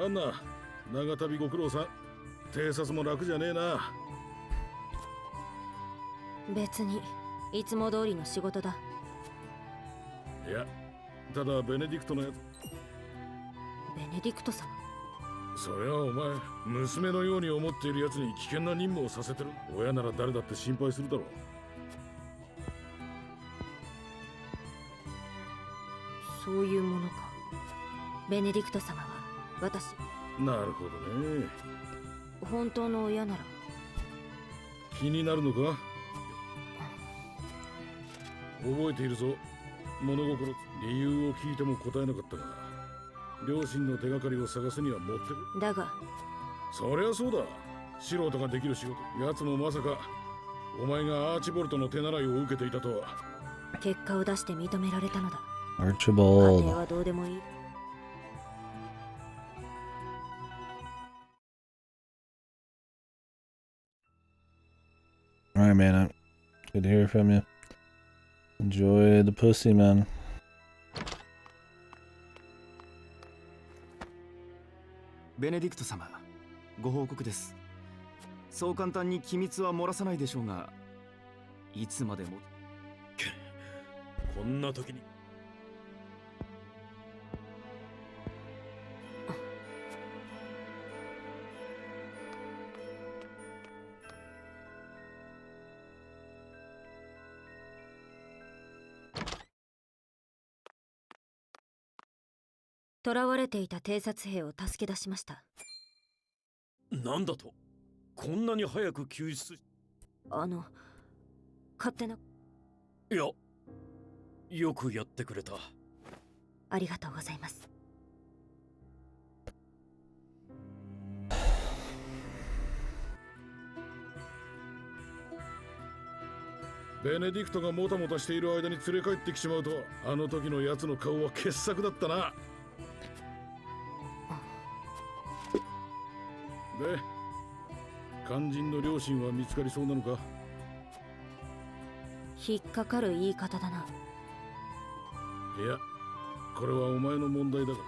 アンナ、長旅ご苦労さん。偵察も楽じゃねえな。別にいつも通りの仕事だ。いや、ただベネディクトのやつ。ベネディクト様。それはお前、娘のように思っているやつに危険な任務をさせてる。親なら誰だって心配するだろう。そういうものか。ベネディクト様は私。なるほどね。本当の親なら。気になるのか？覚えているぞ。物心理由を聞いても答えなかったが、両親の手がかりを探すには持ってる。だがそりゃそうだ。素人ができる仕事。奴もまさかお前がアーチボルトの手習いを受けていたとは。結果を出して認められたのだ。Archibald. 家庭はどうでもいい。Alright, man. Good to hear from you. Enjoy the pussy, man. ベネディクト様、ご報告です。そう簡単に機密は漏らさないでしょうが、いつまでも。こんな時に。囚われていた偵察兵を助け出しました。なんだと？こんなに早く救出。勝手な。いや、よくやってくれた。ありがとうございます。ベネディクトがもたもたしている間に連れ帰ってきちまうと、あの時のやつの顔は傑作だったな。で、肝心の両親は見つかりそうなのか？引っかかる言い方だな。いや、これはお前の問題だから。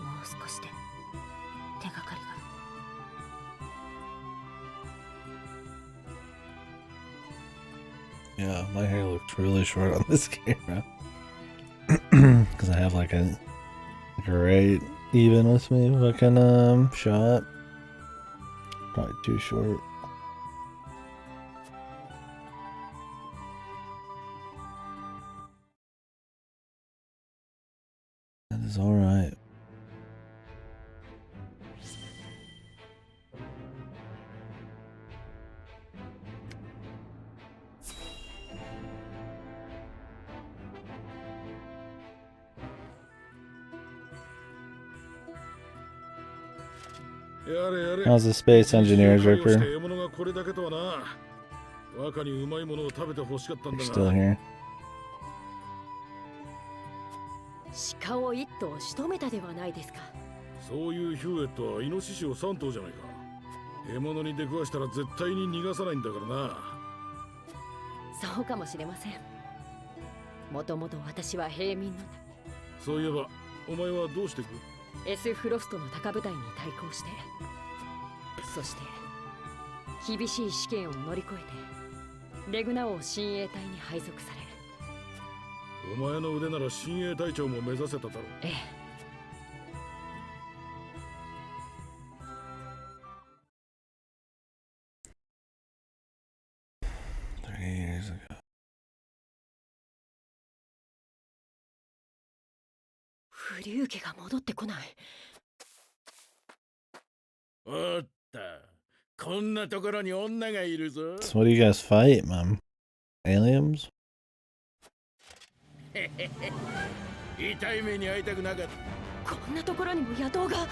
もう少しで手がかりが。Yeah, my hair looks really short on this camera. Because I have like a right even with me fucking shot. Probably too short. That is alright. How's the space engineers, Ripper? Still here. 鹿を一頭仕留めたではないですか。そういうヒューエットはイノシシを3頭じゃないか。獲物に出くわしたら絶対に逃がさないんだからな。そうかもしれません。もともと私は平民の。そういえばお前はどうしてく？ S フロストの高部隊に対抗して、そして厳しい試験を乗り越えてレグナ王親衛隊に配属され。お前の腕なら親衛隊長も目指せただろう。ええ。3 years ago. 不流家が戻ってこない。おった、こんなところに女がいるぞ。So what do you guys fight, man? Aliens? 痛い目に遭いたくなかった。こんなところにも野党が。諦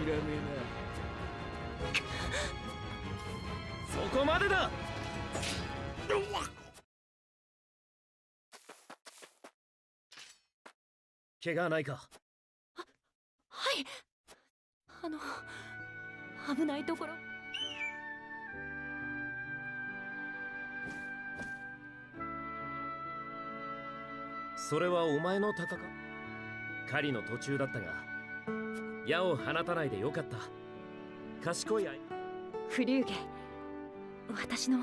めな。そこまでだ。怪我はないか？はい。危ないところ。それはお前の鷹か？狩りの途中だったが、矢を放たないでよかった。賢い相手。フリューゲ、私の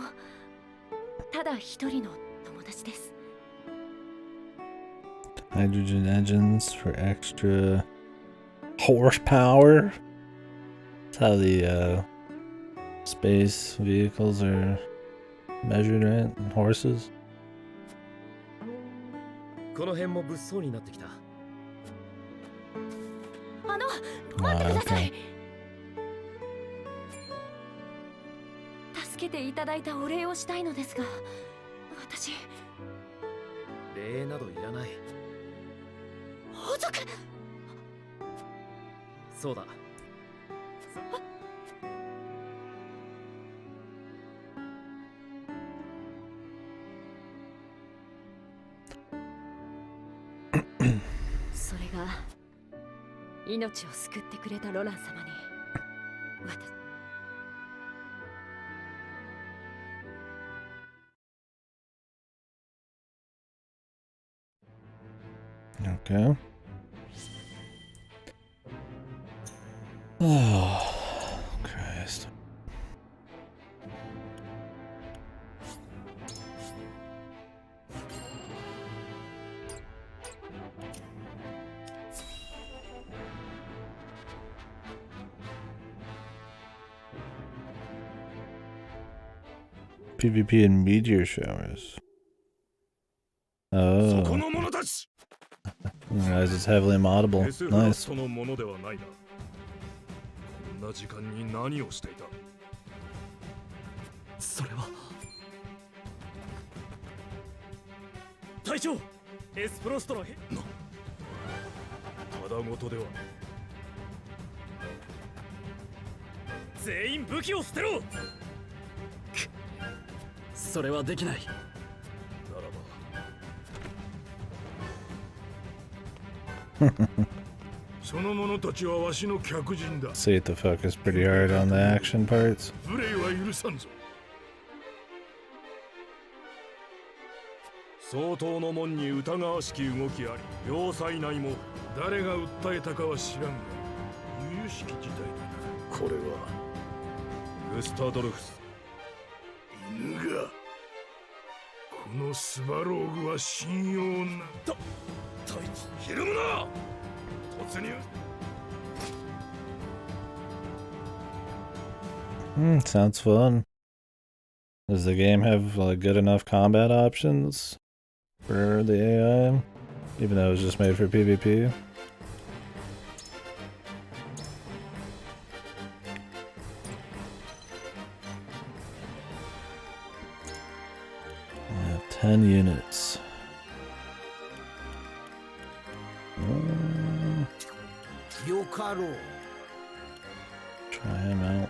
ただ一人の友達です。Hydrogen engines for extra horsepower. That's how the space vehicles are measured, right? In horses. この辺も物騒になってきた。待ってください。 okay. 助けていただいたお礼をしたいのですが、私礼などいらない。王族。そうだ。それが命を救ってくれたロラン様に私 Okay. Oh, Christ. PvP and meteor showers. Oh. Guys, it's heavily moddable. Nice. そのものではないな。こんな時間に何をしていた？それは隊長、エスプロストのただごとでは。全員武器を捨てろ。それはできない。ならば。その者たちはわしの客人だ。 See it to focus pretty hard on the action parts. 無礼は許さんぞ。相当の門に疑わしき動きあり、要塞内も誰が訴えたかは知らんが、由々しき事態だな。これはグスタドルフス。犬が。このスバローグは信用な。ひるむな。突入。Sounds fun. Does the game have like good enough combat options for the AI, even though it was just made for PvP? I have 10 units. Try him out.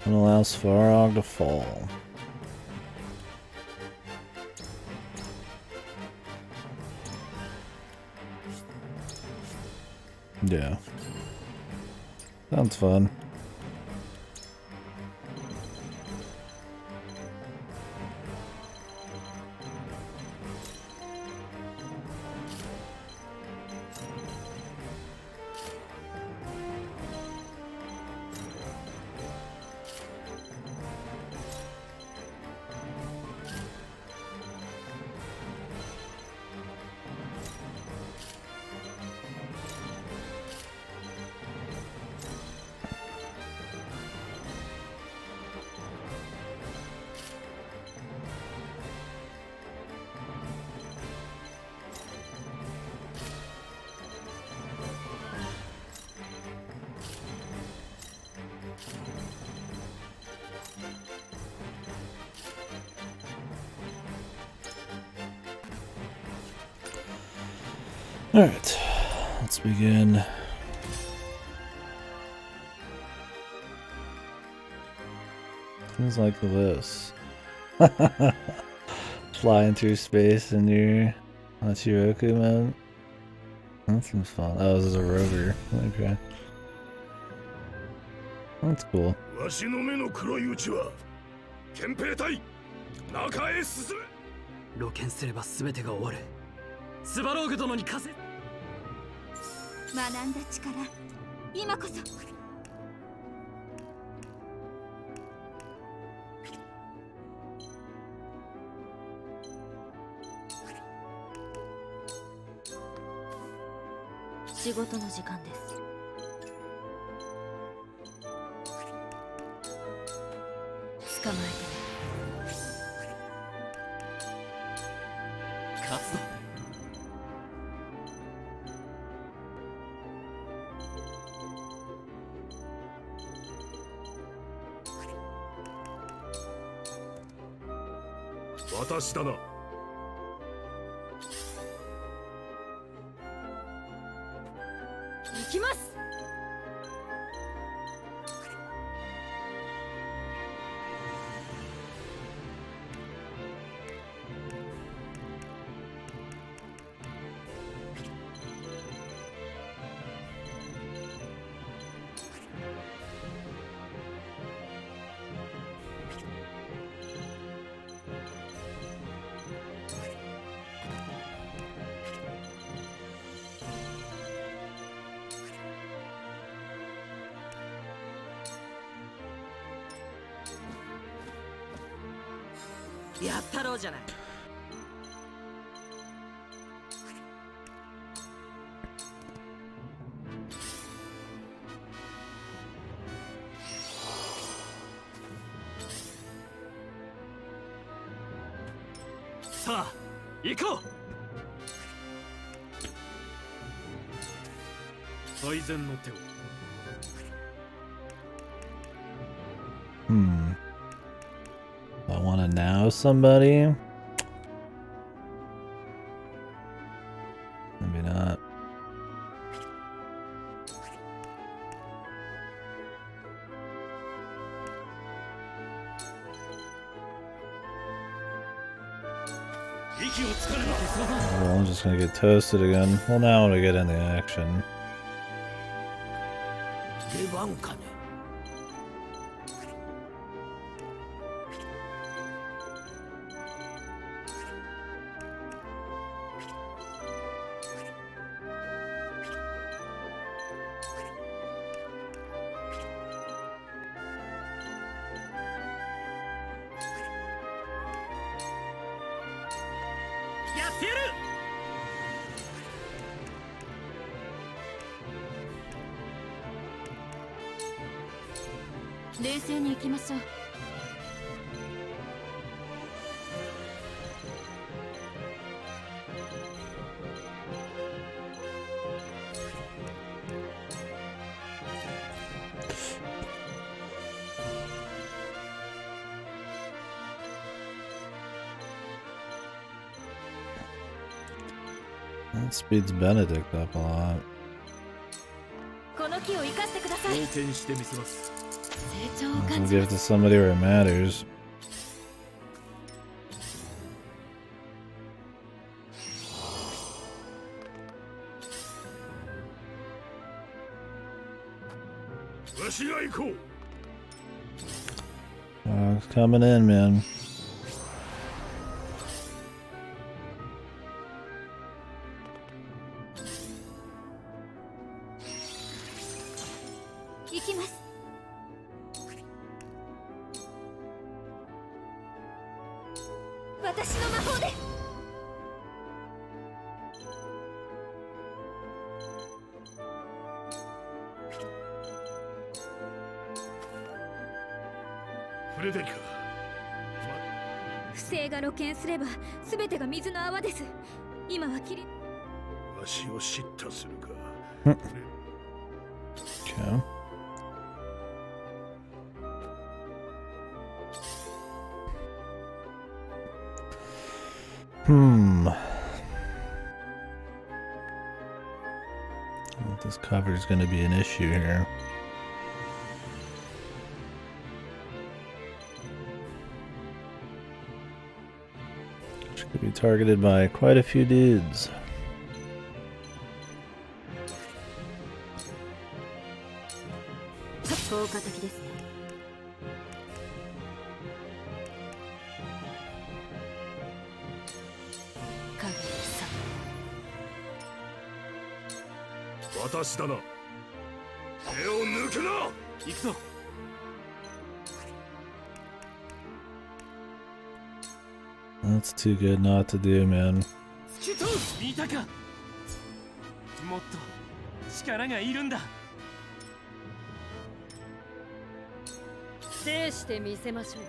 And allows Farog to fall. Yeah. Sounds fun. Alright, let's begin. Things like this. Flying through space in your Hachiroku mode. That seems fun. Oh, this is a rover. Okay. That's cool. わしの目の黒いうちは憲兵隊中へ進め。露見すれば全てが終わる。スバローグ殿に貸せ。学んだ力、今こそ。仕事の時間です。捕まえて。勝つぞ。私だな。行きます。やったろうじゃない。さあ行こう。最善の手を。I want to now somebody. Maybe not. Well, I'm just gonna get toasted again. Well, now I want to get in the action. 出番かね。やってやる。冷静に行きましょう。That speeds Benedict up a lot. この木を生かしてください。冒険してみせます。成長を We'll 感じ give ま it to す。 somebody where it matters. わしが行こう。Oh, it's coming in, man. 行きます。私の魔法で。フレデリカ。不正が露見すれば全てが水の泡です。今は霧。わしを叱咤するか。 Okay. This cover is going to be an issue here. Which could be targeted by quite a few dudes. 効果的ですね。影さん、私だな。手を抜くな。行くぞ。 That's too good not to do, man. 見たか。もっと力がいるんだ。制してみせましょう。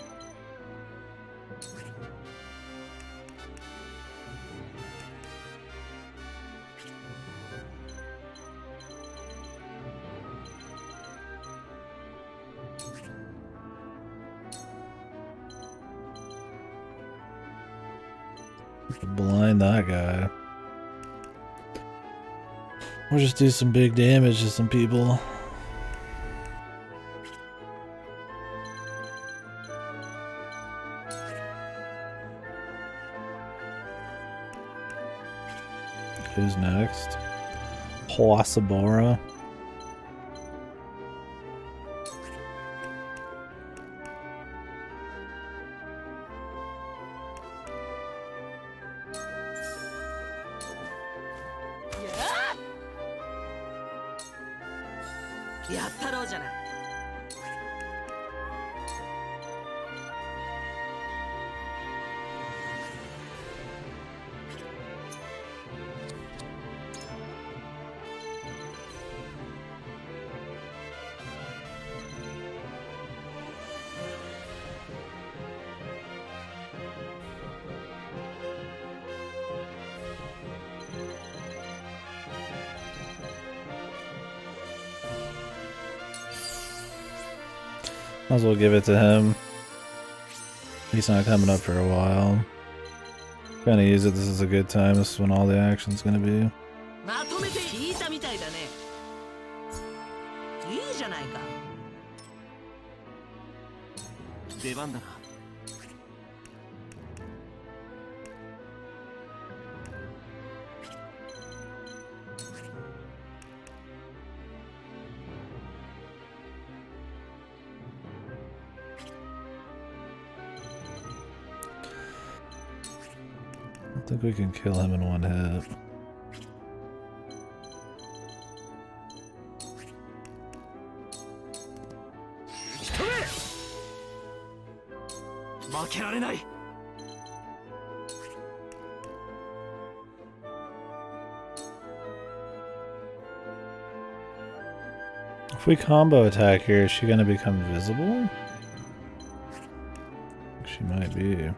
Blind that guy. Or just do some big damage to some people. Who's next? Huasabara. Might as well give it to him. He's not coming up for a while. Gonna use it. This is a good time. This is when all the action's gonna be. まとめて引いたみたいだね。いいじゃないか。出番だな。I think we can kill him in one hit. If we combo attack here, is she gonna become visible? She might be.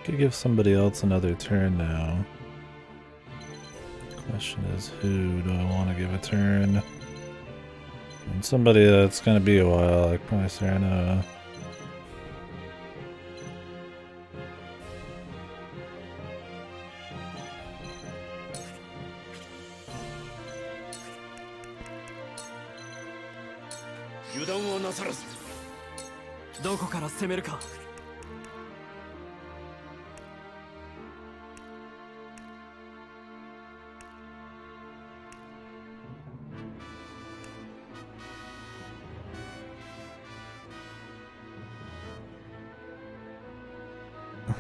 Could give somebody else another turn now. Question is, who do I want to give a turn? And somebody that's gonna be a while, like my Serena.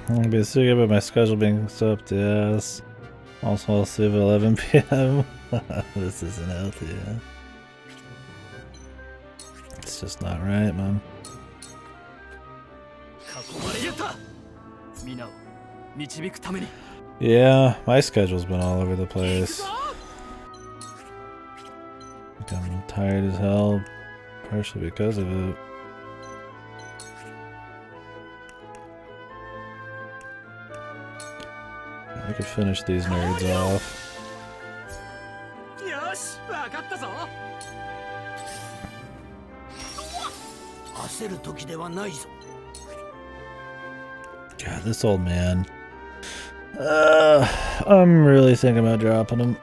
I'm gonna see about my schedule being up to yes. Also, I'll see at 11 p.m. This isn't healthy, yeah. It's just not right, man. Yeah, my schedule's been all over the place. I'm tired as hell, partially because of it. I could finish these nerds off. God, this old man. I'm really thinking about dropping him.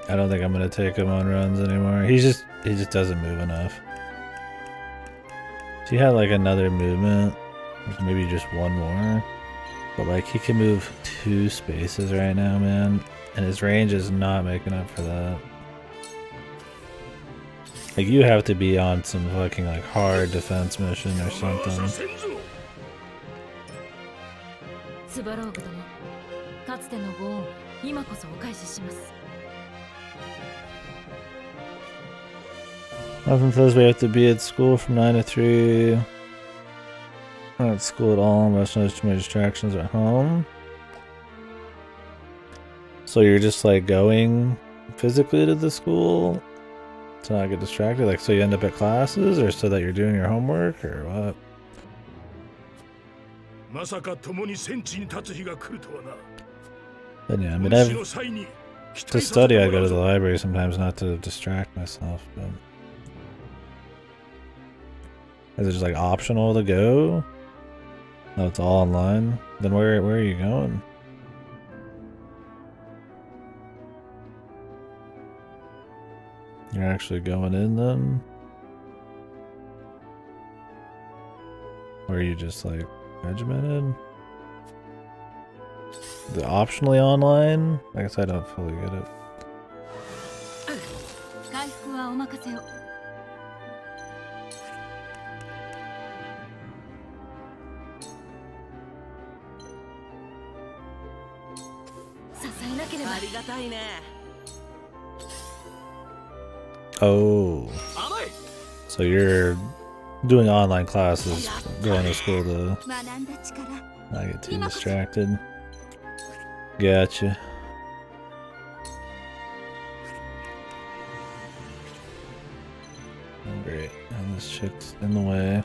I don't think I'm gonna take him on runs anymore. He just doesn't move enough. If he had like another movement, like maybe just one more, but like he can move 2 spaces right now, man, and his range is not making up for that. Like you have to be on some fucking like hard defense mission or something. スバローグ殿、かつてのご恩、今こそお返しします。 Nothing says we have to be at school from 9 to 3. Not at school at all, unless there's too many distractions at home. So you're just like going physically to the school to not get distracted? Like so you end up at classes, or so that you're doing your homework, or what? まさか共に戦地に立つ日が来るとはな。 But yeah, I mean, 恩師の際に期 to 待させて study, I もら go う to the ぞ。 library sometimes not to distract myself. But is it just like optional to go? No, it's all online. Then where are you going? You're actually going in then? Or are you just like regimented? The optionally online? I guess I don't fully get it. 回復はお任せを。支えなければ。ありがたいね。 Oh. So you're doing online classes, going to school to not get too distracted. Gotcha. Oh, great. And this chick's in the way.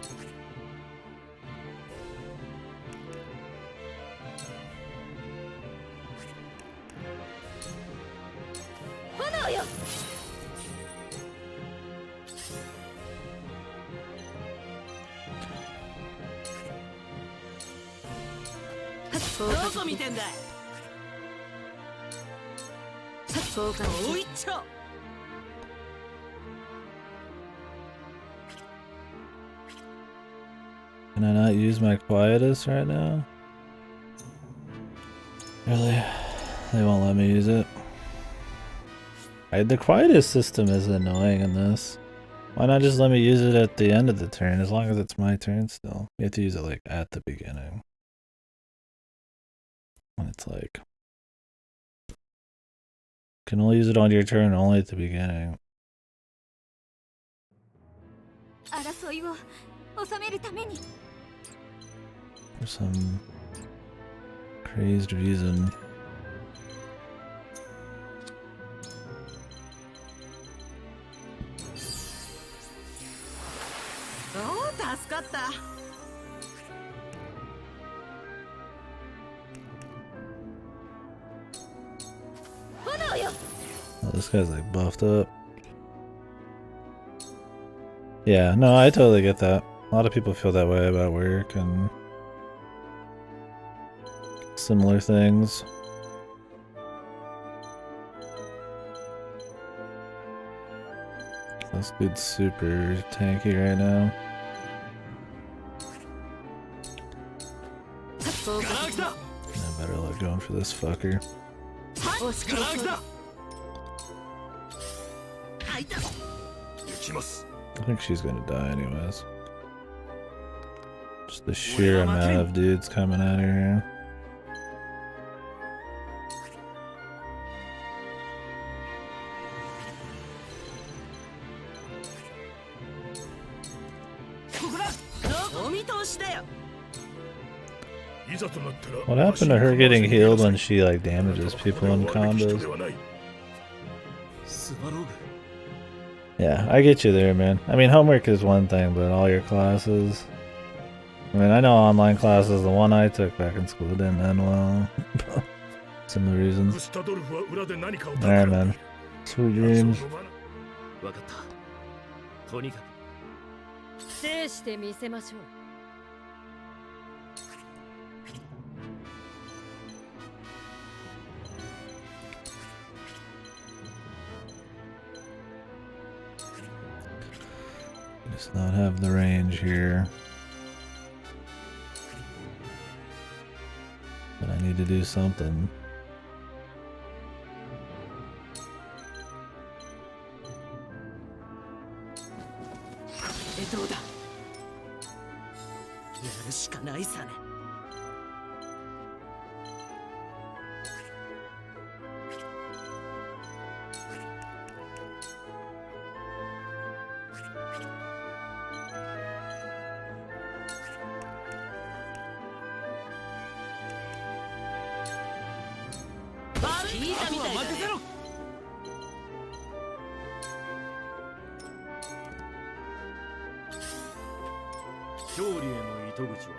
Can I not use my quietus right now? Really? They won't let me use it. The quietus system is annoying in this. Why not just let me use it at the end of the turn, as long as it's my turn still? You have to use it like at the beginning. When it's like... Can only use it on your turn only at the beginning. For some crazed reason. Oh, 助かった。 Oh, this guy's like buffed up. Yeah, no, I totally get that. A lot of people feel that way about work and similar things. This dude's super tanky right now. I better let go for this fucker. I think she's gonna die anyways. Just the sheer amount of dudes coming at her here. What happened to her getting healed when she like damages people in combos? Yeah, I get you there, man. I mean, homework is one thing, but all your classes... I mean, I know online classes, the one I took back in school didn't end well. Similar reasons. Alright, man. Sweet dreams. 制してみせましょう。Does not have the range here. But I need to do something. どうだ。やるしかないさね。聞いたみたいだね。勝利への糸口は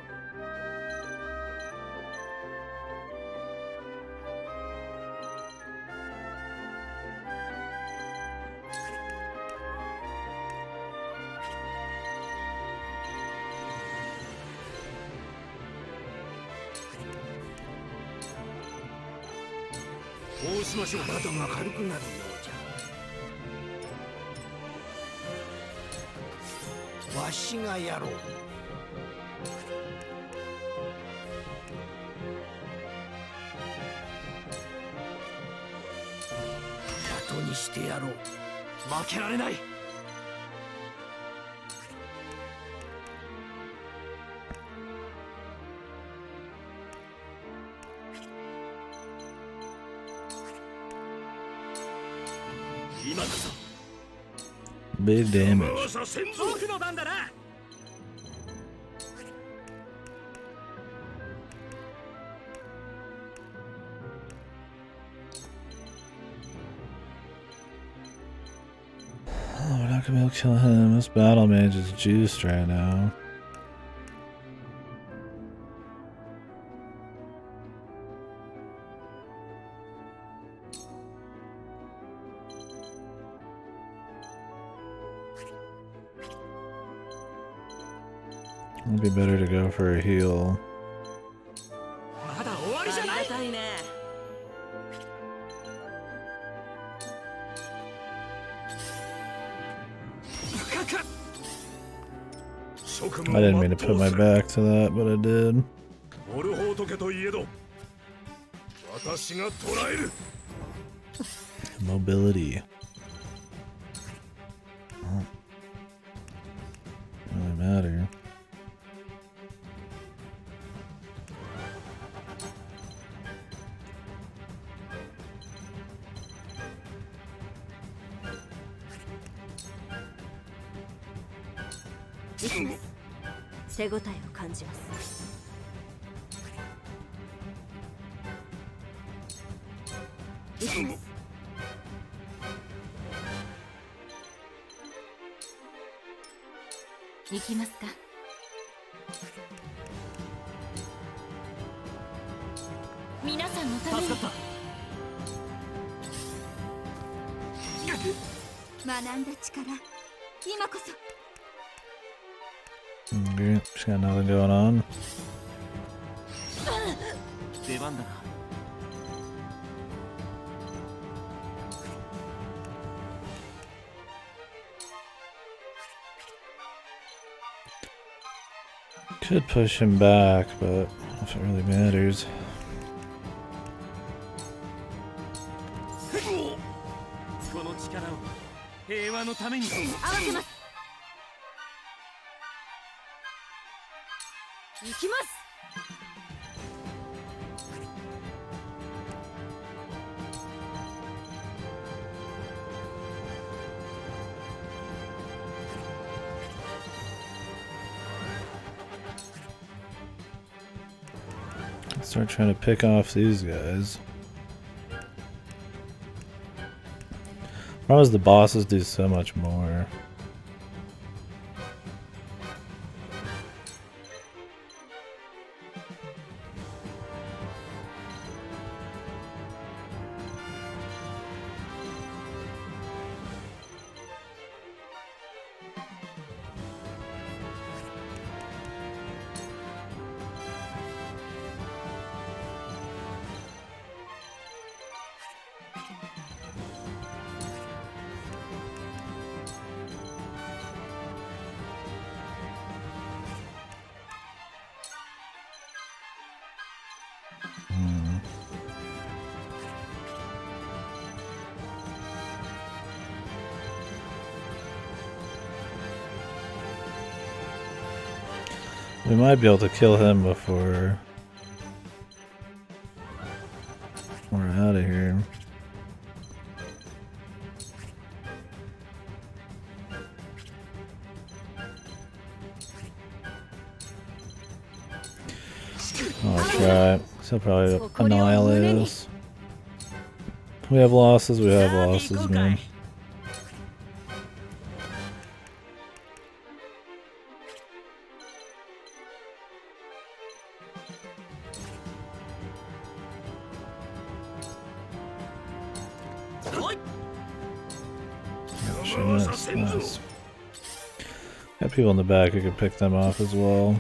こうしましょう。窓が軽くなるようじゃ。わしがやろう。後にしてやろう。負けられない。今こそ Big damage. 僕の番だな。Oh, we're not gonna be able to kill him. This battle mage is juiced right now. It'd be better to go for a heal. まだ終わりじゃない。ありがたいね。I didn't mean to put my back to that, but I did. オルホート家といえど、私が捕らえる。Mobility. Doesn't really matter. Yes. 手応えを感じます。行きますか。皆さんのために助かった。学んだ力、今こそ。Okay, just got nothing going on. 出番だな。Could push him back, but if it really matters. この力を平和のために。合わせます。行きます。Start trying to pick off these guys. Why does the bosses do so much more? We might be able to kill him before we're out of here. I'll try. He'll probably annihilate us. We have losses, man. Nice. Got people in the back who can pick them off as well.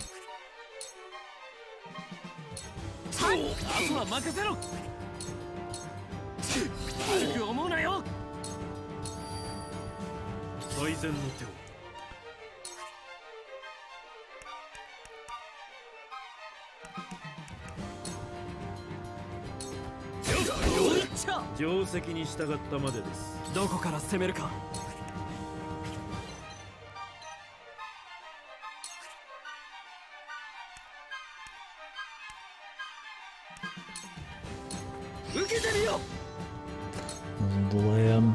どこから攻めるか。受けてみよう。 Delay him.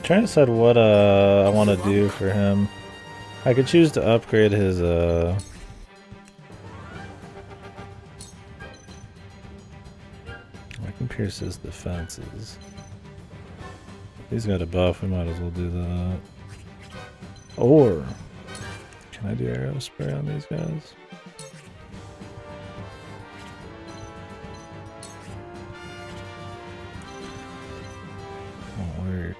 Trying to decide what I want to do for him. I could choose to upgrade his I can pierce his defenses. If he's got a buff, we might as well do that. Or can I do arrow spray on these guys? Won't work.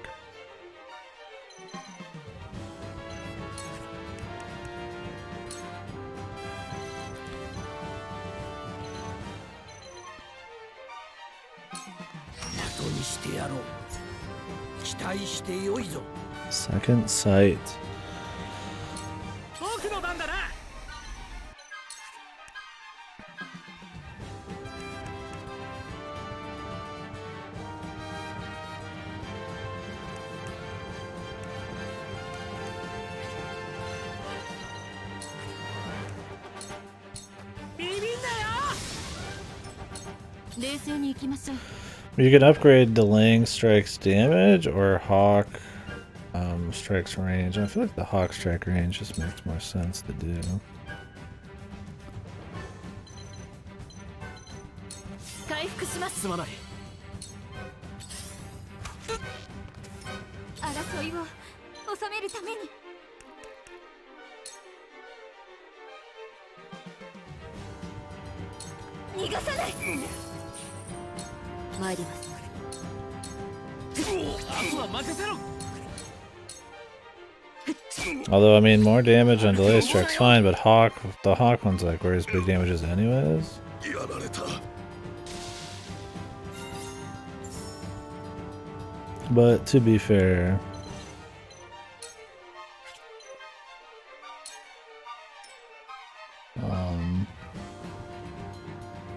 Second sight. You can upgrade delaying strikes damage or Hawk strikes range. I feel like the Hawk strike range just makes more sense to do. Although, I mean, more damage on delay strike's fine, but the Hawk one's like where his big damage is anyways. But to be fair,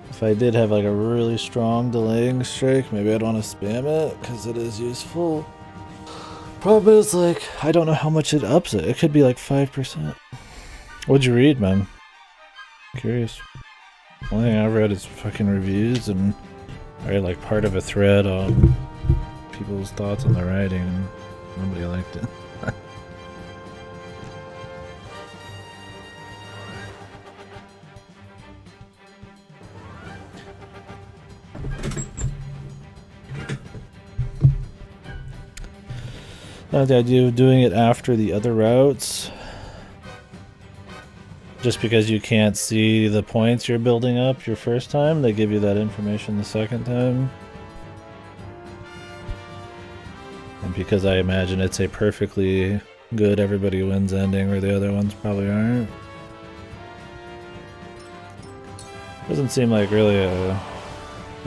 if I did have like a really strong delaying strike, maybe I'd want to spam it because it is useful. Problem is, like, I don't know how much it ups it. It could be like 5%. What'd you read, man? I'm curious. The only thing I've read is fucking reviews, and I read like part of a thread on people's thoughts on the writing, and nobody liked it. Not the idea of doing it after the other routes, just because you can't see the points you're building up your first time, they give you that information the second time. And because I imagine it's a perfectly good everybody wins ending where the other ones probably aren't. Doesn't seem like really a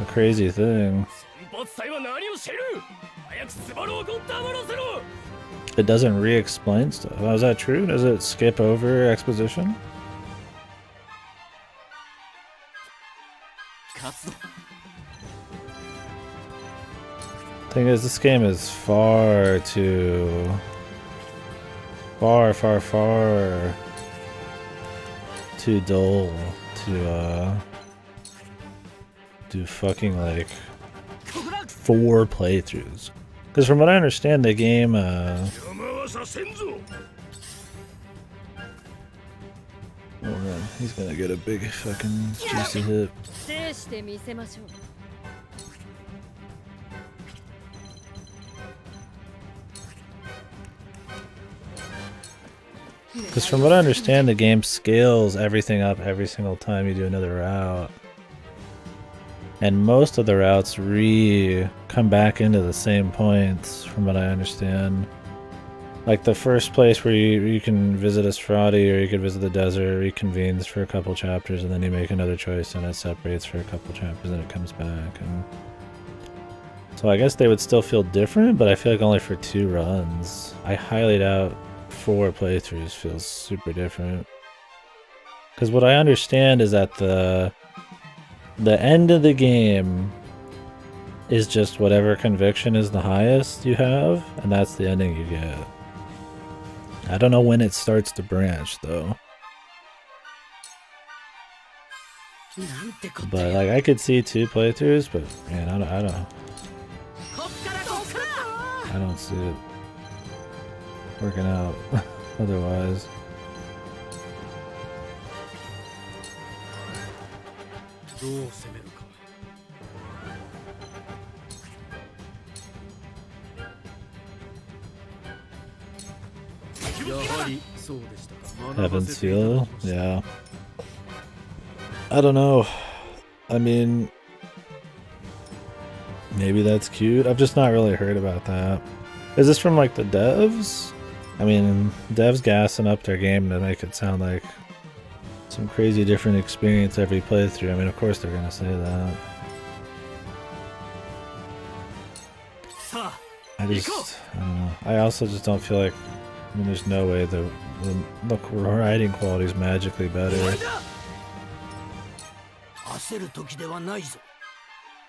crazy thing. It doesn't re-explain stuff. Oh, is that true? Does it skip over exposition? Thing is, this game is far too far, far, far too dull to do fucking like 4 playthroughs. Because from what I understand, the game, oh man, he's gonna get a big fucking juicy hit. 制してみせましょう。 Because from what I understand, the game scales everything up every single time you do another route. And most of the routes come back into the same points, from what I understand. Like the first place where you can visit Asfrati, or you could visit the desert, reconvenes for a couple chapters, and then you make another choice and it separates for a couple chapters and it comes back. And so I guess they would still feel different, but I feel like only for 2 runs. I highly doubt 4 playthroughs feels super different. Because what I understand is that the end of the game is just whatever conviction is the highest you have, and that's the ending you get. I don't know when it starts to branch though. But like I could see 2 playthroughs, but man, I don't see it working out otherwise. Heaven's Seal? Yeah. I don't know. I mean, maybe that's cute. I've just not really heard about that. Is this from like the devs? I mean, devs gassing up their game to make it sound like some crazy different experience every playthrough. I mean, of course they're gonna say that. I don't know. I also just don't feel like, I mean, there's no way the writing quality is magically better.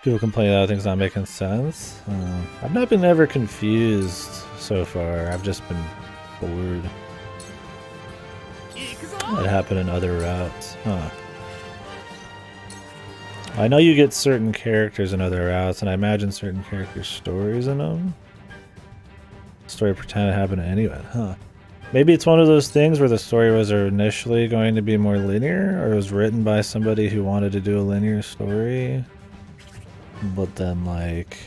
People complain that things not making sense. I've not been ever confused so far. I've just been bored. That happened in other routes. Huh. I know you get certain characters in other routes, and I imagine certain characters' stories in them. Story pretended to happen anyway, huh? Maybe it's one of those things where the story was initially going to be more linear, or it was written by somebody who wanted to do a linear story, but then like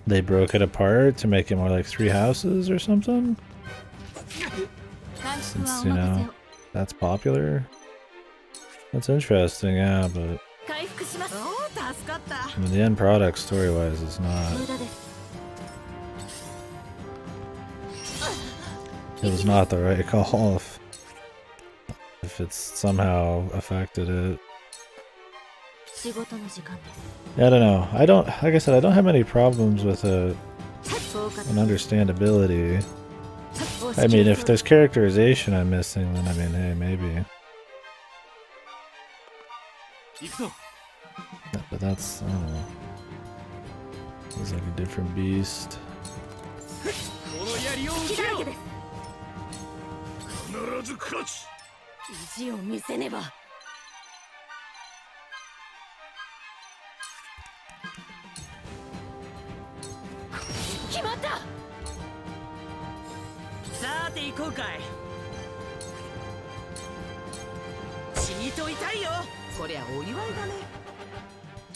they broke it apart to make it more like 3 houses or something. Since, you know, that's popular. That's interesting, yeah, but I mean, the end product story-wise is not. It was not the right call if it's somehow affected it. Yeah, I don't know. Like I said, I don't have any problems with an understandability. I mean, if there's characterization I'm missing, then I mean, hey, maybe. Yeah, but that's, I don't know. It's like a different beast.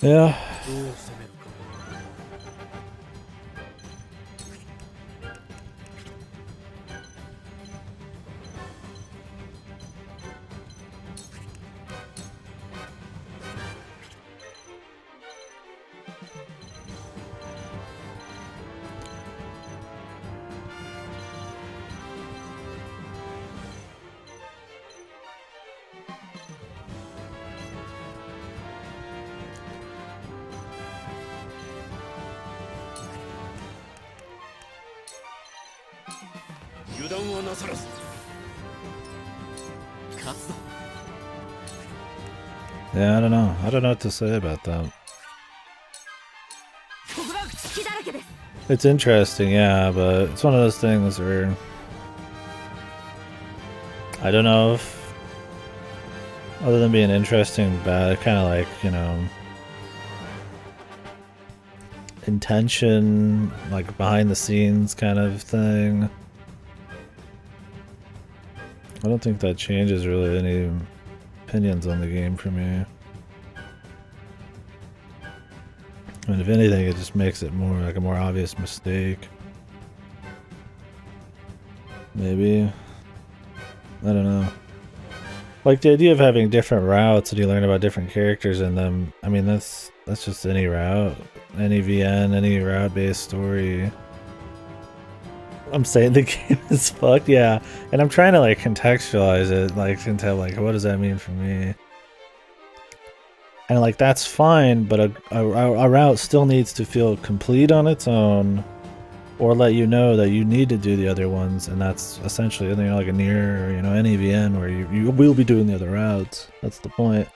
Yeah. Yeah, I don't know. I don't know what to say about that. It's interesting, yeah, but it's one of those things where I don't know if, other than being interesting, bad, kind of like, you know, intention, like behind the scenes kind of thing. I don't think that changes really any opinions on the game for me. I mean, if anything, it just makes it more like a more obvious mistake. Maybe. I don't know. Like the idea of having different routes and you learn about different characters in them. I mean, that's just any route, any VN, any route-based story. I'm saying the game is fucked, yeah. And I'm trying to like contextualize it, like into like what does that mean for me? And like that's fine, but a route still needs to feel complete on its own, or let you know that you need to do the other ones, and that's essentially, you know, like a near, or, you know, any VN where you will be doing the other routes. That's the point.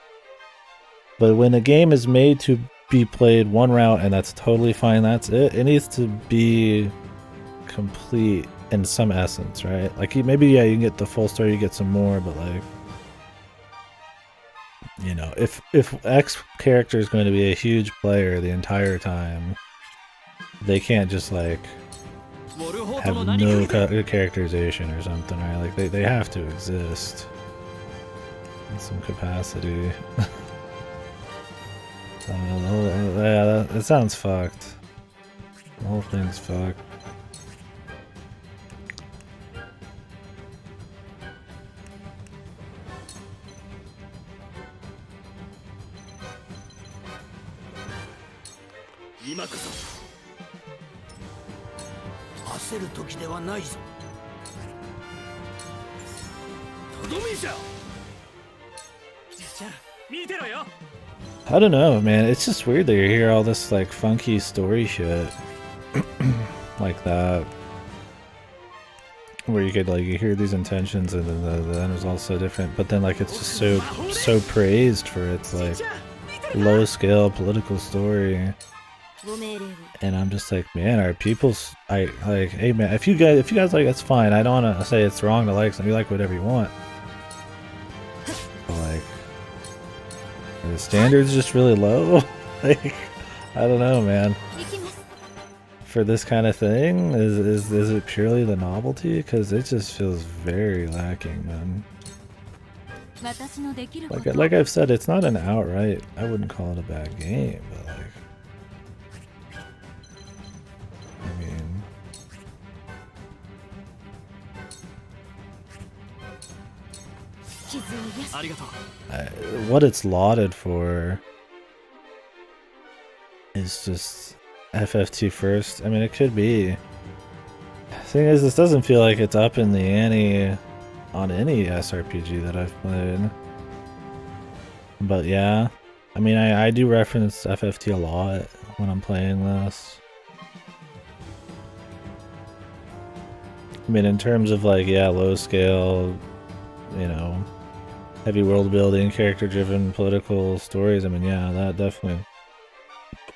But when a game is made to be played one route and that's totally fine, that's it. It needs to be complete in some essence, right? Like maybe yeah, you can get the full story, you get some more, but like, you know, if X character is going to be a huge player the entire time, they can't just like have no characterization or something, right? Like they have to exist in some capacity. I don't know, yeah, it sounds fucked. The whole thing's fucked. I don't know, man. It's just weird that you hear all this like funky story shit like that, where you could like you hear these intentions and then the end result's so different, but then like it's just so praised for its like low scale political story. And I'm just like, man, are people's like, hey man, if you guys like, it's fine. I don't want to say it's wrong to like something. You like whatever you want. But like, are the standards just really low? Like, I don't know, man. For this kind of thing, is it purely the novelty? Because it just feels very lacking, man. Like I've said, it's not an outright. I wouldn't call it a bad game, but like. I mean, what it's lauded for is just FFT first. I mean, it could be. Thing is, this doesn't feel like it's up in the ante on any SRPG that I've played. But yeah, I mean, I do reference FFT a lot when I'm playing this. I mean, in terms of like, yeah, low scale, you know, heavy world building, character driven political stories, I mean, yeah, that definitely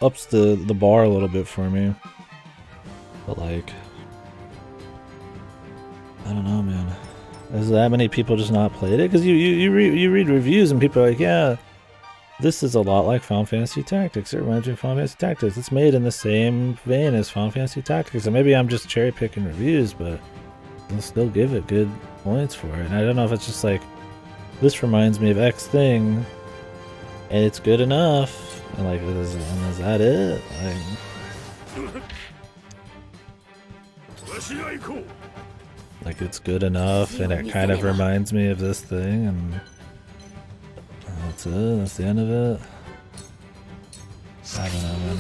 ups the bar a little bit for me. But like, I don't know, man. Has that many people just not played it? Because you read reviews and people are like, yeah, this is a lot like Final Fantasy Tactics. It reminds me of Final Fantasy Tactics. It's made in the same vein as Final Fantasy Tactics. And maybe I'm just cherry picking reviews, but I'll still give it good points for it. And I don't know if it's just like, this reminds me of X thing, and it's good enough. And like, is that it? Like it's good enough, and it kind of reminds me of this thing, and that's it. That's the end of it. I don't know, man.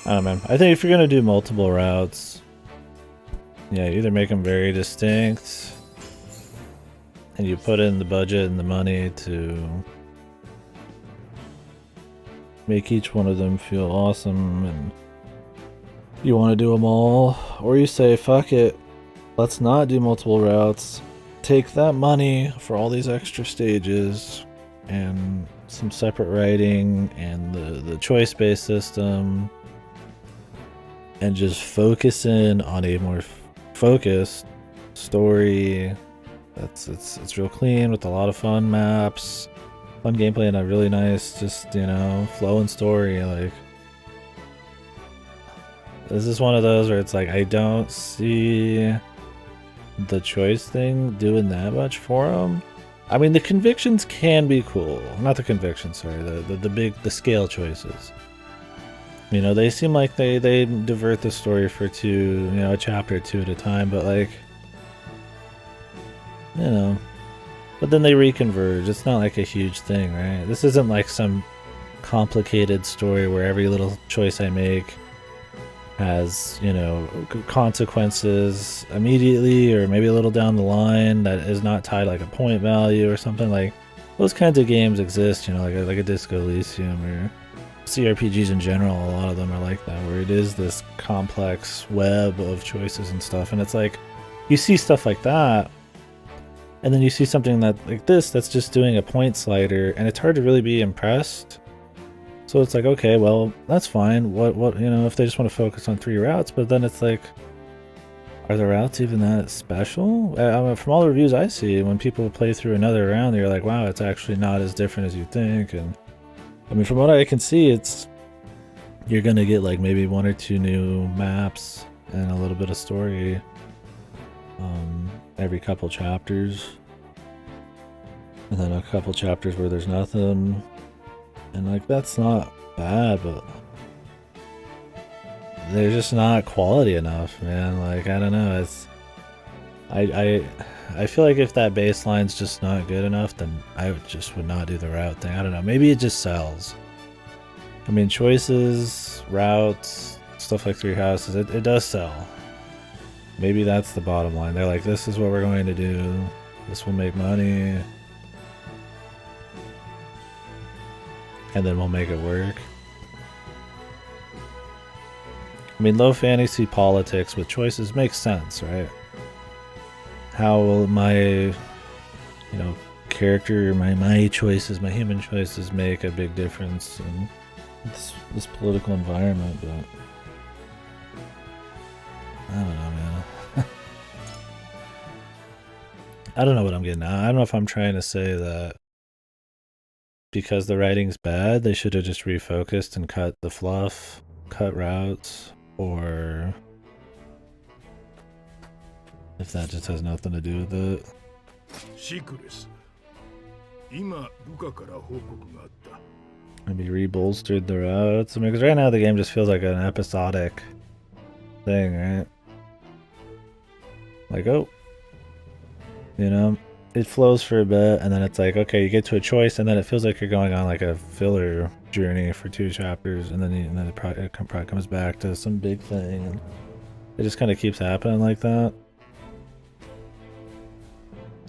I don't know, man. I think if you're gonna do multiple routes, yeah, either make them very distinct, and you put in the budget and the money to make each one of them feel awesome, and you want to do them all, or you say, fuck it, let's not do multiple routes, take that money for all these extra stages and some separate writing and the choice-based system, and just focus in on a more focused story it's real clean with a lot of fun maps, fun gameplay, and a really nice, just, you know, flowing story. Like, this is one of those where it's like, I don't see the choice thing doing that much for them. I mean, the convictions can be cool. Not the convictions, sorry, the scale choices. You know, they seem like they divert the story for a chapter or two at a time, but like, you know, but then they reconverge. It's not like a huge thing, right? This isn't like some complicated story where every little choice I make has, you know, consequences immediately or maybe a little down the line that is not tied like a point value or something. Like, those kinds of games exist, you know, like a Disco Elysium or CRPGs in general. A lot of them are like that, where it is this complex web of choices and stuff, and it's like, you see stuff like that, and then you see something like this that's just doing a point slider, and it's hard to really be impressed. So it's like, okay, well, that's fine. What you know, if they just want to focus on 3 routes, but then it's like, are the routes even that special? I mean, from all the reviews I see, when people play through another round, they're like, wow, it's actually not as different as you think. And I mean, from what I can see, you're gonna get like maybe 1 or 2 new maps and a little bit of story every couple chapters, and then a couple chapters where there's nothing, and like, that's not bad, but they're just not quality enough, man. Like, I don't know, it's I feel like if that baseline's just not good enough, then I would not do the route thing. I don't know, maybe it just sells. I mean, choices, routes, stuff like 3 houses, it does sell. Maybe that's the bottom line. They're like, this is what we're going to do. This will make money. And then we'll make it work. I mean, low fantasy politics with choices makes sense, right? How will my, character, my choices, my human choices make a big difference in this political environment, but I don't know, man. I don't know what I'm getting at. I don't know if I'm trying to say that because the writing's bad, they should have just refocused and cut the fluff, cut routes, or if that just has nothing to do with it. Maybe re-bolstered the routes. I mean, because right now the game just feels like an episodic thing, right? Like, oh, it flows for a bit, and then it's like, okay, you get to a choice, and then it feels like you're going on like a filler journey for 2 chapters, and then it probably comes back to some big thing, and it just kind of keeps happening like that.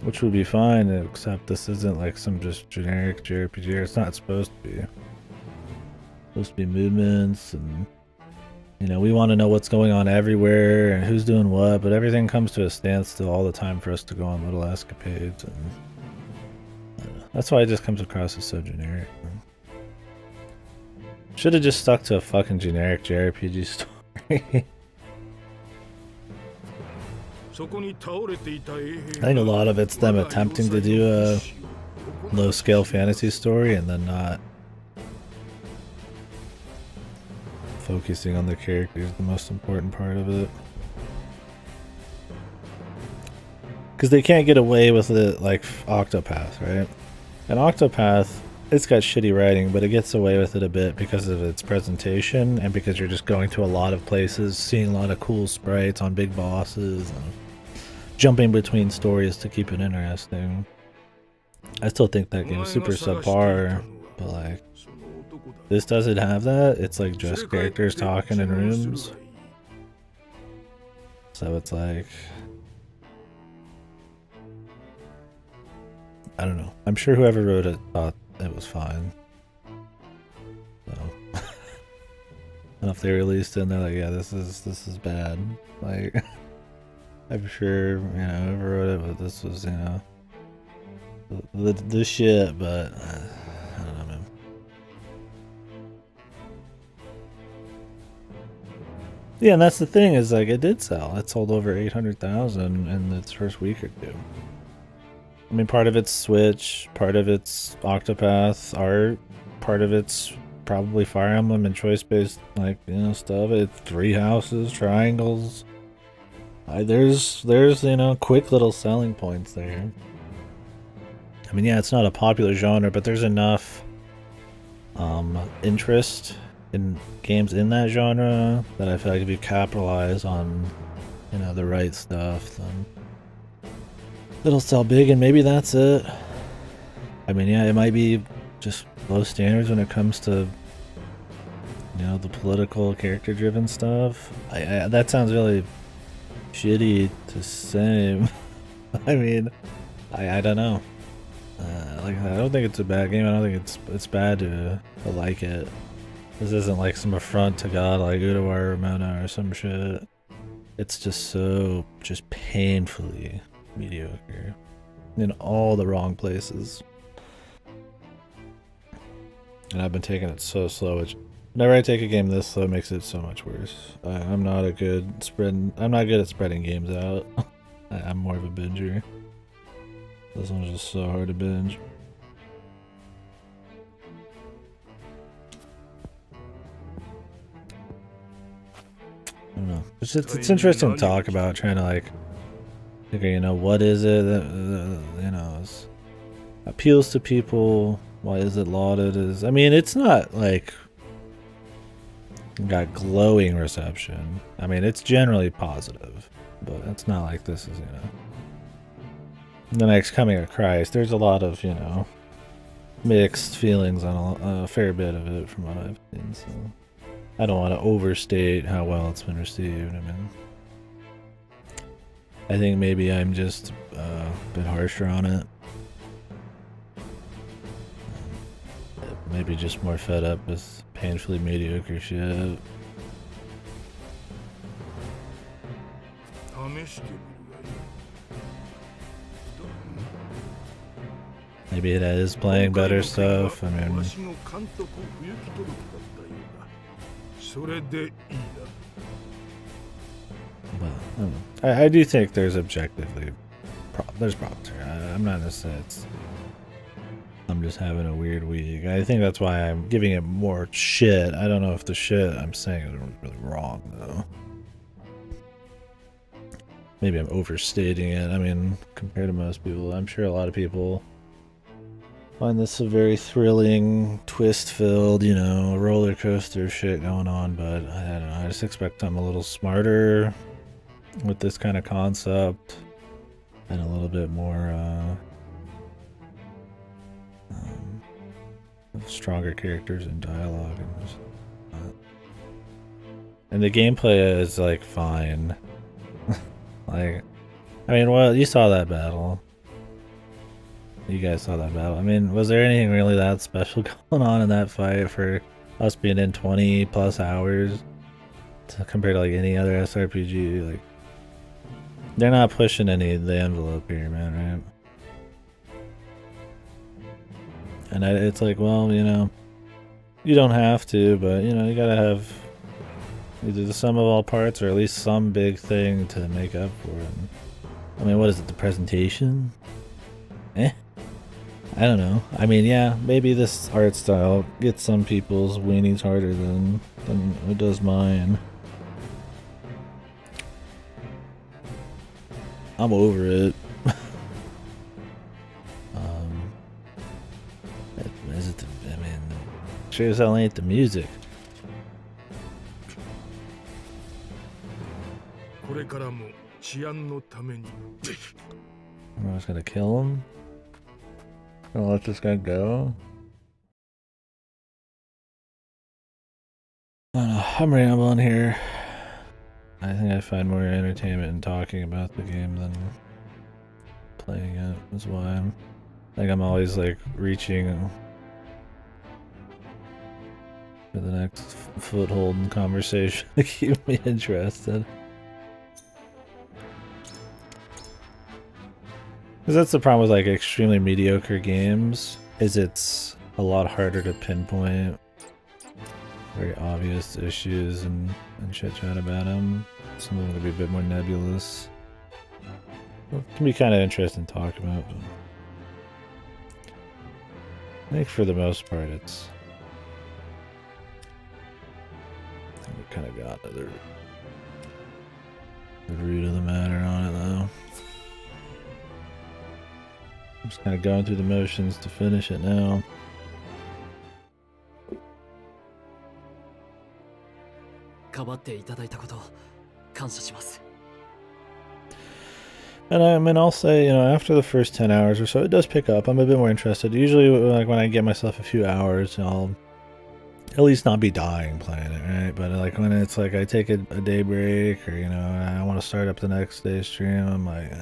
Which would be fine, except this isn't like some just generic JRPG. It's not supposed to be. It's supposed to be movements, and we want to know what's going on everywhere and who's doing what, but everything comes to a standstill all the time for us to go on little escapades, and that's why it just comes across as so generic. Should have just stuck to a fucking generic JRPG story. I think a lot of it's them attempting to do a low-scale fantasy story and then not focusing on the characters, the most important part of it. Because they can't get away with it like Octopath, right? And Octopath, it's got shitty writing, but it gets away with it a bit because of its presentation and because you're just going to a lot of places, seeing a lot of cool sprites on big bosses, and jumping between stories to keep it interesting. I still think that game is super subpar, but like, this doesn't have that. It's like just characters talking in rooms. So it's like, I don't know. I'm sure whoever wrote it thought it was fine. So and if they released it and they're like, yeah, this is bad. Like I'm sure, whoever wrote it, but this was, the shit, but I don't know, man. Yeah, and that's the thing is, like, it did sell. It sold over 800,000 in its first week or two. I mean, part of it's Switch, part of it's Octopath art, part of it's probably Fire Emblem and choice-based, like, stuff. It's 3 houses, triangles. There's quick little selling points there. I mean, yeah, it's not a popular genre, but there's enough interest in games in that genre that I feel like if you capitalize on, the right stuff, then it'll sell big, and maybe that's it. I mean, yeah, it might be just low standards when it comes to, the political, character-driven stuff. That sounds really shitty to say. I mean, I don't know. Like, I don't think it's a bad game. I don't think it's bad to like it. This isn't like some affront to God like Udawar Ramona or some shit. It's just painfully mediocre in all the wrong places. And I've been taking it so slow, which whenever I take a game this slow, it makes it so much worse. I'm not good at spreading games out. I'm more of a binger. This one's just so hard to binge. I don't know. It's interesting to talk about, trying to like figure, what is it that appeals to people. Why is it lauded as? I mean, it's not like got glowing reception. I mean, it's generally positive, but it's not like this is the next coming of Christ. There's a lot of mixed feelings on a fair bit of it from what I've seen. So I don't want to overstate how well it's been received. I mean, I think maybe I'm just a bit harsher on it. Maybe just more fed up with painfully mediocre shit. Maybe it is playing better stuff. I mean, but I do think there's objectively there's problems here. I'm not gonna say I'm just having a weird week. I think that's why I'm giving it more shit. I don't know if the shit I'm saying is really wrong though. Maybe I'm overstating it. I mean, compared to most people, I'm sure a lot of people find this a very thrilling, twist-filled, roller coaster shit going on, but I don't know. I just expect I'm a little smarter with this kind of concept and a little bit more stronger characters and dialogue, and the gameplay is like fine. Like, I mean, well, you saw that battle. You guys saw that battle. I mean, was there anything really that special going on in that fight for us being in 20 plus hours compared to like any other SRPG? Like, they're not pushing the envelope here, man, right? And it's like, well, you don't have to, but you gotta have either the sum of all parts or at least some big thing to make up for it. I mean, what is it, the presentation? I don't know. I mean, yeah, maybe this art style gets some people's weenies harder than it does mine. I'm over it. Is it I mean, sure as hell ain't the music. I was gonna kill him. Gonna let this guy go. I don't know, I'm rambling here. I think I find more entertainment in talking about the game than playing it, is why I'm Like I'm always like reaching for the next foothold in conversation to keep me interested. Because that's the problem with like extremely mediocre games, is it's a lot harder to pinpoint very obvious issues and chit chat about them. Some of them will be a bit more nebulous. It can be kind of interesting to talk about, but I think for the most part it's... I think we kind of got to the root of the matter on it though. I'm just kind of going through the motions to finish it now. And I mean, I'll say, you know, after the first 10 hours or so, it does pick up. I'm a bit more interested. Usually, like, when I get myself a few hours, I'll at least not be dying playing it, right? But, like, when it's like I take a day break or, you know, I want to start up the next day's stream, I'm like,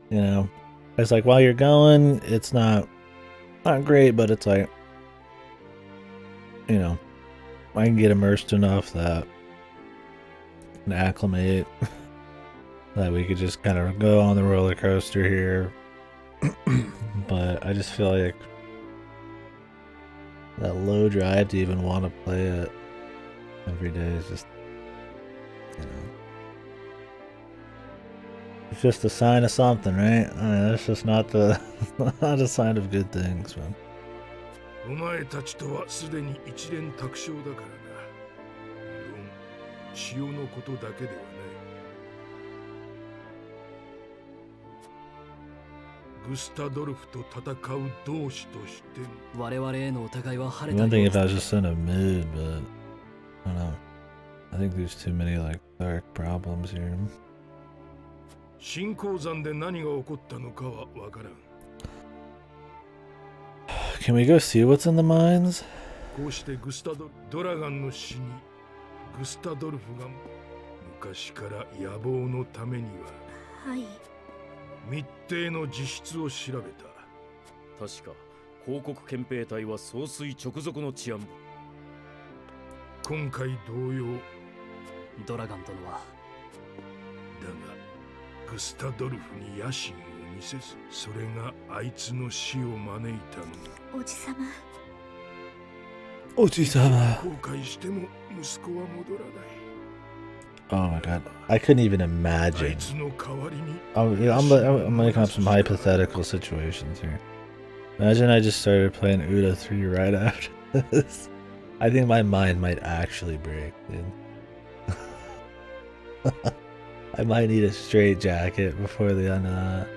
you know. It's like, while you're going, it's not great, but it's like, you know, I can get immersed enough that I can acclimate. That we could just kind of go on the roller coaster here. But I just feel like that low drive to even want to play it every day is just, you know, it's just a sign of something, right? I mean, that's just not the not a sign of good things, man. お前たちとはすでに一連卓勝だからな。無論、潮のことだけではない。グスタドルフと戦う同志としても。我々への疑いは晴れた。 One thing if I was just in a mood, but I don't know. I think there's too many like dark problems here. 新鉱山で何が起こったのかはわからん。 Can we go see what's in the mines? こうしてドラガンの死にグスタドルフが昔から野望のためには、はい、密偵の自筆を調べた。確か広告憲兵隊は総帥直属の治安部。今回同様、ドラガン殿はだがグスタドルフに野心を見せず、それがあいつの死を招いたのだ。おじさま。おじさま。後悔しても息子は戻らない。 Oh my god, I couldn't even imagine. I'm making up some hypothetical situations here. Imagine I just started playing Uda 3 right after this. I think my mind might actually break, dude. I might need a straight jacket before the end of that.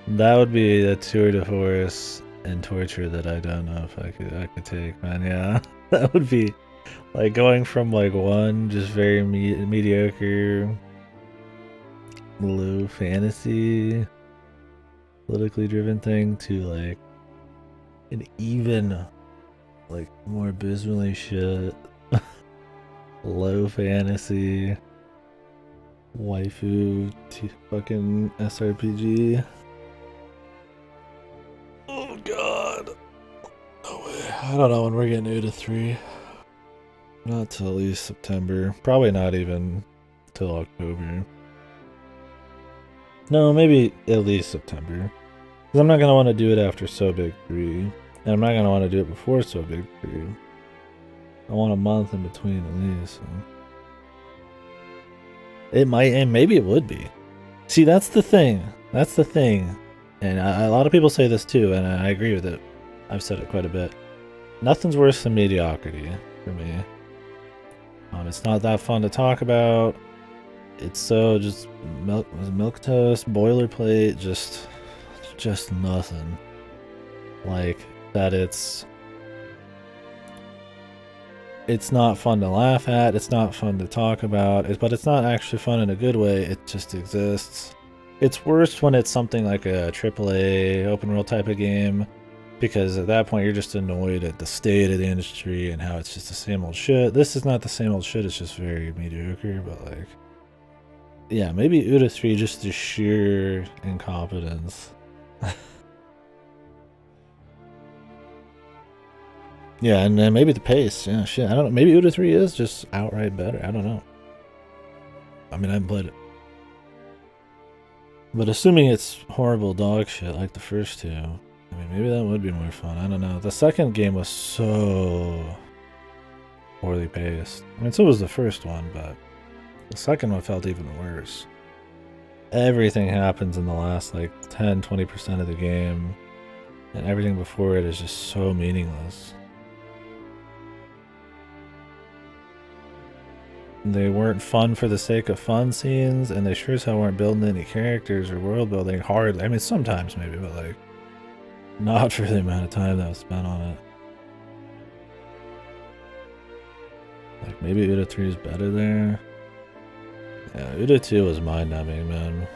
That would be a tour de force and torture that I don't know if I could take, man. Yeah, that would be like going from like one just very mediocre, low fantasy, politically driven thing to like an even like more abysmally shit, low fantasy, waifu fucking SRPG. Oh god. No way. I don't know when we're getting Uda 3. Not till at least September. Probably not even till October. No, maybe at least September. Because I'm not going to want to do it after So Big 3. And I'm not going to want to do it before So Big 3. I want a month in between at least. So. It might, and maybe it would be. See, that's the thing. That's the thing. And a lot of people say this too, and I agree with it. I've said it quite a bit. Nothing's worse than mediocrity for me. It's not that fun to talk about. It's so just milk toast, boilerplate, just nothing. Like that it's not fun to laugh at, it's not fun to talk about, but it's not actually fun in a good way, it just exists. It's worse when it's something like a AAA open world type of game, because at that point you're just annoyed at the state of the industry and how it's just the same old shit. This is not the same old shit, it's just very mediocre, but like, yeah, maybe Uda 3 just the sheer incompetence Yeah, and then maybe the pace. Yeah, shit. I don't know. Maybe Uda 3 is just outright better. I don't know. I mean, I haven't played it. But assuming it's horrible dog shit like the first two, I mean, maybe that would be more fun. I don't know. The second game was so poorly paced. I mean, so was the first one, but the second one felt even worse. Everything happens in the last like 10-20% of the game, and everything before it is just so meaningless. They weren't fun for the sake of fun scenes, and they sure as hell weren't building any characters or world building hard. I mean, sometimes maybe, but like, not for the amount of time that was spent on it. Like, maybe Uda 3 is better there. Yeah, Uda 2 was mind-numbing, man.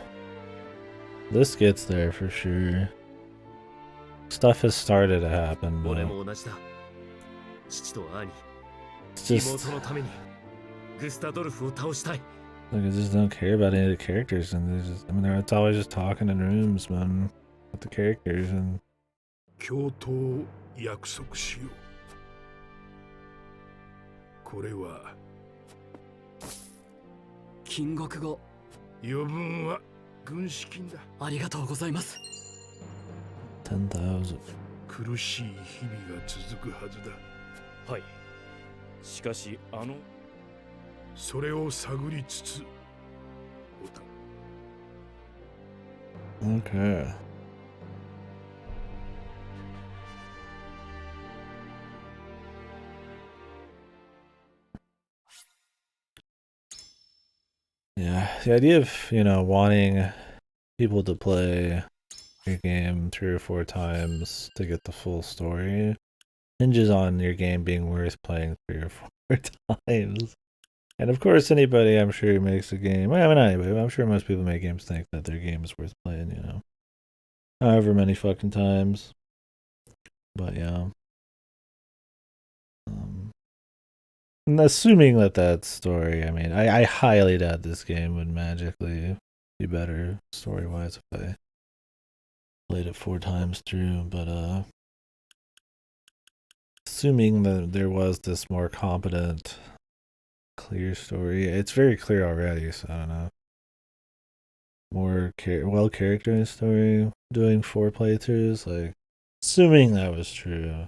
This gets there for sure. Stuff has started to happen, but it's just like I just don't care about any of the characters, and they just, I mean, it's always just talking in rooms, man, with the characters, and 共闘を約束しよう。これは金額が余分は軍資金だ。ありがとうございます。10,000. 苦しい日々が続くはずだ。はい。しかしそれを探りつつ、Okay. Yeah, the idea of, you know, wanting people to play your game 3 or 4 times to get the full story hinges on your game being worth playing 3 or 4 times. And of course, anybody, I'm sure, who makes a game, well, I mean, not anybody, but I'm sure most people make games think that their game is worth playing, you know, however many fucking times. But yeah. And assuming that story, I mean, I highly doubt this game would magically be better story-wise if I played it 4 times through, but assuming that there was this more competent, clear story, it's very clear already, so I don't know. More well-characterized story, doing 4 playthroughs, like, assuming that was true,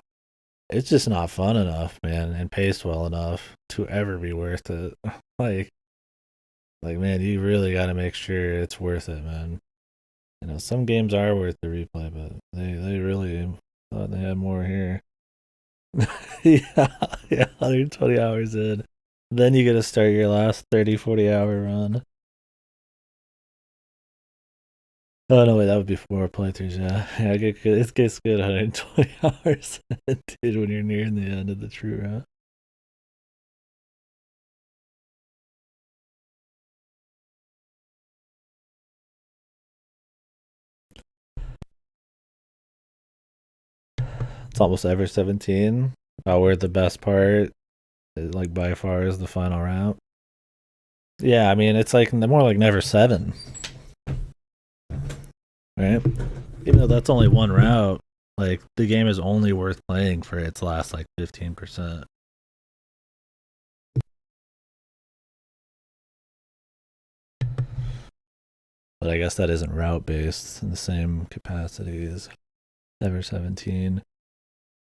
it's just not fun enough, man, and paced well enough to ever be worth it. like, man, you really got to make sure it's worth it, man. You know, some games are worth the replay, but they really thought they had more here. yeah, 120 hours in. Then you got to start your last 30-40 hour run. Oh, no, wait, that would be 4 playthroughs, yeah. Yeah, it gets good 120 hours, dude, when you're nearing the end of the true route. It's almost ever 17. Where the best part, like, by far, is the final route. Yeah, I mean, it's like more like never 7. Right? Even though that's only one route, like, the game is only worth playing for its last, like, 15%. But I guess that isn't route-based in the same capacity as Ever 17.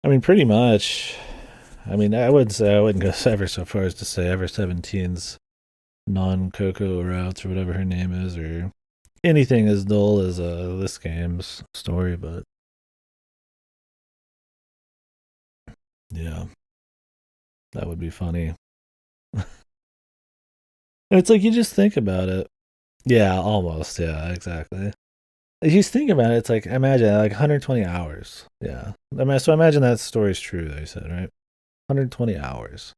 I mean, pretty much. I mean, I wouldn't go ever so far as to say Ever 17's non-Coco routes or whatever her name is, or anything as dull as this game's story, but yeah, that would be funny. It's like, you just think about it. Yeah, almost. Yeah, exactly. If you think about it, it's like, imagine like 120 hours. Yeah. So imagine that story's true, they said, right? 120 hours.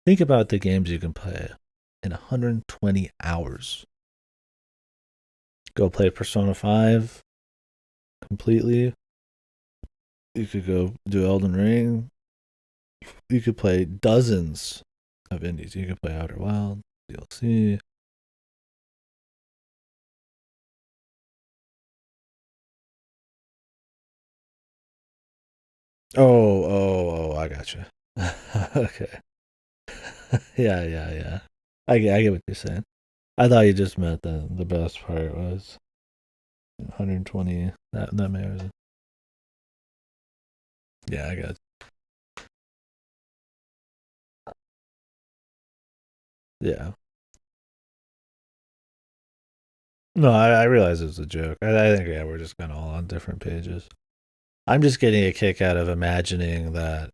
Think about the games you can play in 120 hours. Go play Persona 5 completely. You could go do Elden Ring. You could play dozens of indies. You could play Outer Wild, DLC. Oh, I got you. Okay. Yeah. I get what you're saying. I thought you just meant that the best part was 120. That matters. Yeah, I got you. Yeah. No, I realize it was a joke. I think, yeah, we're just kind of all on different pages. I'm just getting a kick out of imagining that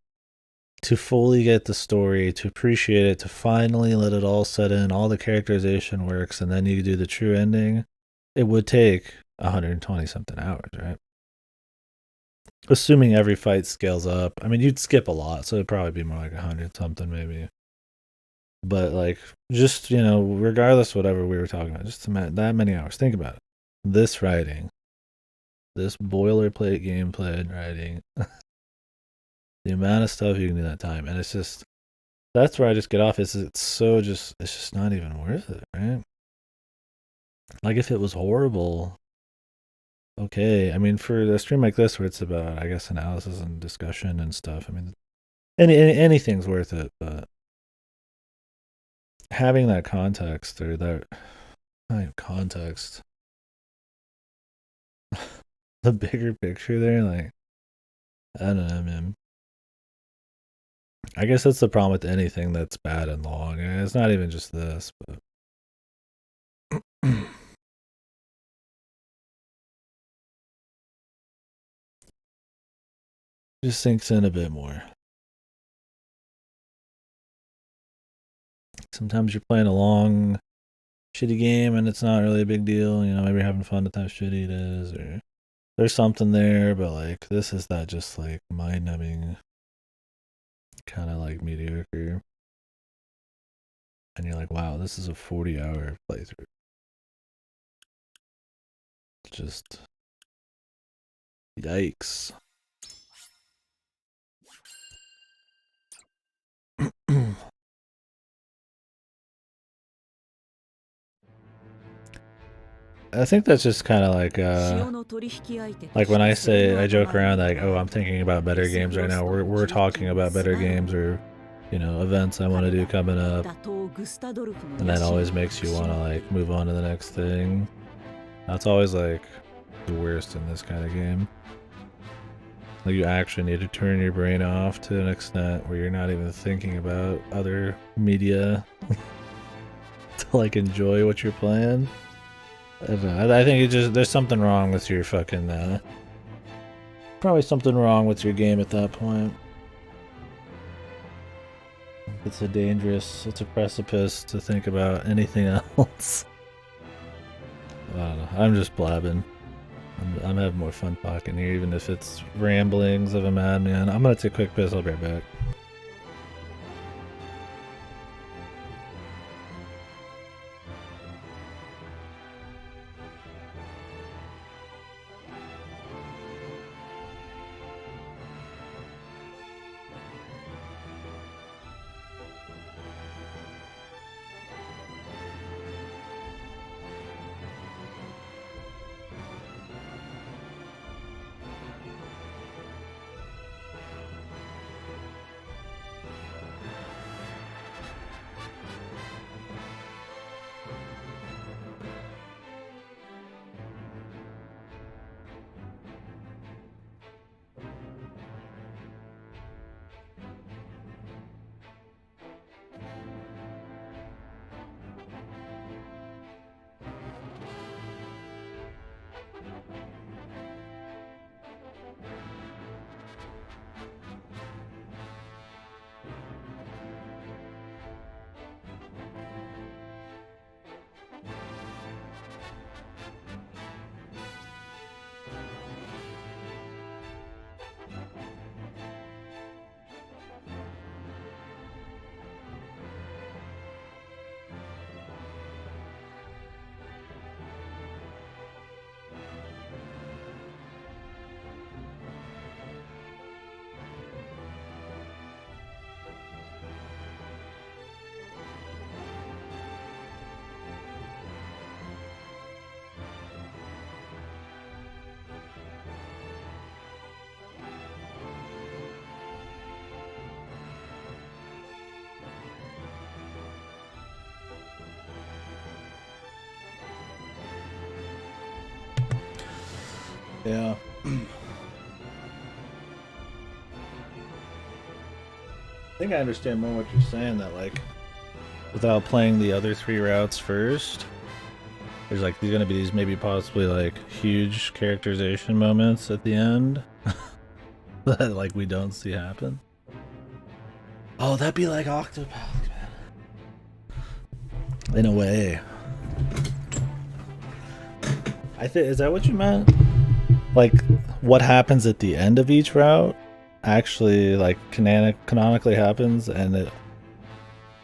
to fully get the story, to appreciate it, to finally let it all set in, all the characterization works, and then you do the true ending, it would take 120 something hours, right? Assuming every fight scales up. I mean, you'd skip a lot, so it'd probably be more like 100 something maybe. But like, just, regardless whatever we were talking about, just that many hours. Think about it. This writing, this boilerplate gameplay and writing, the amount of stuff you can do in that time, and it's just, that's where I just get off. It's just not even worth it, right? Like if it was horrible, okay. I mean, for a stream like this where it's about, I guess, analysis and discussion and stuff. I mean, anything's worth it, but having that context or that not even context, the bigger picture there, like I don't know, man. I guess that's the problem with anything that's bad and long. And it's not even just this, but just sinks in a bit more. Sometimes you're playing a long, shitty game and it's not really a big deal. Maybe you're having fun with how shitty it is, or there's something there, but like this is that just like mind-numbing, kind of like mediocre. And you're like, wow, this is a 40-hour playthrough. Just yikes. I think that's just kind of like when I joke around like, oh, I'm thinking about better games right now. We're talking about better games or events I want to do coming up, and that always makes you want to like move on to the next thing. That's always like the worst in this kind of game. Like you actually need to turn your brain off to an extent where you're not even thinking about other media to like enjoy what you're playing. I don't know. I think there's something wrong with your fucking probably something wrong with your game at that point. It's a precipice to think about anything else. I don't know. I'm just blabbing. I'm having more fun talking here, even if it's ramblings of a madman. I'm gonna take a quick piss. I'll be right back. Yeah. I think I understand more what you're saying, that like without playing the other 3 routes first, there's like there's gonna be these maybe possibly like huge characterization moments at the end that like we don't see happen. Oh, that'd be like Octopath, man. In a way. I think, is that what you meant? Like what happens at the end of each route actually like canonically happens and it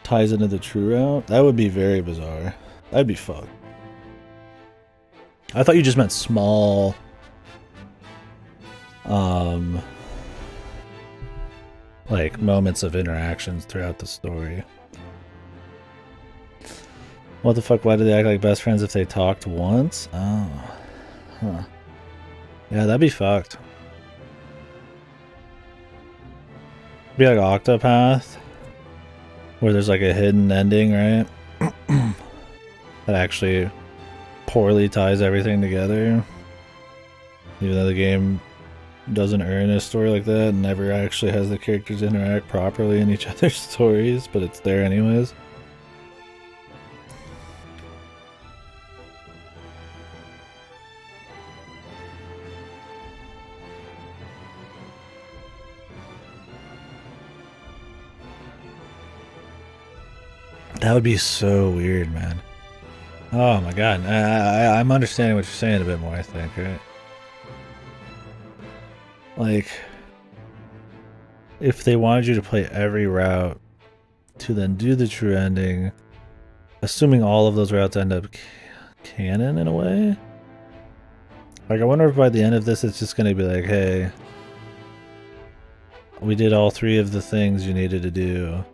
ties into the true route? That would be very bizarre. That'd be fucked. I thought you just meant small like moments of interactions throughout the story. What the fuck, why do they act like best friends if they talked once? Oh. Huh. Yeah, that'd be fucked. Be like Octopath, where there's like a hidden ending, right? That actually poorly ties everything together. Even though the game doesn't earn a story like that and never actually has the characters interact properly in each other's stories, but it's there anyways. That would be so weird, man. Oh my god, I'm understanding what you're saying a bit more, I think, right? Like, if they wanted you to play every route to then do the true ending, assuming all of those routes end up canon in a way? Like, I wonder if by the end of this it's just going to be like, hey, we did all 3 of the things you needed to do.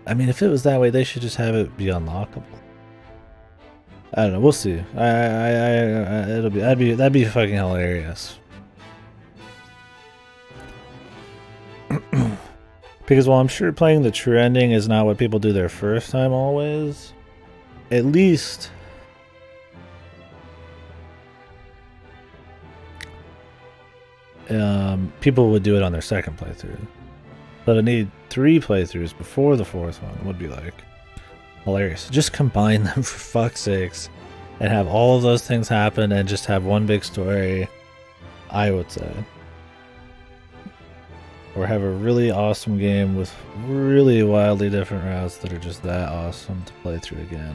I mean, if it was that way, they should just have it be unlockable. I don't know. We'll see. That'd be fucking hilarious. Because while I'm sure playing the true ending is not what people do their first time always, at least people would do it on their second playthrough. But I need 3 playthroughs before the 4th one would be like hilarious. Just combine them for fuck's sakes and have all of those things happen and just have one big story, I would say. Or have a really awesome game with really wildly different routes that are just that awesome to play through again.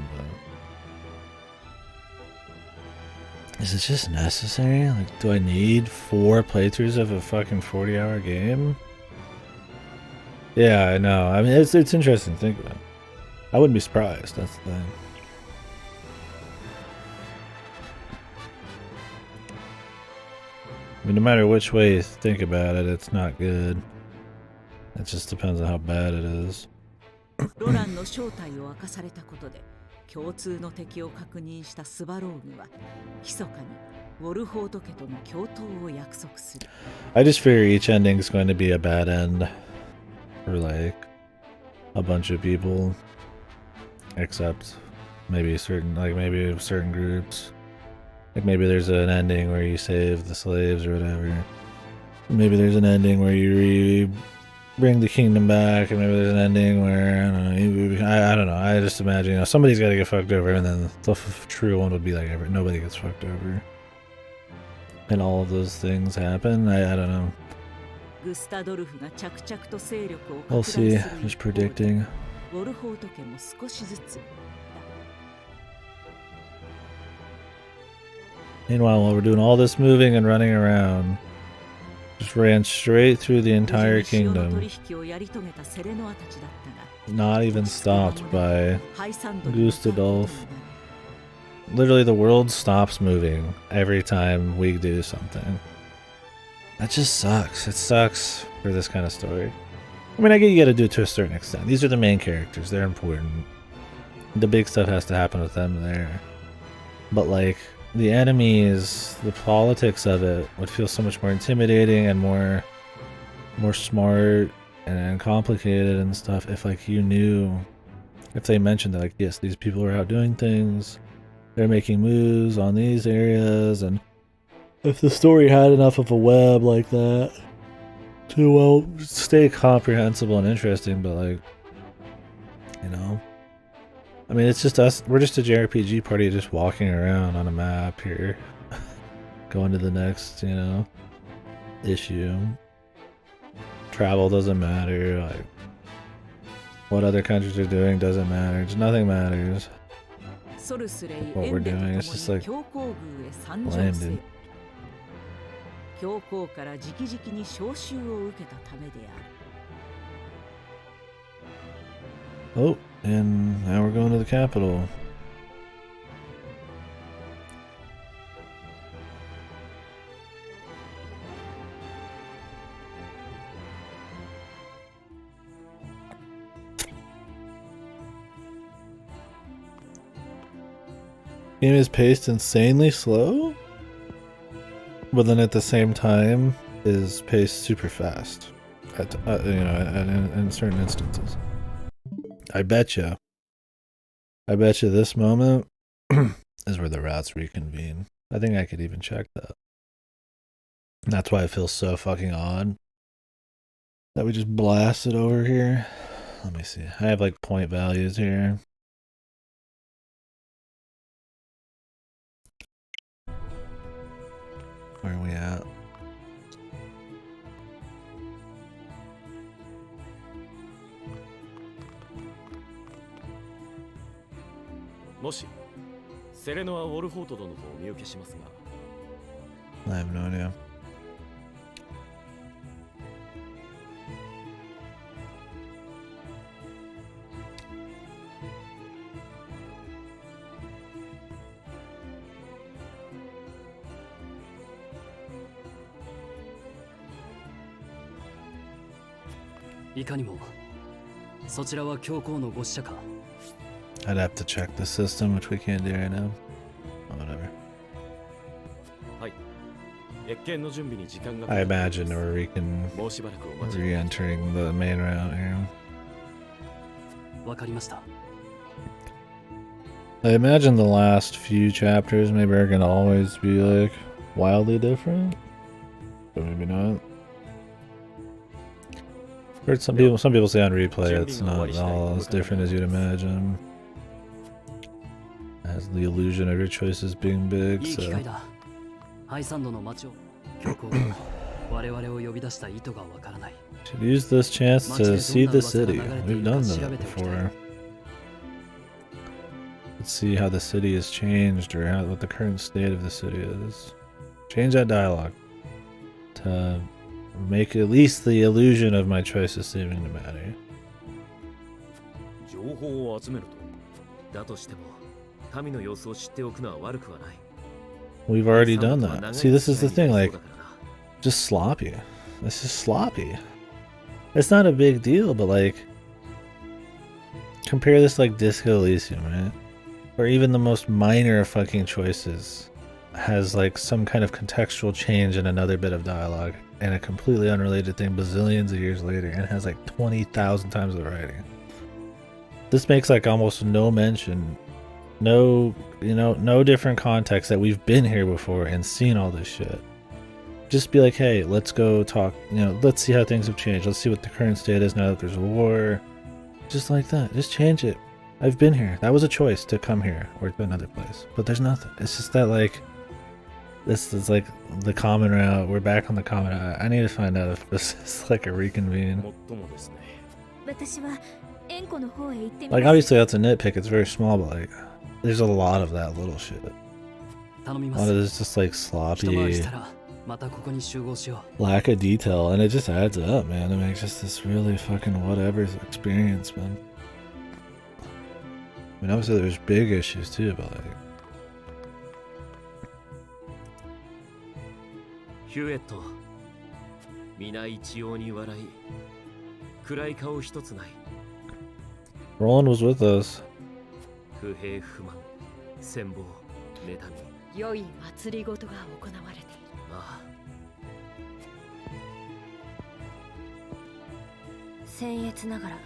But is it just necessary? Like, do I need 4 playthroughs of a fucking 40-hour game? Yeah, I know. I mean, it's interesting to think about. I wouldn't be surprised. That's the thing. I mean, no matter which way you think about it, it's not good. It just depends on how bad it is. ロランの正体を明かされたことで共通の敵を確認したスバローグは密かにウォルフォード家との共闘を約束する。I just figure each ending is going to be a bad end for like a bunch of people, except maybe certain groups. Like maybe there's an ending where you save the slaves or whatever. Maybe there's an ending where you bring the kingdom back, and maybe there's an ending where I don't know. I just imagine, you know, somebody's got to get fucked over, and then the true one would be like nobody gets fucked over, and all of those things happen. I don't know. We'll see. Just predicting. Meanwhile, while we're doing all this moving and running around, just ran straight through the entire kingdom. Not even stopped by Gustadolf. Literally, the world stops moving every time we do something. That just sucks. It sucks for this kind of story. I mean, I get you gotta do it to a certain extent. These are the main characters. They're important. The big stuff has to happen with them there. But, like, the enemies, the politics of it would feel so much more intimidating and more smart and complicated and stuff if, like, you knew, if they mentioned that, like, yes, these people are out doing things, they're making moves on these areas, and if the story had enough of a web like that to, well, stay comprehensible and interesting, but like, you know, I mean, it's just us. We're just a JRPG party just walking around on a map here, going to the next, you know, issue. Travel doesn't matter. Like, what other countries are doing doesn't matter. Just nothing matters. What we're doing is just like landed. 教皇から直々に召集を受けたためである。 Oh, and now we're going to the capital. Game is paced insanely slow, but then at the same time is paced super fast. At in certain instances. I betcha this moment is where the routes reconvene. I think I could even check that. That's why it feels so fucking odd that we just blasted over here. Let me see. I have like point values here. Where are we at? I have no idea. I'd have to check the system, which we can't do right now. Oh, whatever. I imagine we're re-entering the main route here. I imagine the last few chapters maybe are gonna always be like wildly different, but maybe not. Heard some people say on replay it's not all as different as you'd imagine. It has the illusion of your choices being big, so. Should use this chance to see the city. We've done that before. Let's see how the city has changed, or what the current state of the city is. Change that dialogue to make at least the illusion of my choices seeming to matter. We've already done that. See, this is the thing, like, just sloppy. It's just sloppy. It's not a big deal, but like, compare this like Disco Elysium, right? Where even the most minor of fucking choices has like some kind of contextual change in another bit of dialogue, and a completely unrelated thing bazillions of years later, and has like 20,000 times the writing. This makes like almost no mention, no different context that we've been here before and seen all this shit. Just be like, hey, let's go talk, let's see how things have changed. Let's see what the current state is now that there's a war. Just like that. Just change it. I've been here. That was a choice to come here or to another place. But there's nothing. It's just that, like, this is like the common route. We're back on the common route. I need to find out if this is like a reconvene. Like, obviously that's a nitpick. It's very small, but like, there's a lot of that little shit. A lot of this just like sloppy lack of detail, and it just adds up, man. It makes just this really fucking whatever experience, man. I mean, obviously there's big issues too, but like, Roland was with us. 良い祭りごとが行われている。僭越ながら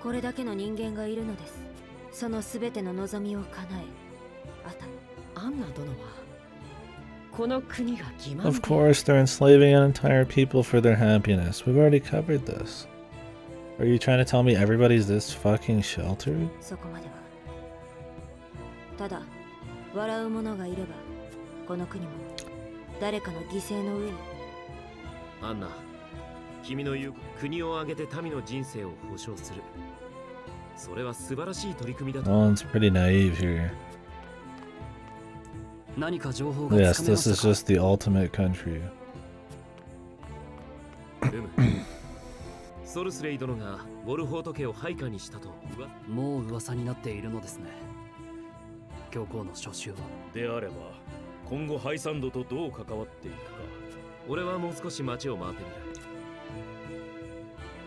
これだけの人間がいるのです。そのすべての望みを叶え与え。アンナ殿はこの国が欺瞞 Of course, they're enslaving an entire people for their happiness. We've already covered this. Are you trying to tell me everybody's this fucking sheltered? そこまでは。ただ笑う者がいればこの国も誰かの犠牲の上に。アンナ、君の言う国を挙げて民の人生を保障する。それは素晴らしい取り組みだと。 No one's pretty naive here. 何か情報が Yes, つかめま this し is たか？ just the ultimate country. ルム、ソルスレイ殿がウォルフォート家を配下にしたと。もう噂になっているのですね。教皇の初秋は。であれば今後ハイサンドとどう関わっていくか。俺はもう少し街を回ってみる。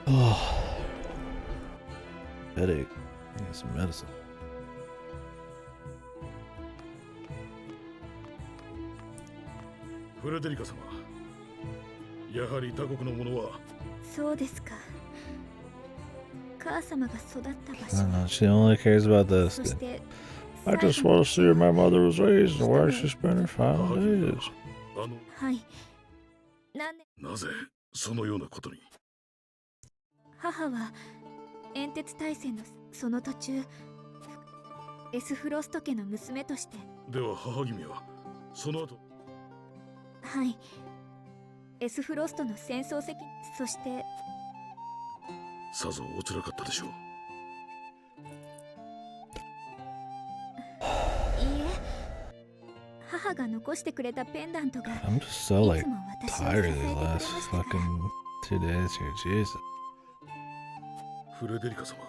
Oh. Headache. I need some medicine. フレデリカ様、やはり他国の者は。そうですか。母様が育った場 I 所。 don't know, she only cares about this. そして I just want to see where my mother was raised and where she spent her final days. はい。何年なぜそのようなことに。母は煙鉄大戦のその途中エスフロスト家の娘として。では母君はその後。はい。エスフロストの戦争責任、そしてさぞおつらかったでしょう。いいえ、母が残してくれたペンダントが I'm just so い like つも私を支 tired え of てく these れま last したから。 fucking 2 days here. Jesus. フレデリカ様、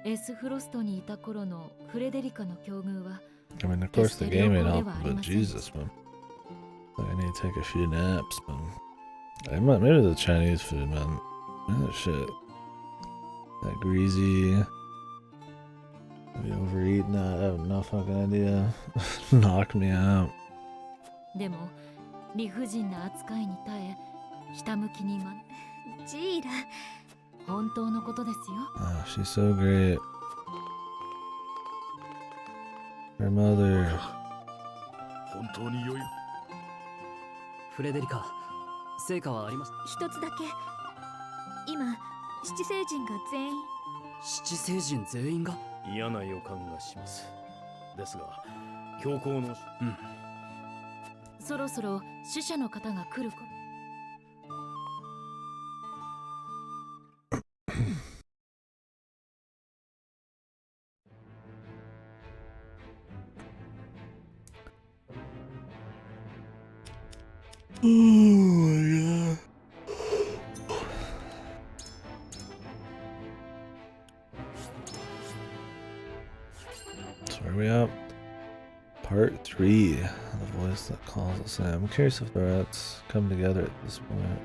エスフロストにいた頃のフレデリカの境遇は I mean, of course, the game ain't helping, but Jesus, man. Like, I need to take a few naps, man. Maybe the Chinese food, man. That shit. That greasy. Maybe overeating that. I have no fucking idea. Knock me out. でも理不尽な扱いに耐えひたむきにジーラ、本当のことですよ。 Oh, she's so great. Her mother. 本当に良い。フレデリカ、成果はありました。一つだけ。今七星人が全員。七星人全員が。嫌な予感がします。ですが教皇の。そろそろ死者の方が来る頃。Oh my god. So where are we at? Part 3. The voice that calls us in. I'm curious if the rats come together at this point.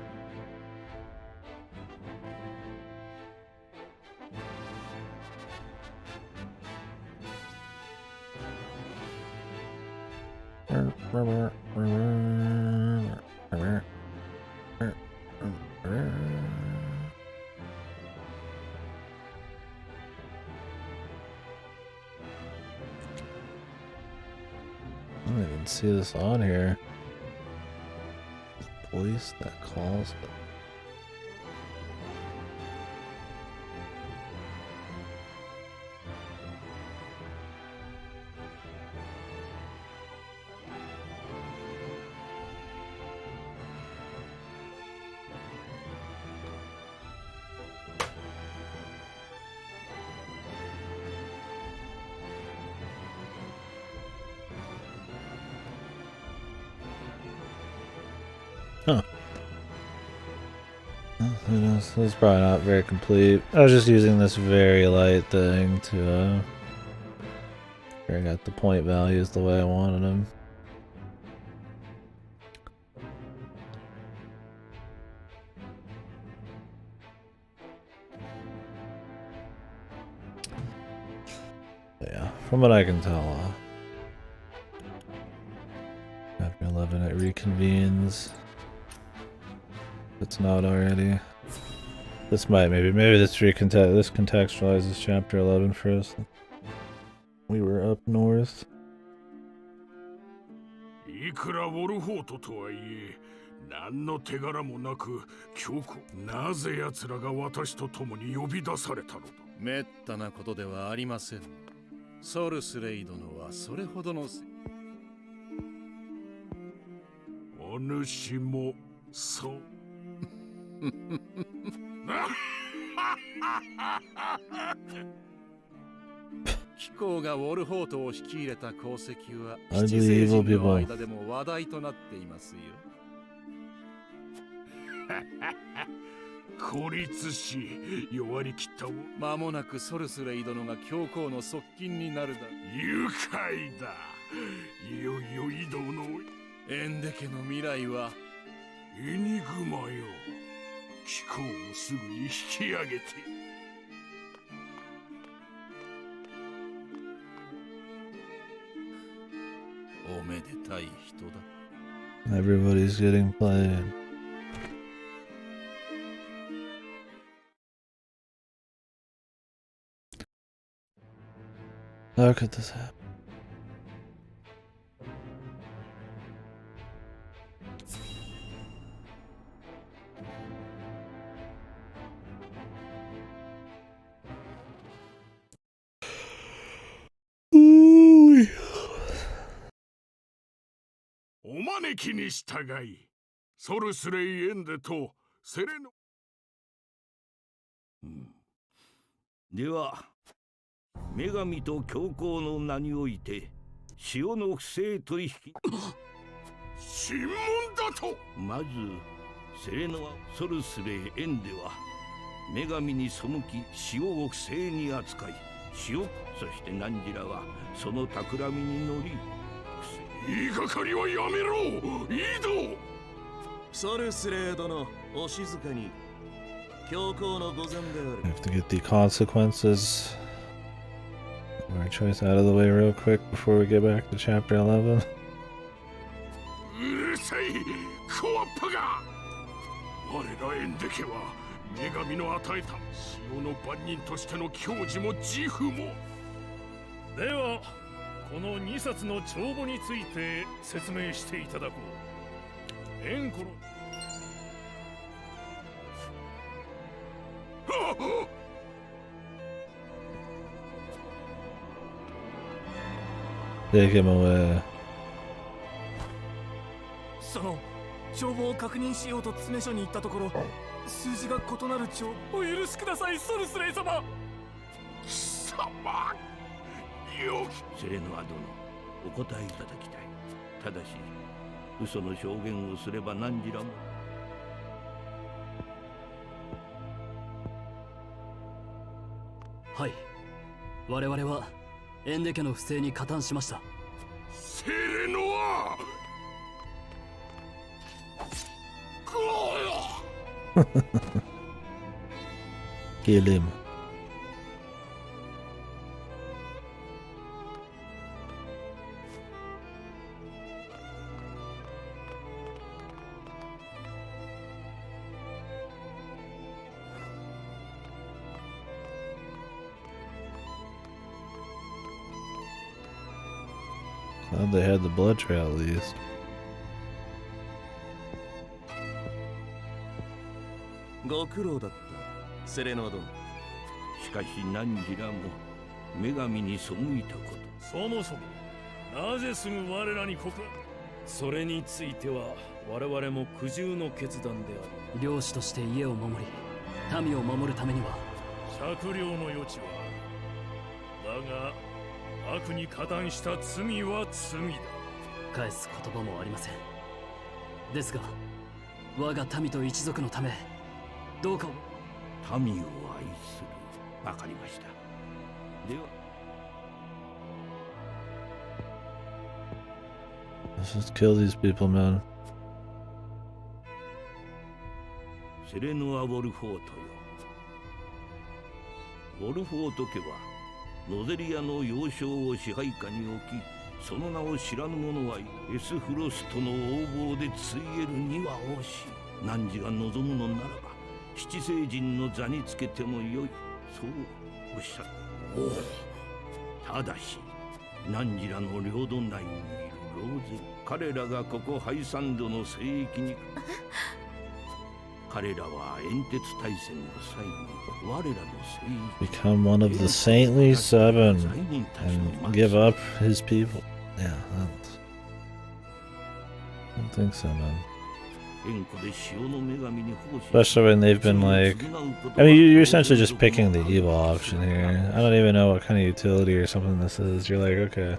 I don't even see this on here. The voice that calls it. Huh. Who knows? It's probably not very complete. I was just using this very light thing to figure out the point values the way I wanted them. But yeah, from what I can tell, after 11 it reconvenes. It's not already. This might maybe this contextualizes chapter 11 for us. We were up north. いくらウォルフォートとはいえ、何の手柄もなく強行。なぜ奴らが私と共に呼び出されたのだ。めったなことではありません。ソルスレイ殿はそれほどのお主もそう。貴公がウォルフォートを引き入れた功績は I 七 believe 星 evil 人の people. 間でも話題となっていますよ。孤立し弱り切ったを。間もなくソルスレイ殿が教皇の側近になるだ。愉快だ。いよいよ移動のエンデ家の未来はエニグマよ。貴公をすぐに引き上げて。おめでたい人だ。 Everybody's getting played. How could this happen? Ooh. お招きに従い、ソルスレイエンデとセレノ。では、女神と教皇の名において塩の不正取引審問だと。まずセレノはソルスレイエンデは女神に背き塩を不正に扱い、塩そしてナンジラはその企みに乗り、言いがかりはやめろ。移動。ソルスレイ殿、お静かに。教皇の御前である。 I have to get the consequences of our choice out of the way real quick before we get back to chapter 11. うるさいコアッパが。我らエンデ家は女神の与えた塩の番人としての矜持も自負も。ではこの2冊の帳簿について説明していただこう。エンコロ。Take him away. その帳簿を確認しようと詰め所に行ったところ、数字が異なる帳。お許しください、ソルスレイ様。貴様よき。セレノア殿、お答えいただきたい。ただし嘘の証言をすればナンジラも。はい、我々はエンデ家の不正に加担しました。セレノア。Kill him. Glad they had the blood trail at least. ご苦労だったセレノア殿。しかしナンジラも女神に背いたこと。そもそもなぜすぐ我らに告白。それについては我々も苦渋の決断である。領主として家を守り民を守るためには酌量の余地は。だが悪に加担した罪は罪だ。返す言葉もありません。ですが我が民と一族のためどうか民を愛する。わかりました。では Let's just kill these people, man. セレノア・ウォルフォートよ。ウォルフォート家はノゼリアの要衝を支配下に置き、その名を知らぬ者はエスフロストの横暴でついえるには惜しい。汝が望むのならば七星人の座につけてもよい。そうおっしゃる。ただし何らの領土内にいるローゼル、彼らがここハイサンドの聖域に彼らは煙鉄大戦の際に我らの聖域 Become one of the saintly seven and give up his people. Yeah, that's... I don't think so, man. Especially when they've been like... I mean, you're essentially just picking the evil option here. I don't even know what kind of utility or something this is. You're like, okay.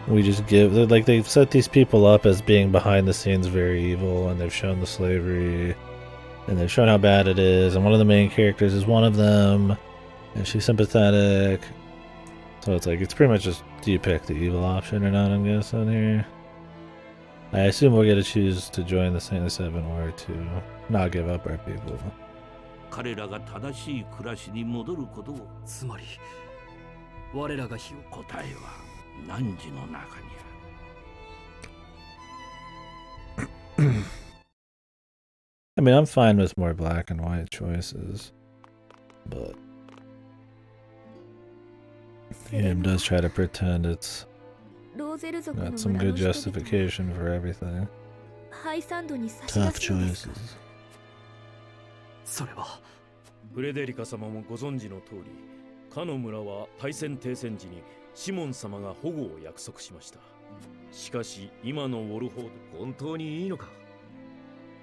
We just give... Like, they've set these people up as being behind the scenes very evil, and they've shown the slavery, and they've shown how bad it is, and one of the main characters is one of them, and she's sympathetic. So it's like, it's pretty much just, do you pick the evil option or not, I'm guessing here. I assume we'll get to choose to join the Saintly Seven or to not give up our people. 彼らが正しい暮らしに戻ることをつまり我らが火を答えは汝の中にある I mean, I'm fine with more black and white choices, but the game does try to pretend it's got some good justification for everything. Tough choices. それはフレデリカ様もご存知の通り、かの村は大戦停戦時にシモン様が保護を約束しました。しかし今のウォルホード、本当にいいのか。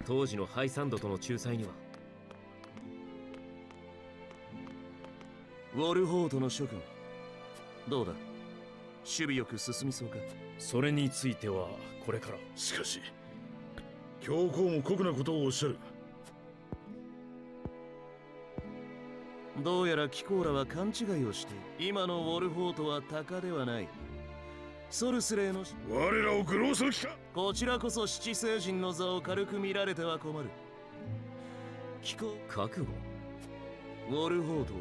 当時のハイサンドとの仲裁には。ウォルホードの諸君、どうだ、守備よく進みそうか。それについてはこれから。しかし教皇も酷なことをおっしゃる。どうやらキコーラは勘違いをして、今のウォルホートは鷹ではない。ソルスレーの我らを愚弄する気か。こちらこそ七聖人の座を軽く見られては困る。キコ覚悟。ウォルホートは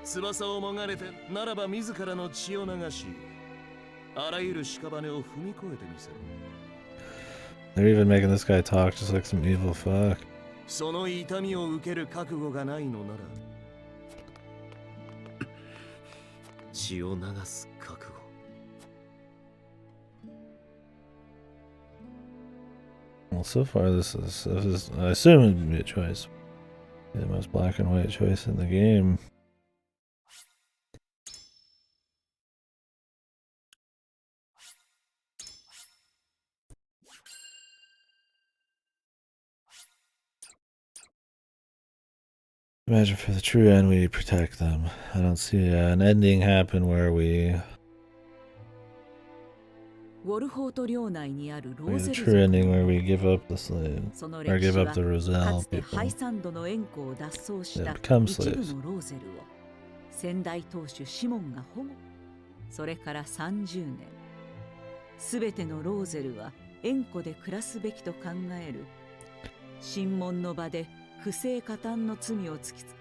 翼をもがれてならば自らの血を流し、あらゆる屍を踏み越えてみせる。They're even making this guy talk just like some evil fuck. その痛みを受ける覚悟がないのなら、血を流す覚悟。Well, so far this is I assume it would be a choice. The most black and white choice in the game. Imagine for the true end we protect them. I don't see an ending happen where we... ウォルホート領内にあるロー the ゼル true 族 ending where we give up the slave その or 歴 give 史 up は the か Roselle つて people. ハイサンドの円湖を脱走した They become 一部 slaves. のローゼルを先代当主シモンが保護。それから30年、すべてのローゼルは円湖で暮らすべきと考える審問の場で不正加担の罪を突きつけ、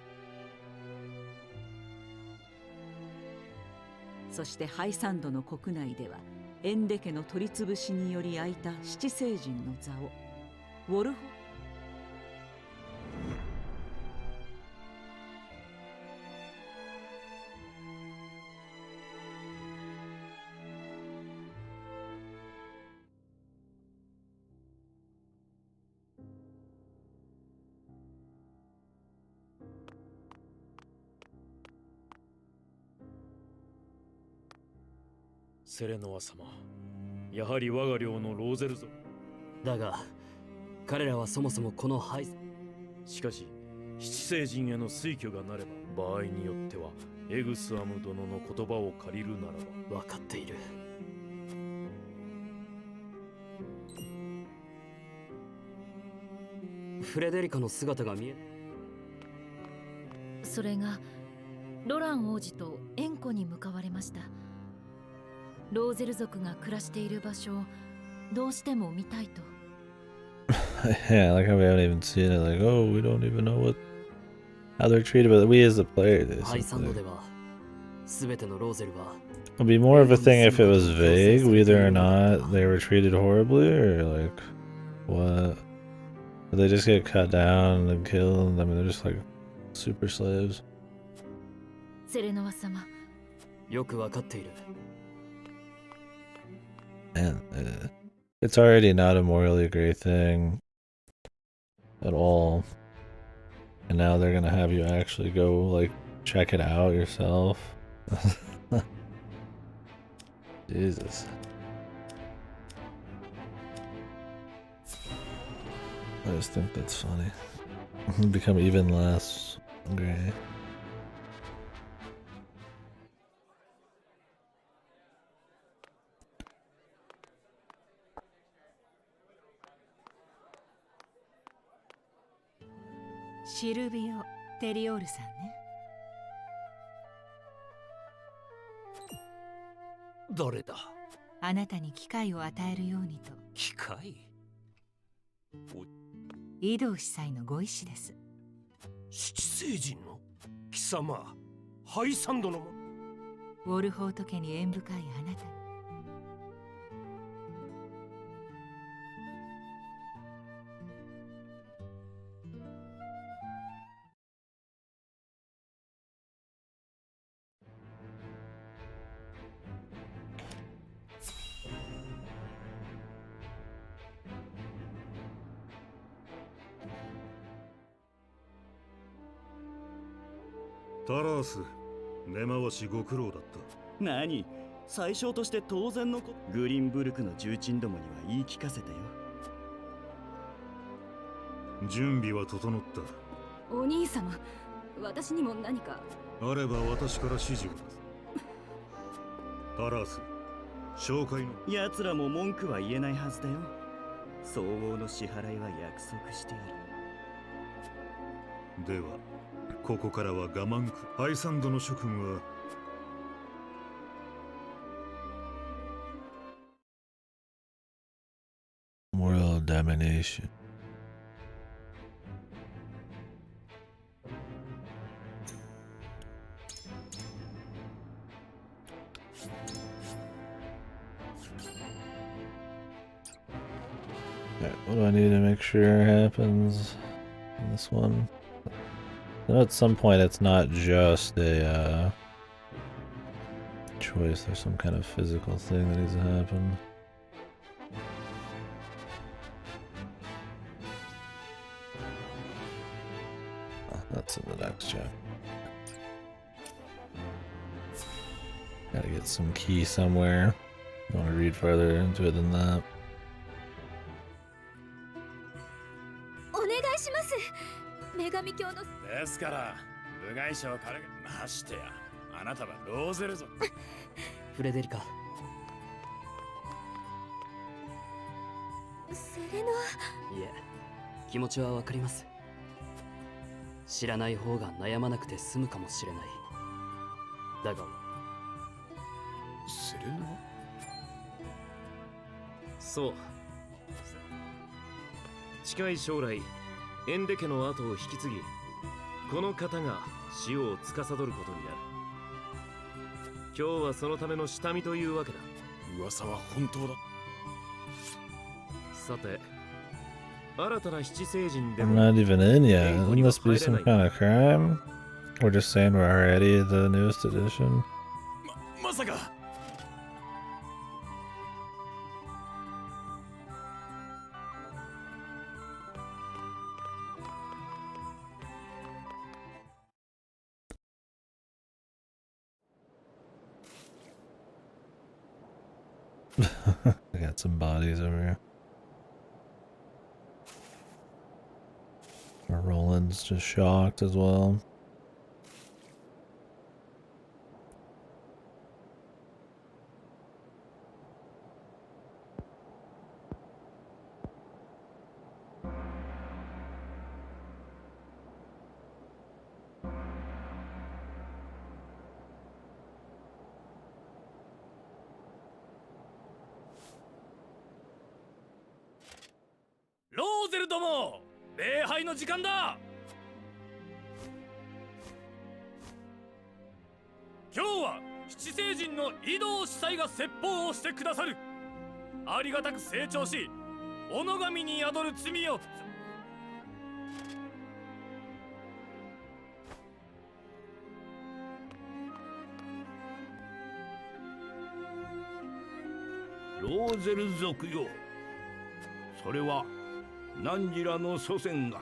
そしてハイサンドの国内ではエンデ家の取り潰しにより空いた七聖人の座をウォルホセレノア様、やはり我が領のローゼル族だが彼らはそもそもこのハイ。しかし七聖人への推挙がなれば、場合によってはエグスアム殿の言葉を借りるならば。分かっている。フレデリカの姿が見え、それがロラン王子と円湖に向かわれました。ローゼル族が暮らしている場所をどうしても見たいと。Yeah, like how we haven't even seen it. Like, oh, we don't even know how they're treated, but we as the player do. ハイサンドでは全てのローゼルは It'd be more of a thing if it was vague, whether or not they were treated horribly, or like, what? They just get cut down and killed. I mean, they're just like super slaves. セレノア様、よくわかっている。 And it's already not a morally great thing at all. And now they're gonna have you actually go, like, check it out yourself. Jesus. I just think that's funny. Become even less gray. Silvio Teriol さんね。誰だ？あなたに機会を与えるようにと。機械？移動司祭のご意志です。七星人の貴様、ハイサンドのも。ウォルホート家に縁深いあなたに。タラース、根回しご苦労だった。何？最小として当然のグリーンブルクの重鎮どもには言い聞かせたよ。準備は整った。お兄様、私にも何かあれば私から指示を出す。タラース、紹介の。奴らも文句は言えないはずだよ。相応の支払いは約束してある。ではここからは我慢ハイサンドの諸君はMoral domination. Alright, what do I need to make sure happens in this one? I know at some point it's not just a choice, there's some kind of physical thing that needs to happen. Oh, that's in the next chapter. Gotta get some key somewhere. I want to read further into it than that. お願いします。女神教のですから部外者をからましてや、あなたはローゼル族。フレデリカ。セレナ。いえ、気持ちはわかります。知らない方が悩まなくて済むかもしれない。だがセレナ？そう。近い将来エンデ家の後を引き継ぎ、この方が死を司ることになる。今日はそのための下見というわけだ。噂は本当だ。さて、新たな七星人で I'm も not even in yet. Wouldn't this be some kind of crime? We're just saying we're already the newest edition. まさか。I got some bodies over here. Roland's just shocked as well.ローゼルども、礼拝の時間だ。今日は七星人の移動司祭が説法をしてくださる。ありがたく成長し、おの神に宿る罪を。ローゼル族よ。それはナンジラの祖先が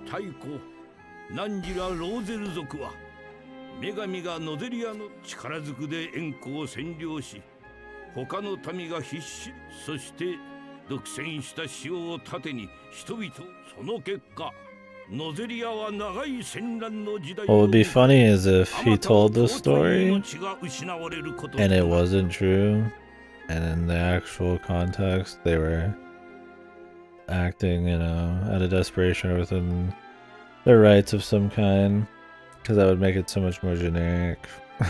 太古、ナンジラローゼル族は女神がノゼリアの力ずくで円弧を占領し、他の民が必死、そして独占した潮を盾に人々、その結果ノゼリアは長い戦乱の時代 What を would be funny is if he told the story が失われること and it wasn't true, and in the actual context they were acting, you know, out of desperation or within their rights of some kind, because that would make it so much more generic. I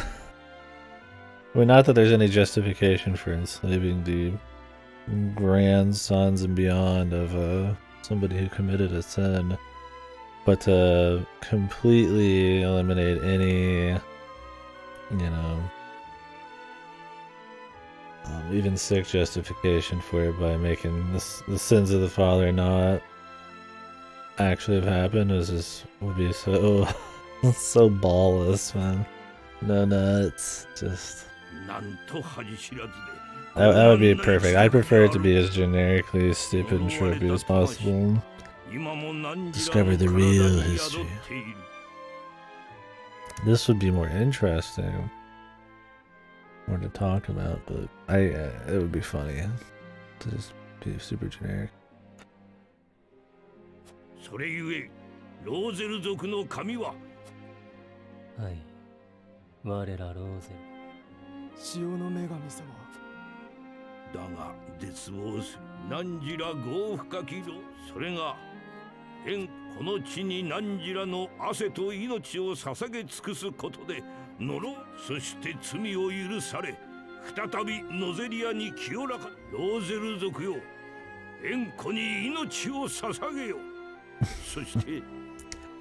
mean, not that there's any justification for enslaving the grandsons and beyond of somebody who committed a sin, but to completely eliminate any, you know, even sick justification for it by making the sins of the father not actually have happened would be so so ballless, man. No nuts, just that would be perfect. I prefer it to be as generically stupid and tropey as possible. Discover the real history. This would be more interesting, more to talk about, but it would be funny to just be super generic. それゆえ、ローゼル族の神は、はい、我らローゼル。潮の女神様。だが絶望する汝ら豪深きろ、それがこの地に汝らの汗と命を捧げ尽くすことで呪、そして罪を許され、再びノゼリアに清らか、ローゼル族よ、円弧に命を捧げよ。そして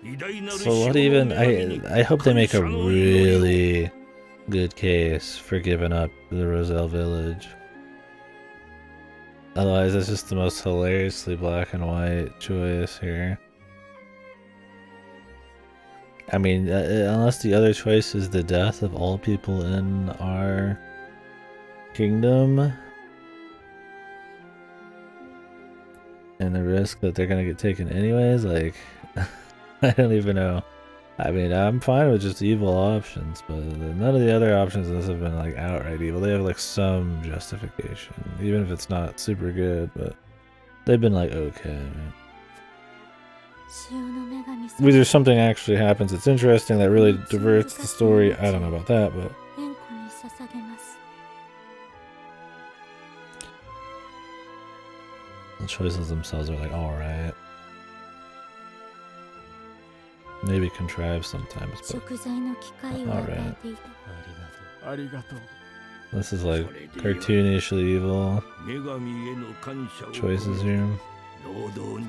偉大なる So what even? I hope they make a really good case for giving up the Roselle village. Otherwise, it's just the most hilariously black and white choice here. I mean, unless the other choice is the death of all people in our kingdom, and the risk that they're gonna get taken anyways, like, I don't even know. I mean, I'm fine with just evil options, but none of the other options in this have been like outright evil. They have like some justification, even if it's not super good, but they've been like okay. Either something actually happens that's interesting that really diverts the story. I don't know about that, but the choices themselves are like alright. Maybe contrived sometimes, but alright. This is like cartoonishly evil choices here. This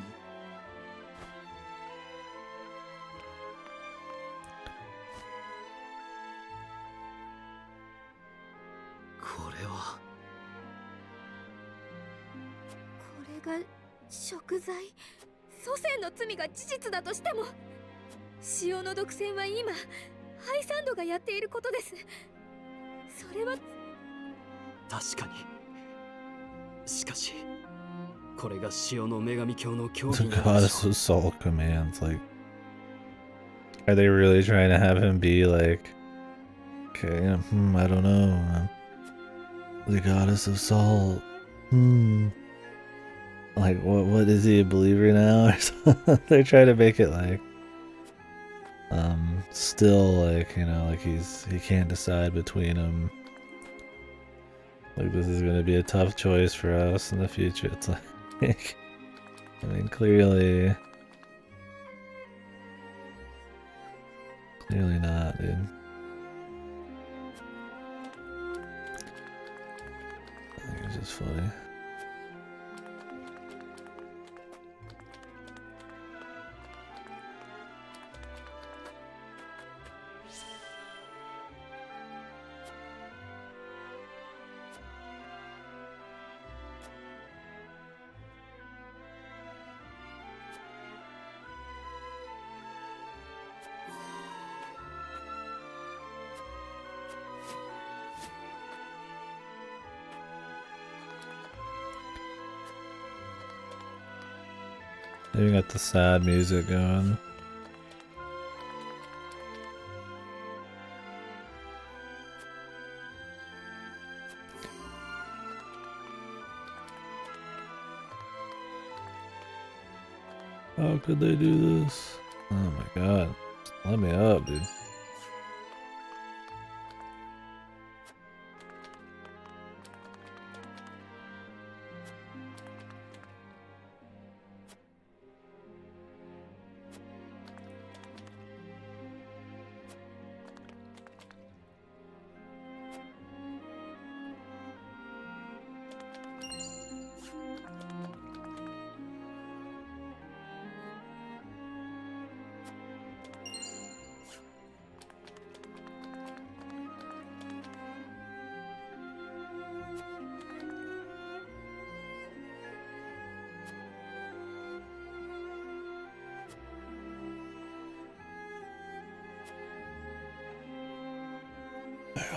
食材、祖先の罪が事実だとしても、潮の独占は今、ハイサンドがやっていることです。それは確かに。しかし、これが潮の女神教の教義 The なので goddess しょう。 of salt commands, like, are they really trying to have him be like, okay, I don't know, the goddess of salt, like what is he, a believer now or something? They're trying to make it like, still like, you know, like he can't decide between them. Like this is gonna be a tough choice for us in the future. It's like, I mean, clearly not, dude. I think it's just funny. They got the sad music going. How could they do this? Oh my god. Just let me up, dude.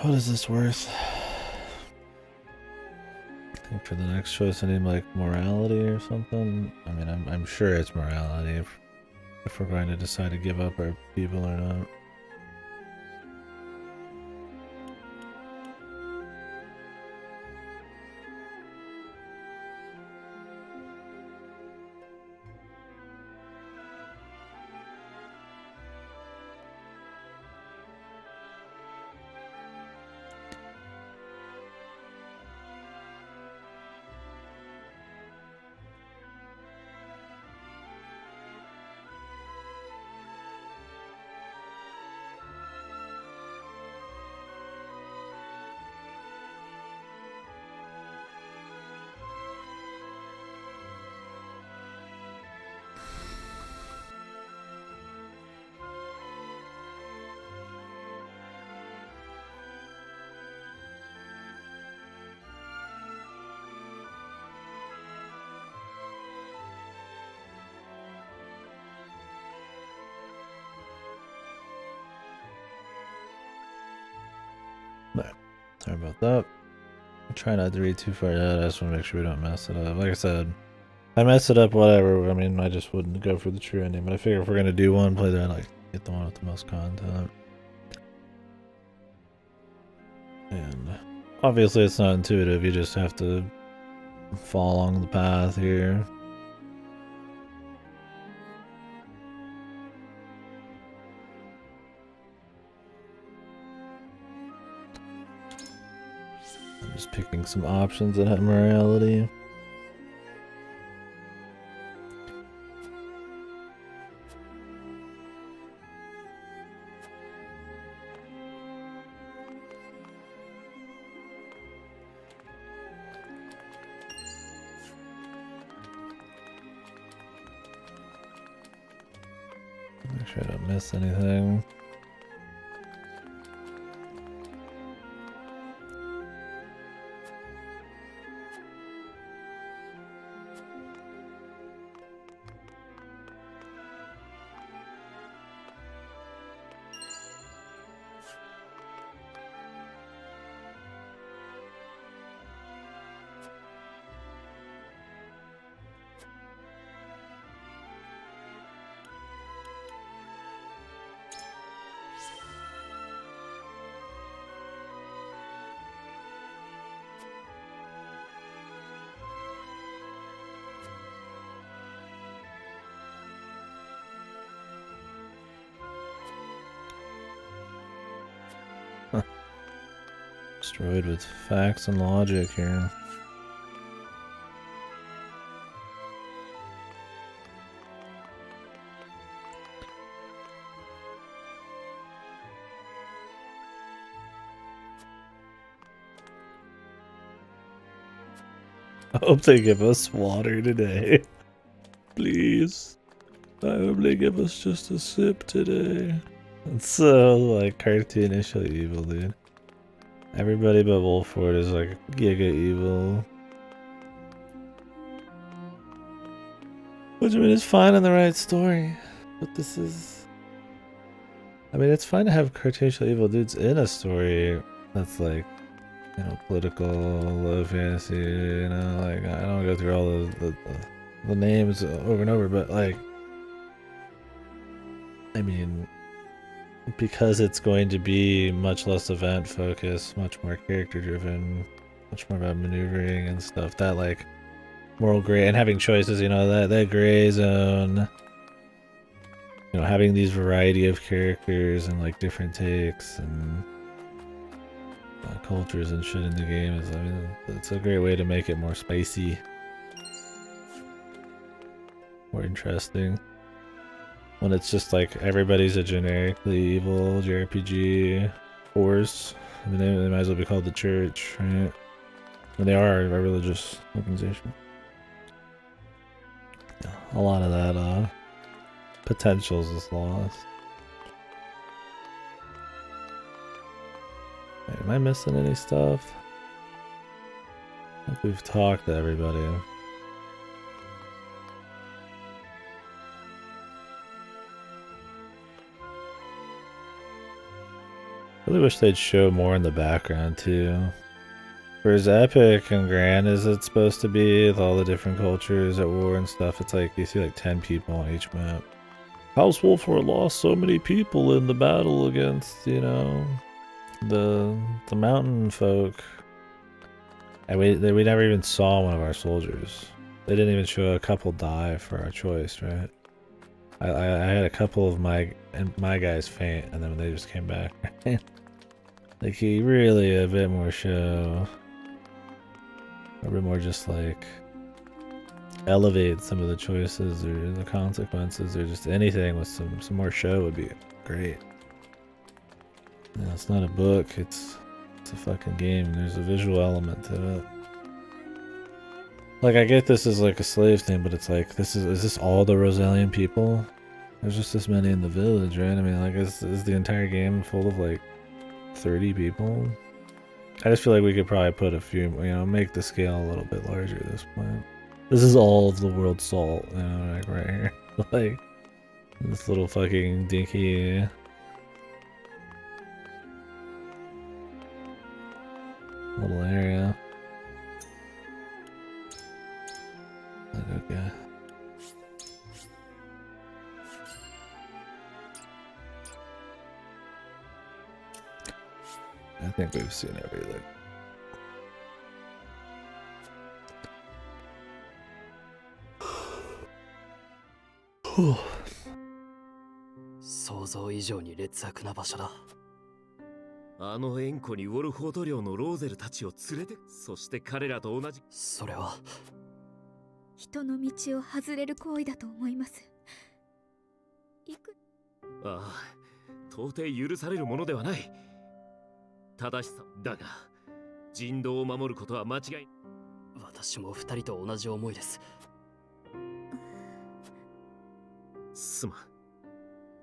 What is this worth? I think for the next choice I need like morality or something. I mean, I'm sure it's morality if we're going to decide to give up our people or not. No, sorry about that. I try not to read too far ahead. I just want to make sure we don't mess it up. Like I said, if I mess it up, whatever. I mean, I just wouldn't go for the true ending. But I figure if we're gonna do one playthrough, I'd like get the one with the most content. And obviously, it's not intuitive. You just have to follow along the path here. I'm just picking some options that have morality. Make sure I don't miss anything. Destroyed with facts and logic here. I hope they give us water today. Please. I hope they give us just a sip today. It's so like cartoonishly evil, dude. Everybody but Wolford is like giga evil. Which I mean is fine in the right story. But this is, I mean, it's fine to have cartoonishly evil dudes in a story that's like, you know, political, low fantasy, you know, like I don't go through all the the names over and over, but like, I mean, because it's going to be much less event focused, much more character driven, much more about maneuvering and stuff, that like moral gray and having choices, you know, that gray zone, you know, having these variety of characters and like different takes and cultures and shit in the game is, I mean, it's a great way to make it more spicy, more interesting. When it's just like everybody's a generically evil JRPG force, I mean, they might as well be called the church, right? And they are a religious organization. A lot of that potentials is lost. Wait, am I missing any stuff? I think we've talked to everybody. I really wish they'd show more in the background too. For as epic and grand as it's supposed to be, with all the different cultures at war and stuff, it's like you see like 10 people on each map. House Wolford lost so many people in the battle against, you know, the mountain folk. And we never even saw one of our soldiers. They didn't even show a couple die for our choice, right? I had a couple of my guys faint, and then they just came back. Like, he really a bit more show. A bit more just like elevate some of the choices or the consequences or just anything with some more show would be great. You know, it's not a book, it's a fucking game. There's a visual element to it. Like, I get this is like a slave thing, but it's like, is this all the Rosalian people? There's just this many in the village, right? I mean, like, is the entire game full of like 30 people? I just feel like we could probably put a few, you know, make the scale a little bit larger at this point. This is all of the world's salt, you know, like right here. Like, this little fucking dinky little area. Like, okay. I think we've seen everything. Whew. 想像以上に劣悪な場所だ。あの円弧にウォルフォード領のローゼルたちを連れて、そして彼らと同じ。それは人の道を外れる行為だと思います。ああ、到底許されるものではない。正しさだが、人道を守ることは間違い。私も二人と同じ思いです。すまん。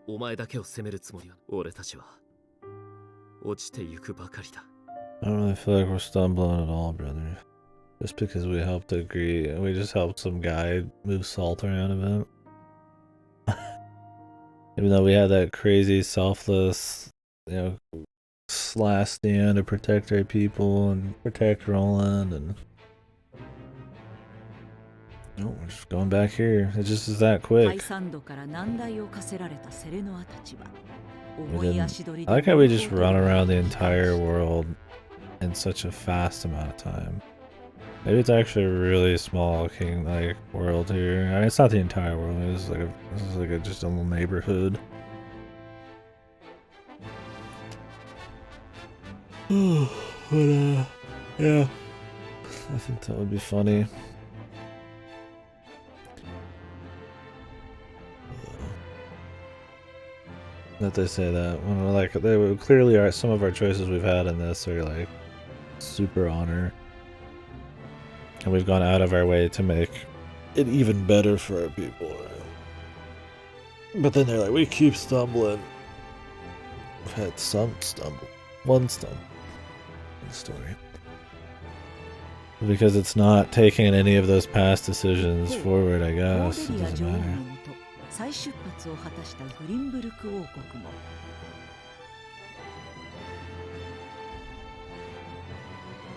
お前だけを責めるつもりは。俺たちは落ちてゆくばかりだ。I don't really feel like we're stumbling at all, brother. Just because we helped agree, we just helped some guy move salt around a bit. Even though we had that crazy selfless, you know, last stand to protect our people and protect Roland, and no, we're just going back here. It just is that quick. I like how we just run around the entire world in such a fast amount of time. Maybe it's actually a really small world here. I mean, it's not the entire world. This is like just a little neighborhood. But yeah, I think that would be funny. That they say that when like they clearly are, some of our choices we've had in this are like super honor, and we've gone out of our way to make it even better for our people. But then they're like, we keep stumbling. We've had some stumble, one stumble in the story, because it's not taking any of those past decisions forward. I guess it doesn't matter. 再出発を果たしたグリンブルク王国も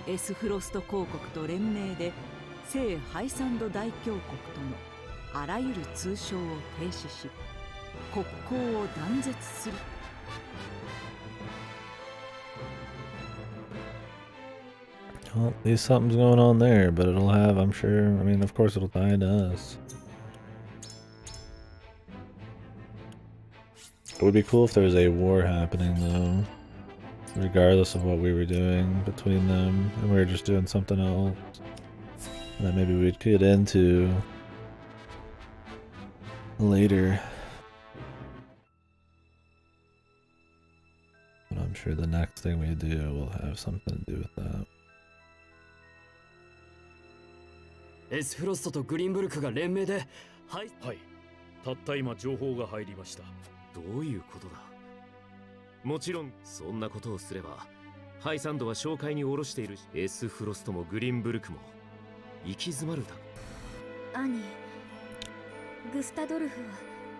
エスフロスト公国と連名で聖ハイサンド大教国とのあらゆる通商を停止し、国交を断絶する。Well, at least something's going on there, but it'll have, I'm sure, I mean, of course it'll tie into us. It would be cool if there was a war happening, though. Regardless of what we were doing between them, and we were just doing something else that maybe we'd get into later. But I'm sure the next thing we do will have something to do with that. エスフロストとグリーンブルクが連名で、はい。はい。たった今情報が入りました。どういうことだ。もちろんそんなことをすれば、ハイサンドは紹介に下ろしているエスフロストもグリーンブルクも行き詰まるだ。兄、グスタドルフは。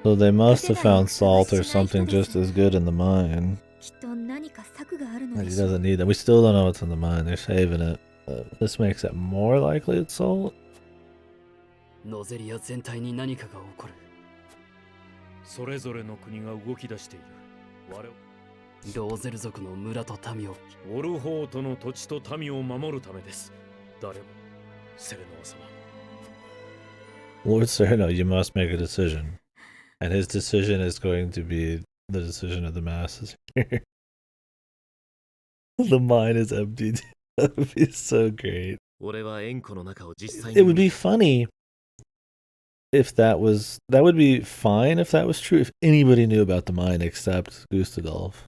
So they must have found salt or something just as good in the mine. きっと何か策があるの He でしょう。 doesn't need that. We still don't know what's in the mine. They're saving it. This makes it more likely it's salt. ノゼリア全体に何かが起こる。それぞれの国が動き出している。ローゼル族の村と民を。ウォルホートの土地と民を守るためです。誰も、セレノア様。Lord Sereno, you must make a decision. And his decision is going to be the decision of the masses here. The mine is empty. That would be so great. It would be funny if that would be fine if that was true, if anybody knew about the mine except Gustadolf.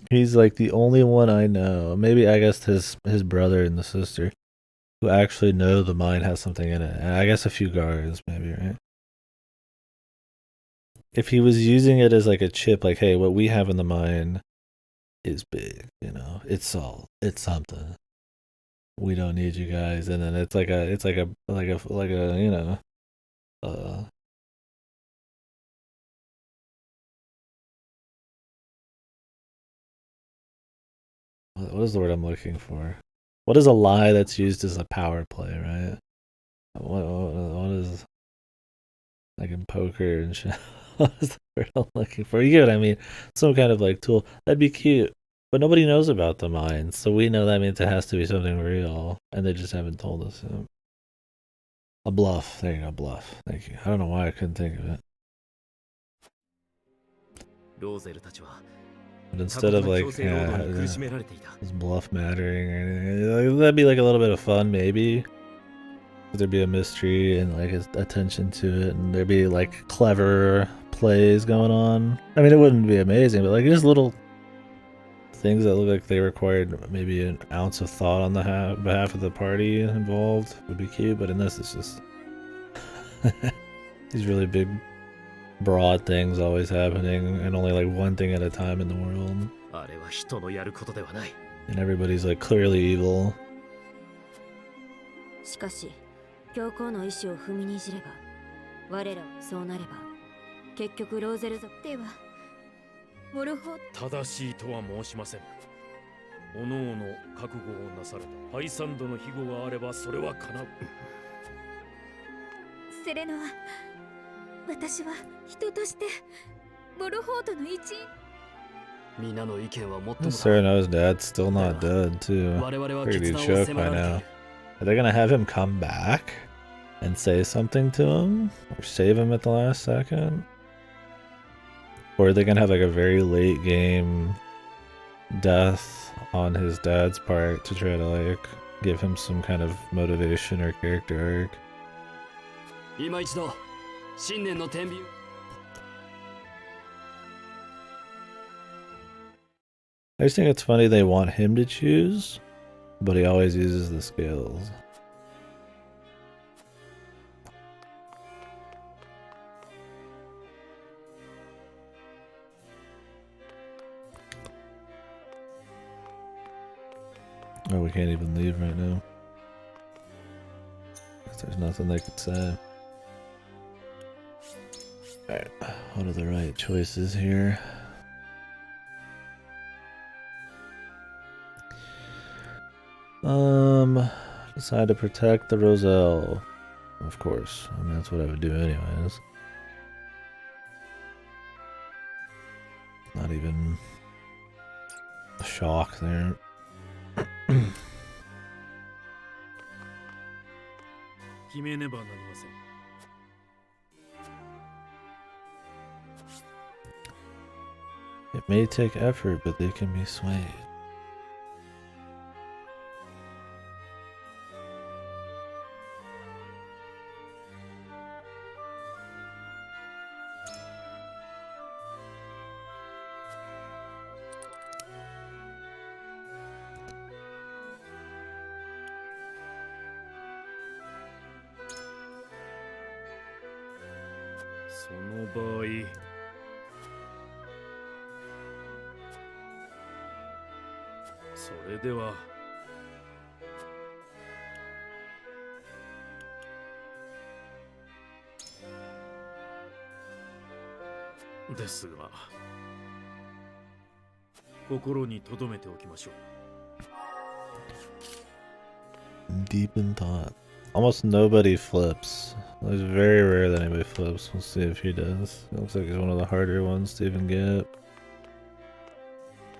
He's like the only one I know, maybe I guess his brother and the sister, who actually know the mine has something in it. And I guess a few guards maybe, right? If he was using it as like a chip, like, hey, what we have in the mine is big, you know, it's salt, it's something. We don't need you guys, and then it's like a you know, what is the word I'm looking for? What is a lie that's used as a power play, right? What is, like in poker and shit? What is the word I'm looking for? You get what I mean? Some kind of like tool. That'd be cute. But nobody knows about the mines, so we know that means it has to be something real, and they just haven't told us. So. A bluff. There you go, bluff. Thank you. I don't know why I couldn't think of it. But instead of like, is bluff mattering or anything, that'd be like a little bit of fun, maybe. There'd be a mystery and like attention to it, and there'd be like clever plays going on. I mean, it wouldn't be amazing, but like just little things that look like they required maybe an ounce of thought on the behalf of the party involved would be cute, but in this it's just these really big broad things always happening and only like one thing at a time in the world, and everybody's like clearly evil. しかし教皇の意志を踏みにじれば我らはそうなれば結局ローゼル族ではモルホ正しいとは申しません。おのおの覚悟をなされたハイサンドの庇護があればそれは叶う。セレノは私は人としてモルホートの一員。皆の意見はもっともだ。 Sereno's dad's still not dead too. Figured he'd choke by now. Are they gonna have him come back and say something to him or save him at the last second? Or are they gonna have like a very late game death on his dad's part to try to like give him some kind of motivation or character arc? 今一度新年の天秤。 I just think it's funny they want him to choose, but he always uses the skills. Oh, we can't even leave right now. Guess there's nothing they could say. Alright, what are the right choices here? Decide to protect the Roselle. Of course. I mean, that's what I would do anyways. Not even a shock there. It may take effort, but they can be swayed.ですが、心に留めておきましょう。 Deep in thought. Almost nobody flips. It's very rare that anybody flips. We'll see if he does. It looks like he's one of the harder ones to even get.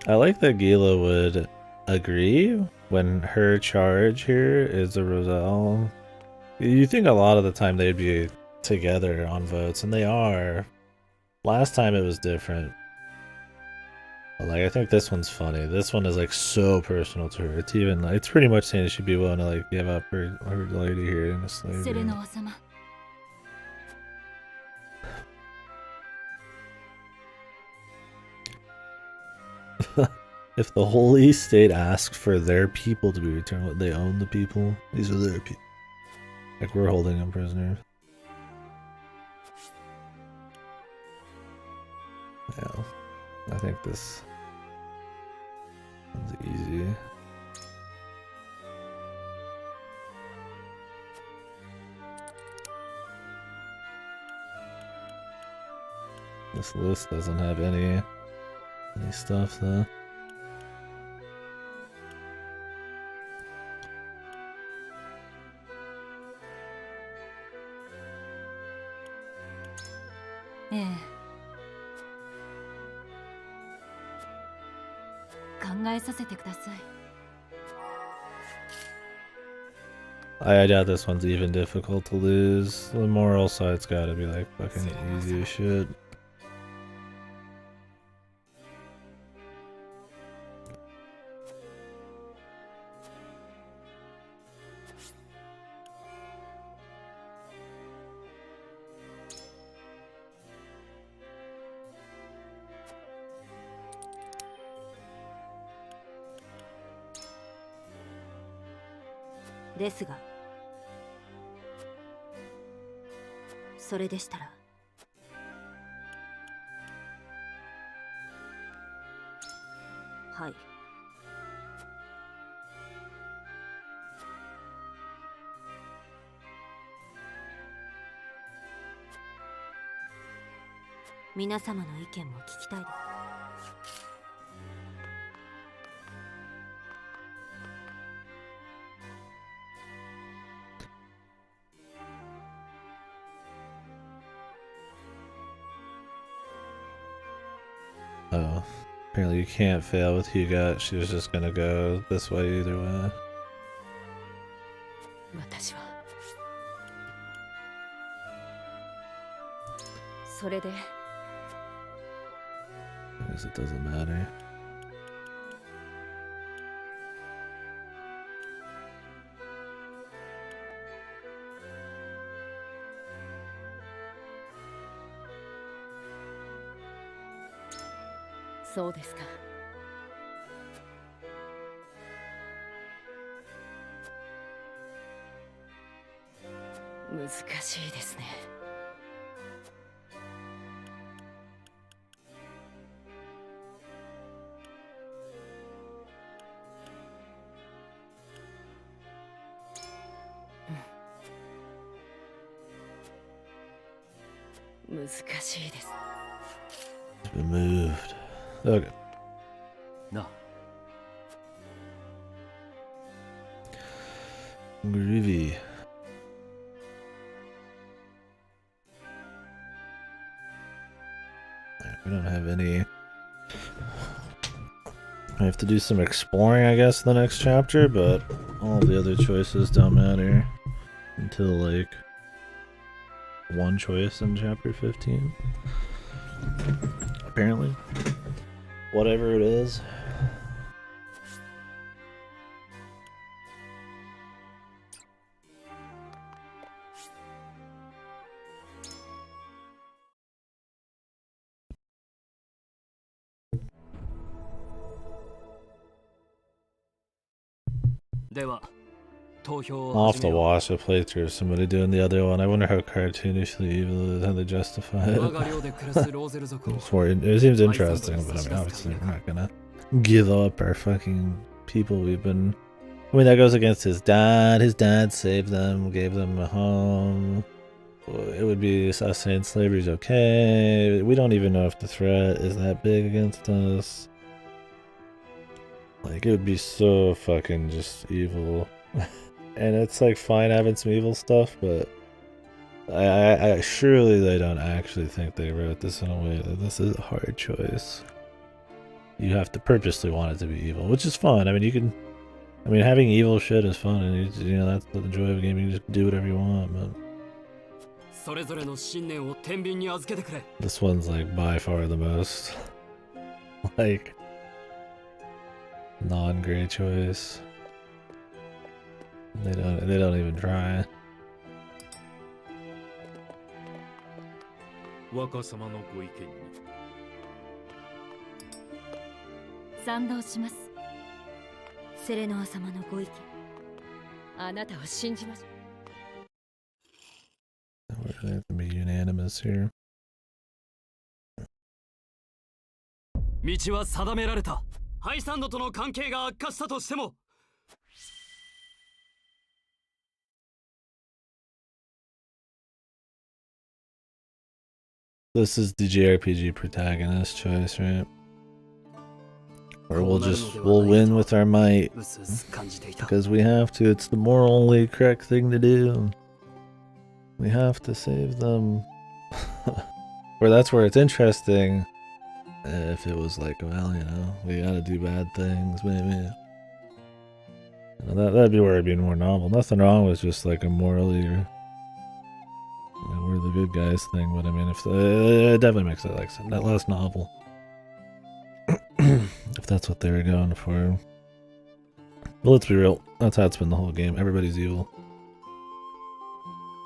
I like that Gila would agree when her charge here is a Roselle. You think a lot of the time they'd be together on votes, and they are. Last time it was different. But like, I think this one's funny. This one is like so personal to her. It's even like, it's pretty much saying she'd be willing to like give up her lady here in a slavery. If the Holy State asked for their people to be returned, what, they own the people? These are their people. Like, we're holding them prisoners. Yeah, I think this one's easy. This list doesn't have any stuff though. I doubt this one's even difficult to lose. The moral side's gotta be like fucking easy as shit.ですが、それでしたら、はい。皆様の意見も聞きたいです。Oh, apparently you can't fail with who you got. She was just gonna go this way either way. I guess it doesn't matter. So ですか。難しいですね。難しいです。It's been moved. Okay. No. Groovy. We don't have any. I have to do some exploring, I guess, in the next chapter, but all the other choices don't matter until, like, one choice in chapter 15. Apparently. Whatever it is. I'll have to watch a playthrough of somebody doing the other one. I wonder how cartoonishly evil it is, how they justify it. It seems interesting, but I mean, obviously we're not gonna give up our fucking people we've been... I mean, that goes against his dad. His dad saved them, gave them a home. It would be us saying slavery's okay. We don't even know if the threat is that big against us. Like, it would be so fucking just evil. And it's like fine having some evil stuff, but I surely they don't actually think they wrote this in a way that this is a hard choice. You have to purposely want it to be evil, which is fun. I mean, you can... I mean, having evil shit is fun, and you know, that's the joy of a game. You can just do whatever you want, but... This one's like by far the most... like... non-gray choice. They don't even try. 若様のご意見に賛同します。セレノア様のご意見。あなたを信じましょう。 We're gonna have to be unanimous here. 道は定められた。ハイサンドとの関係が悪化したとしても。 This is the JRPG protagonist choice, right? Or we'll win with our might. Because we have to, it's the morally correct thing to do. We have to save them. Or that's where it's interesting. If it was like, well, you know, we gotta do bad things, maybe. You know, that'd be where it'd be more novel. Nothing wrong with just like a morally, you know, we're the good guys thing, but I mean, if it definitely makes it like that less novel. If that's what they were going for. But let's be real, that's how it's been the whole game. Everybody's evil.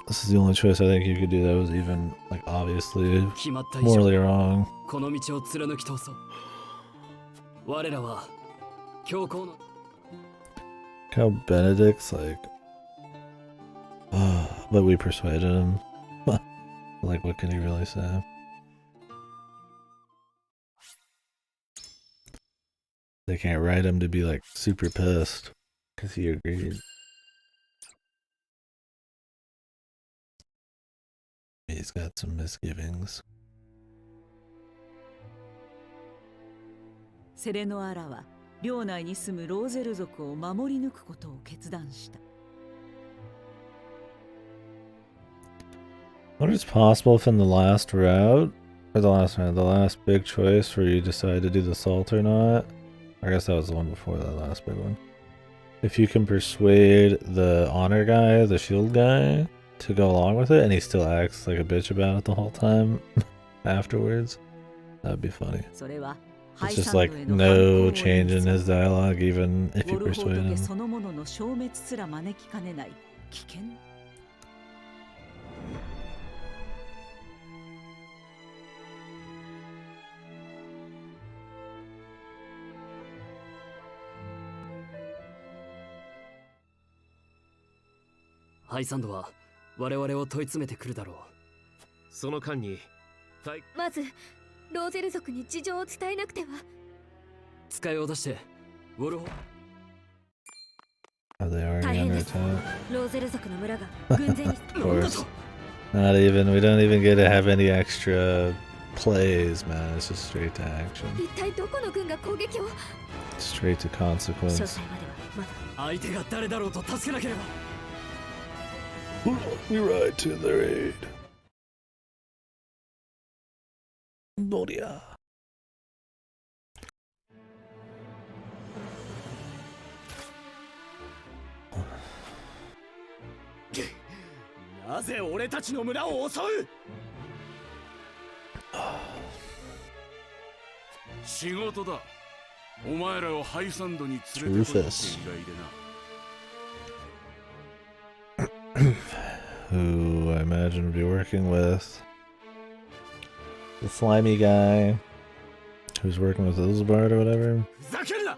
This is the only choice I think you could do that was even, like, obviously morally wrong. How Benedict's like, but we persuaded him. Like, what can he really say? They can't write him to be like super pissed because he agreed. He's got some misgivings. セレノアラは領内に住むローゼル族を守り抜くことを決断した。 I wonder if it's possible if in the last route, or the last big choice where you decide to do the salt or not. I guess that was the one before that last big one. If you can persuade the honor guy, the shield guy, to go along with it, and he still acts like a bitch about it the whole time afterwards, that'd be funny. It's just like no change in his dialogue, even if you persuade him. High Sand は我々を問い詰めてくるだろう。その間に、まずローゼル族に事情を伝えなくては。使いを出してウォルホ。Are they already under attack? ローゼル族の村が軍勢に。Of course. Not even. We don't even get to have any extra plays, man. It's just straight to action. 一体どこの軍が攻撃を？ Straight to consequence. 詳細まではまだ。相手が誰だろうと助けなければ。 We ride to the raid. Noria. なぜ俺たちの村を襲う？仕事だ。お前らをハイサンドに連れてこいって依頼でな。Who I imagine would be working with the slimy guy who's working with Ilsbard or whatever. ふざけるな。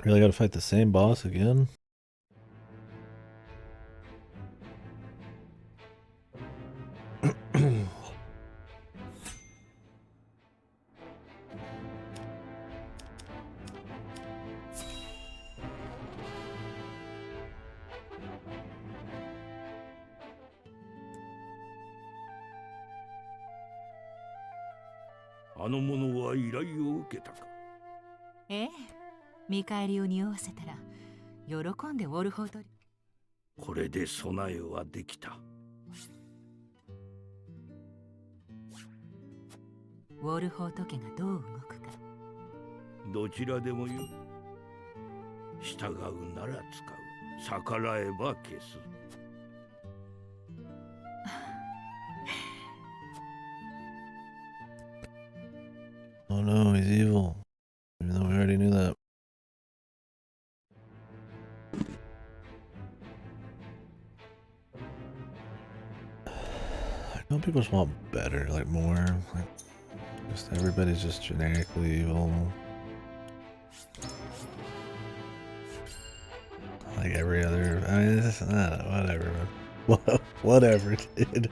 Really gotta fight the same boss again?「あの者は依頼を受けたか？」ええ、見返りを匂わせたら喜んでウォルホートリ。これで備えはできた。ウォルホート家がどう動くか。どちらでもよい。従うなら使う、逆らえば消す。Oh no, he's evil. Even though we already knew that. I know people just want better, like more. Like, just everybody's just generically evil. Like every other. I mean, it's, whatever. Whatever, dude.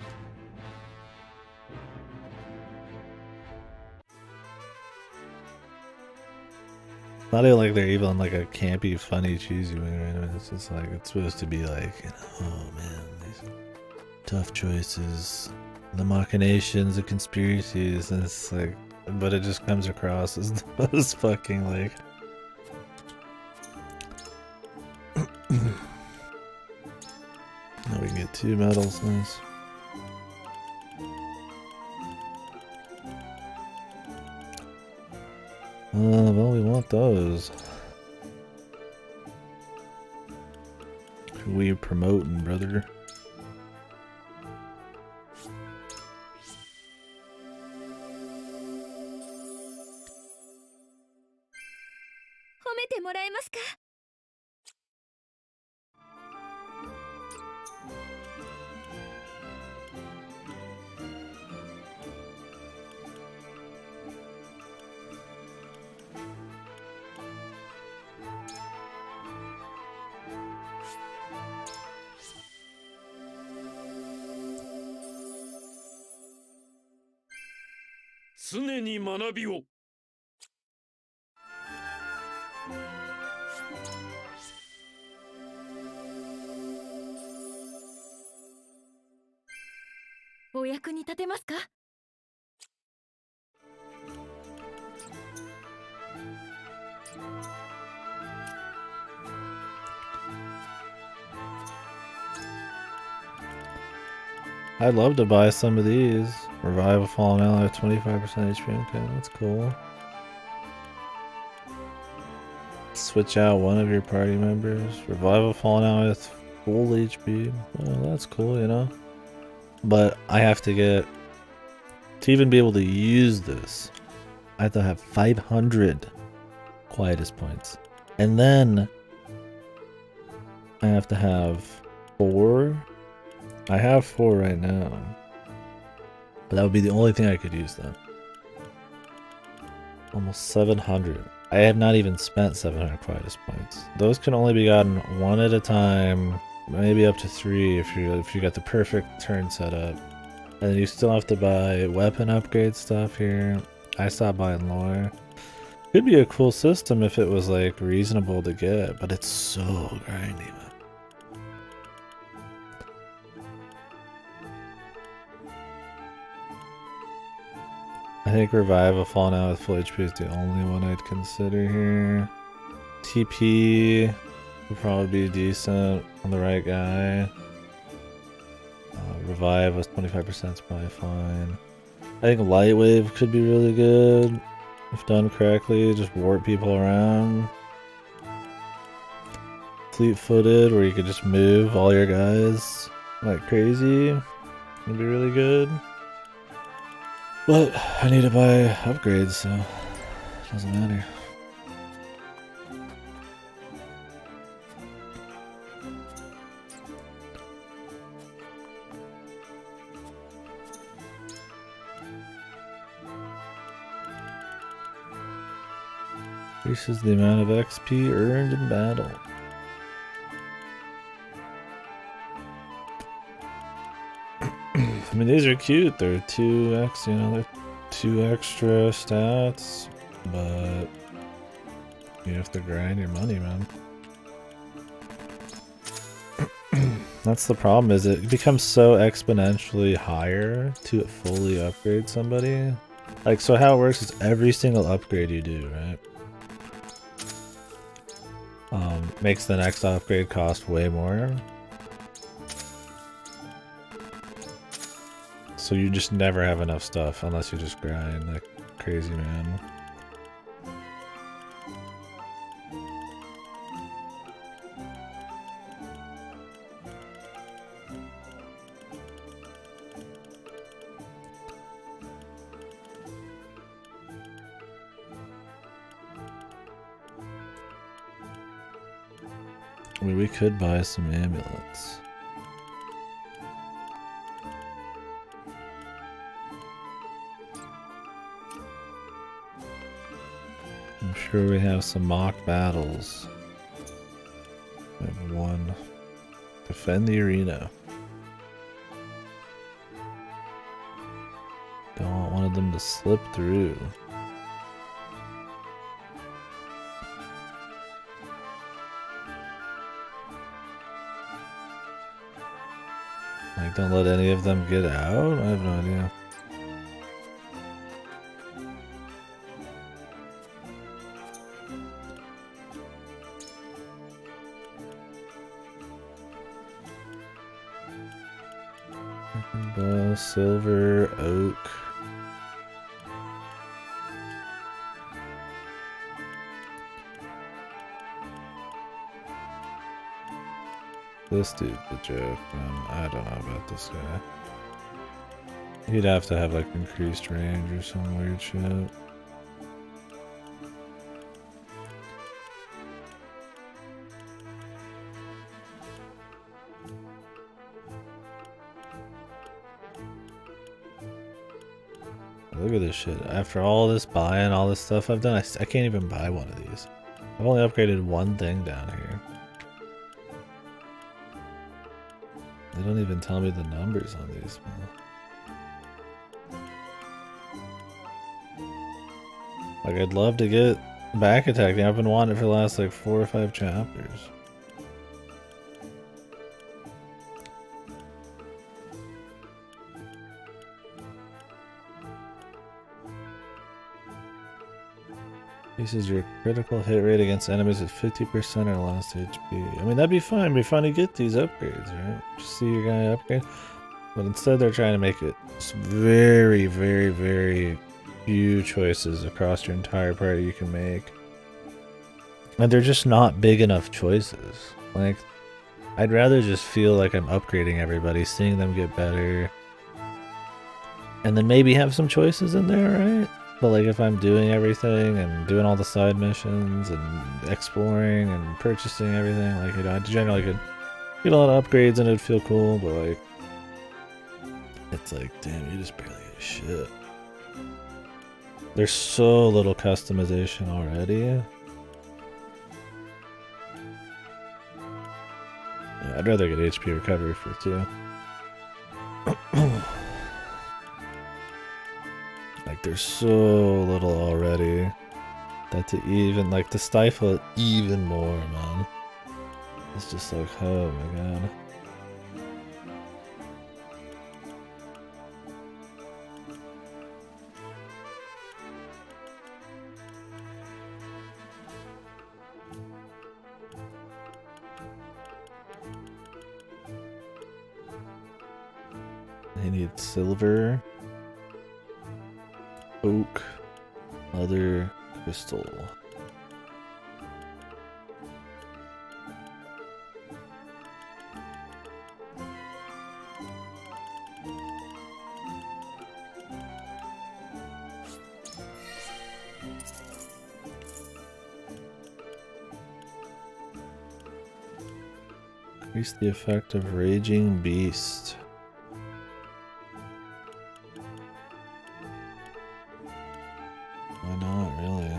Not even like they're evil in like a campy, funny, cheesy way, right? I mean, it's just like, it's supposed to be like, you know, oh man, these tough choices, the machinations, the conspiracies, and it's like, but it just comes across as the most fucking like... Now we can get 2 medals, nice. Well, we want those. Who we promoting, brother?常に学びを。お役に立てますか？I'd love to buy some of these. Revive a fallen ally with 25% HP. Okay, that's cool. Switch out one of your party members. Revive a fallen ally with full HP. Well, that's cool, you know. But I have to get... To even be able to use this, I have to have 500 quietest points. And then I have to have 4. I have 4 right now. But that would be the only thing I could use then. Almost 700. I had not even spent 700 quietest points. Those can only be gotten 1 at a time, maybe up to 3 if you got the perfect turn set up. And then you still have to buy weapon upgrade stuff here. I stopped buying lore. Could be a cool system if it was like reasonable to get, but it's so grindy, man. I think Revive a Fallen Out with full HP is the only one I'd consider here. TP would probably be decent on the right guy. Revive with 25% is probably fine. I think Light Wave could be really good if done correctly. Just warp people around. fleet-footed where you could just move all your guys like crazy. It'd be really good. But I need to buy upgrades, so it doesn't matter. Increases the amount of XP earned in battle. I mean, these are cute. They're 2x, you know, they're 2 extra stats, but you have to grind your money, man. That's the problem, is it becomes so exponentially higher to fully upgrade somebody. Like, so how it works is every single upgrade you do, right? Makes the next upgrade cost way more. So you just never have enough stuff unless you just grind like crazy, man. I mean, we could buy some amulets. I'm sure we have some mock battles. We have one. Defend the arena. Don't want one of them to slip through. Like, don't let any of them get out? I have no idea. Bow, silver, oak. This dude's a joke, man. I don't know about this guy. He'd have to have like increased range or some weird shit. Look at this shit. After all this buying, all this stuff I've done, I can't even buy one of these. I've only upgraded one thing down here. They don't even tell me the numbers on these, man. Like, I'd love to get back attacking. I've been wanting it for the last like 4 or 5 chapters. Increases your critical hit rate against enemies at 50% or less HP. I mean, that'd be fun. It'd be fun to get these upgrades, right? Just see your guy upgrade. But instead, they're trying to make it very, very, very few choices across your entire party you can make. And they're just not big enough choices. Like, I'd rather just feel like I'm upgrading everybody, seeing them get better. And then maybe have some choices in there, right? But like if I'm doing everything and doing all the side missions and exploring and purchasing everything, like, you know, I generally could get a lot of upgrades and it'd feel cool, but like, it's like, damn, you just barely get shit. There's so little customization already. Yeah, I'd rather get HP recovery for 2. Like, there's so little already that to even, like, to stifle it even more, man. It's just like, oh my god. I need silver, oak, leather, crystal. Increase the effect of Raging Beast. Why not, really?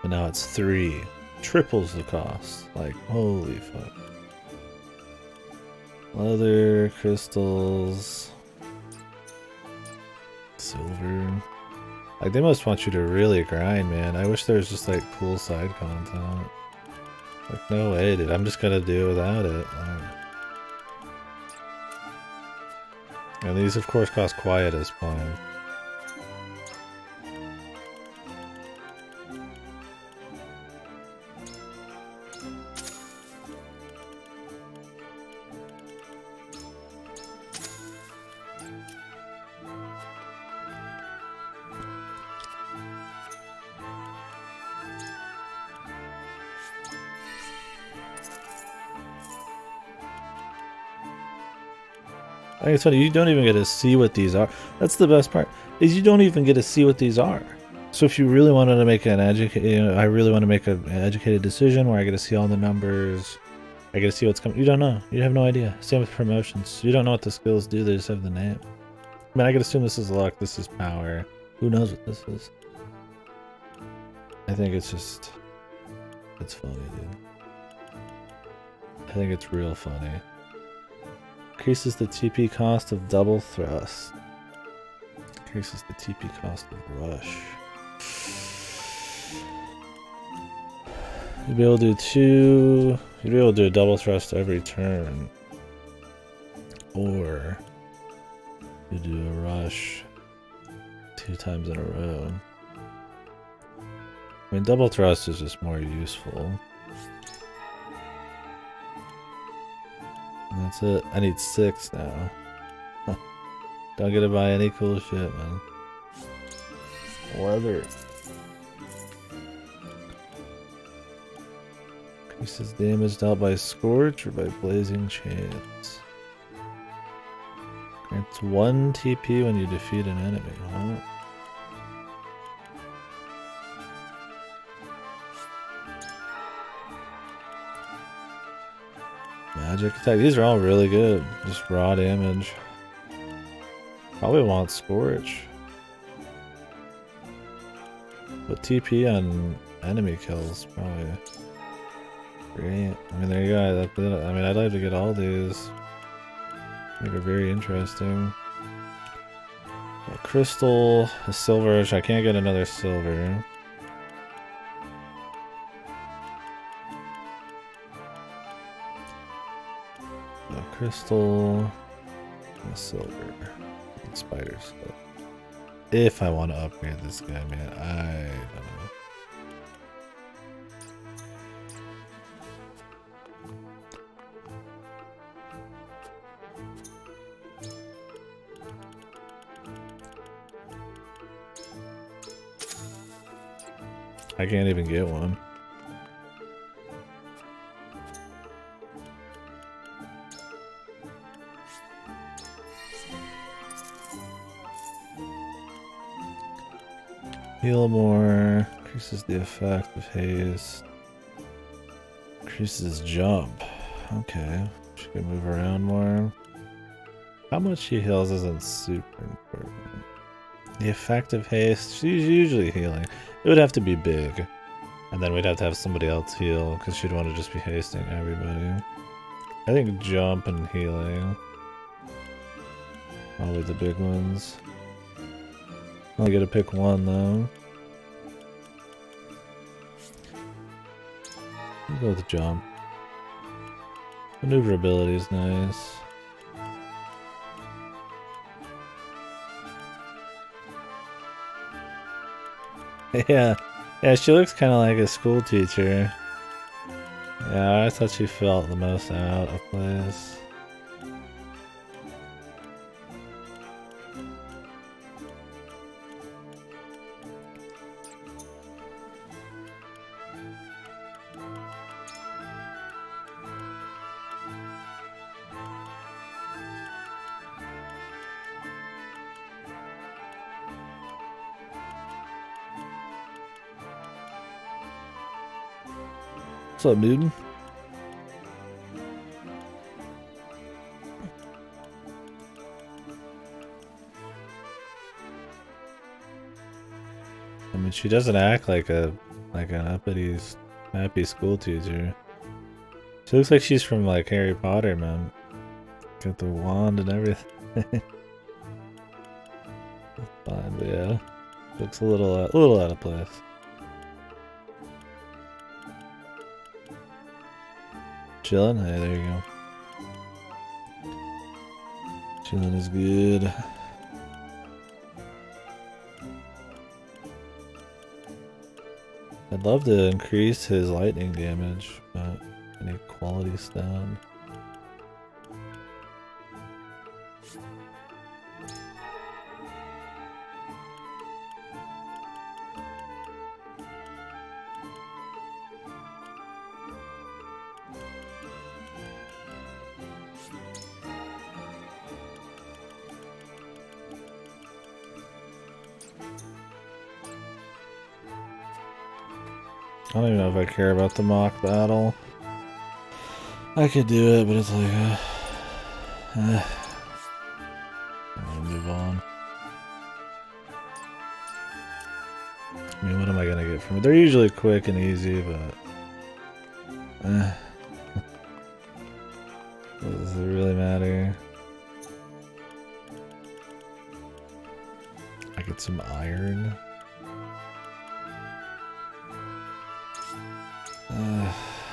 But now it's 3. Triples the cost. Like, holy fuck. Leather, crystals, silver. Like, they must want you to really grind, man. I wish there was just, like, cool side content. Like, no way, dude. I'm just gonna do it without it. And these, of course, cost quiet as planned. I think it's funny, you don't even get to see what these are. That's the best part, is you don't even get to see what these are. So if you really wanted to make an I really want to make an educated decision where I get to see all the numbers, I get to see what's coming. You don't know. You have no idea. Same with promotions. You don't know what the skills do, they just have the name. I mean, I could assume this is luck, this is power. Who knows what this is? I think it's just... it's funny, dude. I think it's real funny. Increases the TP cost of double thrust. Increases the TP cost of rush. You'd be able to do 2... you'd be able to do a double thrust every turn. Or you do a rush 2 times in a row. I mean, double thrust is just more useful. And that's it. I need 6 now. Don't get to buy any cool shit, man. Leather. Increases damage dealt by Scorch or by Blazing Chains. Grants 1 TP when you defeat an enemy. Huh? Magic attack. These are all really good. Just raw damage. Probably want Scorch. But TP on enemy kills probably great. I mean, there you go. That's it. I mean, I'd like to get all these. I think are very interesting. A crystal, a silver, which I can't get another silver. A crystal, and a silver, and spider stuff. If I want to upgrade this guy, man, I don't know. I can't even get one. Heal more, increases the effect of haste, increases jump. Okay, she can move around more. How much she heals isn't super important. The effect of haste, she's usually healing. It would have to be big, and then we'd have to have somebody else heal because she'd want to just be hasting everybody. I think jump and healing, probably the big ones. I get to pick one though. I'll go with jump. Maneuverability is nice. Yeah, she looks kind of like a school teacher. Yeah, I thought she felt the most out of place. What's up, dude? I mean, she doesn't act like an uppity, happy school teacher. She looks like she's from like Harry Potter, man. Got the wand and everything. Fine, but yeah, looks a little out of place. Chilling? Hey, there you go. Chilling is good. I'd love to increase his lightning damage, but any quality stone. I don't even know if I care about the mock battle. I could do it, but it's like, I'm gonna move on. I mean, what am I gonna get from it? They're usually quick and easy, but does it really matter? I get some iron.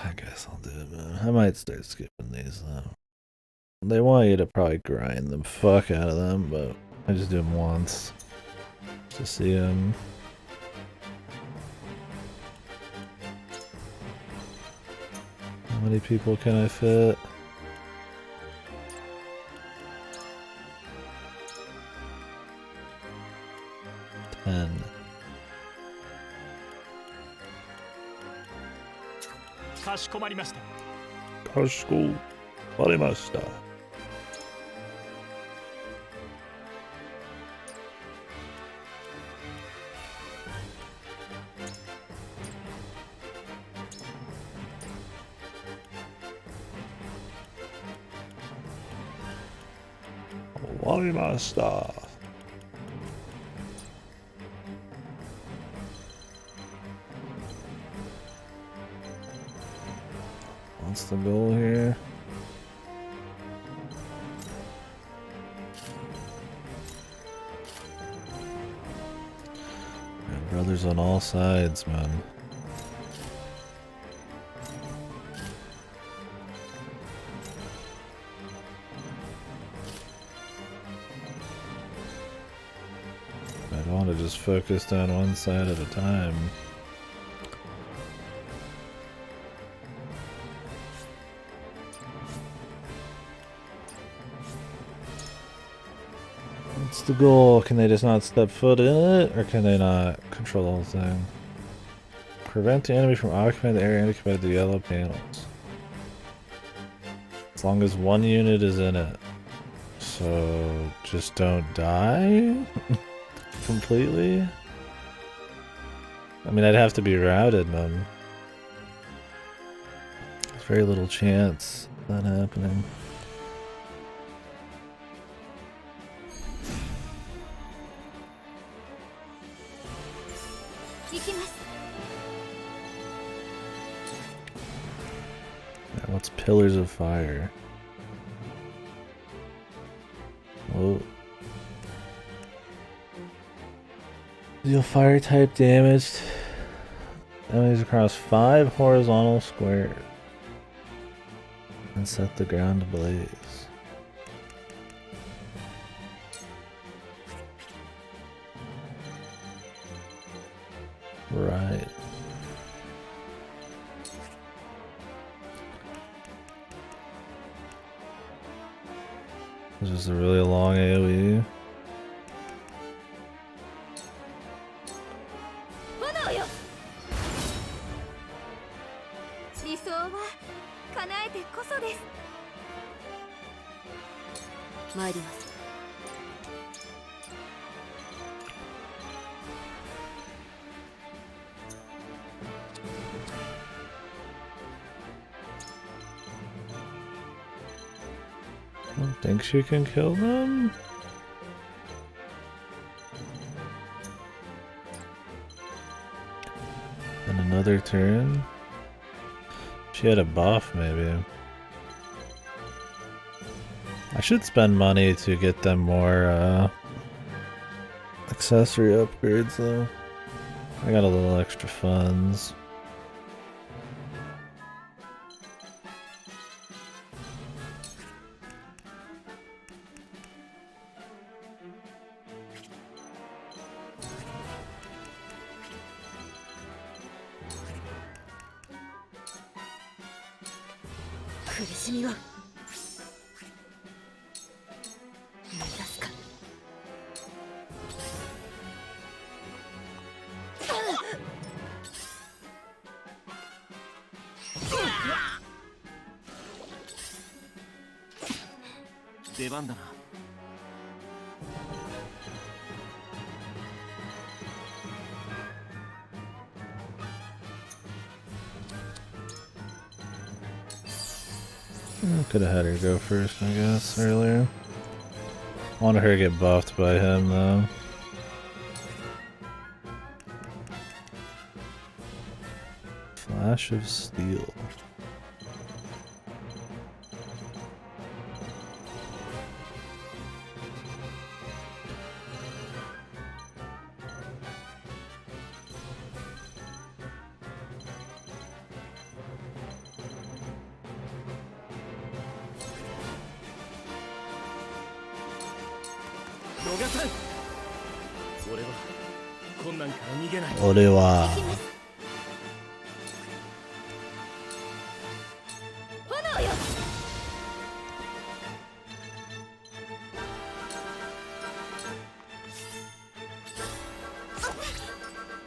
I guess I'll do it, man. I might start skipping these though. They want you to probably grind the fuck out of them, but I just do them once to see them. How many people can I fit? Ten. Ka shikomarimashita. かしこまりました。終わりました。What's the goal here? Man, brothers on all sides, man. I don't want to just focus on one side at a time. What's the goal? Can they just not step foot in it, or can they not control the whole thing? Prevent the enemy from occupying the area indicated by the yellow panels. As long as one unit is in it. So, just don't die? Completely? I mean, I'd have to be routed, man. There's very little chance of that happening. What's Pillars of Fire? Whoa. Deal fire type damage. Enemies across 5 horizontal squares. And set the ground ablaze. Right. This is a really long AoE. I don't think she can kill them. And another turn. She had a buff, maybe. I should spend money to get them more accessory upgrades, though. I got a little extra funds.出番だな。Could have had her go first, I guess, earlier. Wanted her to get buffed by him, though. Flash of Steel.俺は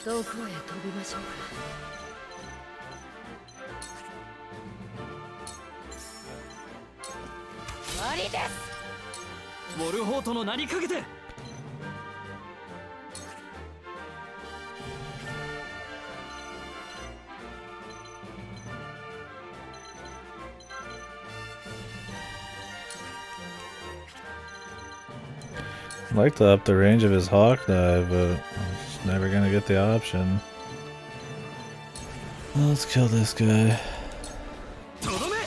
どこへ飛びましょうか。終わりです。ウォルホートの名にかけて。I'd like to up the range of his hawk dive, but I'm just never gonna get the option. Well, let's kill this guy. とどめ。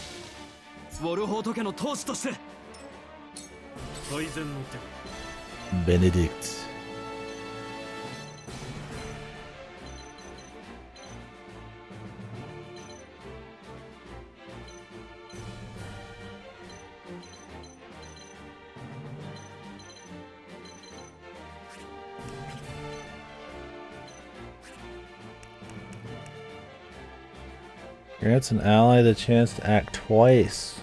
ウォルホート家の当主として。最善の手。Benedict. Grants an ally the chance to act twice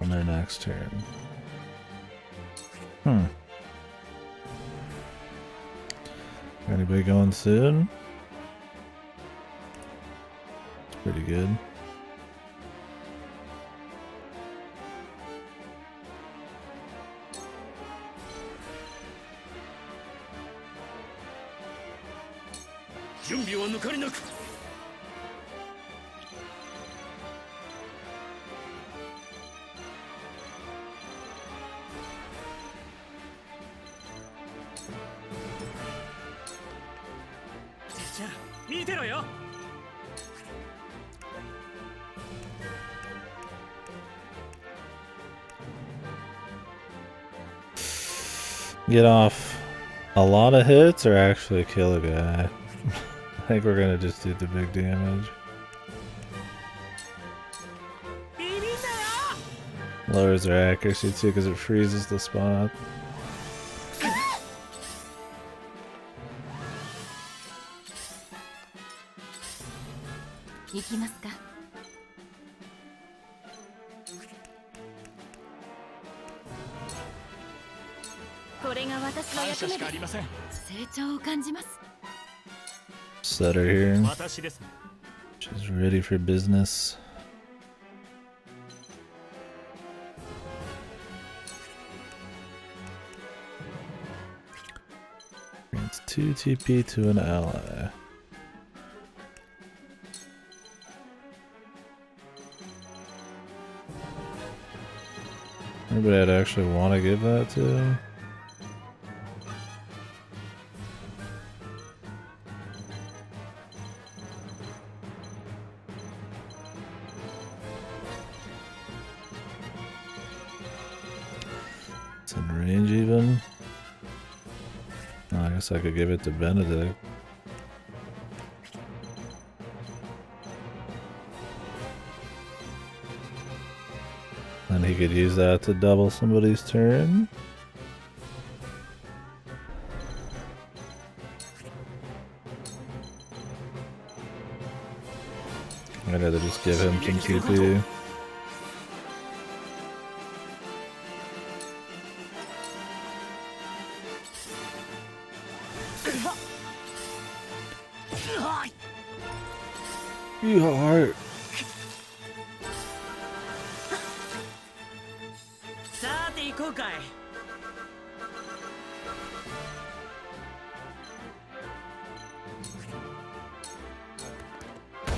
on their next turn. Anybody going soon? It's pretty good. Get off a lot of hits or actually kill a guy? I think we're gonna just do the big damage. Lowers their accuracy too because it freezes the spot. Set her here. She's ready for business. Grants 2 TP to an ally. Anybody I'd actually want to give that to? It's in range even. Oh, I guess I could give it to Benedict. And he could use that to double somebody's turn. I'd rather just give him some TP. You heart. さて行こうかい。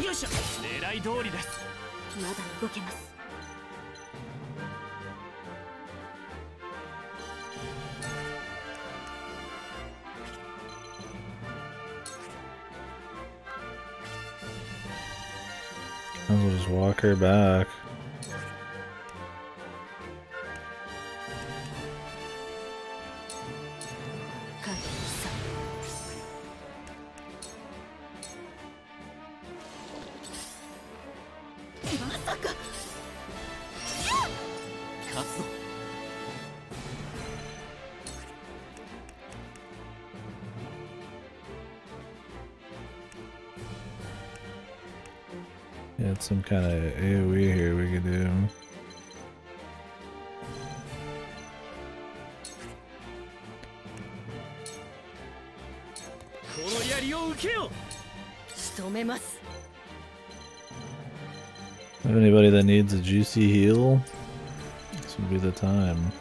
よいしょ。狙い通りです。まだ動けます。 I'll just walk her back. Yeah, it's some kind of AoE here we could do. Have anybody that needs a juicy heal? This would be the time.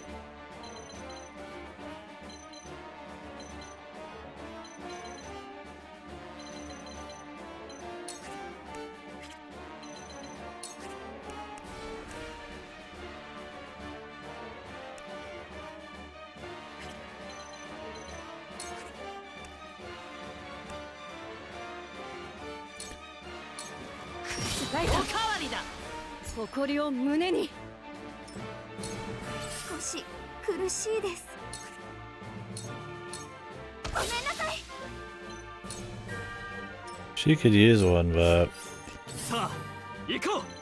She could use one, but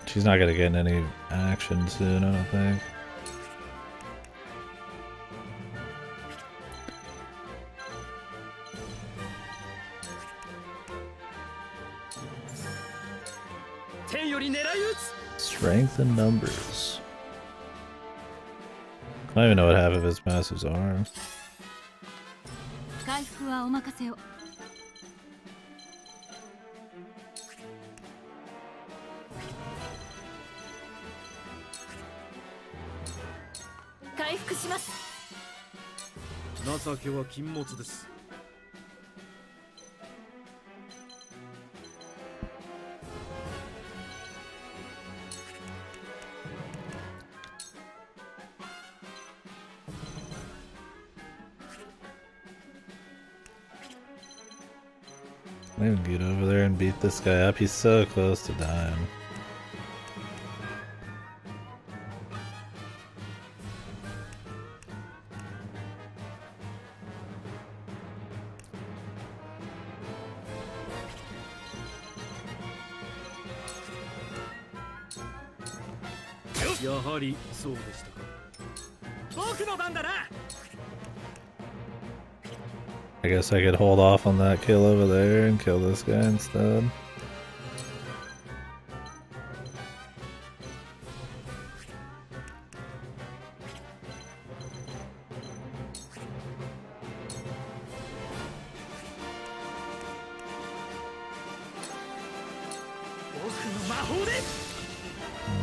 she's not gonna get any action soon, I don't think. Strength in numbers. I don't even know what half of his passives are. I can get over there and beat this guy up. He's so close to dying. I guess I could hold off on that kill over there and kill this guy instead.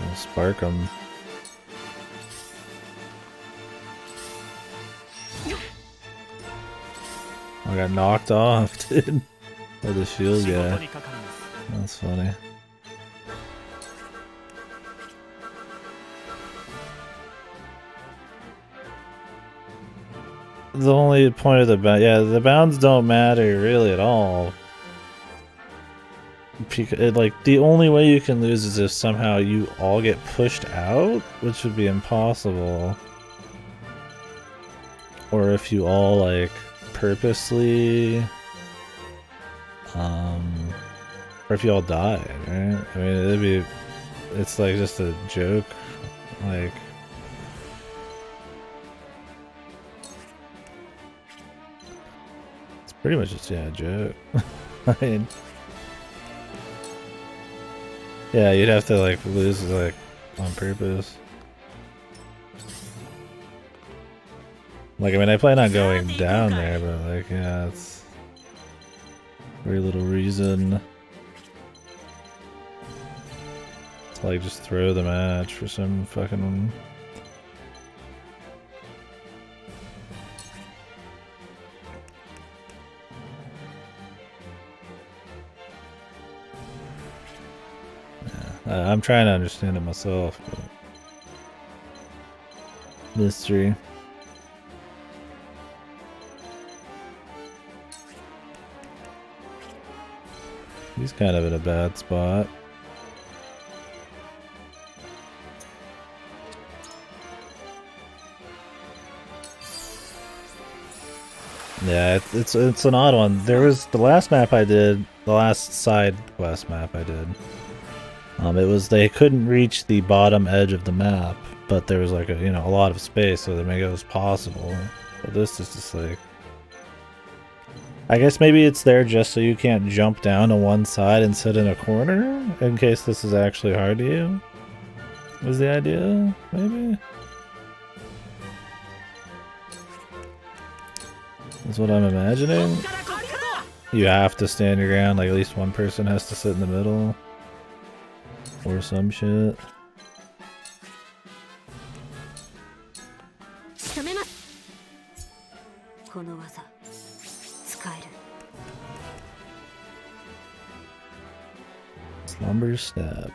I'll spark him. I got knocked off, dude. By the shield guy. That's funny. the only point of the bound, yeah, the bounds don't matter really at all. Like, the only way you can lose is if somehow you all get pushed out, which would be impossible. Or if you all, like, purposely... or if you all die, right? I mean, it'd be... It's like just a joke. Like... It's pretty much just, yeah, a joke. I mean... Yeah, you'd have to, like, lose, like, on purpose. Like, I mean, I plan on going down there, but, like, yeah, it's... very little reason to, like, just throw the match for some fucking... Yeah, I'm trying to understand it myself, but... Mystery. He's kind of in a bad spot. Yeah, it's an odd one. There was the last map I did, the last side quest map I did. It was they couldn't reach the bottom edge of the map, but there was like a lot of space, so they make it was possible. But this is just like, I guess maybe it's there just so you can't jump down to one side and sit in a corner in case this is actually hard to you. Was the idea, maybe? That's what I'm imagining. You have to stand your ground, like at least one person has to sit in the middle. Or some shit. Slumber stab.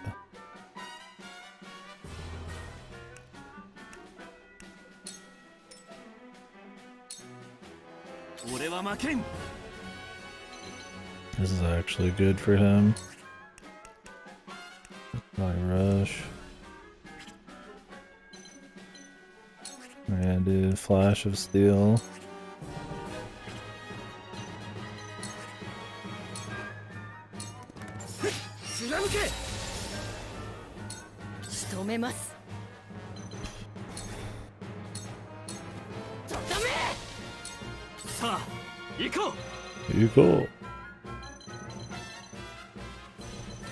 This is actually good for him. My rush. And dude, flash of steel. You go.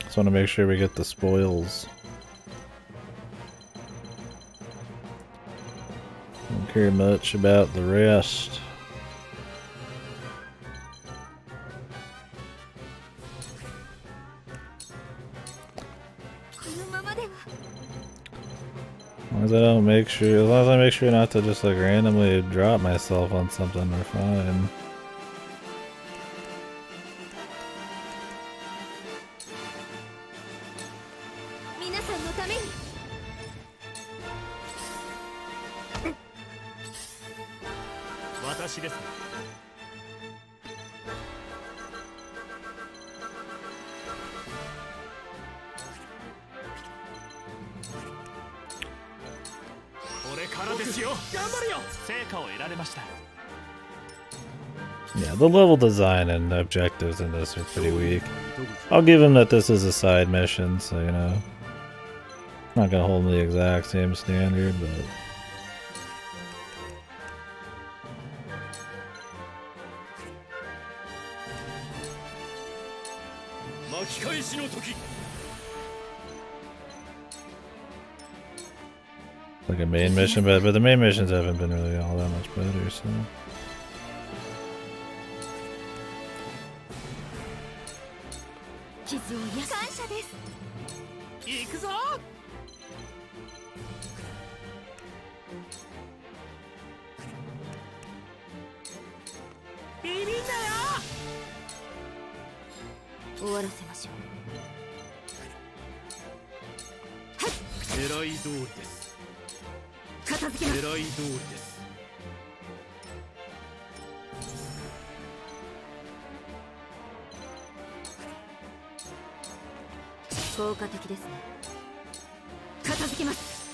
Just want to make sure we get the spoils. Don't care much about the rest. As long as I don't make sure, as long as I make sure not to just like randomly drop myself on something, we're fine. Yeah, the level design and objectives in this are pretty weak. I'll give him that this is a side mission, so you know, not gonna hold me the exact same standard, but like a main mission, but the main missions haven't been really all that much better, so. 効果的ですね。片付けます。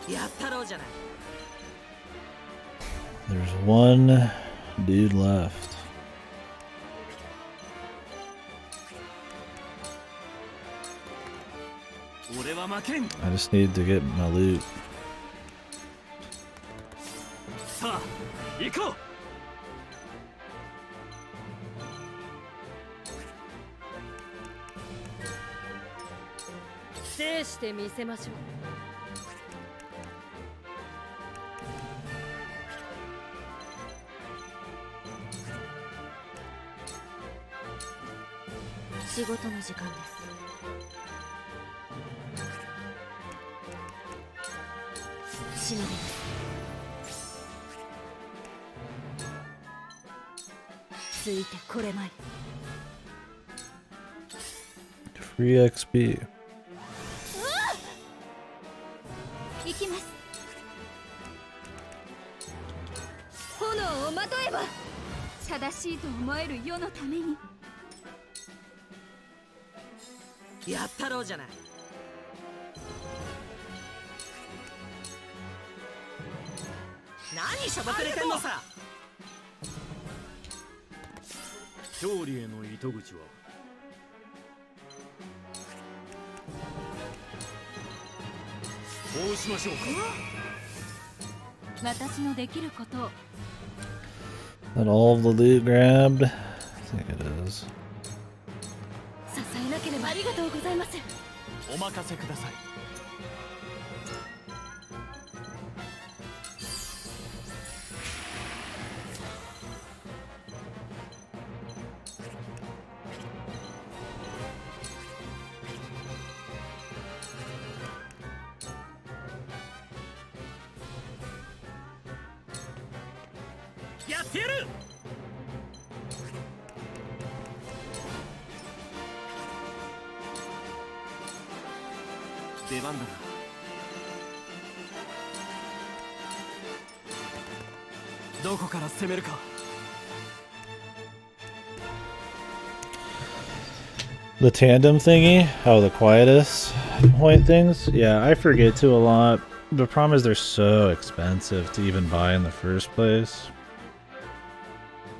やったろうじゃない。 There's one dude left. I just need to get my loot. さあ行こう。制してみせましょう。仕事の時間です。忍びます。ついてこれまい。 Free XP. 行きます。炎をまとえば正しいと思える世のために。やったろうじゃない。何しゃばくれてんのさ。勝利への糸口はこうしましょうか。私のできることを。 That all of the loot grabbed? I think it is. 支えなければ。ありがとうございます。お任せください。やってやる。出番だな。どこから攻めるか。 The tandem thingy? Oh, the quietest point things? Yeah, I forget to a lot. The problem is they're so expensive to even buy in the first place.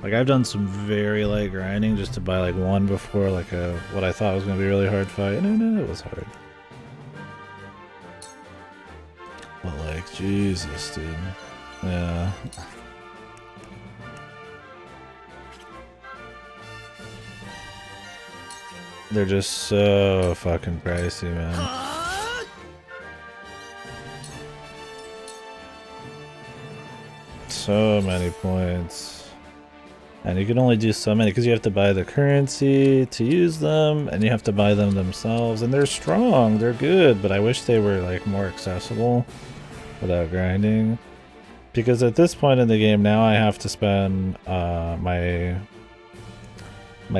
Like, I've done some very light grinding just to buy like one before like a what I thought was going to be a really hard fight. And it was hard. But like, Jesus, dude. Yeah. They're just so fucking pricey, man. So many points. And you can only do so many because you have to buy the currency to use them, and you have to buy them themselves. And they're strong, they're good, but I wish they were like more accessible without grinding. Because at this point in the game now I have to spend my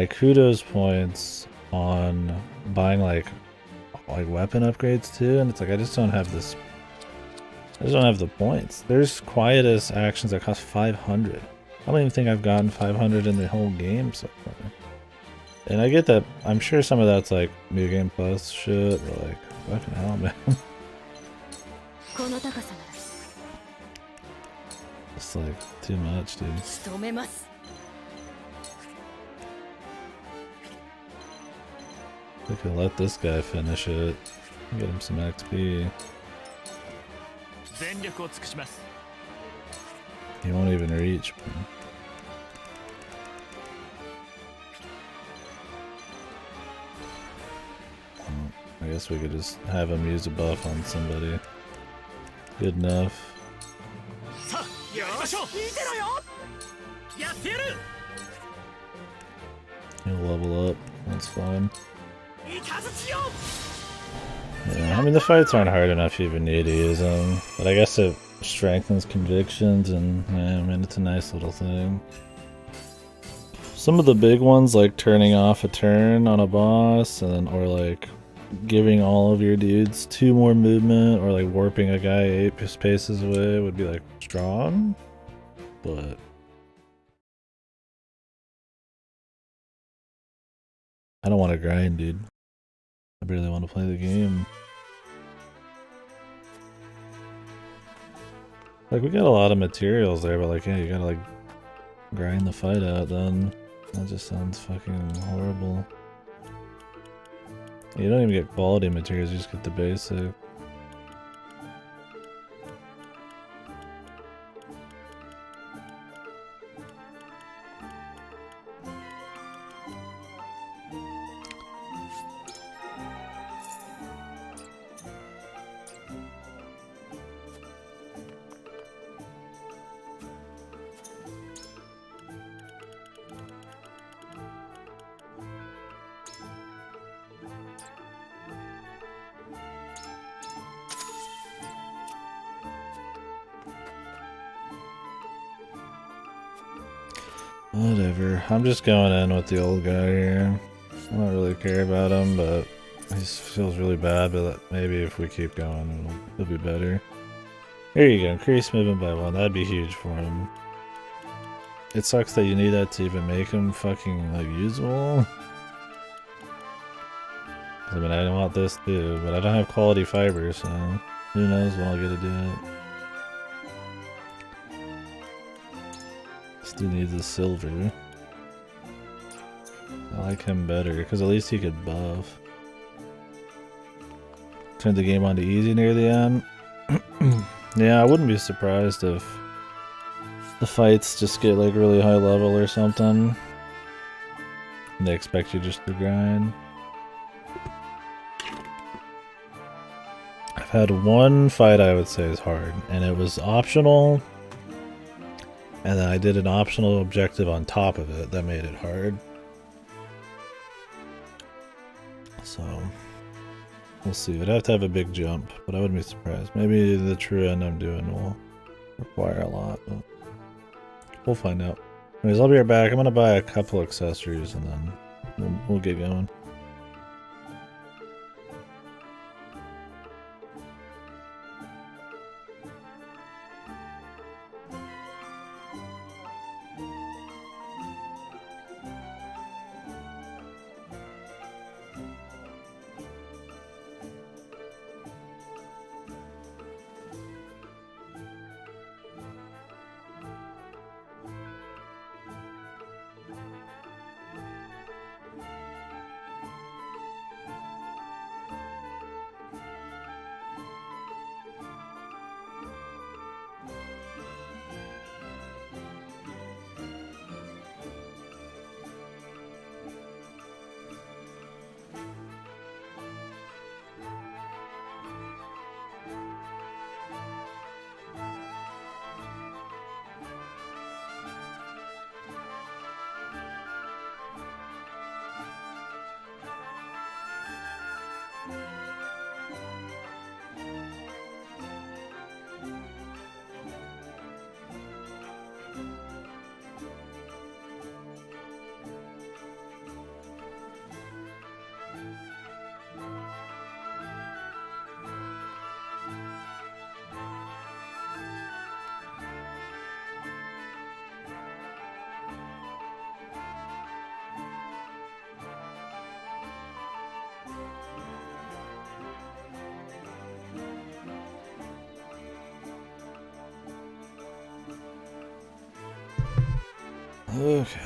kudos points on buying like weapon upgrades too, and it's like I just don't have this. I just don't have the points. There's quietest actions that cost 500. I don't even think I've gotten 500 in the whole game so far. And I get that. I'm sure some of that's like New Game Plus shit, but like fucking hell, man. It's like too much, dude. We could let this guy finish it. Get him some XP. He won't even reach, man. Well, I guess we could just have him use a buff on somebody. Good enough. He'll level up. That's fine. Yeah, I mean the fights aren't hard enough you even need to use them, but I guess it strengthens convictions, and yeah, I mean it's a nice little thing. Some of the big ones like turning off a turn on a boss, and or like giving all of your dudes 2 more movement, or like warping a guy 8 paces away would be like strong, but I don't want to grind, dude. I barely want to play the game. Like, we got a lot of materials there, but like, yeah, you gotta like grind the fight out then. That just sounds fucking horrible. You don't even get quality materials, you just get the basic. Whatever. I'm just going in with the old guy here. I don't really care about him, but he feels really bad, but maybe if we keep going, it'll be better. Here you go. Increase movement by 1. That'd be huge for him. It sucks that you need that to even make him fucking, like, usable. I mean, I want this too, but I don't have quality fiber, so who knows when I'll get to do it. Still need the silver. I like him better, because at least he could buff. Turn the game on to easy near the end. Yeah, I wouldn't be surprised if the fights just get like really high level or something. And they expect you just to grind. I've had one fight I would say is hard, and it was optional. And then I did an optional objective on top of it that made it hard. So, we'll see. I'd have to have a big jump, but I wouldn't be surprised. Maybe the true end I'm doing will require a lot, but we'll find out. Anyways, I'll be right back. I'm gonna buy a couple accessories and then we'll get going. Okay.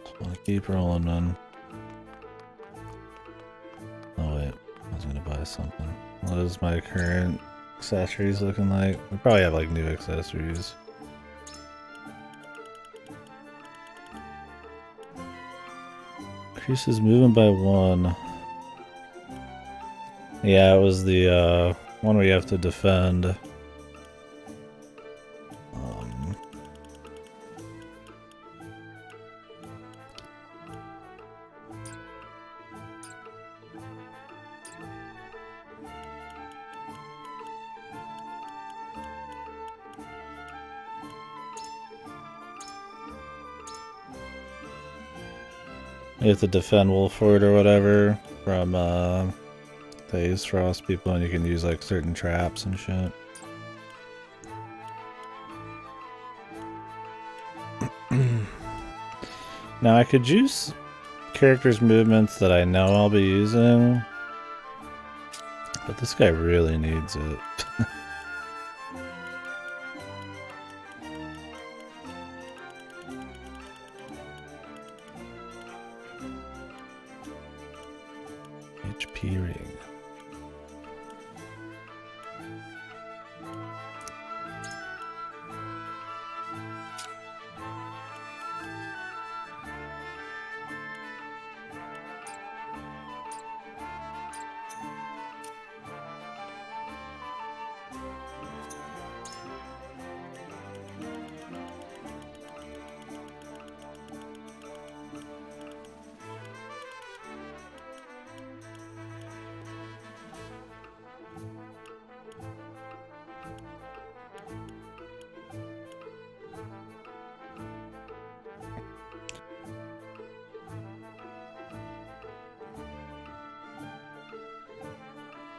Just wanna keep rolling, man. Oh wait, I was gonna buy something. What is my current accessories looking like? We probably have like new accessories. Increases movement by 1. Yeah, it was the one where you have to defend. You have to defend Wolford or whatever from the Ace Frost people, and you can use like certain traps and shit. Now I could use characters' movements that I know I'll be using, but this guy really needs it. HP ring.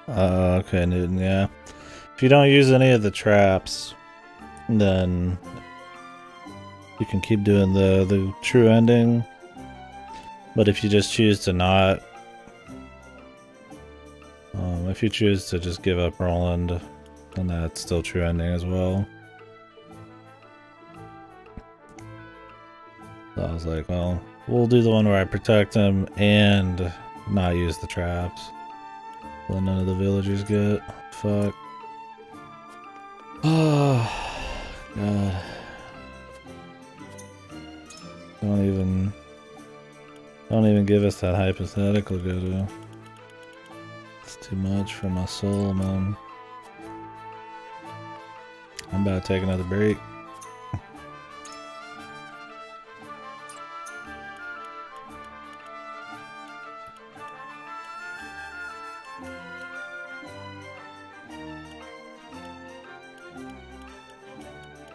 Okay, Newton, yeah. If you don't use any of the traps, then you can keep doing the true ending. But if you just choose to not, if you choose to just give up Roland, then that's still true ending as well. So I was like, well, we'll do the one where I protect him and not use the traps. Well, none of the villagers get. Fuck. Oh, God. Don't even give us that hypothetical, Godo. It's too much for my soul, man. I'm about to take another break.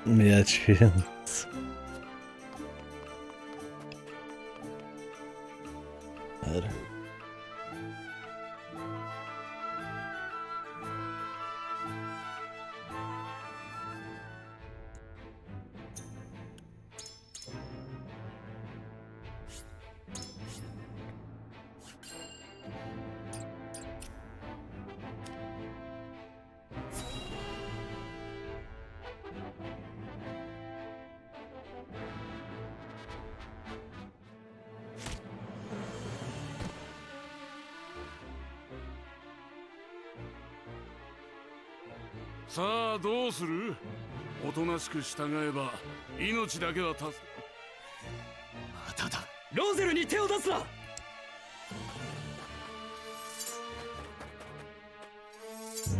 Yeah, chills. Better.さあどうする？おとなしく従えば命だけは助け。まただ。ローゼルに手を出すな。We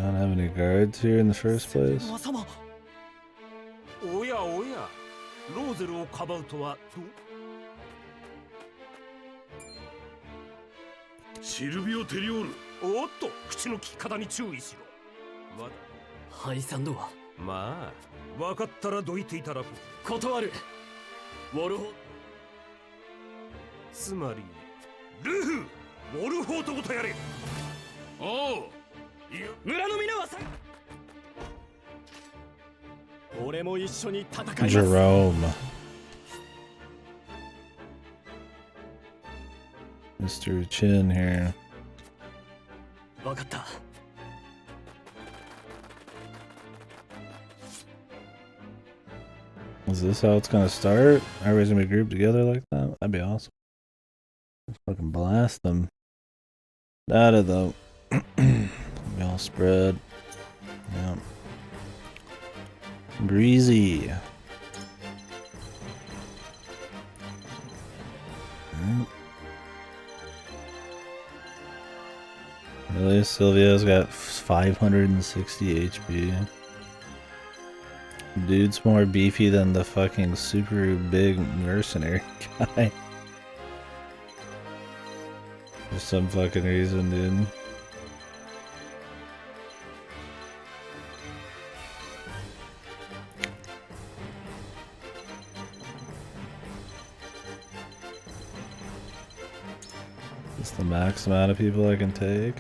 don't have any guards here in the first place. おやおや、ローゼルをかばうとはシルビオ・テリオール。おっと、口の利き方に注意しろ。まだハイサンドはまあ、分かったらどいていただく。断る。ウォルホつまりルフ、ウォルホートごとやれ。おう。村の皆はさ。俺も一緒に戦います。Jerome. Mr. Chin here. 分かった。Is this how it's gonna start? Everybody's gonna be grouped together like that? That'd be awesome. Let's fucking blast them. Out of the we all spread. Yeah. Breezy. Really? Sylvia's got 560 HP. Dude's more beefy than the fucking super big mercenary guy. For some fucking reason, dude. Is the max amount of people I can take?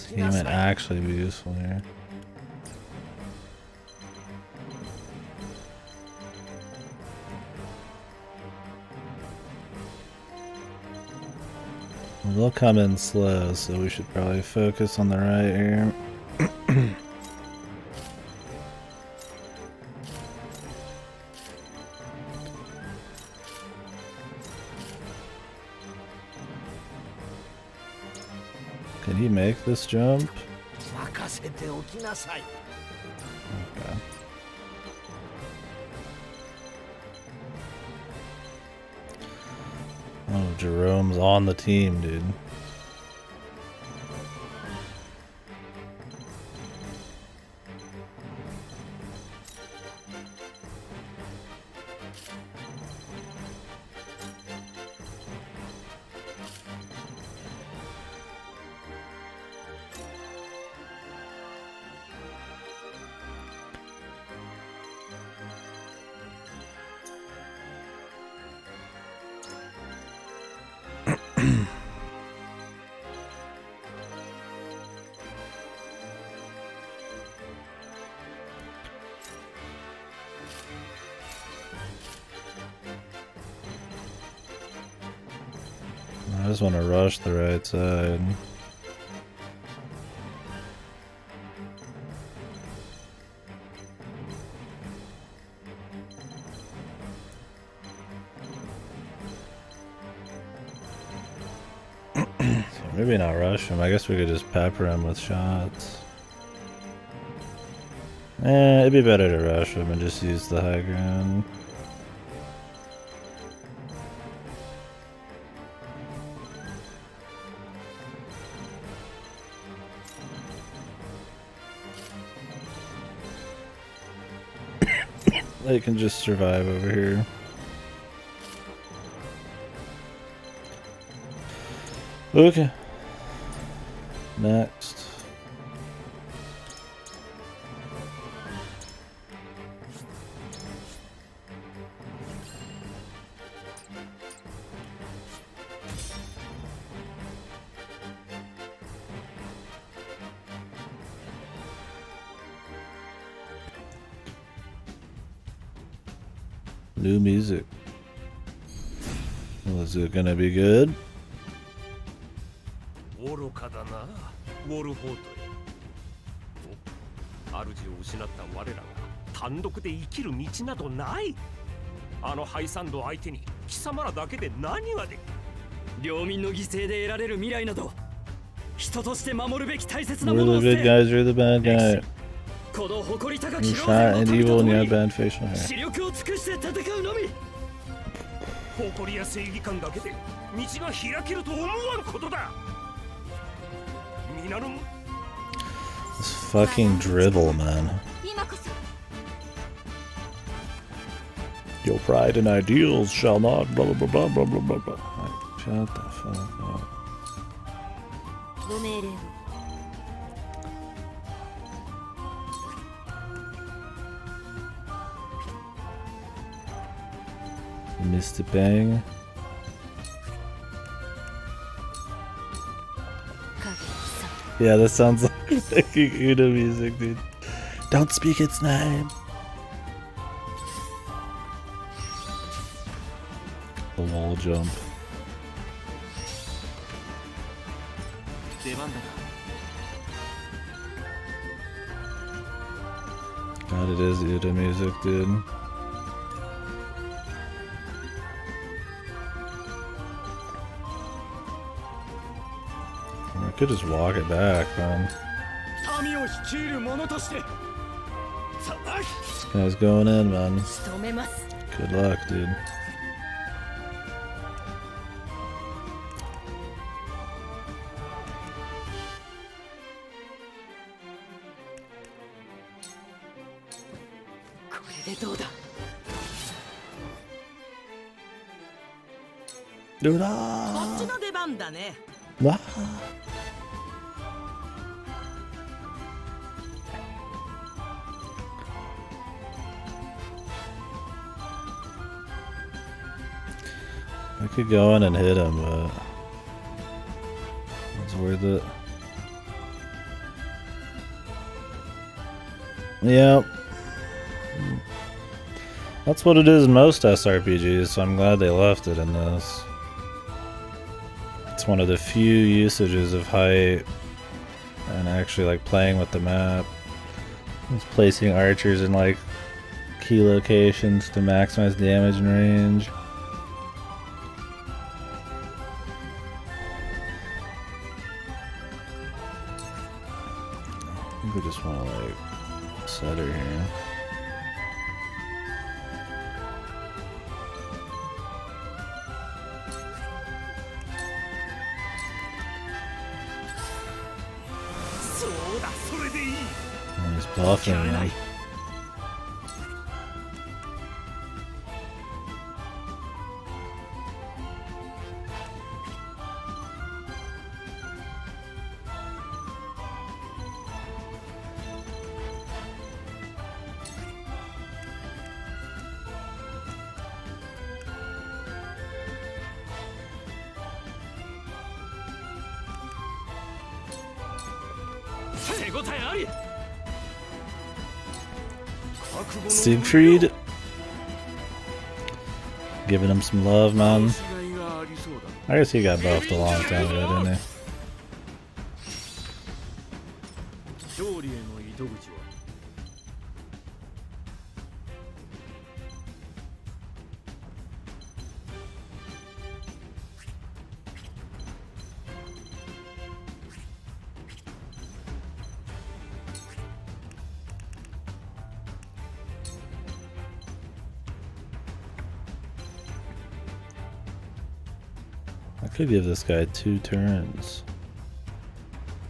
He might actually be useful here. They'll come in slow, so we should probably focus on the right here. Can he make this jump? Okay. Oh, Jerome's on the team, dude. I just want to rush the right side. So maybe not rush him. I guess we could just pepper him with shots. It'd be better to rush him and just use the high ground. They can just survive over here. Okay. Next. New music. Well, is it gonna be good? 愚かだな、ウォルフォートよ。主を失った我らが単独で生きる道などない。あのハイサンド相手に貴様らだけで何ができる。領民の犠牲で得られる未来など人として守るべき大切な We're もの the を good guys, you're the bad guy. この誇り高き You're ロー fat ゼ and ル evil の and 民 you と have 共に bad facial hair. 視力を尽くして戦うのみ。誇りや正義感だけで道が開けると思わんことだ。皆の This fucking dribble, man. 今こそ Your pride and ideals shall not blah blah blah blah blah blah blah. Like, shut the fuck up. ご命令を Mr. Bang. Yeah, that sounds like fucking Uda music, dude. Don't speak its name. The wall jump. God, it is Uda music, dude. I could just walk it back, man. This guy's going in, man. Good luck, dude. Dude, こっちの出番だね。 Wow. I could go in and hit him, but it's worth it. Yep. That's what it is in most SRPGs, so I'm glad they left it in this. It's one of the few usages of height and actually like playing with the map. It's placing archers in like key locations to maximize damage and range. I think we just want to like set her here. And he's buffing him. Siegfried, giving him some love, man. I guess he got buffed a long time ago, didn't he? I could give this guy 2 turns.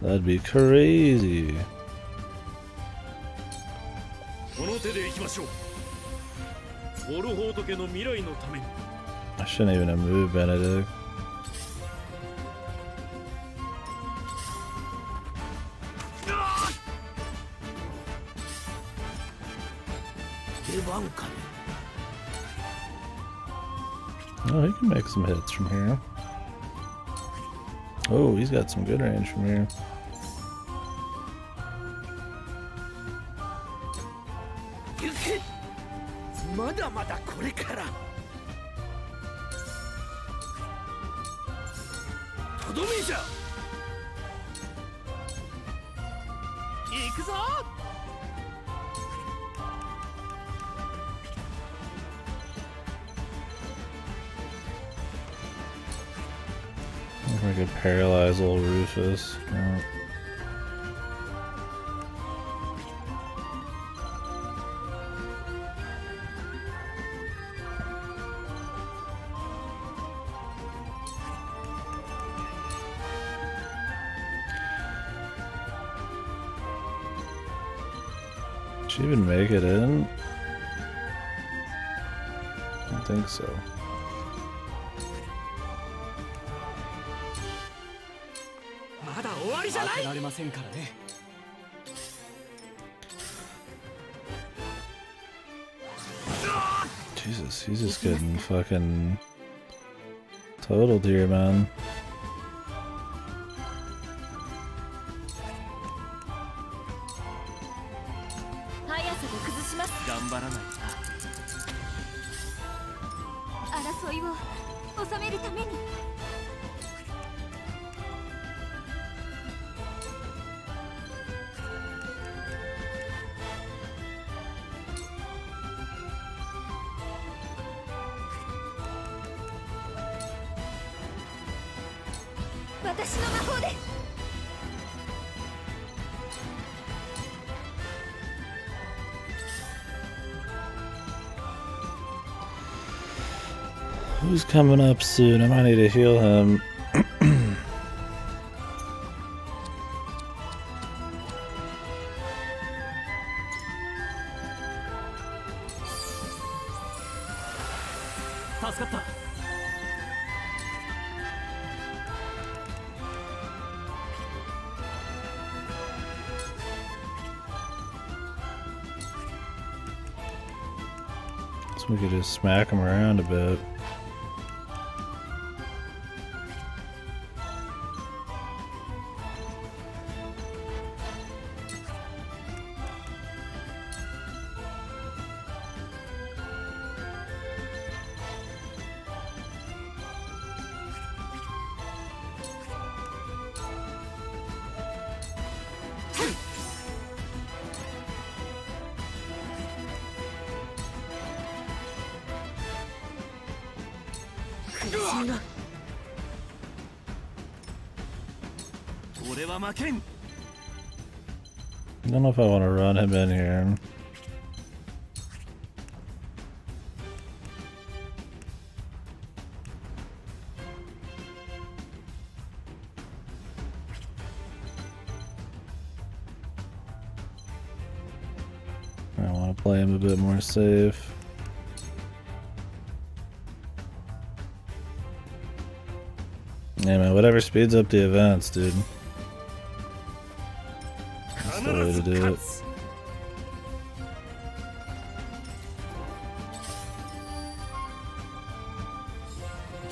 That'd be crazy. I shouldn't even have moved Benedict. Oh, he can make some hits from here. Oh, he's got some good range from here. I could paralyze old Rufus. Yeah. Did she even make it in? I don't think so. Jesus, he's just getting fucking totaled here, man. Who's coming up soon? I might need to heal him. So we could just smack him around a bit. 俺は負けん。 I don't know if I want to run him in here. I want to play him a bit more safe. Yeah, man, whatever speeds up the events, dude. That's the way to do it.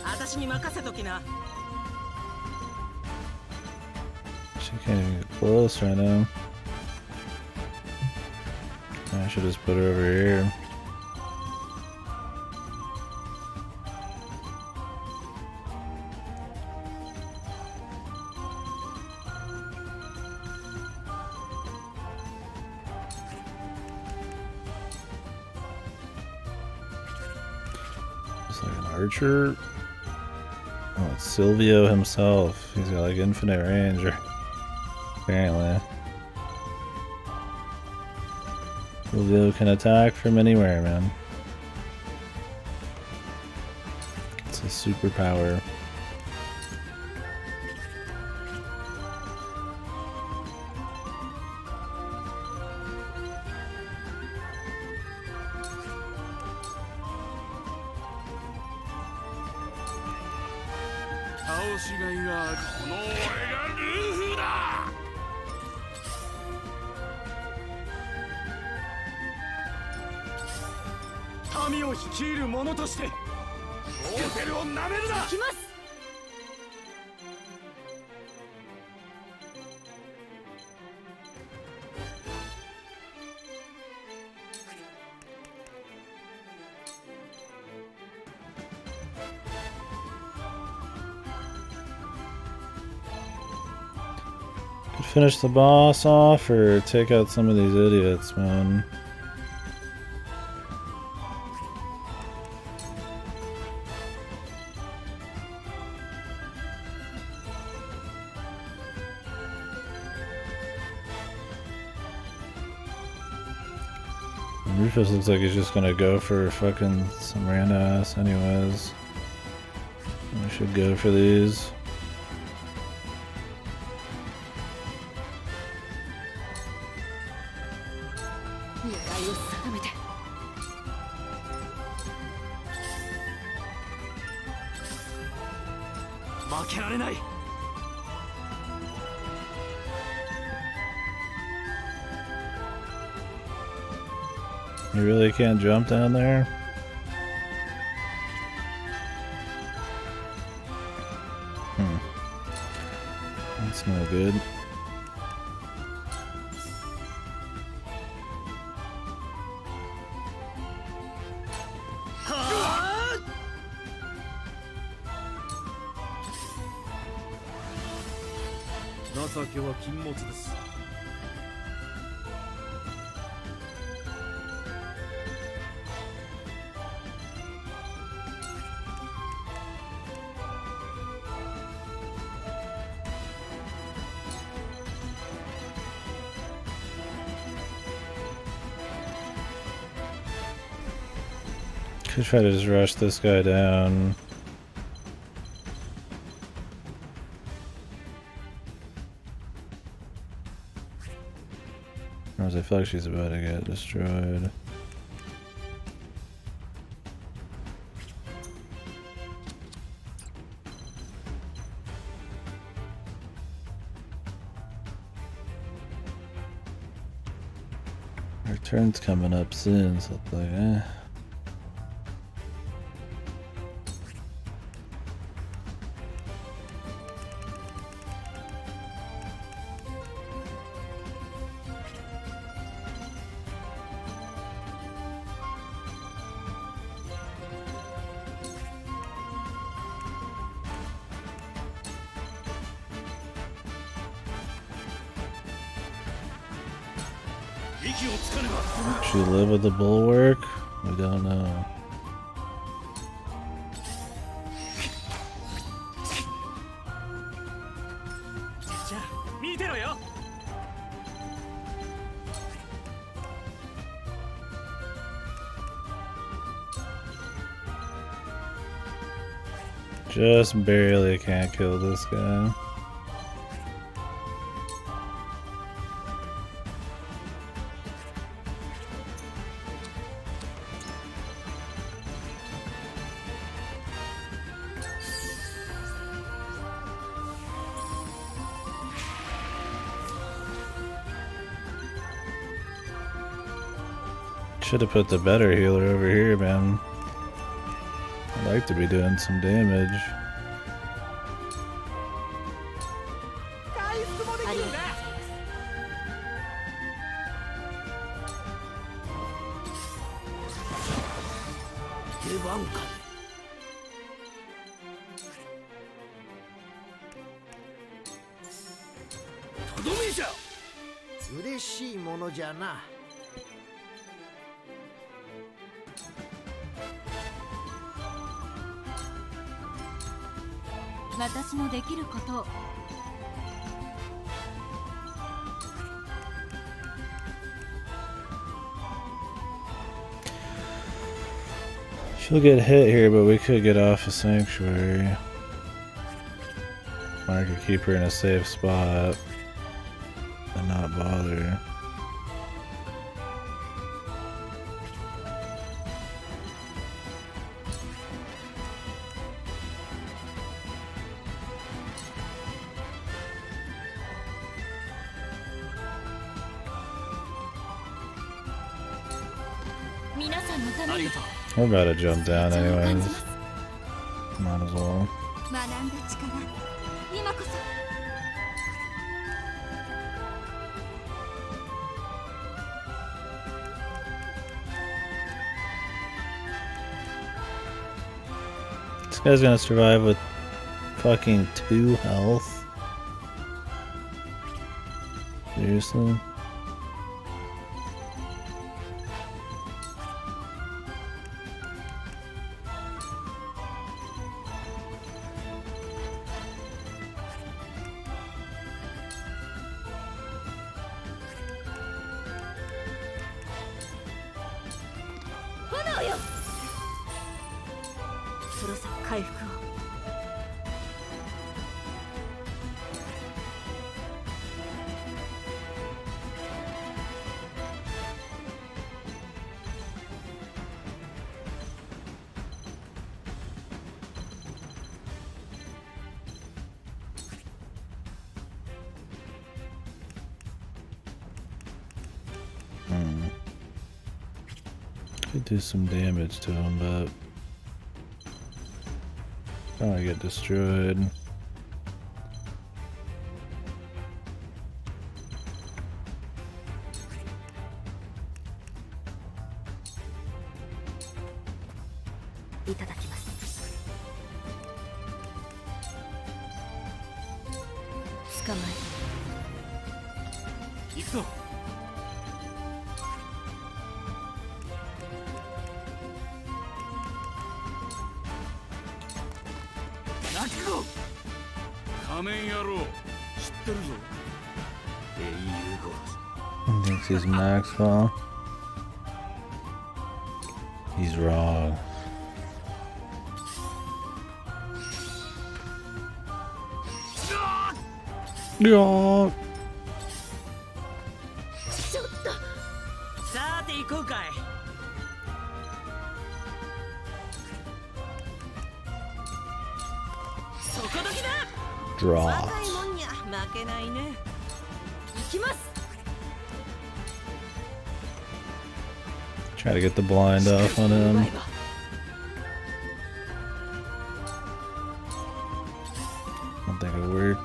私に任せときな。 She can't even get close right now. I should just put her over here. Just like an archer. Oh, it's Silvio himself. He's got like infinite range, apparently. Silvio can attack from anywhere, man. It's a superpower. Finish the boss off or take out some of these idiots, man. Rufus looks like he's just gonna go for fucking some random ass anyways. I should go for these. You really can't jump down there? That's no good. Could try to just rush this guy down. Whereas I feel like she's about to get destroyed. Her turn's coming up soon, so it's like, eh. She live with the bulwark? We don't know. てろよ。 Just barely can't kill this guy. Should have put the better healer over here, man. I'd like to be doing some damage. She'll get hit here, but we could get off a sanctuary. I could keep her in a safe spot and not bother. We're about to jump down anyways. Might as well. This guy's gonna survive with fucking 2 health. Seriously? Could do some damage to him, but probably get destroyed. He thinks he's Maxwell. He's wrong. Yeah. さて行こうかい。 Draw. Try to get the blind off on him. I don't think it'll work.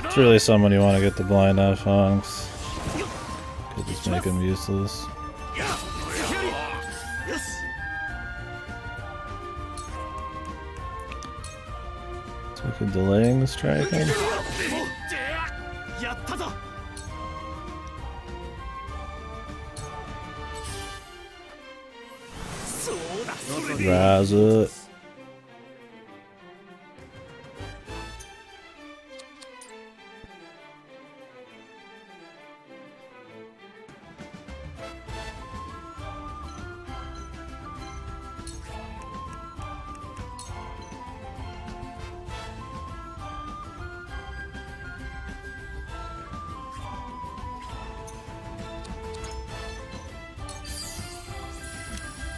It's really someone you want to get the blind off on. Could just make him useless. So we could delaying the strike him. Rise up.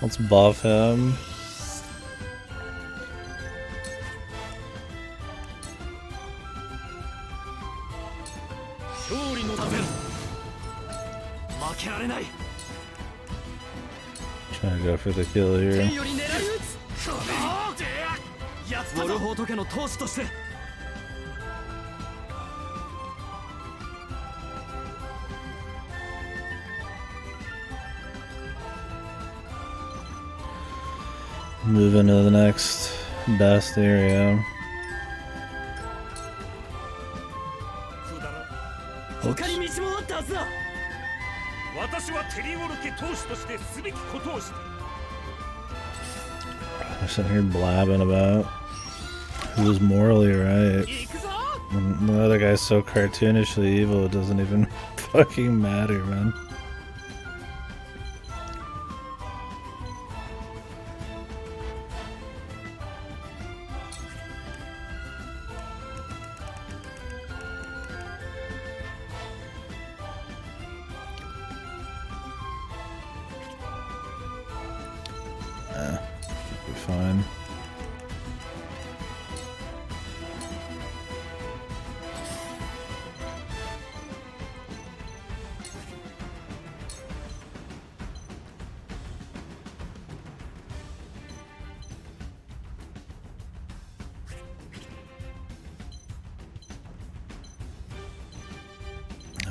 Let's buff him. Trying to go for the kill here. Move into the next best area. 他に道もあったはずだ。私はテリオル家当主としてすべきことをして。 I'm sitting here blabbing about who's morally right. And the other guy's so cartoonishly evil, it doesn't even fucking matter, man. Fine.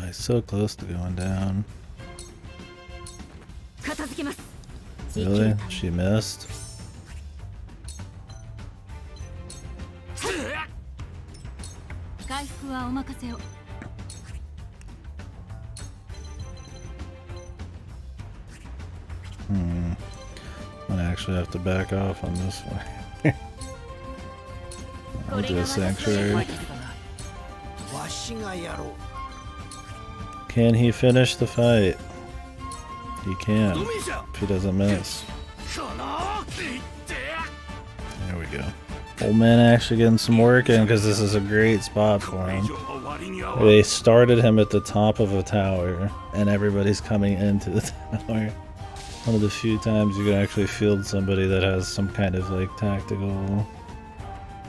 He's so close to going down. Really? She missed? I actually have to back off on this one. I'll do a sanctuary. Can he finish the fight? He can, if he doesn't miss. There we go. Old man actually getting some work in because this is a great spot for him. They started him at the top of a tower and everybody's coming into the tower. One of the few times you can actually field somebody that has some kind of like tactical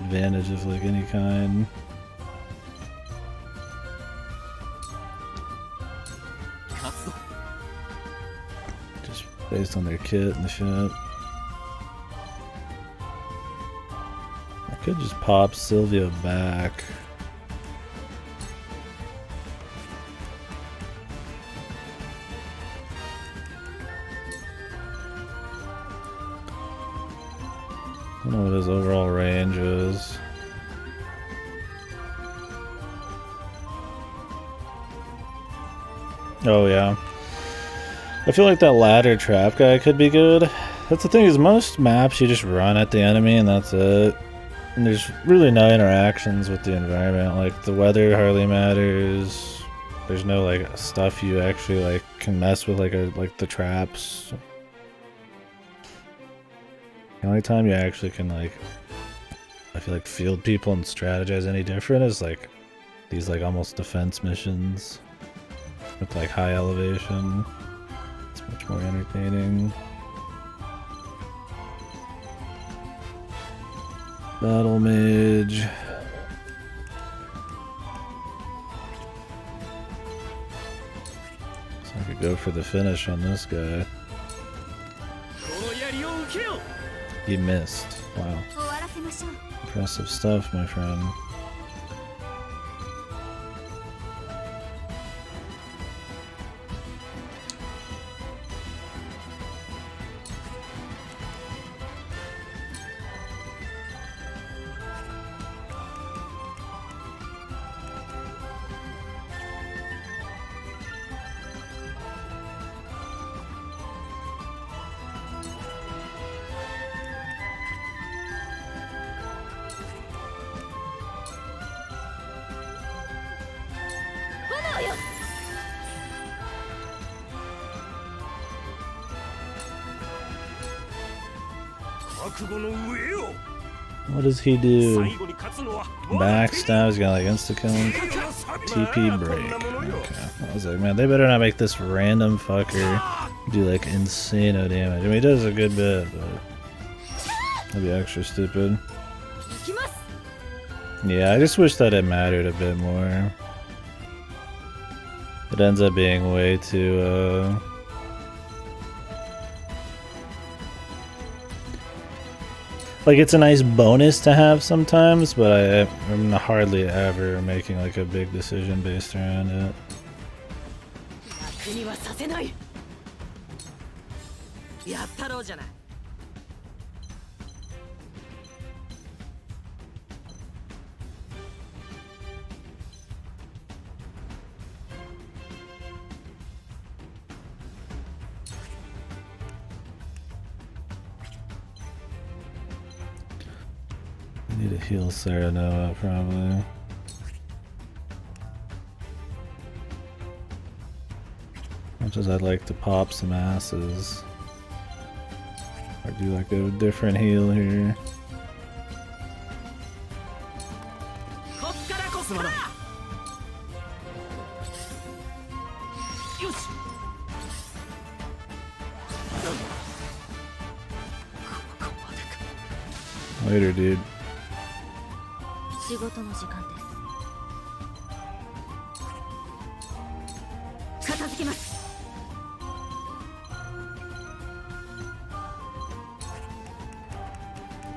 advantage of like any kind. Just based on their kit and shit. I could just pop Sylvia back. I don't know what his overall range is. Oh yeah. I feel like that ladder trap guy could be good. That's the thing, is most maps you just run at the enemy and that's it. And there's really no interactions with the environment. Like the weather hardly matters. There's no like stuff you actually like can mess with, like the traps. The only time you actually can like, I feel like, field people and strategize any different is like these like almost defense missions with like high elevation. It's much more entertaining. Battle mage. So I could go for the finish on this guy. He missed. Wow. Impressive stuff, my friend. What does he do? Backstab, he's got like insta kill him. TP break. Okay. I was like, man, they better not make this random fucker do like insano damage. I mean, he does a good bit, but that'd be extra stupid. Yeah, I just wish that it mattered a bit more. It ends up being way too, like, it's a nice bonus to have sometimes, but I'm hardly ever making like a big decision based around it. I need to heal Sarah Noah, probably. Much as I'd like to pop some asses. I do like a different heal here. Later, dude.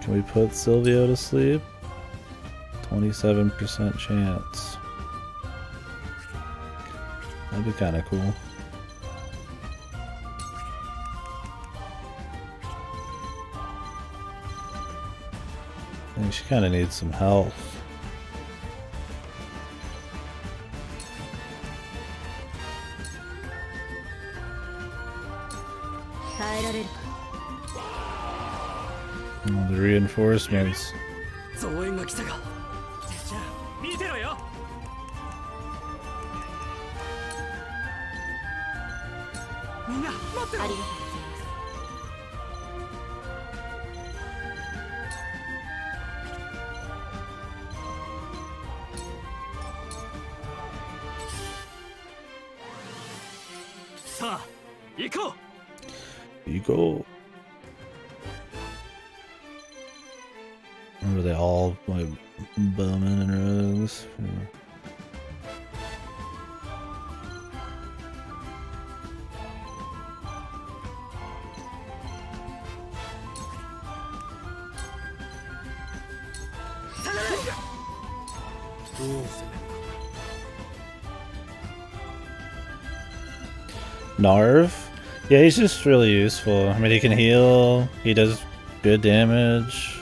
Can we put Silvio to sleep? 27% chance. That'd be kind of cool. I think she kind of needs some health. Oh, the reinforcements. Go. Or are they all like bowmen and rogues? Narv? Yeah, he's just really useful. I mean, he can heal, he does good damage,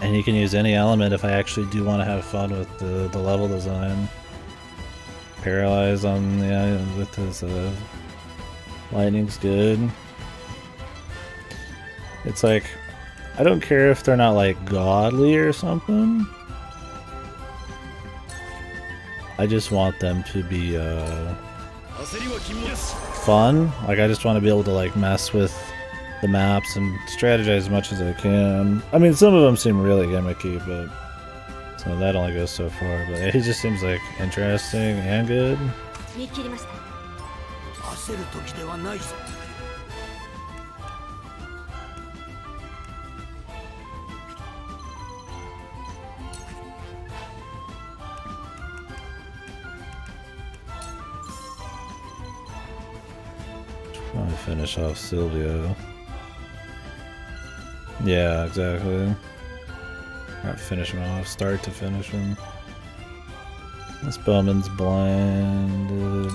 and he can use any element if I actually do want to have fun with the level design. Paralyze on, yeah, with his lightning's good. It's like, I don't care if they're not like godly or something. I just want them to be fun. Like, I just want to be able to like mess with the maps and strategize as much as I can. I mean, some of them seem really gimmicky, but so that only goes so far. But he just seems like interesting and good. Trying to finish off Silvio. Yeah, exactly. Gotta finish him off, start to finish him. This bowman's blinded.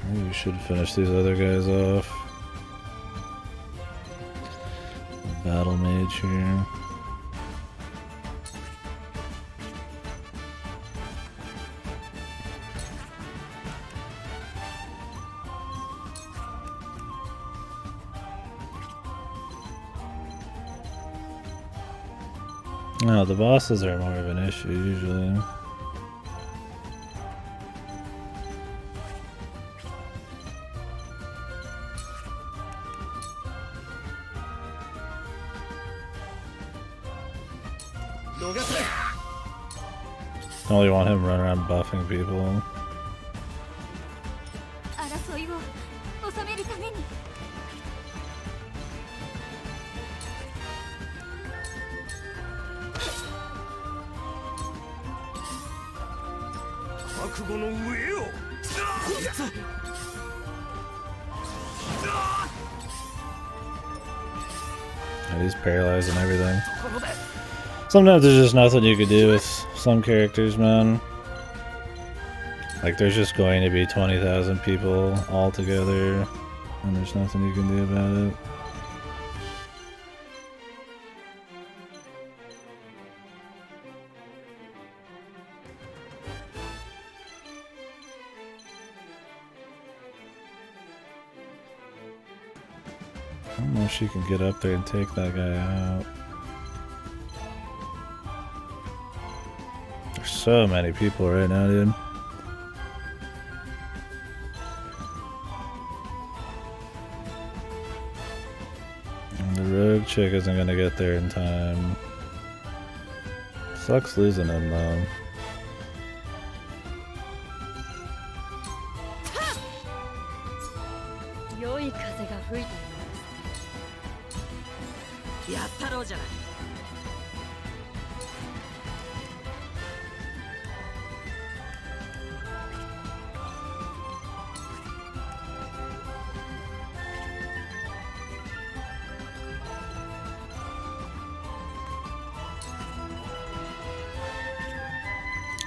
Maybe we should finish these other guys off. Battle mage here. No, the bosses are more of an issue usually. I only want him running around buffing people. 争いを収めるために。覚悟の上よ。 Yeah, he's paralyzed and everything. Sometimes there's just nothing you could do with some characters, man. Like, there's just going to be 20,000 people all together, and there's nothing you can do about it. I don't know if she can get up there and take that guy out. There's so many people right now, dude. And the rogue chick isn't gonna get there in time. Sucks losing him though.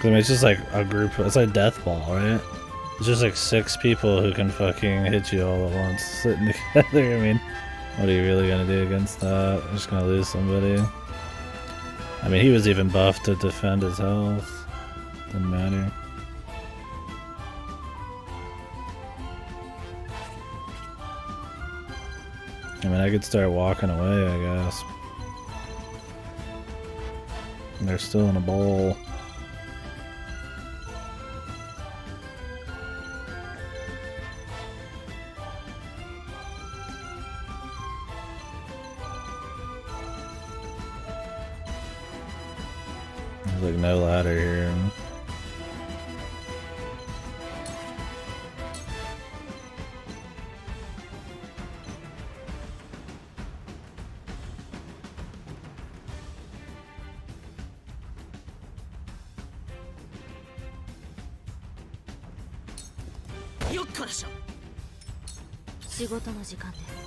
I mean, it's just like a group, it's like Death Ball, right? It's just like 6 people who can fucking hit you all at once sitting together. I mean, what are you really gonna do against that? You're just gonna lose somebody. I mean, he was even buffed to defend his health. Didn't matter. I mean, I could start walking away, I guess. And they're still in a bowl. There's like no ladder here.よっこらしょ。仕事の時間です。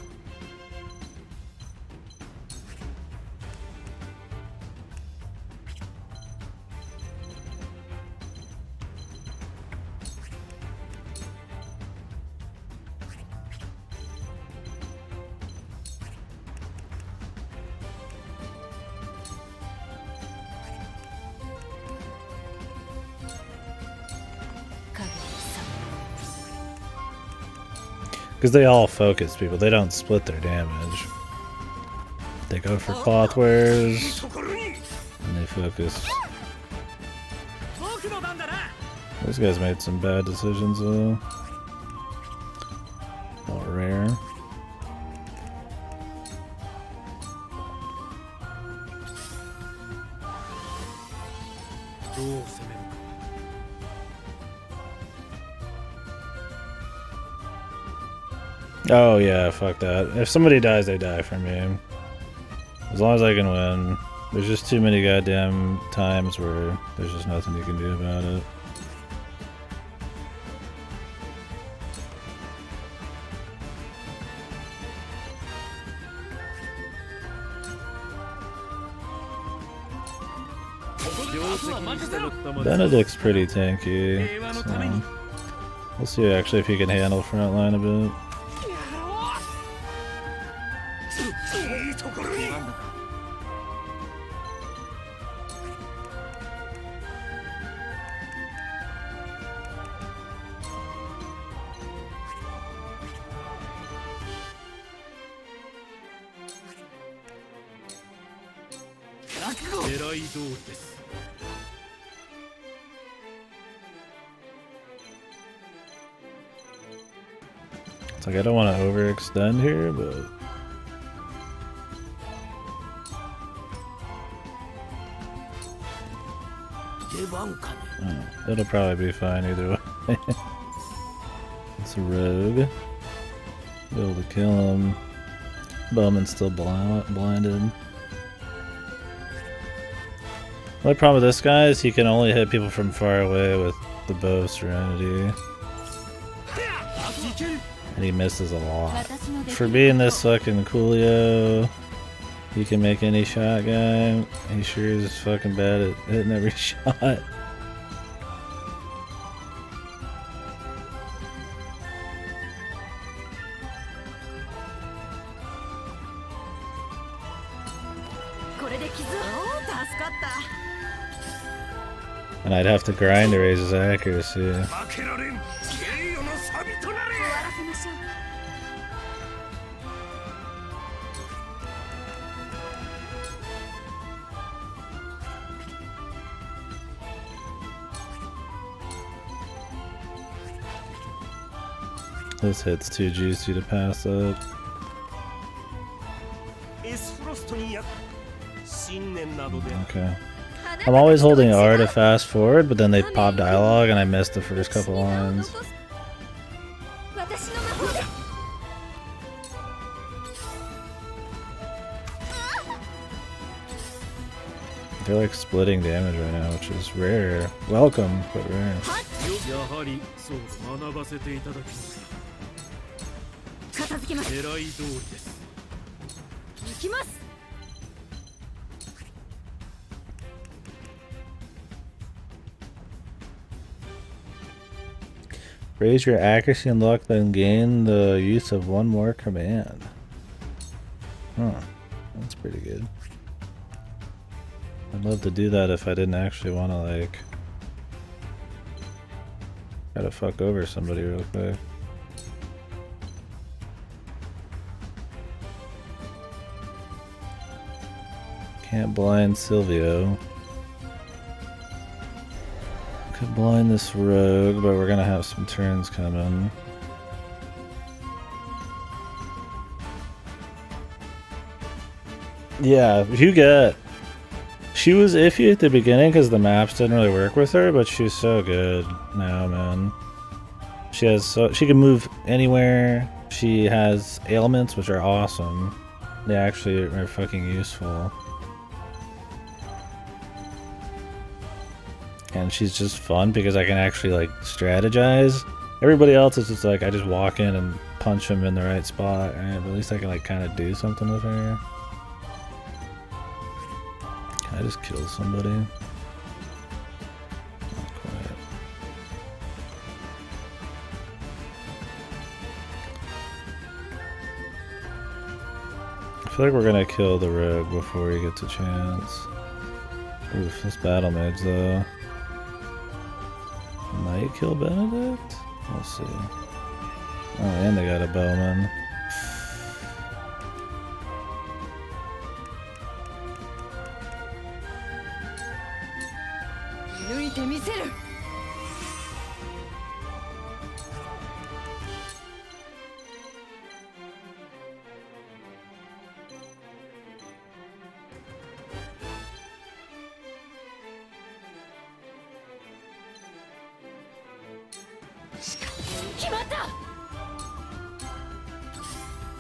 Because they all focus people, they don't split their damage. They go for cloth wares, and they focus. Those guys made some bad decisions though. All rare. Oh yeah, fuck that. If somebody dies, they die for me. As long as I can win. There's just too many goddamn times where there's just nothing you can do about it. Benedict's pretty tanky, so We'll see actually if he can handle front line a bit. It's like I don't want to overextend here, but it'll probably be fine either way. It's a rogue. Be able to kill him. Bowman's still blinded. The only problem with this guy is he can only hit people from far away with the bow of Serenity. And he misses a lot. For being this fucking coolio, he can make any shot guy. He sure is fucking bad at hitting every shot. And I'd have to grind to raise his accuracy. This hit's too juicy to pass up. Okay. I'm always holding R to fast forward, but then they pop dialogue and I missed the first couple lines. They're like splitting damage right now, which is rare. Welcome, but rare. Raise your accuracy and luck, then gain the use of one more command. Huh. That's pretty good. I'd love to do that if I didn't actually want to, like, try to fuck over somebody real quick. Can't blind Silvio. Could blind this rogue, but we're gonna have some turns coming. Yeah, you get. She was iffy at the beginning because the maps didn't really work with her, but she's so good now, man. She can move anywhere. She has ailments, which are awesome. They actually are fucking useful. And she's just fun because I can actually, like, strategize. Everybody else is just like, I just walk in and punch them in the right spot, right? But at least I can, like, kind of do something with her. Can I just kill somebody? Not quite. I feel like we're gonna kill the rogue before he gets a chance. Oof, this battle mage though. Might kill Benedict? We'll see. Oh, and they got a bowman.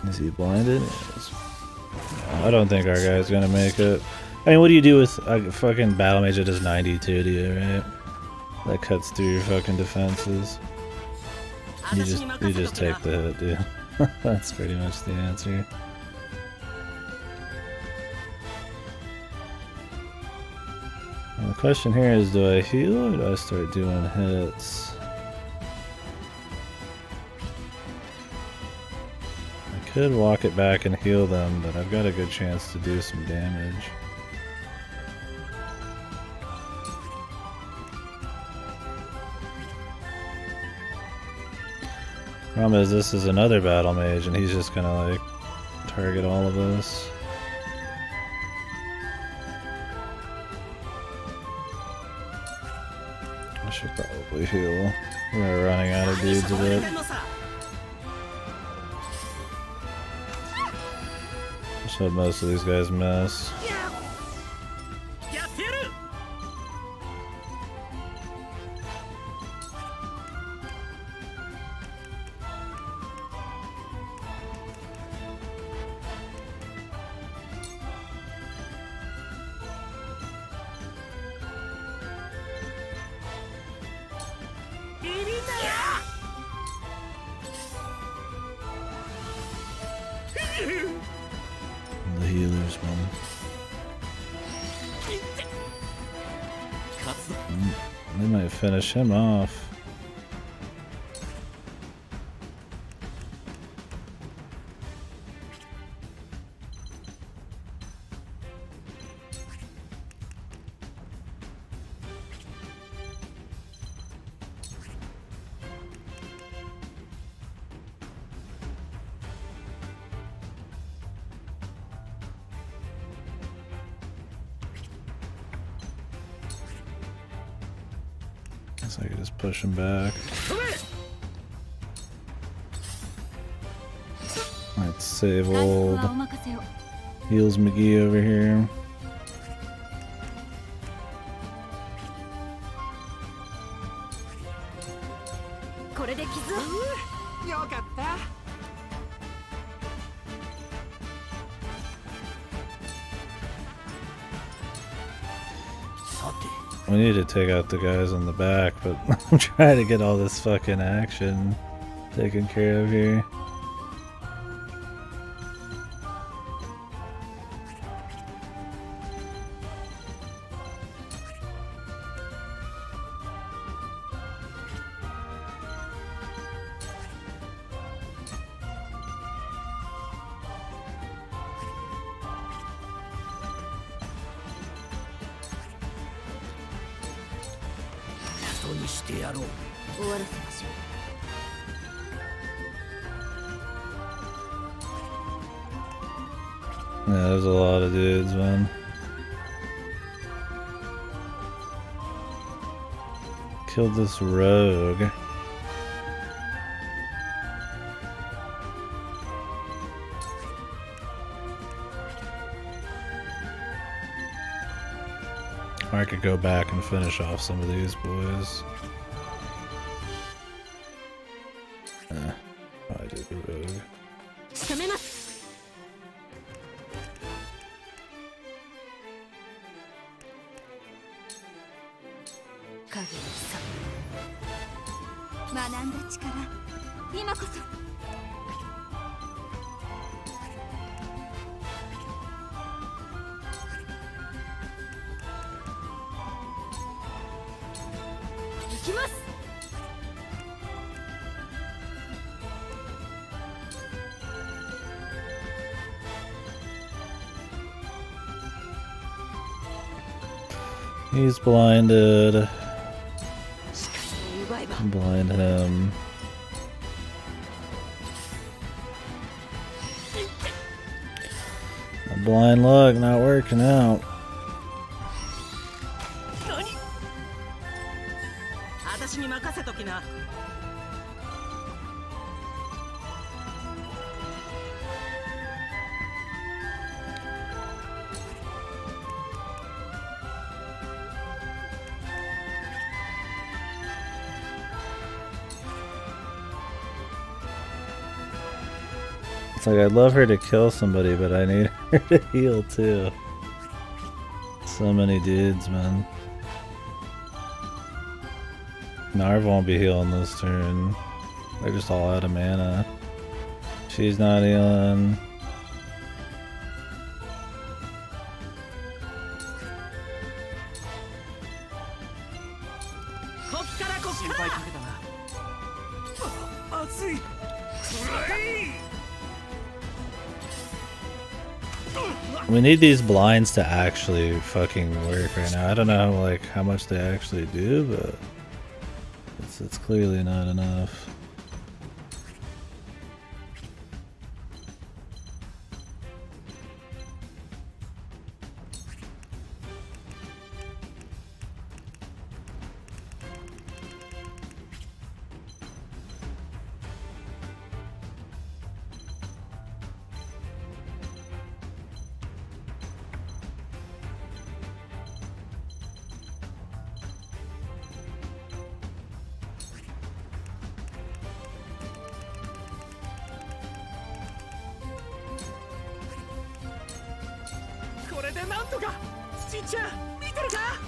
Is he blinded? Yes. I don't think our guy's gonna make it. I mean, what do you do with a fucking battle mage that does 92 to you, right? That cuts through your fucking defenses. You just take the hit, dude. That's pretty much the answer. And the question here is, do I heal or do I start doing hits? Could walk it back and heal them, but I've got a good chance to do some damage. Problem is, this is another battle mage, and he's just gonna like target all of us. I should probably heal. We're running out of dudes a bit. Just hope most of these guys miss. The healers, man. They might finish him off. Guess I could just push him back. Let's save old Heals McGee over here. We need to take out the guys on the back, but I'm trying to get all this fucking action taken care of here. Yeah, there's a lot of dudes, man. Killed this rogue. Or I could go back and finish off some of these boys. I did the rogue. He's blinded. Blind him. A blind luck not working out. It's like I'd love her to kill somebody, but I need her to heal too. So many dudes, man. Narv won't be healing this turn. They're just all out of mana. She's not healing. We need these blinds to actually fucking work right now. I don't know like how much they actually do, but it's clearly not enough.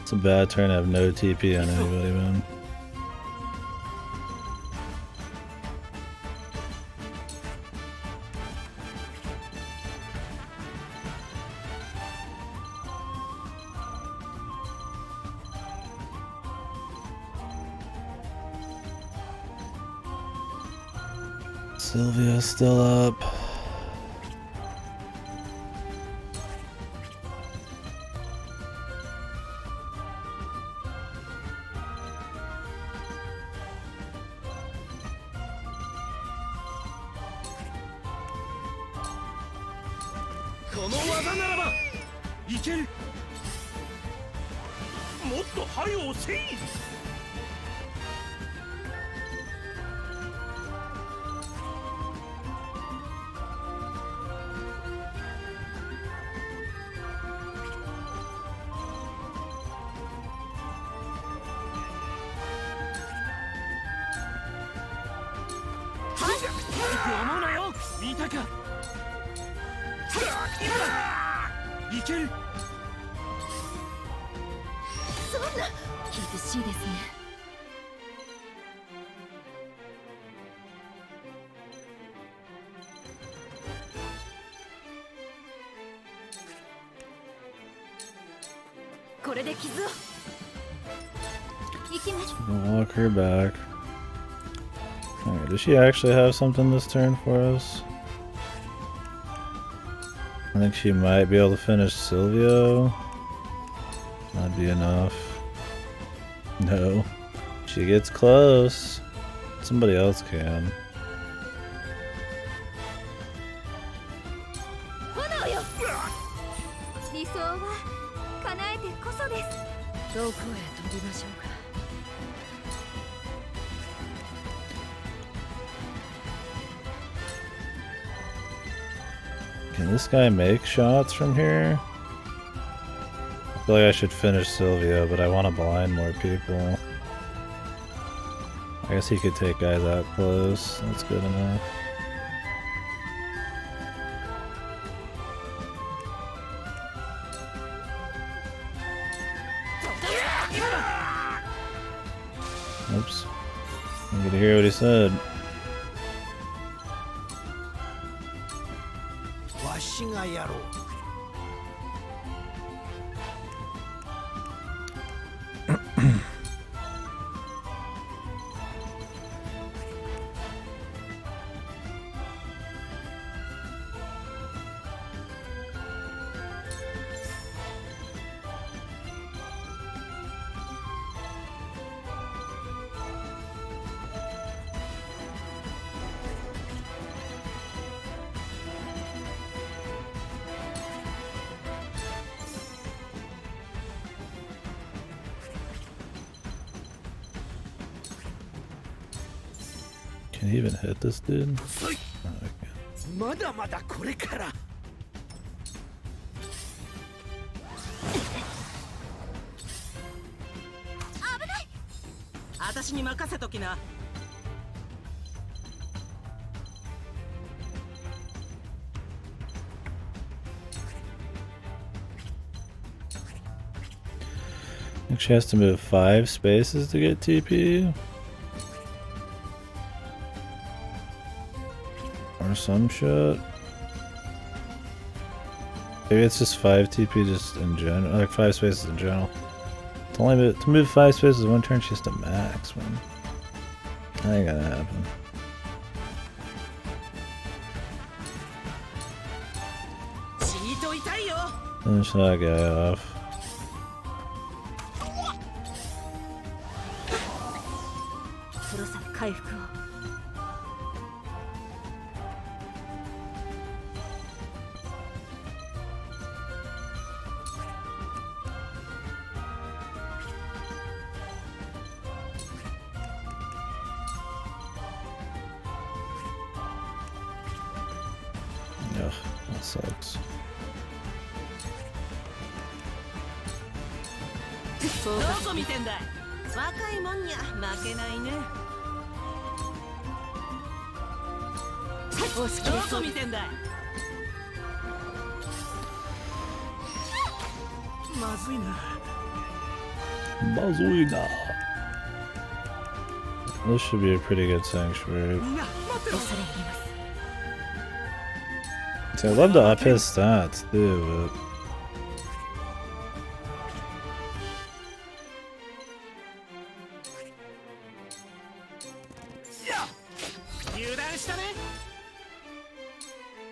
It's a bad turn to have no TP on anybody, man. Sylvia's still up. Walk her back. Alright, does she actually have something this turn for us? I think she might be able to finish Silvio. That'd be enough. No. She gets close. Somebody else can. Can this guy make shots from here? I feel like I should finish Silvio, but I want to blind more people. I guess he could take guys that close. That's good enough. Oops. I'm gonna hear what he said. Can he even hit this dude? Oh, I can't. まだまだこれから 私に任せときな I think she has to move 5 spaces to get TP. Or some shit. Maybe it's just 5 TP just in general, like 5 spaces in general. To only to move 5 spaces in one turn, she has to max, man. That ain't gonna happen. Finish that guy off. Ugh, that sucks. どこ見てんだい。若いもんにゃ負けないね。どこ見てんだい。まずいな。Bazuina. This should be a pretty good sanctuary. See, I love to up his stats too, but...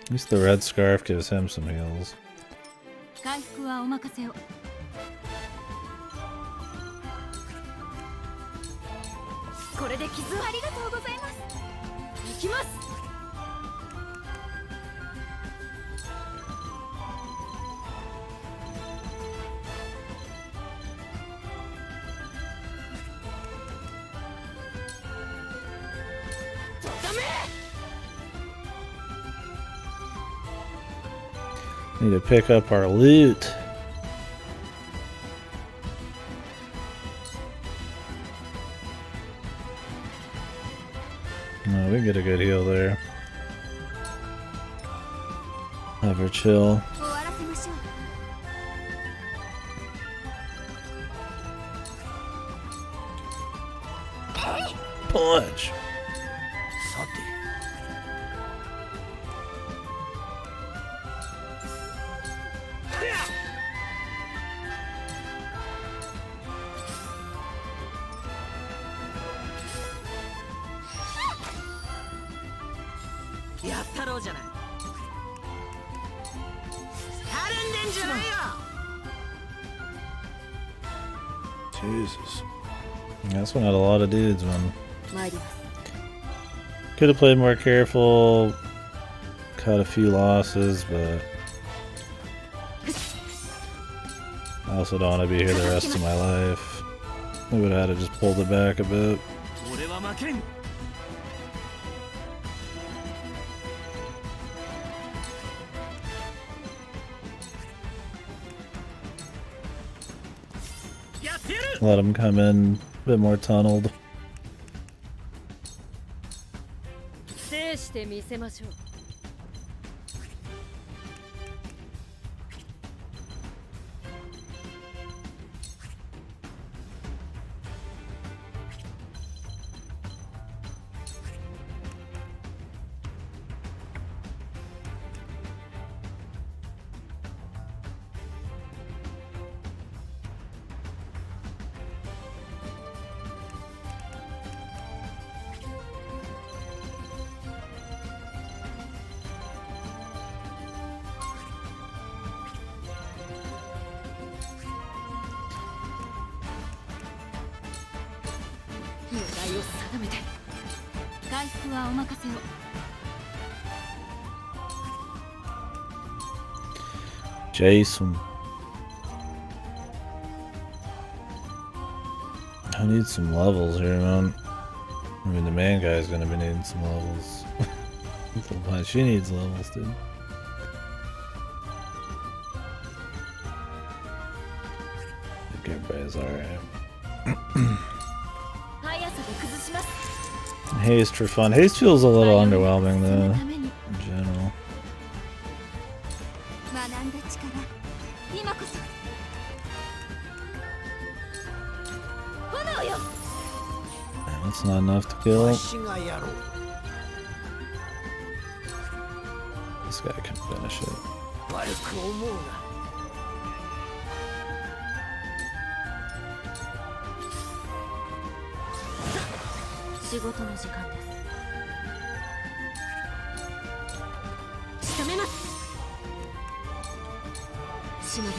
At least the red scarf gives him some heals. 回復はお任せを。これで傷ありがとうございます。行きます。Need to pick up our loot. No, we can get a good heal there. Have her chill. Punch. Jesus. Yeah, this one had a lot of dudes, man. Could have played more careful, cut a few losses, but I also don't want to be here the rest of my life. We would have had to just pulled it back a bit. Let him come in a bit more tunneled. 制してみせましょう。狙いを定めて回復はお任せを。Jason. I need some levels here, man. I mean, the main guy's gonna be needing some levels. She needs levels, dude. I think everybody's alright. Haste for fun. Haste feels a little underwhelming, though, in general. That's not enough to kill. This guy can finish it. し伸べます。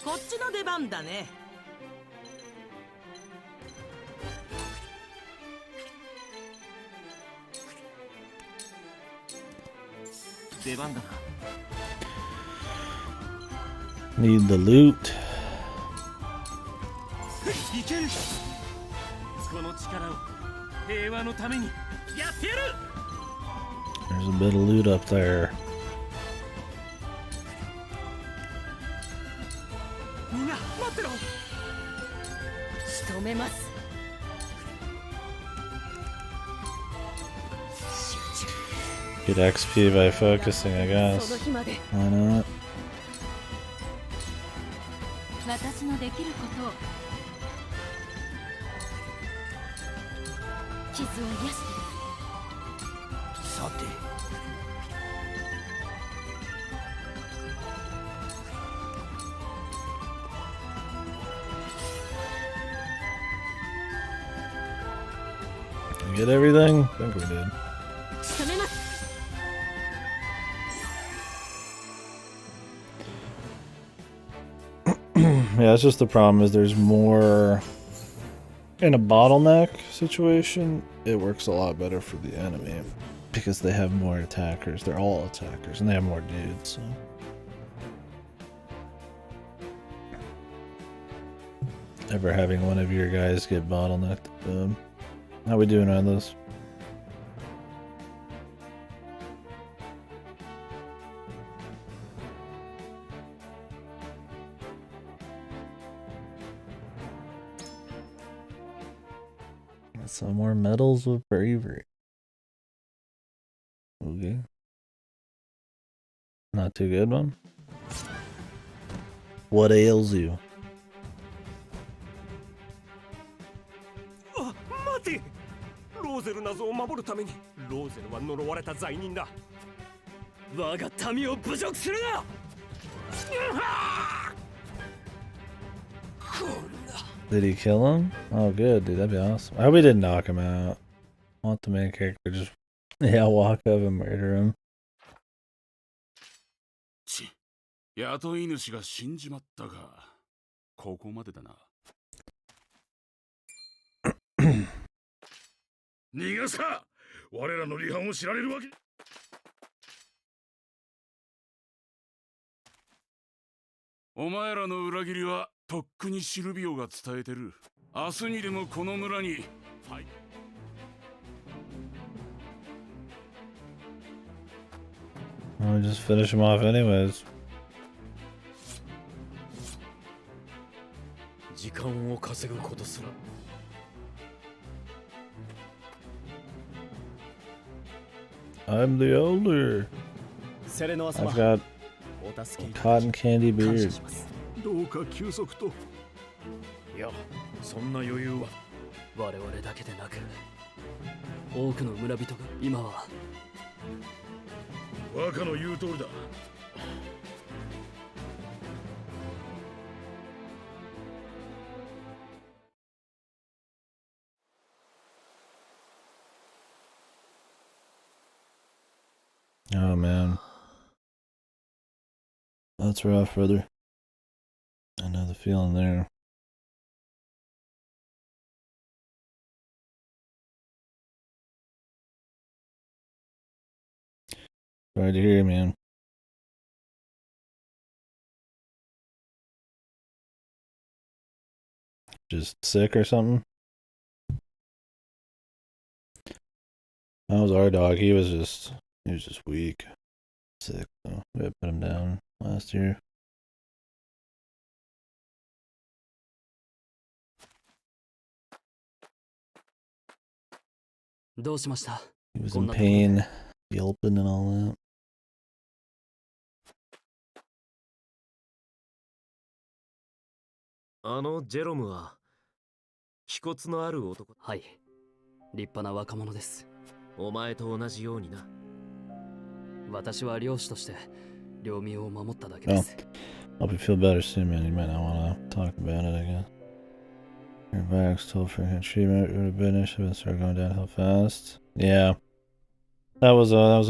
こっちの出番だね。出番だな。Need the loot. いける。この力を平和のためにやってやる。 There's a bit of loot up there. みんな待ってろ。仕留めます。 Get XP by focusing, I guess. Why not? 私のできることを傷を癒してさて Did we get everything? I think we did. 仕留めます。 Yeah, it's just the problem is there's more in a bottleneck situation. It works a lot better for the enemy because they have more attackers. They're all attackers and they have more dudes. So. Ever having one of your guys get bottlenecked? How we doing on this? Some more medals of bravery. Okay. Not too good one. What ails you? あ、待て。ローゼル謎を守るためにローゼルは呪われた罪人だ。我が民を侮辱するな。 Did he kill him? Oh, good, dude. That'd be awesome. I hope he didn't knock him out. I want the main character to just, yeah, walk up and murder him. 雇い主が死んじまったが、ここまでだな。逃がさ！我らの離反を知られるわけ。お前らの裏切りはとっくにシルビオが伝えてる。明日にでもこの村に。はい。I'll just finish him off anyways. 時間を稼ぐことすら。 I'm the elder. I've got a cotton candy beard. どうか休息と。いや、そんな余裕は。我々だけでなく、多くの村人が今は。若の言う通りだ。 Oh man. That's rough, brother. I know the feeling there. Sorry to hear, man. Just sick or something? That was our dog. He was just weak. Sick, so we had to put him down last year. He was in pain, yelping and all that. あのジェロムは気骨のある男。はい。立派な若者です。お前と同じようにな。私は漁師として領民を守っただけ Well, です。 hope you feel better soon, man. You might not want to talk about it, I guess. Your back's told for treatment would have been issue and start going downhill fast. Yeah. That was our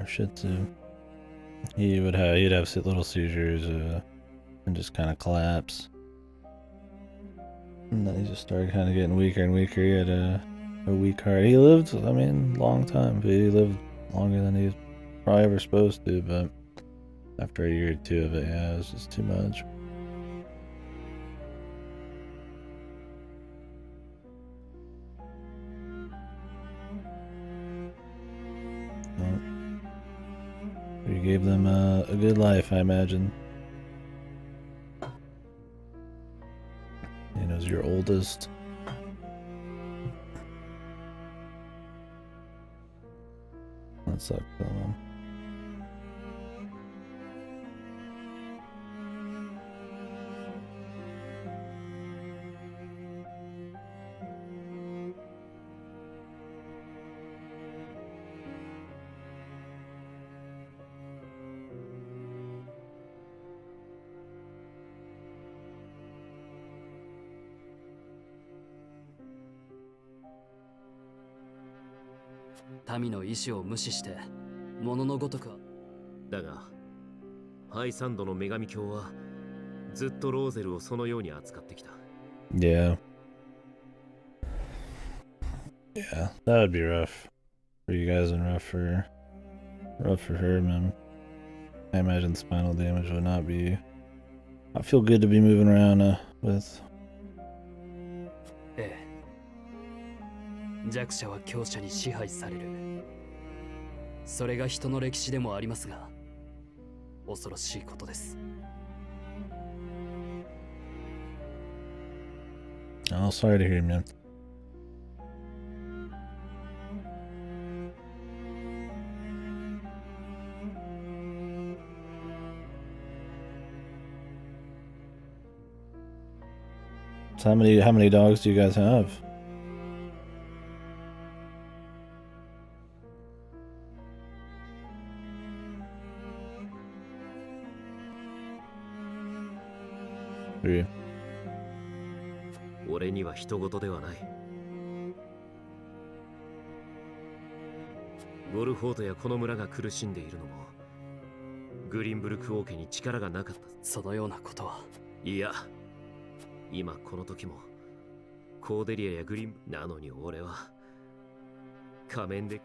shit too. he'd have little seizures and just kind of collapse. And then he just started kind of getting weaker and weaker. He had a weak heart. He lived, I mean, a long time. But he lived longer than he was probably ever supposed to. But after a year or two of it, yeah, it was just too much. You gave them a good life, I imagine. And it was your oldest. That sucks, though, man.民の意志を無視して物のごとくは。だがハイサンドの女神教はずっとローゼルをそのように扱ってきた。 Yeah. Yeah, that would be rough for you guys and rough for her, man. I imagine spinal damage would not feel good to be moving around with. ええ。弱者は強者に支配される。それが人の歴史でもありますが、恐ろしいことです。Oh, sorry to hear, man. So how many dogs do you guys have? Three. 俺には人事ではない。ウォルフォートやこの村が苦しんでいるのもグリンブルク王家に力がなかった。そのようなことは。いや、今この時もコーデリアやグリンなのに俺は仮面で。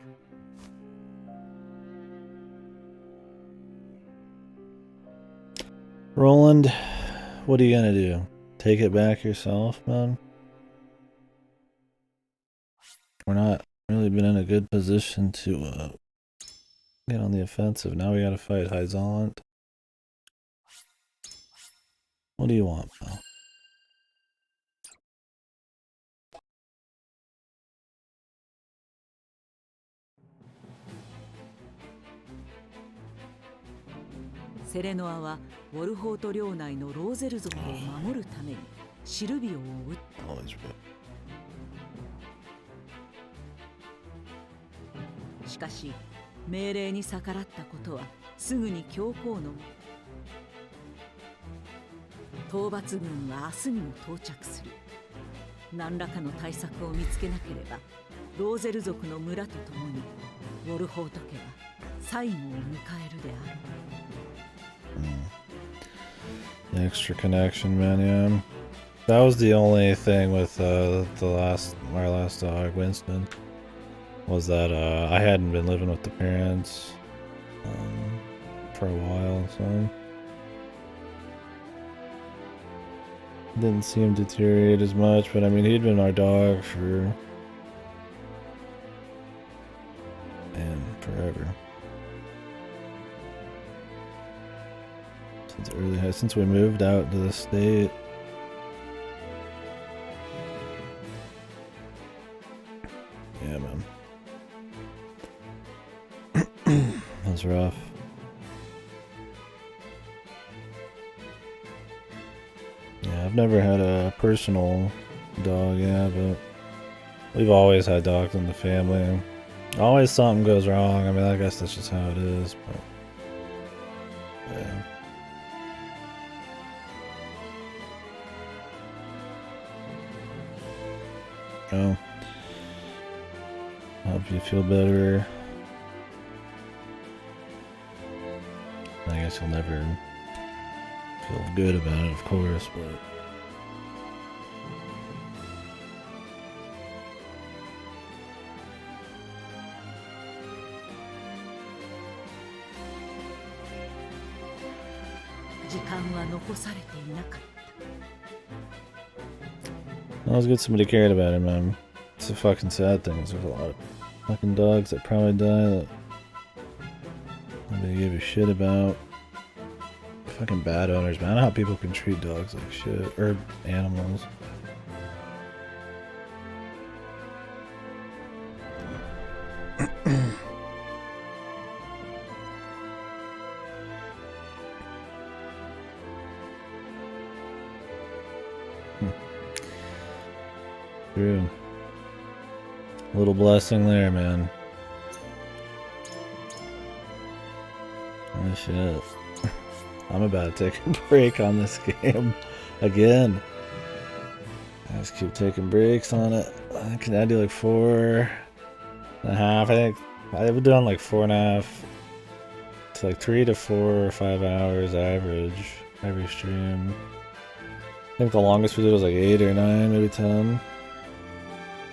Roland, what are you gonna do? Take it back yourself, man? We're not really been in a good position to get on the offensive. Now we gotta fight Hyzant. What do you want, pal? Serenoa はウォルホート領内のローゼル族を守るためにシルビオを撃った。しかし命令に逆らったことはすぐに教皇の討伐軍は明日にも到着する。何らかの対策を見つけなければローゼル族の村と共にウォルホート家は最後を迎えるである。The extra connection, man, yeah. That was the only thing with our last dog, Winston, was that I hadn't been living with the parents for a while, so didn't see him deteriorate as much, but I mean he'd been our dog for forever. Since we moved out to the state. Yeah, man. That's rough. Yeah, I've never had a personal dog, yeah, but we've always had dogs in the family. Always something goes wrong. I mean, I guess that's just how it is, but yeah. Oh. Hope you feel better. I guess you'll never feel good about it, of course, but... Well, it's good somebody cared about him, man. It's a fucking sad thing. There's a lot of fucking dogs that probably die that nobody gave a shit about. Fucking bad owners, man. I don't know how people can treat dogs like shit. Or animals. True. Little blessing there, man. Oh shit. I'm about to take a break on this game again. I just keep taking breaks on it. Can I do like 4.5? I think I've done like 4.5. It's like 3 to 4 or 5 hours average every stream. I think the longest we did was like 8 or 9, maybe 10.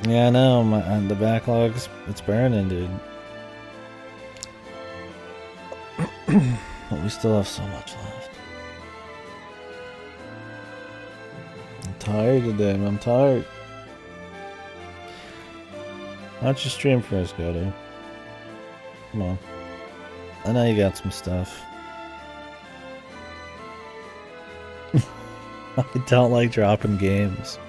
Yeah, I know. The backlog's it's burning, dude. But we still have so much left. I'm tired today, man. I'm tired. Why don't you stream for us, Godo? Come on. I know you got some stuff. I don't like dropping games.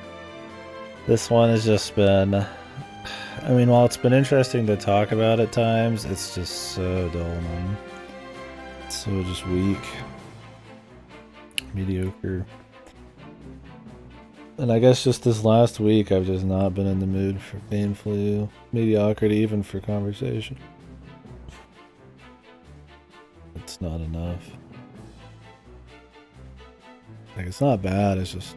This one has just been... I mean, while it's been interesting to talk about at times, it's just so dull, man. It's so just weak. Mediocre. And I guess just this last week, I've just not been in the mood for painfully mediocre, even for conversation. It's not enough. Like, it's not bad, it's just...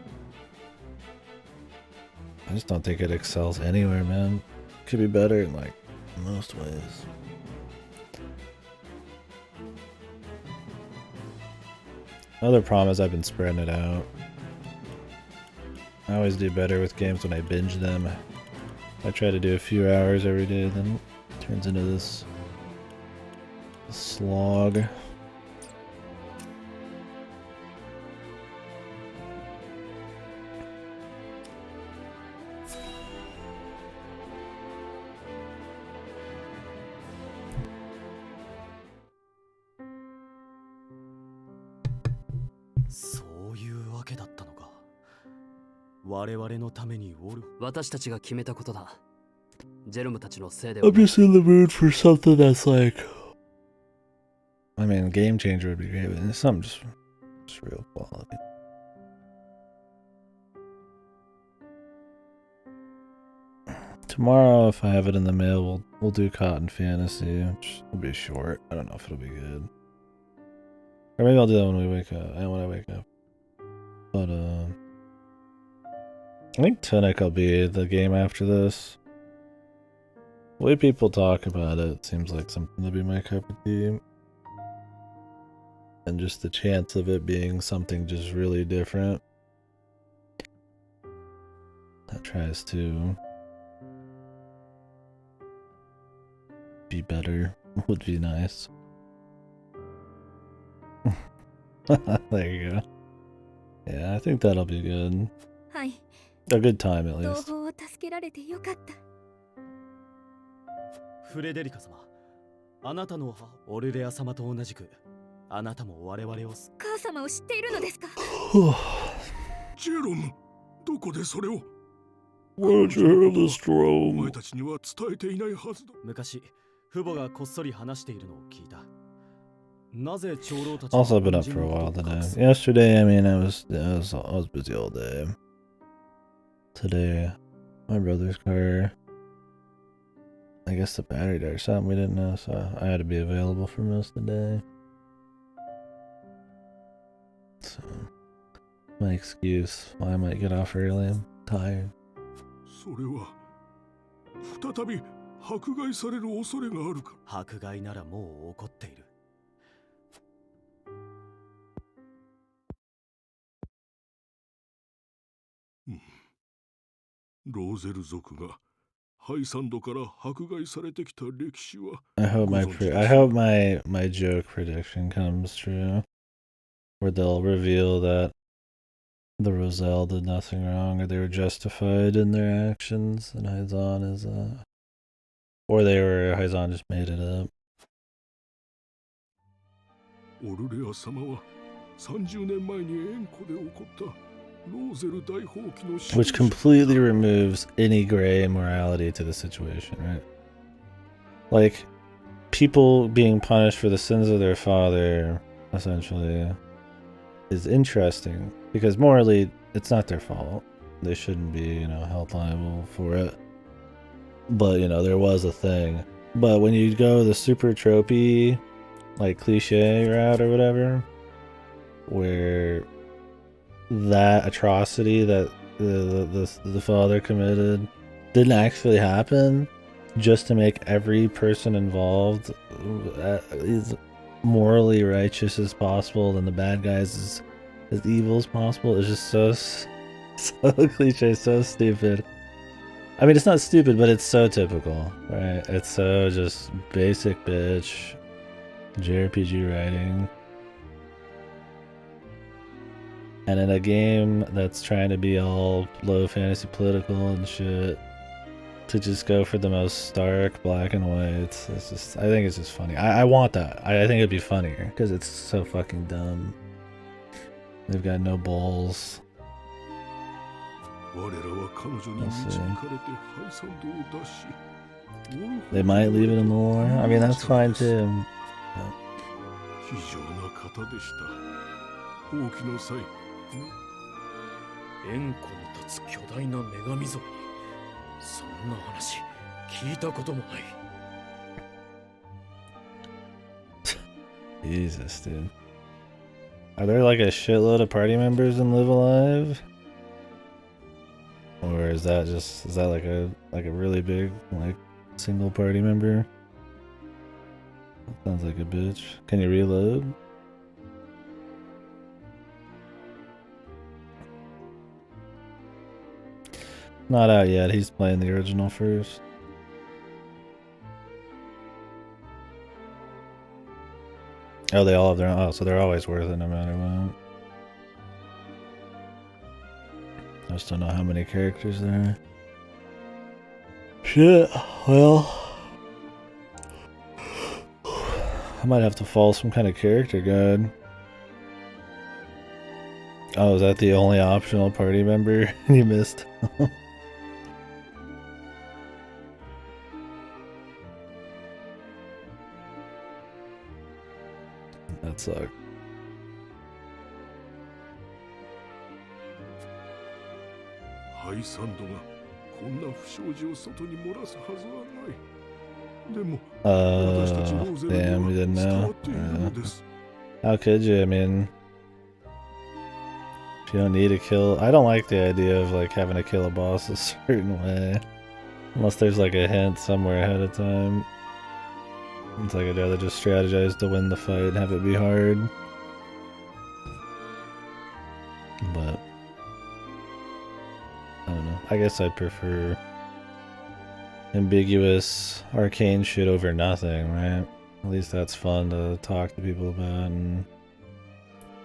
I just don't think it excels anywhere, man. Could be better in, like, most ways. Another problem is I've been spreading it out. I always do better with games when I binge them. I try to do a few hours every day, then it turns into this slog.私たちが決めたことだ。ジェロムたちのせいで I'm just in the mood for something that's like... I mean, game changer would be great, but something just real quality. Tomorrow, if I have it in the mail, we'll do Cotton Fantasy, which will be short. I don't know if it'll be good. Or maybe I'll do that when we wake up. When I wake up. But, I think Tunic will be the game after this. The way people talk about it seems like something to be my cup of tea. And just the chance of it being something just really different that tries to be better would be nice. There you go. Yeah, I think that'll be good. A good time, at least. フレデリカ様、あなたの母オルレア様と同じく、あなたも我々を母様を知っているのですか？ジェロム、どこでそれを？ Where'd you have this drone? お前たちには伝えていないはずだ。昔、父母がこっそり話しているのを聞いた。 Also, I've been up for a while today. Yesterday, I mean, I was busy all day. Today, my brother's car, I guess the battery died or something, we didn't know, so I had to be available for most of the day. So, my excuse why I might get off early, I'm tired. それは再び迫害される恐れがあるか？迫害ならもう起こっている。ローゼル族がハイサンドから迫害されてきた歴史は I hope ご my 存知 I です hope my joke prediction comes true, where they'll reveal that the Roselle did nothing wrong, or they were justified in their actions, and Haizan is or Haizan just made it up. オルレア様は30年前に円湖で起こったローゼル大放棄の Which completely removes any gray morality to the situation, right? Like, people being punished for the sins of their father, essentially, is interesting, because morally, it's not their fault. They shouldn't be, held liable for it. But, there was a thing. But when you go the super tropey, like, cliche route or whatever, where that atrocity that the father committed didn't actually happen, just to make every person involved as morally righteous as possible and the bad guys as evil as possible, is just so cliche, so stupid. I mean, it's not stupid, but it's so typical, right? It's so just basic bitch JRPG writing. And in a game that's trying to be all low fantasy political and shit, to just go for the most stark black and white, it's just, I think it's just funny. I want that. I think it'd be funnier, because it's so fucking dumb. They've got no balls. We'll see. They might leave it in the lore. I mean, that's fine too. But... 円湖に立つ巨大な女神像にそんな話聞いたこともない。 Jesus, dude. Are there like a shitload of party members in Live Alive? Or is that like a really big like single party member? Sounds like a bitch. Can you reload? Not out yet. He's playing the original first. Oh, they all have their own. Oh, so they're always worth it no matter what. I just don't know how many characters there are. Shit. Well, I might have to follow some kind of character guide. Oh, is that the only optional party member you missed? That sucked. Damn, we didn't know. How could you? I mean, if you don't need to kill, I don't like the idea of like having to kill a boss a certain way, unless there's like a hint somewhere ahead of time. It's like I'd rather just strategize to win the fight and have it be hard. But I don't know. I guess I'd prefer ambiguous arcane shit over nothing, right? At least that's fun to talk to people about and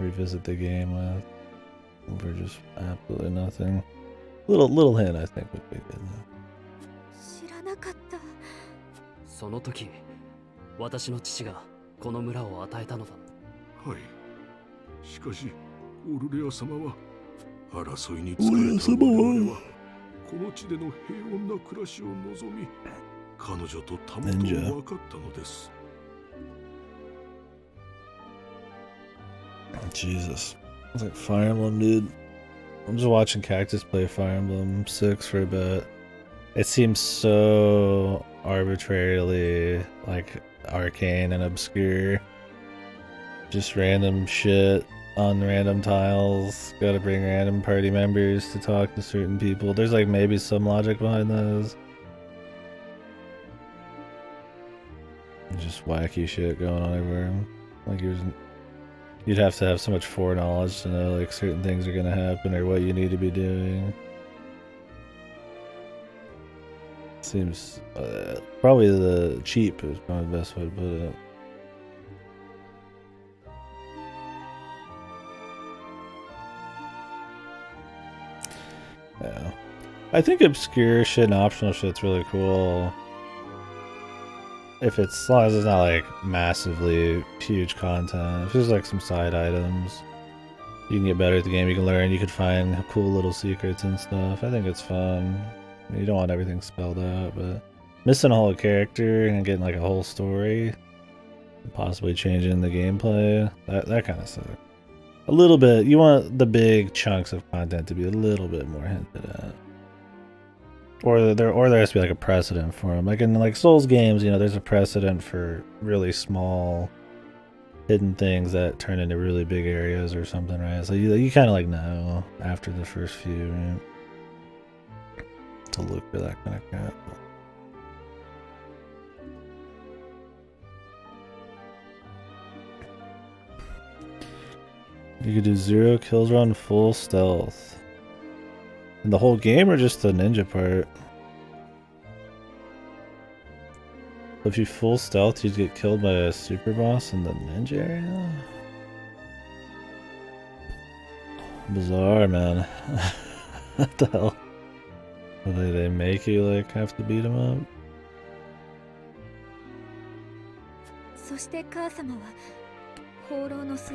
revisit the game with. Over just absolutely nothing. Little hint, I think, would be good though. 知らなかった。その時、私の父がこの村を与えたのだ。はい。しかし、オルレア様は争いに疲れた我々はこの地での平穏な暮らしを望み、彼女とたもとを分かったのです。Jesus. It's like Fire Emblem, dude. I'm just watching Cactus play Fire Emblem 6 for a bit. It seems so arbitrarily like arcane and obscure. Just random shit on random tiles. Gotta bring random party members to talk to certain people. There's like maybe some logic behind those. Just wacky shit going on everywhere. Like you'd have to have so much foreknowledge to know like certain things are gonna happen or what you need to be doing. Seems probably the cheap is probably the best way to put it. Yeah, I think obscure shit and optional shit's really cool. If it's, as long as it's not like massively huge content. If there's like some side items, you can get better at the game. You can learn. You could find cool little secrets and stuff. I think it's fun. I mean, you don't want everything spelled out, but missing a whole character and getting like a whole story, possibly changing the gameplay, that kind of sucks. A little bit. You want the big chunks of content to be a little bit more hinted at. Or there has to be like a precedent for them. Like in like Souls games, you know, there's a precedent for really small hidden things that turn into really big areas or something, right? So you kind of like know after the first few, right? To look for that kind of crap. You could do 0 kills run full stealth. In the whole game or just the ninja part? If you full stealth, you'd get killed by a super boss in the ninja area? Bizarre, man. What the hell? They make you like have to beat him up? そして母様は放浪の末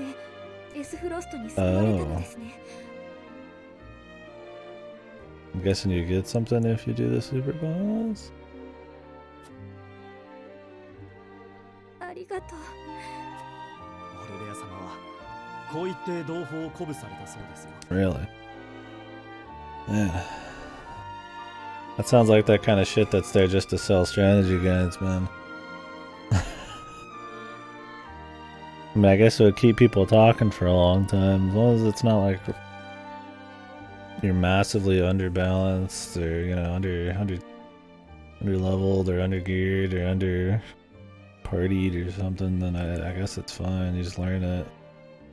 エスフロストに救われたのですね。I'm guessing you get something if you do the super boss? ありがとう。オルレア様はこう言って同胞を鼓舞されたそうですよ。 Really? Man. That sounds like that kind of shit that's there just to sell strategy guides, man. I mean, I guess it would keep people talking for a long time, as long as it's not like you're massively underbalanced or, you know, under leveled or under geared or under partied or something, then I guess it's fine. You just learn it.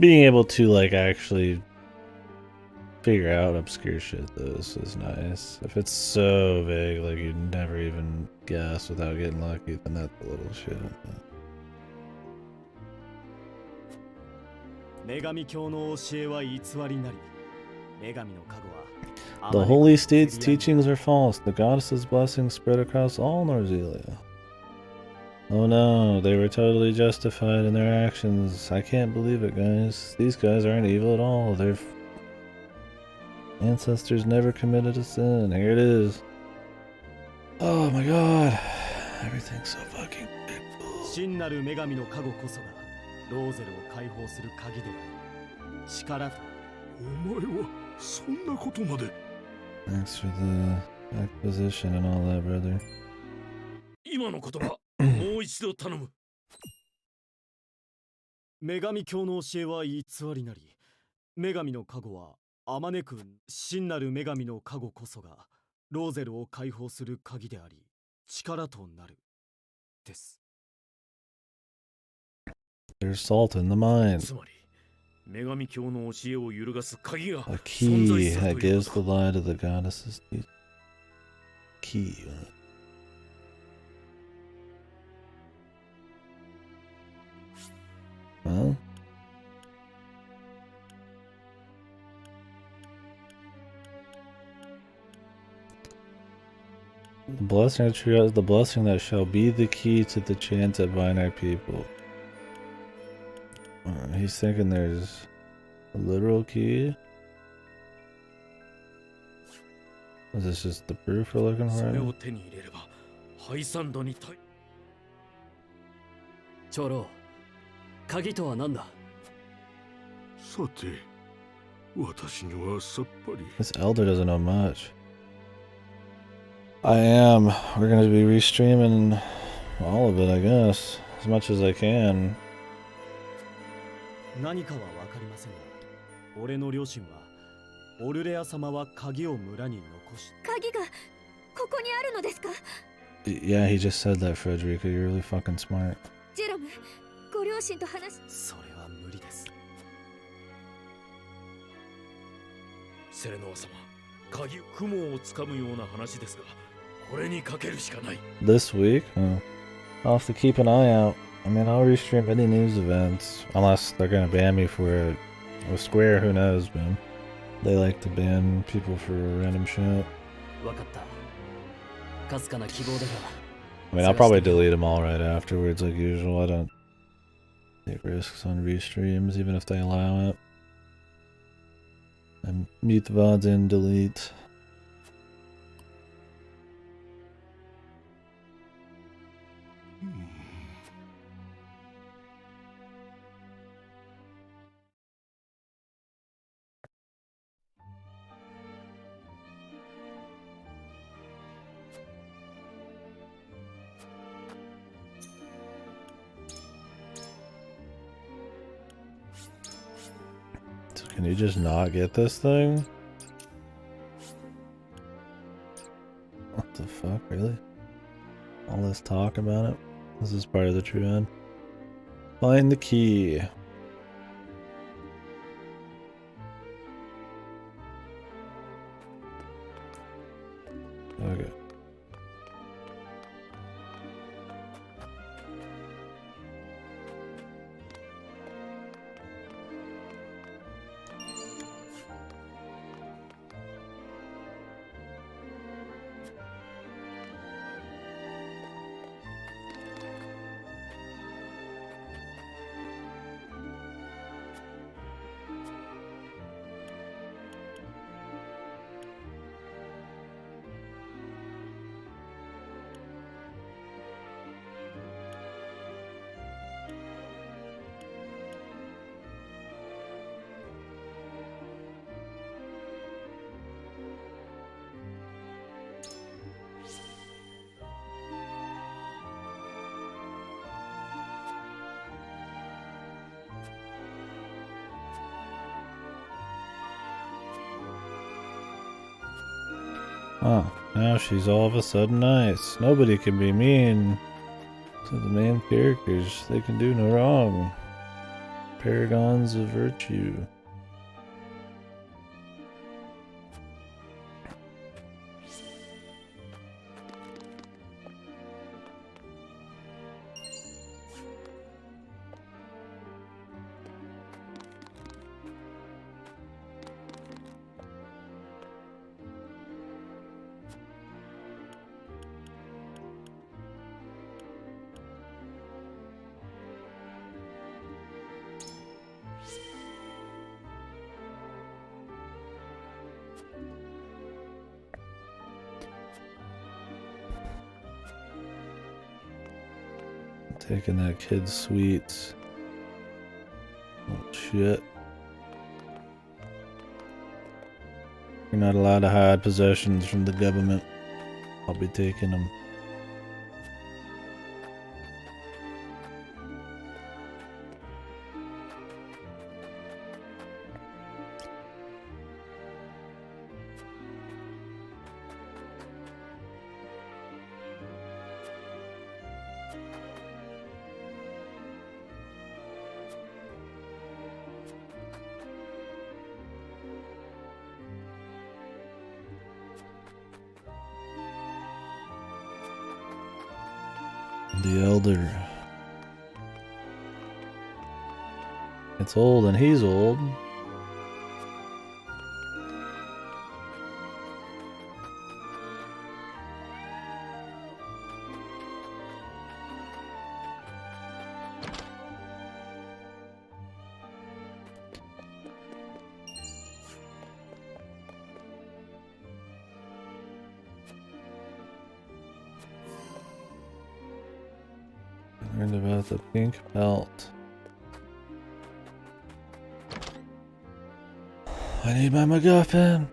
Being able to like actually figure out obscure shit though is nice. If it's so vague, like you'd never even guess without getting lucky, then that's a little shit. The Holy State's teachings are false. The goddess's blessings spread across all Norzelia. Oh no, they were totally justified in their actions. I can't believe it, guys. These guys aren't evil at all. Their ancestors never committed a sin. Here it is. Oh my god. Everything's so fucking big. 真なる女神の加護こそがローゼルを解放する鍵である。力と。お前はそんなことまで。Thanks for the acquisition and all that, brother. 今の言葉、もう一度頼む。女神教の教えは偽りなり、女神の加護はあまねく真なる女神の加護こそがローゼルを解放する鍵であり、力となる。です。There's salt in the mine. つまり、女神教の教えを揺るがす鍵が A key that gives the lie to the goddess's key. Well, the blessing that shall be the key to the chant that bind our people. He's thinking there's a literal key. Is this just the proof we're looking for? 長老、鍵とは何だ？さて、私にはさっぱり。This elder doesn't know much. I am. We're gonna be restreaming all of it, I guess, as much as I can. 何かはわかりませんが、俺の両親はオルレア様は鍵を村に残し。鍵がここにあるのですか？ Yeah, he just said that, Frederica. You're really fucking smart. ジェロム、ご両親と話し。それは無理です。セレノア様、鍵雲をつかむような話ですが、This week? Oh. I'll have to keep an eye out. I mean, I'll restream any news events. Unless they're gonna ban me for it. With Square, who knows, man. They like to ban people for random shit. I mean, I'll probably delete them all right afterwards, like usual. I don't take risks on restreams, even if they allow it. And mute the VODs and delete. Can you just not get this thing? What the fuck, really? All this talk about it? This is part of the true end. Find the key. Okay. Oh, now she's all of a sudden nice. Nobody can be mean to the main characters. They can do no wrong. Paragons of virtue. Taking that kid's sweets. Oh shit. You're not allowed to hide possessions from the government. I'll be taking them. The Elder. It's old and he's old. Learned about the pink belt. I need my MacGuffin.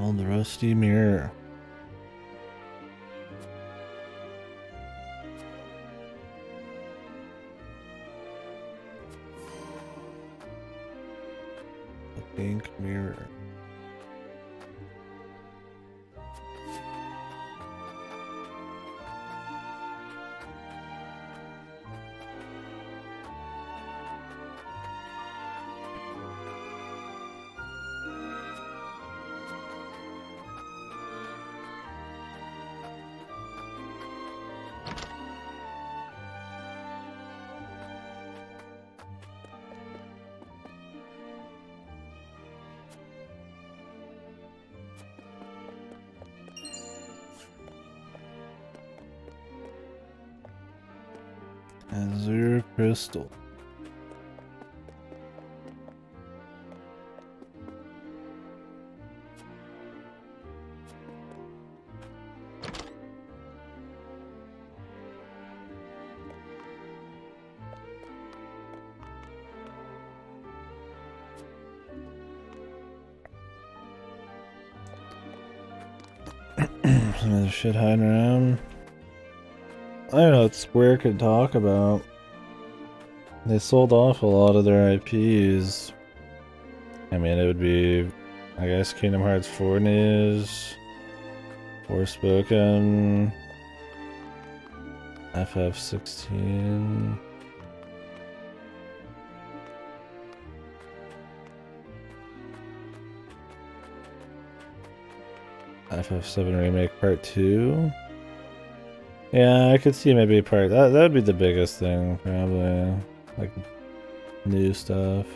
Old rusty mirror. The pink mirror. Azure crystal. Some other shit hiding around. I don't know what Square could talk about. They sold off a lot of their IPs. I mean, it would be, I guess, Kingdom Hearts 4 news, Forspoken, FF16. FF7 Remake Part 2. Yeah, I could see maybe that would be the biggest thing, probably. Like, new stuff.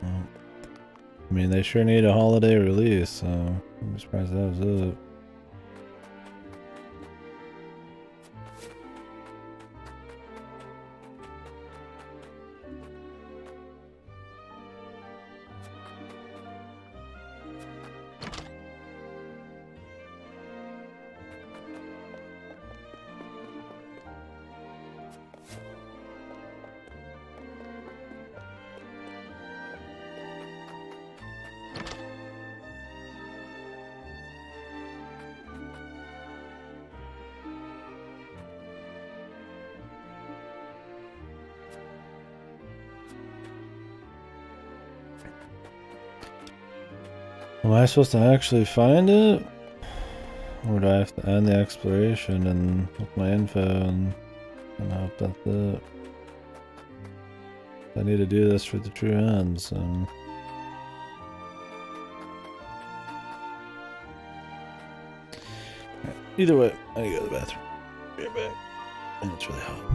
I mean, they sure need a holiday release, so I'm surprised that was it. Am I supposed to actually find it? Or do I have to end the exploration and with my info and hope that's it? I need to do this for the true end, so... Either way, I gotta go to the bathroom. Be right back. And it's really hot.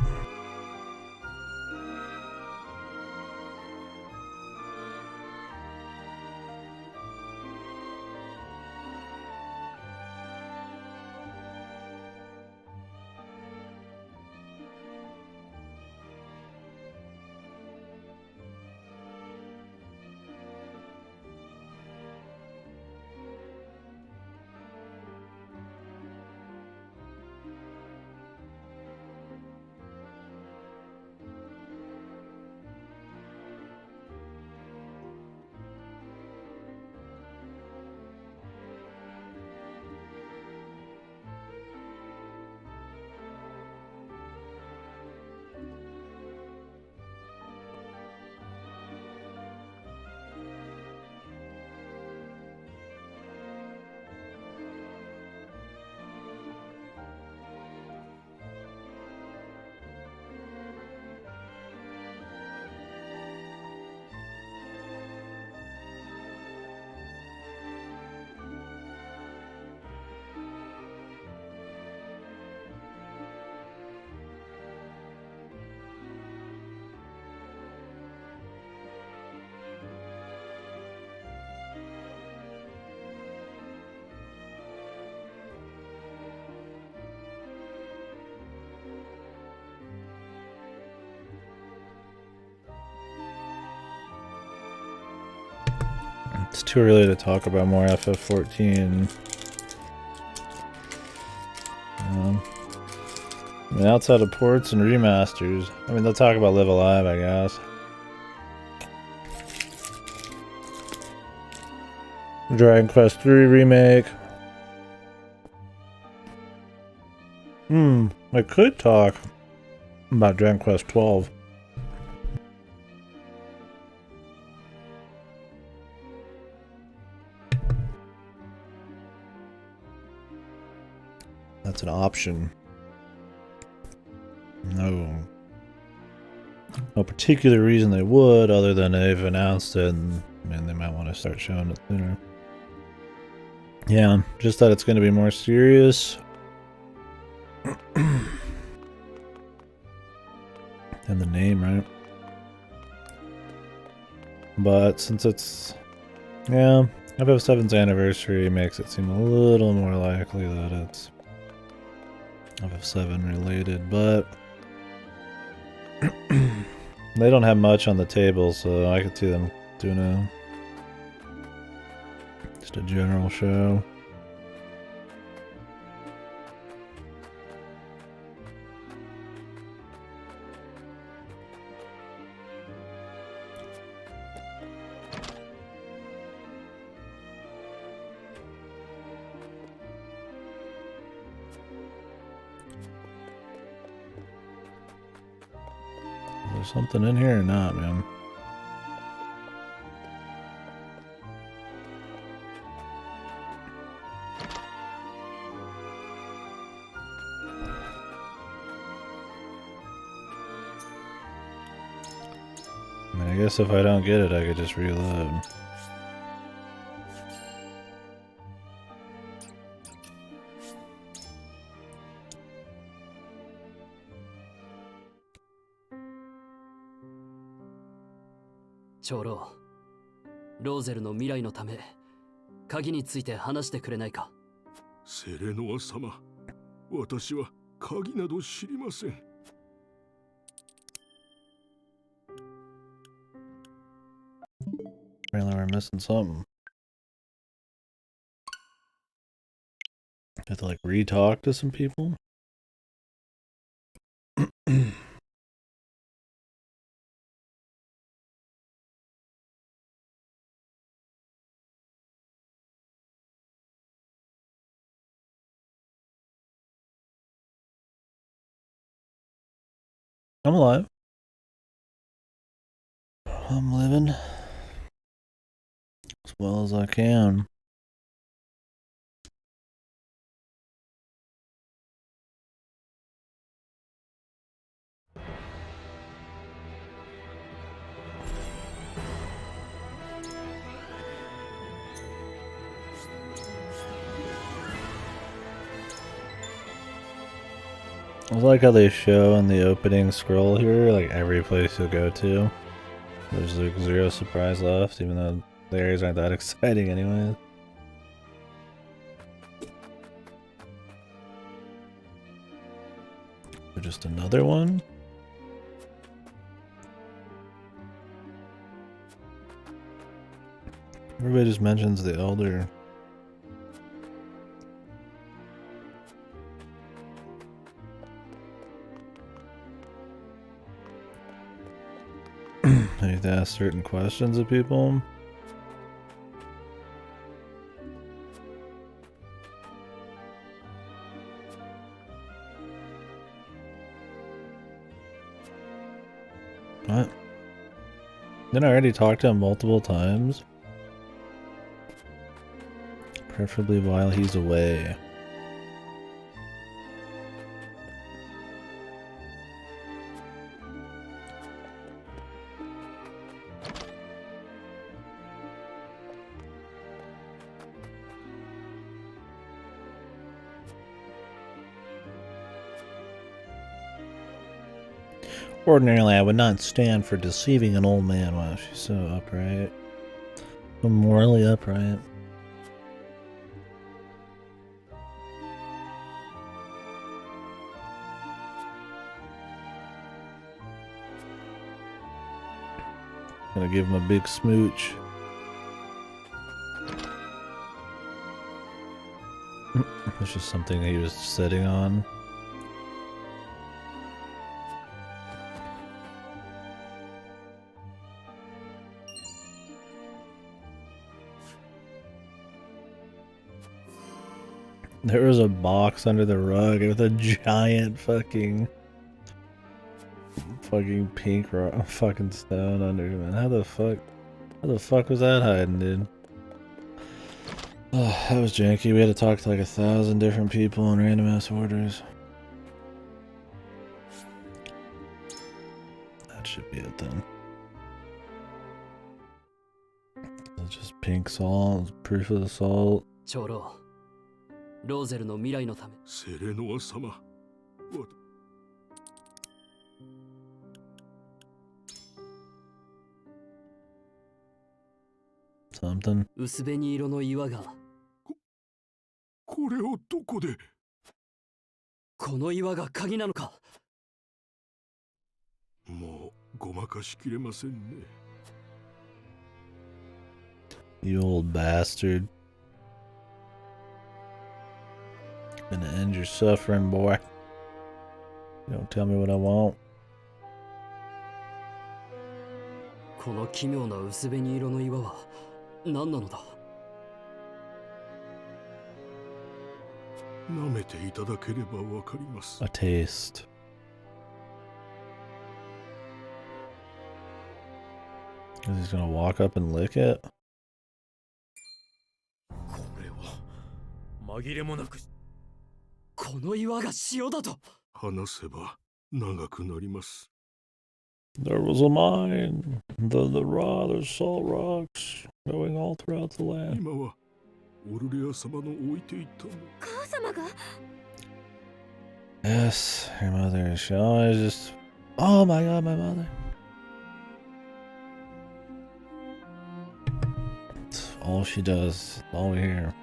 It's too early to talk about more FF14. I mean, outside of ports and remasters, I mean, they'll talk about Live Alive, I guess. Dragon Quest 3 remake. I could talk about Dragon Quest 12. That's an option. No particular reason they would, other than they've announced it, and they might want to start showing it sooner. Yeah, just that it's going to be more serious. And the name, right? But since it's, yeah, FF7's anniversary makes it seem a little more likely that it's FF7 related, but they don't have much on the table, so I could see them doing just a general show. Is there something in here or not, man? I mean, I guess if I don't get it, I could just reload.長老、ローゼルの未来のため、鍵について話してくれないか。セレノア様、私は鍵など知りません。Apparently we're missing something. Have to like re-talk to some people? I'm alive. I'm living as well as I can. I like how they show in the opening scroll here, like every place you'll go to. There's like 0 surprise left, even though the areas aren't that exciting anyway. Just another one? Everybody just mentions the Elder. I need to ask certain questions of people. What? Didn't I already talk to him multiple times? Preferably while he's away. Ordinarily, I would not stand for deceiving an old man. Wow, she's so upright. So morally upright. Gonna give him a big smooch. It's just something he was sitting on. There was a box under the rug with a giant fucking pink fucking stone under it, man. How the fuck was that hiding, dude? Oh, that was janky. We had to talk to like 1,000 different people in random ass orders. That should be it then. It's just pink salt, proof of the salt. 長老、ローゼルの未来のため。セレノア様。Something. 薄紅色の岩が。これをどこで？この岩が鍵なのか？もうごまかしきれませんね。You old bastard. Gonna end your suffering, boy. You don't tell me what I want. この奇妙な薄紅色の岩は何なのだ？舐めていただければわかります。A taste. He's gonna walk up and lick it? これは紛れもなくこの岩が塩だと。話せば長くなります。There was a mine. There's salt rocks going all throughout the land. 今はオルレア様の置いていったの。母様が Yes, your mother. She always just. Oh my god, my mother. That's all she does. All we hear.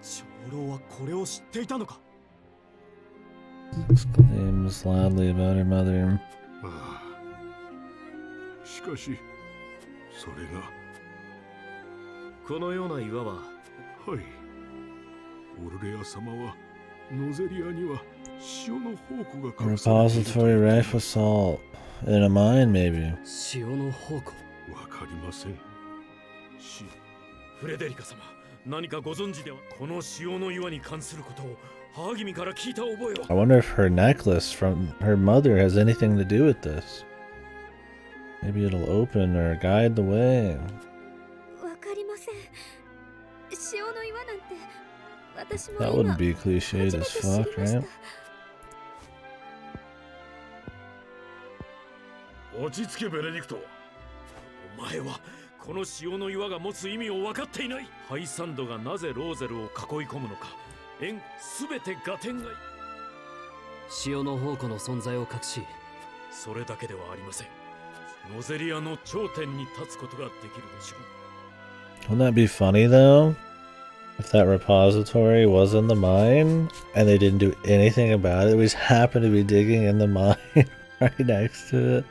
長老はこれを知っていたのか？ Exclaims loudly about her mother. ああ。しかし、それが。このような岩は。はい。オルレア様は、ノゼリアには塩の宝庫が隠されている。Repository rife with salt. In a mine, maybe. 塩の宝庫。わかりません。フレデリカ様、何かご存知では？この塩の岩に関することを母君から聞いた覚えは。 I wonder if her necklace from her mother has anything to do with this. Maybe it'll open or guide the way. わかりません。塩の岩なんて私も That 今 wouldn't be cliched as fuck, right? 落ち着けベネディクト。お前はこの塩の岩が持つ意味を分かっていない。ハイサンドがなぜローゼルを囲い込むのか、すべて合点がい。塩の宝庫の存在を隠し、それだけではありません。ノゼリアの頂点に立つことができるでしょう。 Wouldn't that be funny though? If that repository was in the mine and they didn't do anything about it, we just happened to be digging in the mine right next to it.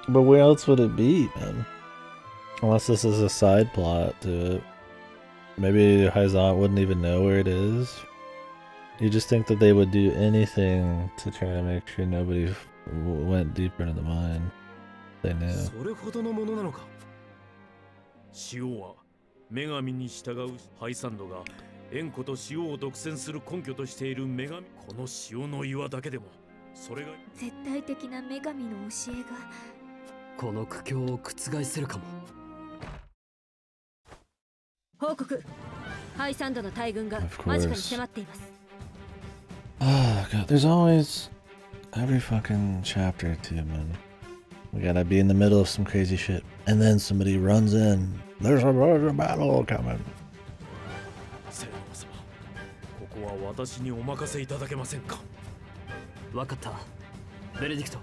But where else would it be, man? Unless this is a side plot to it. Maybe Haizan wouldn't even know where it is. You just think that they would do anything to try to make sure nobody went deeper into the mine. They knew. それほどのものなのか。塩は女神に従うハイサンドが塩湖と塩を独占する根拠としている女神。この塩の岩だけでもそれが絶対的な女神の教えが。この苦境を覆せるかも。報告。ハイサンドの大軍が間近に迫っています。Oh god, there's always every fucking chapter too, man. We gotta be in the middle of some crazy shit, and then somebody runs in. There's a battle coming. セレノア様、ここは私にお任せいただけませんか？わかった、ベネディクト。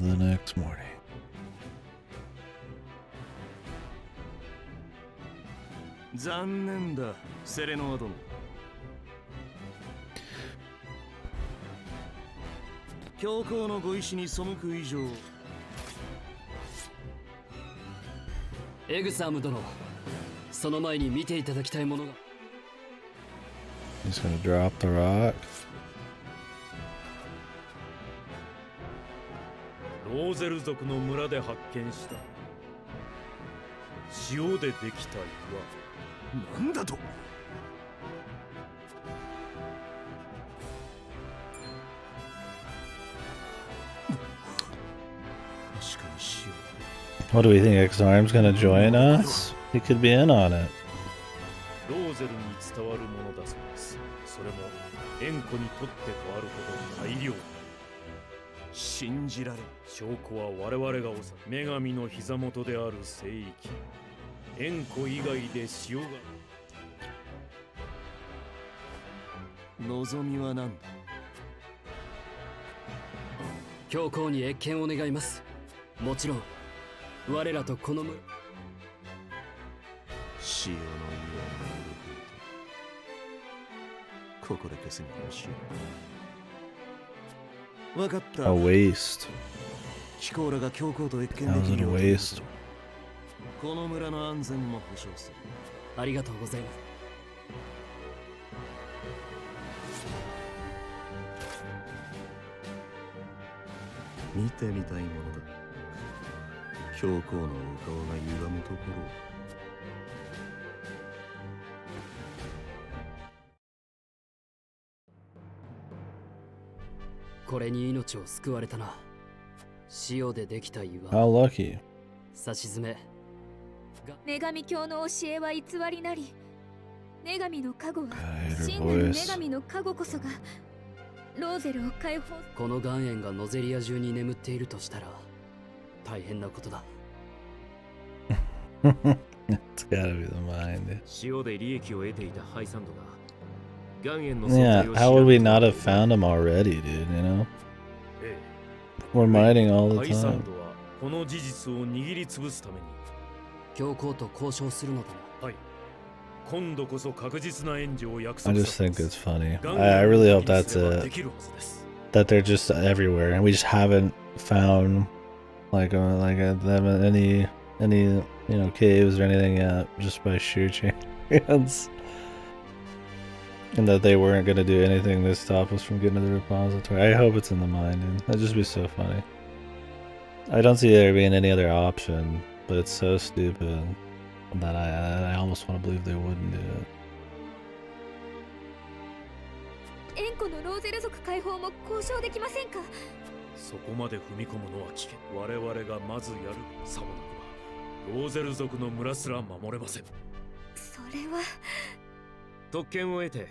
The next morning. 残念だ、セレノア殿。教皇のご意志に背く以上。エグサム殿、その前に見ていただきたいものが。He's gonna drop the rock. ローゼル族の村で発見した塩でできた岩。なんだと。確かに塩。 What do we think? X-Arm's gonna join us? He could be in on it. ローゼルに伝わるものだそうです。それも円弧にとって変わるほど大量。信じられん。証拠は我々が治め女神の膝元である聖域。円弧以外で塩が。望みは何だ。教皇に謁見を願います。もちろん我らとこの村。塩の岩のここで消すにはしよう。分かった。 A waste. 貴公らが教皇と謁見 That で was き a るように waste. この村の安全も保証する。ありがとうございます。見てみたいものだ。教皇のお顔が歪むところを。これに命を救われたな。塩でできた岩。 How lucky. さしずめ。女神教の教えは偽りなり、女神の加護は her 真なる voice. 女神の加護こそがローゼルを解放。この岩塩がノゼリア中に眠っているとしたら大変なことだ。It's gotta be the mind. 塩で利益を得ていたハイサンドが岩塩の Yeah, how would we not have found him already, dude, you know? We're mining all ハ the イサン time. ドはこの事実を握りつぶすために。教皇と交渉するのだな。はい。今度こそ確実な援助を約 I 束 just させ think ます。 it's funny. 岩塩 I を really hope 気に that's すれば it. できるはずです。 That they're just everywhere, and we just haven't found like any you know caves or anything yet, just by sheer chance. And that they weren't gonna do anything to stop us from getting to the repository. I hope it's in the mine, dude. That'd just be so funny. I don't see there being any other option, but it's so stupid that I almost want to believe they wouldn't do it. 円弧のローゼル族解放も交渉できませんか。そこまで踏み込むのは危険。我々がまずやる。さもなくばローゼル族の村すら守れません。それは特権を得て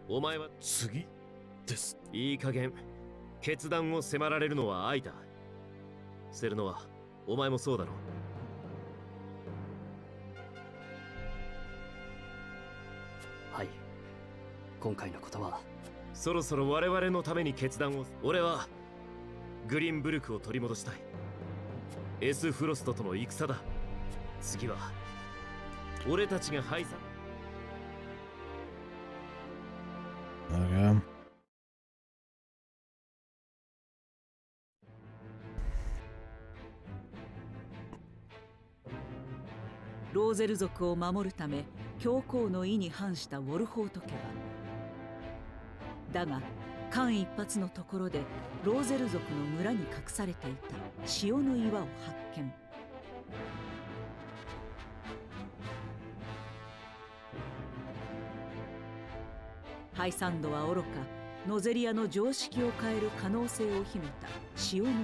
お前は次です。いい加減決断を迫られるのは愛だ。セルノはお前もそうだろう。はい。今回のことはそろそろ我々のために決断を。俺はグリーンブルクを取り戻したい。エスフロストとの戦だ。次は俺たちが敗さ。 Okay. ローゼル族を守るため教皇の意に反したウォルホート家はだが間一髪のところでローゼル族の村に隠されていた塩の岩を発見。ハイサンドはおろかノゼリアの常識を変える可能性を秘めた塩の岩。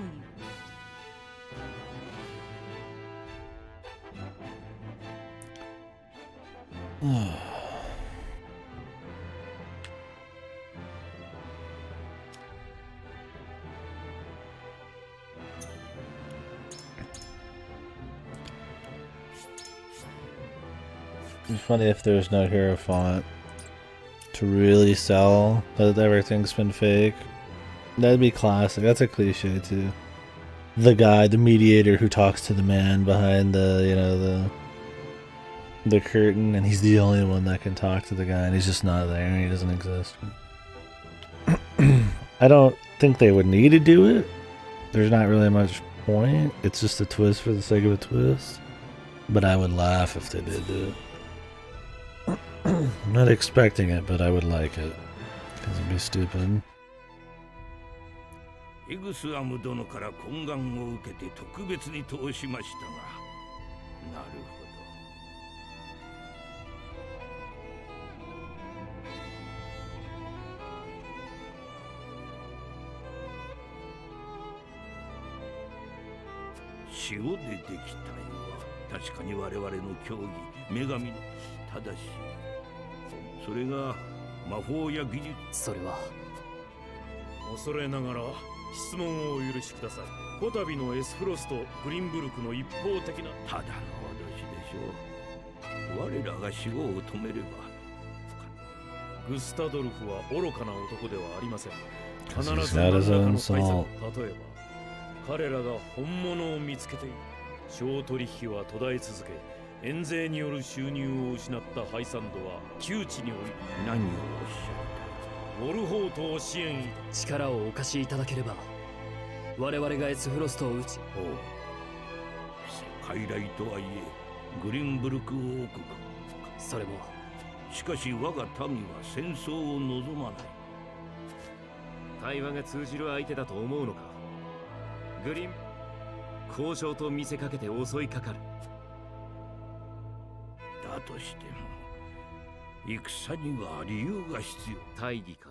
It'd be funny if there's no hero font to really sell that everything's been fake. That'd be classic. That's a cliche too. The guy, the mediator who talks to the man behind the, you know, the curtain, and he's the only one that can talk to the guy, and he's just not there. He doesn't exist. I don't think they would need to do it. There's not really much point. It's just a twist for the sake of a twist. But I would laugh if they did do it. I'm not expecting it, but I would like it. Because it'd be stupid. エグスアム殿から懇願を受けて特別に通しましたが、なるほど。塩でできた絵は確かに我々の競技、女神のただし、それが魔法や技術、それは恐れながら質問をお許しください。こたびのエスフロスとグリンブルクの一方的なただの脅しでしょう。我らが死後を止めれば。グスタドルフは愚かな男ではありません。必 'Cause he's ず何 got ら his か own の対策、 salt. 例えば彼らが本物を見つけている。商取引は途絶え続け、円税による収入を失ったハイサンドは窮地に追い。何をおっしゃる。ウォルホートを支援い力をお貸しいただければ我々がエスフロストを撃ち、傀儡とはいえグリンブルク王国、それもしかし我が民は戦争を望まない。対話が通じる相手だと思うのか。グリン交渉と見せかけて襲いかかる。だとしても戦には理由が必要。大義か。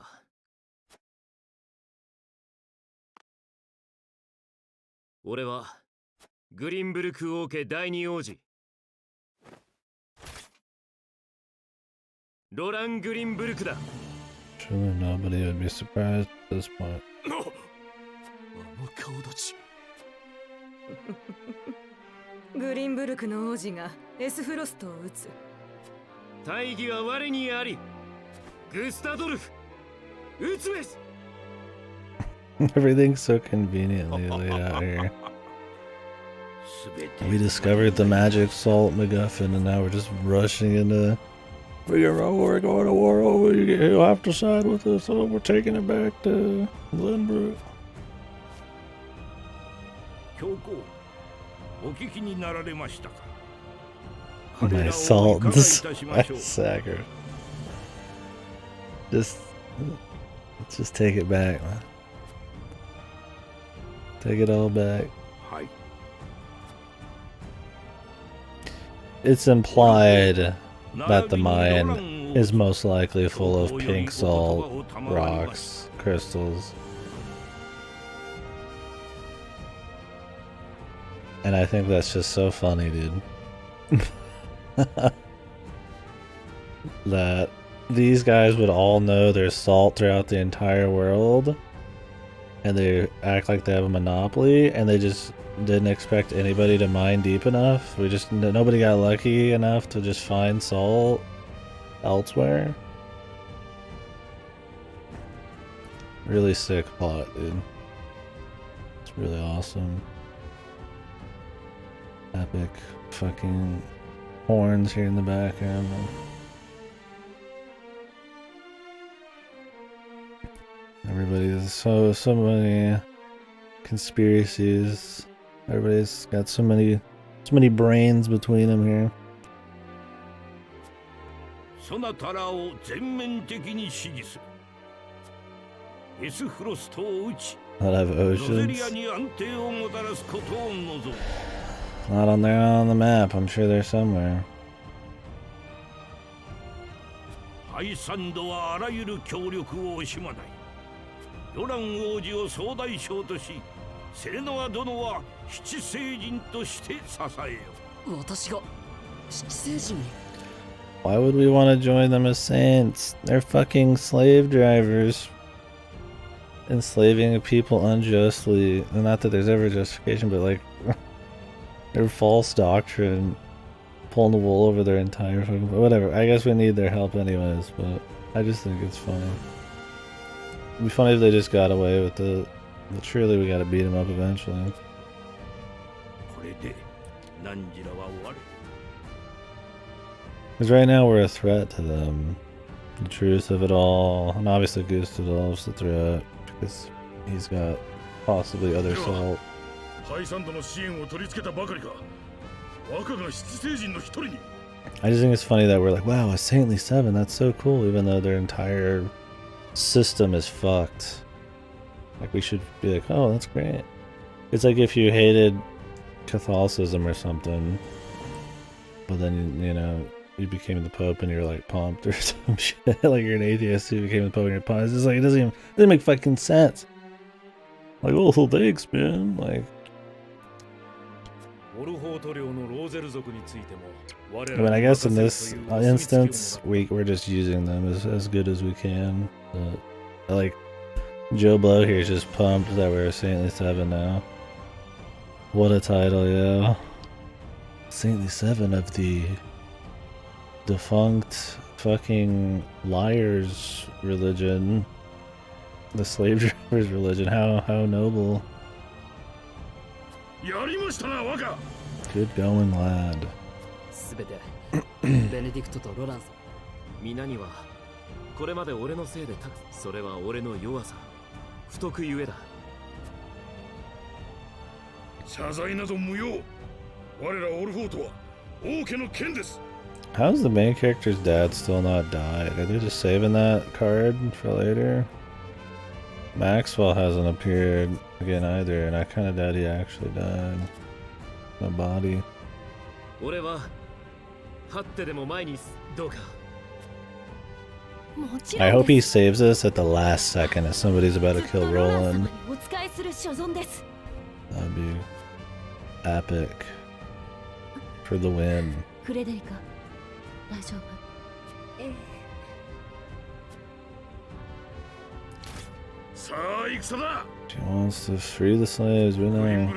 俺はグリンブルク王家第二王子ロラン・グリンブルクだ。 Surely nobody would be surprised at this point. あの顔立ち。グリンブルクの王子がエスフロストを撃つ。大義は我にあり。グスタドルフ、撃つべし。Everything's so conveniently laid out here. We discovered the magic salt MacGuffin, and now we're just rushing into figuring out we're going to war. Oh, you'll have to side with us. Oh, we're taking it back to Glenbrook. 教皇、お聞きになられましたか。 My salt and sacker. Let's just take it back, man. Take it all back. It's implied that the mine is most likely full of pink salt, rocks, crystals. And I think that's just so funny, dude. That these guys would all know there's salt throughout the entire world, and they act like they have a monopoly, and they just didn't expect anybody to mine deep enough. Nobody got lucky enough to just find salt elsewhere. Really sick plot, dude. It's really awesome. Epic fucking horns here in the background. Everybody's so many conspiracies. Everybody's got so many brains between them here. そなたらを全面的に支持する。エスフロストを撃ち、 I'll have ロゼリ oceans. アに安定をもたらすことを望む。 Not on there on the map. I'm sure they're somewhere. ハイサンドはあらゆる協力を惜しまない。ロラン王子を総大将とし、セレノア殿は七聖人として支えよ。私が七聖人に。 Why would we want to join them as saints? They're fucking slave drivers. Enslaving people unjustly. Not that there's ever justification, but like their false doctrine. Pulling the wool over their entire fucking... Whatever, I guess we need their help anyways, but I just think it's funny. It'd be funny if they just got away with it. But surely we gotta beat them up eventually. これで何時らは終わる。Because right now we're a threat to them. The truth of it all, and obviously Gustadolf's the threat because he's got possibly other salt. I just think it's funny that we're like, wow, a saintly 7, that's so cool, even though their entire system is fucked. Like, we should be like, oh, that's great. It's like if you hated Catholicism or something, but then, you know, you became the Pope and you're like pumped or some shit. Like you're an atheist who became the Pope and you're pumped. It's just like, it doesn't make fucking sense. Like, oh, thanks, man. Like, I mean, I guess in this instance, we're just using them as good as we can. But, like, Joe Blow here is just pumped that we're a Saintly 7 now. What a title, yeah. Saintly 7 of the defunct fucking liars religion. The slave drivers religion. How noble. Good going, lad. ベネディクトとロランス皆にはこれまで俺のせいでそれは俺の弱さ不徳ゆえだ謝罪など無用我らオルフォートは王家の剣です How's the main character's dad still not died? Are they just saving that card for later? Maxwell hasn't appeared again either, and I kind of doubt he actually died. No body. 俺は勝ってでも前にどうか I hope he saves us at the last second if somebody's about to kill Roland. That'd be epic for the win. She wants to free the slaves, we know.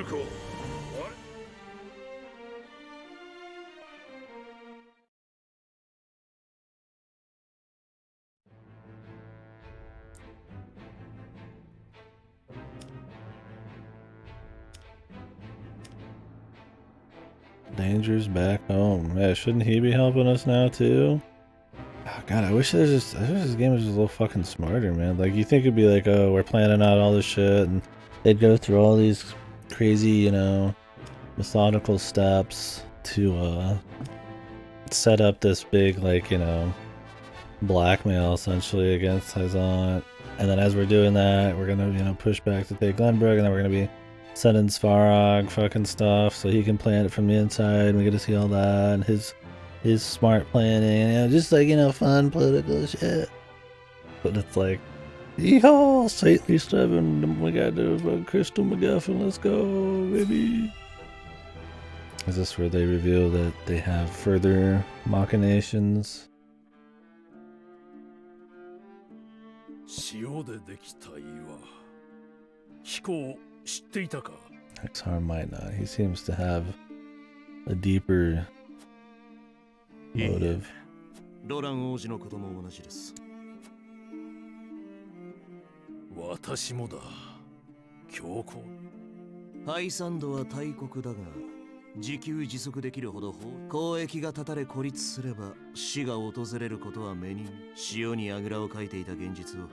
Danger's back home. Yeah, shouldn't he be helping us now too? Oh, God, I wish this game was just a little fucking smarter, man. Like, you think it'd be like, oh, we're planning out all this shit, and they'd go through all these crazy, you know, methodical steps to set up this big, like, you know, blackmail essentially against Hyzant. And then as we're doing that, we're gonna, you know, push back to take Glenbrook, and then we're gonna be sending Svarog fucking stuff so he can plan it from the inside, and we get to see all that and his smart planning, you know, just like, you know, fun political shit. But it's like, yeehaw, Saintly 7, we got the Crystal MacGuffin, let's go, baby. Is this where they reveal that they have further machinations? 塩でできた岩。飛行知っていたか? Exar might not. He seems to have a deeper motive. ロラン王子のことも同じです。私もだ。強行。ハイサンドは大国だが、自給自足できるほど交易が断たれ孤立すれば死が訪れることは目に塩にあぐらをかいていた現実を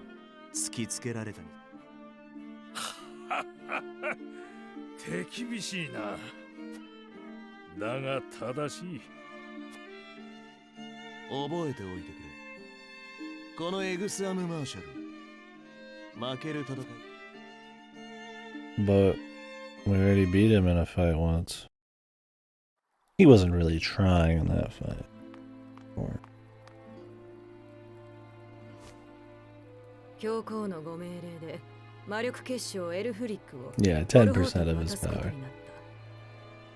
突きつけられたに。手厳しいな。だが正しい。覚えておいてくれ。このエグスアム・マーシャル。負ける戦い。But we already beat him in a fight once. He wasn't really trying in that fight. Or... 教皇のご命令で魔力結晶エルフリックを Yeah, 10% of his power.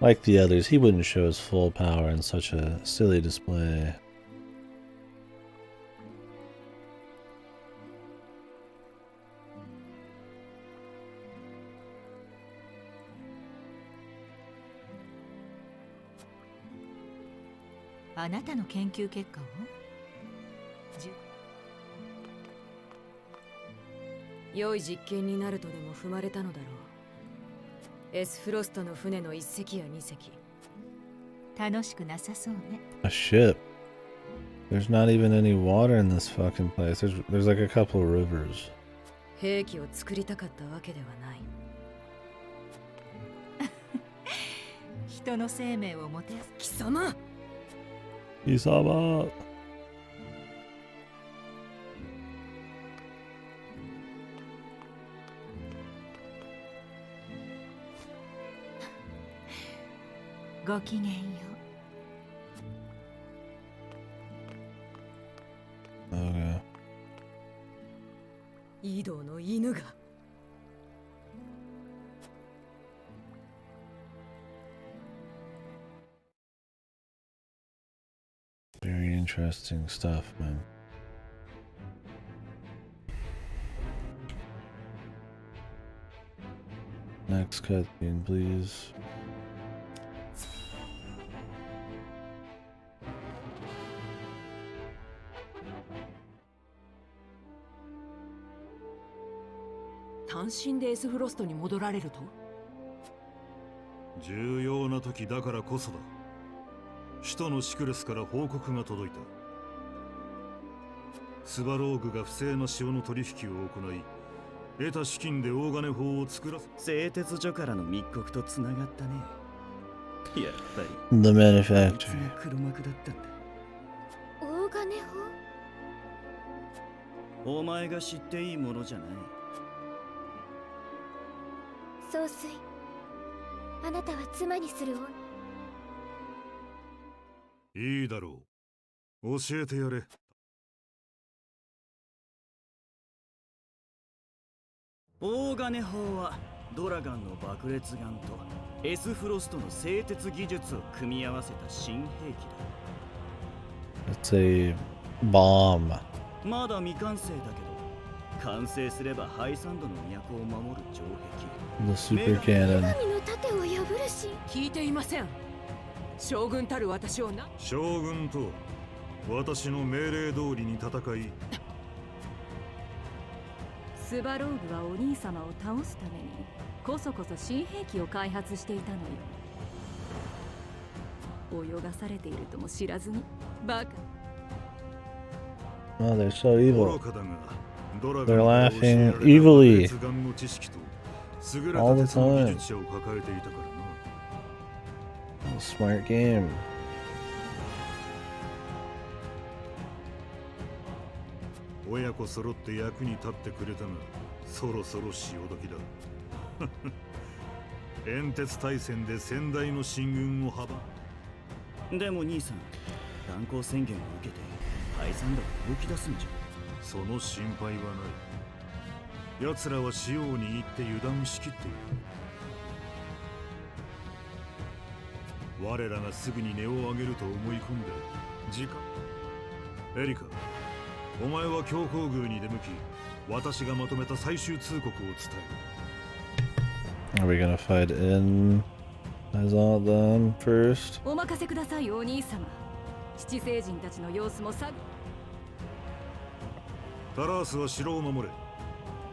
Like the others, he wouldn't show his full power in such a silly display. What? 良い実験になるとでも踏まれたのだろう。エスフロストの船の1隻や2隻。楽しくなさそうね。A ship. There's not even any water in this fucking place. There's like a couple of rivers. 兵器を作りたかったわけではない。人の生命をもてあ貴様。貴様。ごきげんよう。Okay. 井戸の犬が。Very interesting stuff, man. Next cutscene, please.「単身でエスフロストに戻られると?」重要な時だからこそだ。首都のシクレスから報告が届いた。スバローグが不正な塩の取引を行い、得た資金で大金法を作らせ。製鉄所からの密告とつながったね。やっぱり The manufacturer. 黒幕だったんだ。大金法。お前が知っていいものじゃない。総帥、あなたは妻にする女。いいだろう。教えてやれ。大金砲はドラガンの爆裂ガンとエスフロストの製鉄技術を組み合わせた新兵器だ。It's a bomb. まだ未完成だけど、完成すればハイサンドの都を守る城壁。 The super cannon. 女神の盾を破るし。聞いていません。将軍たる私をな。将軍と私の命令通りに戦い。スバローグはお兄様を倒すためにこそこそ新兵器を開発していたのよ。泳がされているとも知らずにバカ。 Oh, they're so evil. They're laughing evilly all the time. Smart game. 親子揃って役に立ってくれたが、そろそろ潮時だ。煙鉄大戦で先代の進軍を阻む。でも兄さん、断交宣言を受けてハイサンドが動き出すんじゃ。その心配はない。奴らは潮に行って油断しきっている。我らがすぐに音を上げると思い込んで時間。エリカ、お前は強行宮に出向き、私がまとめた最終通告を伝える。 Are we gonna fight in as all of them first? お任せください、お兄様。七星人たちの様子もさ。タラースは城を守れ。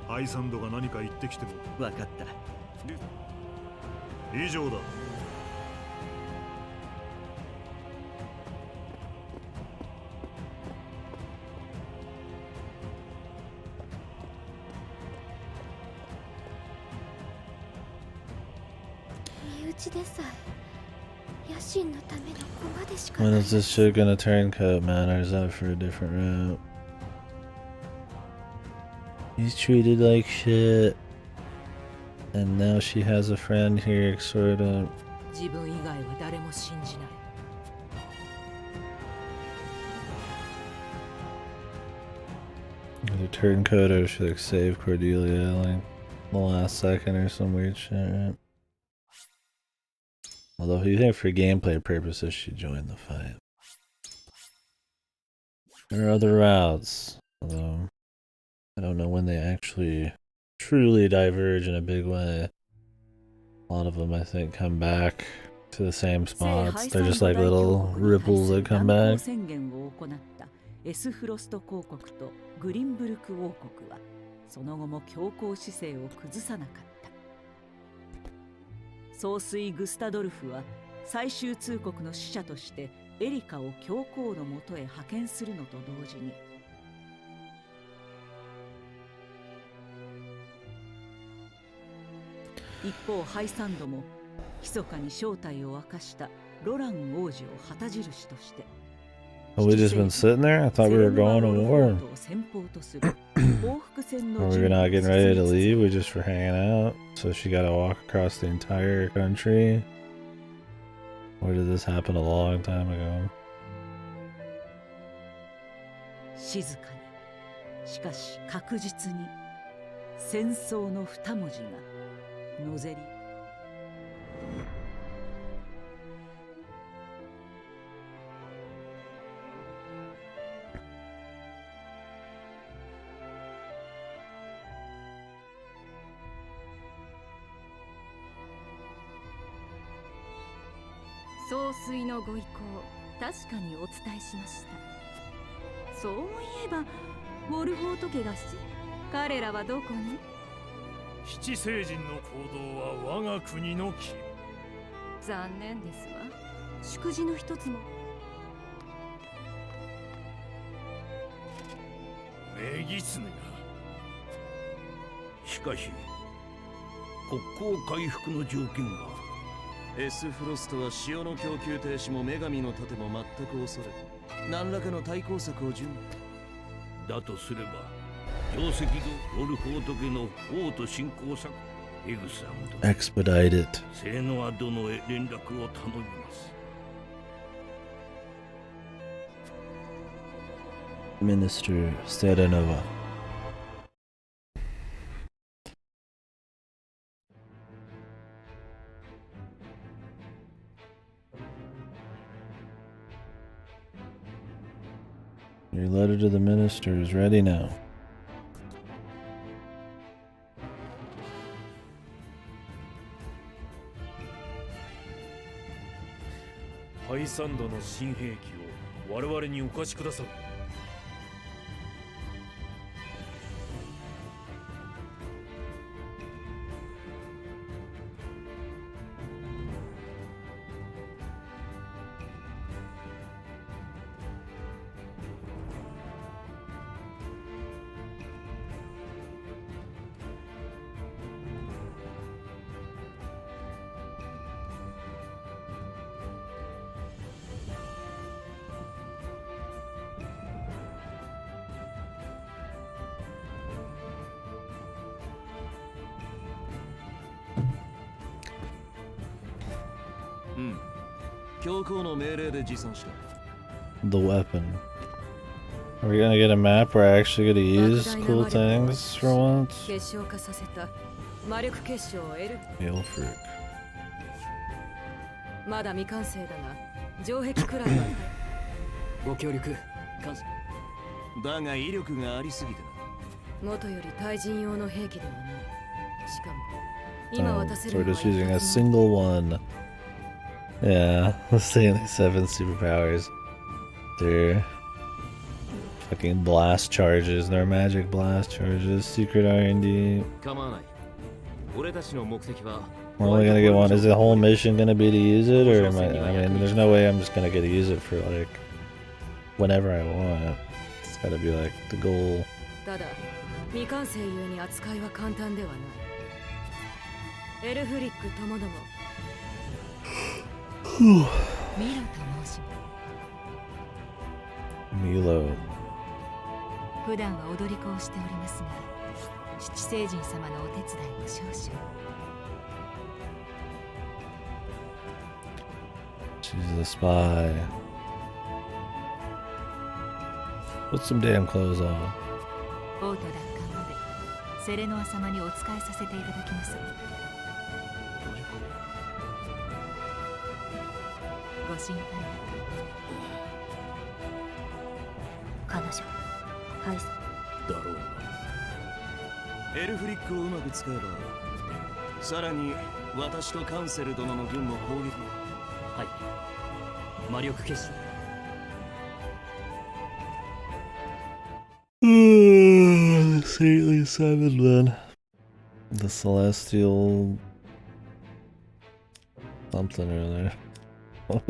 ハイサンドが何か言ってきても。分かった。以上だ。身内でさえ野心のための駒でしか When ない。 is this shit gonna turncoat, man? Or is that for a different route? He's treated like shit. And now she has a friend here, sort of. 自分以外は誰も信じない。 The turncoat should like save Cordelia like the last second or some weird shit, right? Although if you think for gameplay purposes, she joined the fight. There are other routes, although I don't know when they actually truly diverge in a big way. A lot of them, I think, come back to the same spots. They're just like little ripples that come back. エスフロスト公国とグリンブルク王国はその後も強硬姿勢を崩さなかった。総帥グスタドルフは最終通告の使者としてエリカを教皇のもとへ派遣するのと同時に、一方ハイサンドも密かに正体を明かしたロラン王子を旗印として、 Oh, we just been sitting there? I thought we were going to war. 先鋒とする報復戦の Are we not getting ready to leave? We just were hanging out. So she got to walk across the entire country. Or did this happen a long time ago? 静かに、しかし確実に戦争の二文字がのぜり。総帥のご意向、確かにお伝えしました。そういえばウォルフォート家が彼らはどこに？七聖人の行動は我が国の義務。残念ですわ。祝辞の一つも。メギツネが。しかし国交回復の条件が。エスフロストは潮の供給停止も女神の盾も全く恐れ何らかの対抗策を準備。だとすれば定石ド・ウォルフォート家の王と信仰作エグサムド Expedite it. セレノア殿へ連絡を頼みます。Minister Serenova. Your letter to the minister is ready now. ハイサンドの新兵器を我々にお貸しください。教皇の命令で持参した。 The weapon. Are we gonna get a map where I actually get to use cool things for once? 結晶化させた魔力結晶を得る。 Hail fruit. まだ未完成だが城壁くらいはご協力感謝。だが威力がありすぎてな。元より対人用の兵器ではない。しかも今 Oh, 渡せ so る we're のは just using a single one. Yeah, let's take like 7 superpowers. They're fucking blast charges, they're magic blast charges, secret R&D. 構わない。俺たちの目的は We're only gonna get one. Is the whole mission gonna be to use it, or am I mean, there's no way I'm just gonna get to use it for like whenever I want. It's gotta be like the goal. ただ未完成ゆえに扱いは簡単ではない。エルフリックともどもミロと申します。 Milo. 普段は踊り子をしておりますが、七聖人様のお手伝いを少々。 She's the spy. Put some damn clothes on. 王都奪還までセレノア様にお仕えさせていただきます。ご心配なく。彼女ハイサだろうな。エルフリックをうまく使えばさらに私とカンセル殿の軍も攻撃を。はい、魔力結晶。The Saintly Seven then. The Celestial something or other. What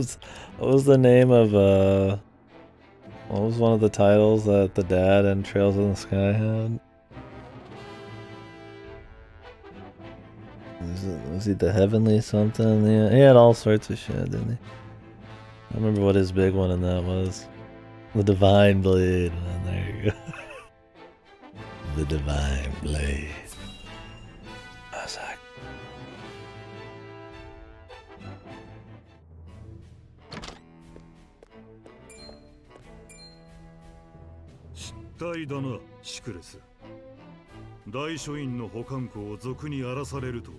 was the name of what was one of the titles that the dad in Trails in the Sky had? Was he the Heavenly something? Yeah, he had all sorts of shit, didn't he? I remember what his big one in that was. The Divine Blade. Man, there you go. The Divine Blade.失態だな、シクレス。大書院の保管庫を賊に荒らされるとは。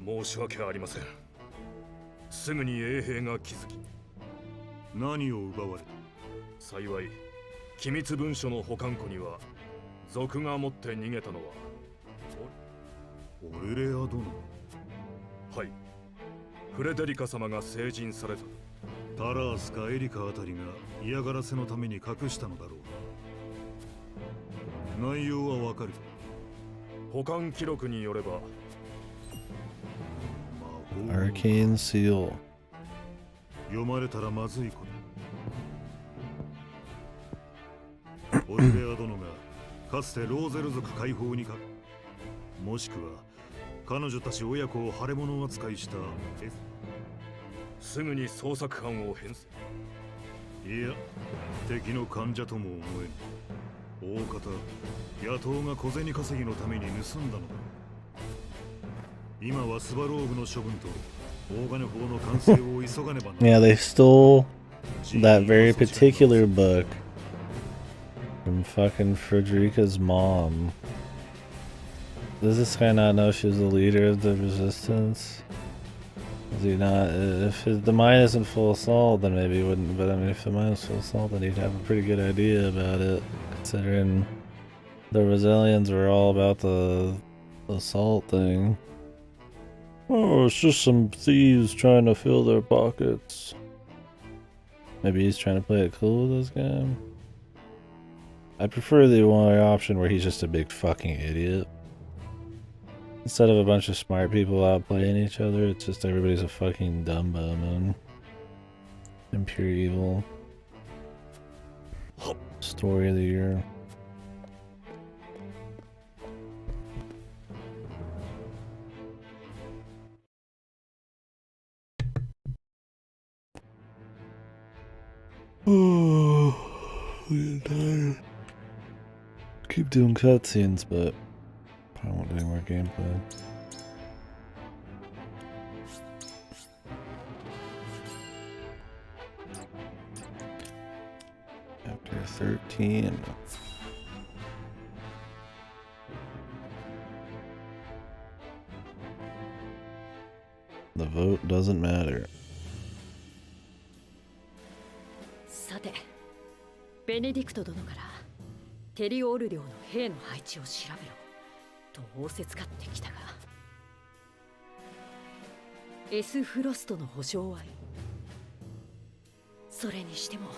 申し訳ありません。すぐに衛兵が気づき、何を奪われた。幸い、機密文書の保管庫には賊が持って逃げたのはオレレア殿。はい、フレデリカ様が成人された。タラースかエリカあたりが嫌がらせのために隠したのだろう。内容はわかる。保管記録によればArcane Seal。読まれたらまずいこと。オリベア殿がかつてローゼル族解放にか、もしくは彼女たち親子を腫れ物扱いした。すぐに捜索班を編成。いや、敵の患者とも思えん。大方野党が小銭稼ぎのために盗んだのだ。今はスバローブの処分と大金法の完成を急がねばな。Yeah, they stole that very particular book from fucking Frederica's mom. Does this guy not know she was the leader of the resistance? Does he not? If the mine isn't full assault, then maybe he wouldn't. But I mean, if the mine is full assault, then he'd have a pretty good idea about it, considering the Rosalians were all about the assault thing. Oh, it's just some thieves trying to fill their pockets. Maybe he's trying to play it cool with this guy. I prefer the one option where he's just a big fucking idiot. Instead of a bunch of smart people out playing each other, it's just everybody's a fucking dumbo, man. And pure evil. Story of the year. Oh, I'm tired. Keep doing cutscenes, but I won't do any more gameplay. Chapter 13. The vote doesn't matter. さて、ベネディクト殿からテリオール領の兵の配置を調べろと仰せつかってきたが、Sフロストの保証はいい。それにしても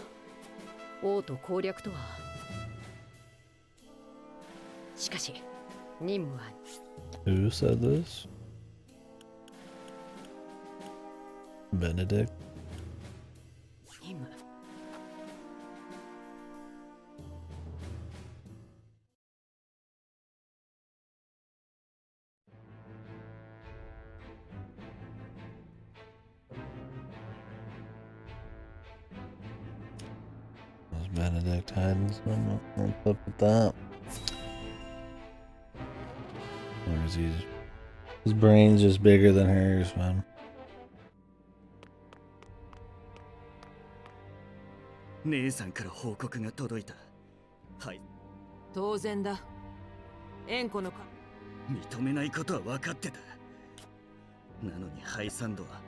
王都攻略とは。しかし任務は。 Who said this? Benedict? 任務。Benedict hiding something. What's up with that? Or is he? His brain's just bigger than hers, man. 姉さんから報告が届いた。はい。当然だ。縁故のか。認めないことは分かってた。なのにハイサンドは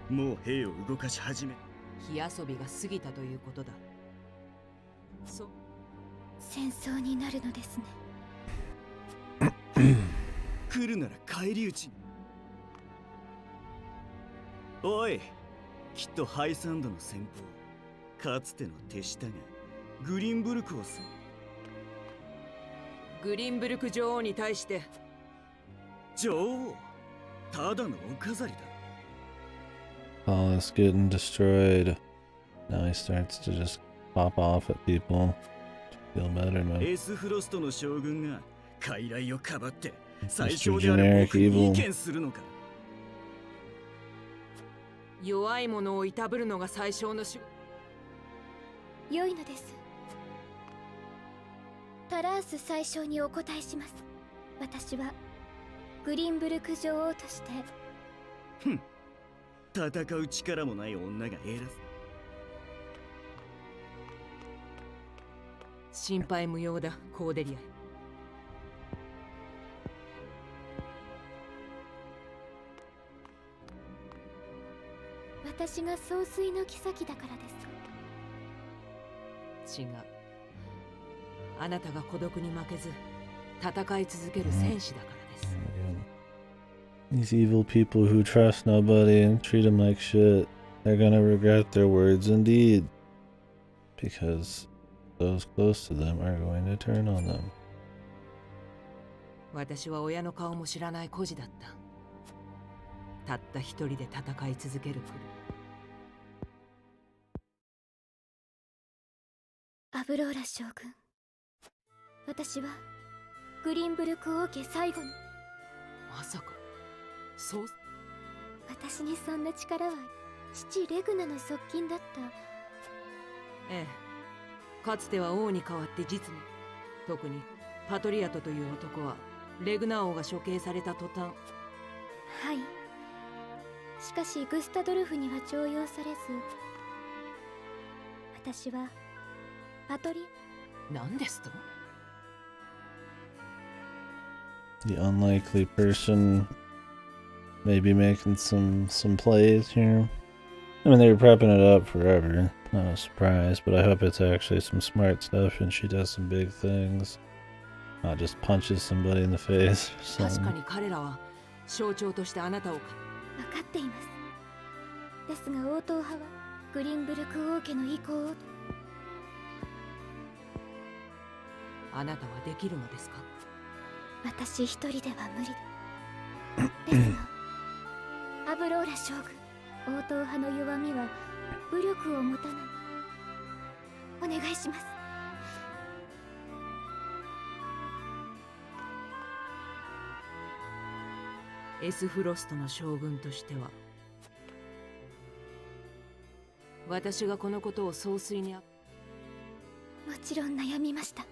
もう兵を動かし始め。火遊びが過ぎたということだ。戦争になるのですね。来るなら返り討ち。おい、きっとハイサンドの先方、かつての手下がグリンブルクをする。グリンブルク女王に対して。女王、ただのお飾りだ。palace getting destroyed. Now he starts to just pop off at people. Feel better now. エスフロストの将軍が傀儡をかばって最 Mr. 小である Generic 僕に意 Evil. 見するのか。弱い者をいたぶるのが最小の仕事。良いのです。タラース最小にお答えします。私はグリンブルク女王として。ふん、戦う力もない女が偉す。心配無用だ、コーデリア。私が総帥の妃だからですか？違う。あなたが孤独に負けず戦い続ける戦士だからです。These evil people who trust nobody and treat them like shit, they're gonna regret their words and deeds. Because those close to them are going to turn on them. 私は親の顔も知らない孤児だった。たった一人で戦い続けるクル。アブローラ将軍、私はグリンブルク王家最後の。まさかそう。私にそんな力は父レグナの側近だった。ええ、かつては王に代わって実務。特にパトリアトという男はレグナ王が処刑された途端。はい。しかしグスタドルフには重用されず、私はパトリ。何ですと？ The unlikely person maybe making some plays here. I mean, they were prepping it up forever. Not a surprise, but I hope it's actually some smart stuff and she does some big things. Not just punches somebody in the face or 確か something. に彼らは象徴としてあなたを。分かっています。ですが王党派はグリンブルク王家の意向を。あなたはできるのですか？私一人では無理だ。ですがアブローラ将軍、王党派の弱みは武力を持たない。お願いします。エスフロストの将軍としては、私がこのことを総帥に。もちろん悩みました。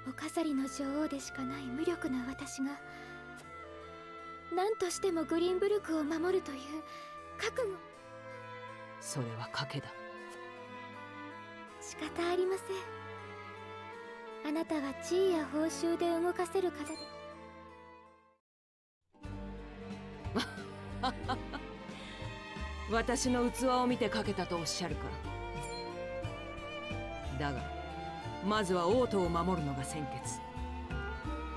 お飾りの女王でしかない無力な私が何としてもグリンブルクを守るという覚悟。それは賭けだ。仕方ありません。あなたは地位や報酬で動かせる方で。私の器を見て賭けたとおっしゃるか。だがまずは王都を守るのが先決。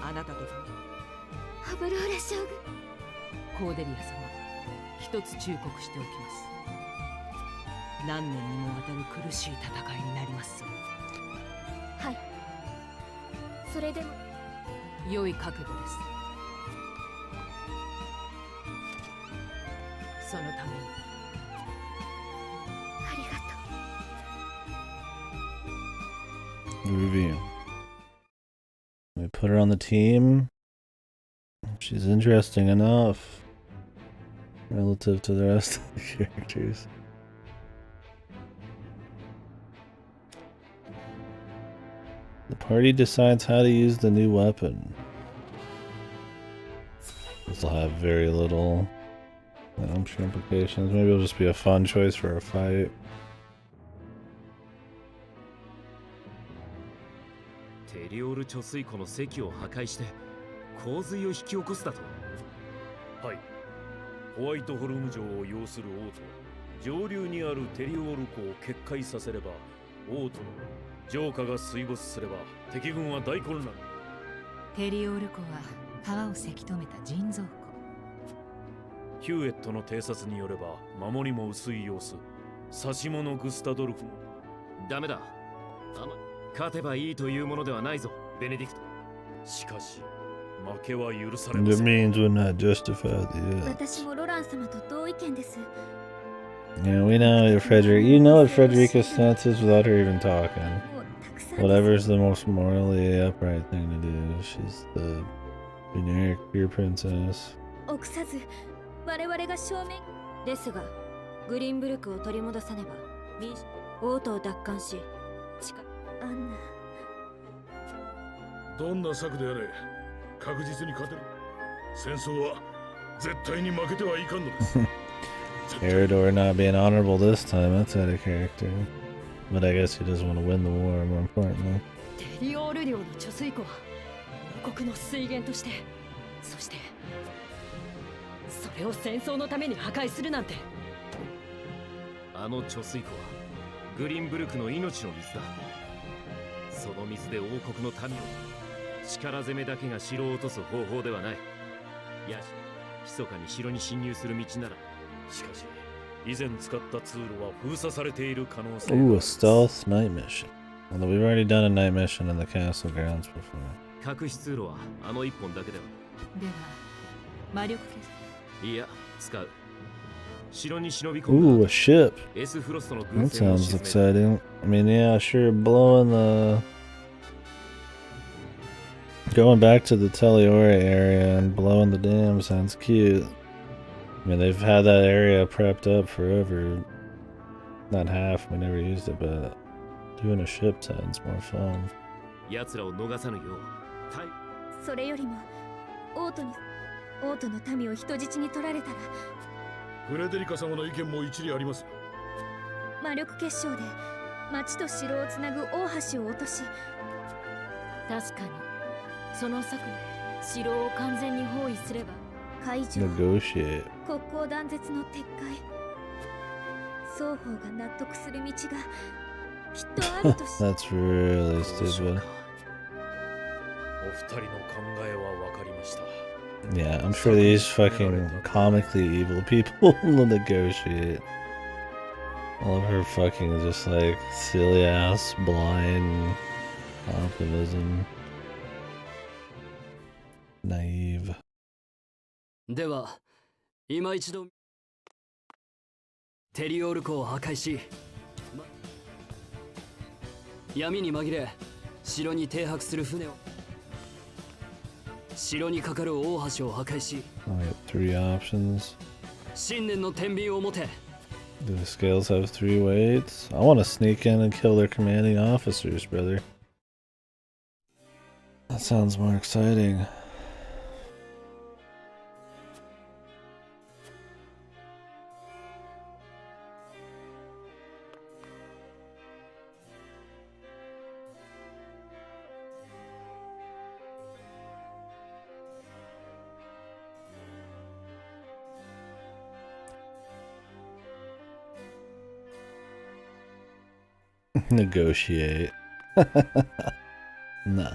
あなたと共に。アブローラ将軍。コーデリア様、一つ忠告しておきます。何年にもわたる苦しい戦いになりますぞ。はい。それでも良い覚悟です。そのために。ありがとう。Review. We put her on the team. She's interesting enough relative to the rest of the characters. The party decides how to use the new weapon. This will have very little, I'm sure, implications. Maybe it'll just be a fun choice for a fight. テリオール貯水湖の堰を破壊して洪水を引き起こすだと。はい。ホワイトホルム城を擁する王都は上流にあるテリオール湖を決壊させれば、王都の城下が水没すれば敵軍は大混乱。テリオール湖は川をせき止めた人造湖。ヒューエットの偵察によれば守りも薄い様子。差し物グスタドルフも。ダメだ。勝てばいいというものではないぞ、ベネディクト。しかし負けは許され It ません。 means we're not justified yet. 私もロラン様と同意見です。 Yeah, we know what Frederick. You know what Frederica's stance is without her even talking. Whatever's the most morally upright thing to do. She's the generic pure princess. 臆さず我々が正面ですがグリーンブルクを取り戻さねば民主王都を奪還しアンナどんな策であれ確実に勝てる。戦争は絶対に負けてはいかんのです。Eridor not being honorable this time, that's out of character. But I guess he doesn't want to win the war, more importantly. テリオール領の貯水湖は王国の水源として、そしてそれを戦争のために破壊するなんて。あの貯水湖はグリーンブルクの命の水だ。その水で王国の民を力攻めだけが城を落とす方法ではない。やし密かに城に侵入する道なら。しかし以前使った通路は封鎖されている可能性。 Ooh, a stealth night mission. Although we've already done a night mission in the castle grounds before. 隠し通路はあの一本だけでは。では魔力消し。いや、使う。城に忍び込む。 Ooh, a ship. エスフロストの That 軍船を sounds 沈める。 exciting. I mean, yeah, sure, blowing the... Going back to the Teleore area and blowing the dam sounds cute. I mean, they've had that area prepped up forever. Not half, we never used it, but doing a ship sounds more fun. 奴らを逃さぬよう。それよりも王都の民を人質に取られたらフレデリカ様の意見も一理あります。魔力結晶で町と城をつなぐ大橋を落とし、確かにその策で城を完全に包囲すれば海上 Negotiate. 国交断絶の撤回、双方が納得する道がきっとあるとし That's really stupid. お二人の考えは分かりました。 Yeah, I'm sure these fucking comically evil people will negotiate. All of her fucking just like silly ass blind optimism. Naive. では今一度テリオール湖を破壊し、闇に紛れ城に停泊する船を、城にかかる大橋を破壊し、 I got 3 options. 新年の天秤を持て。 Do the scales have 3 weights? I want to sneak in and kill their commanding officers, brother. That sounds more exciting. Negotiate. No.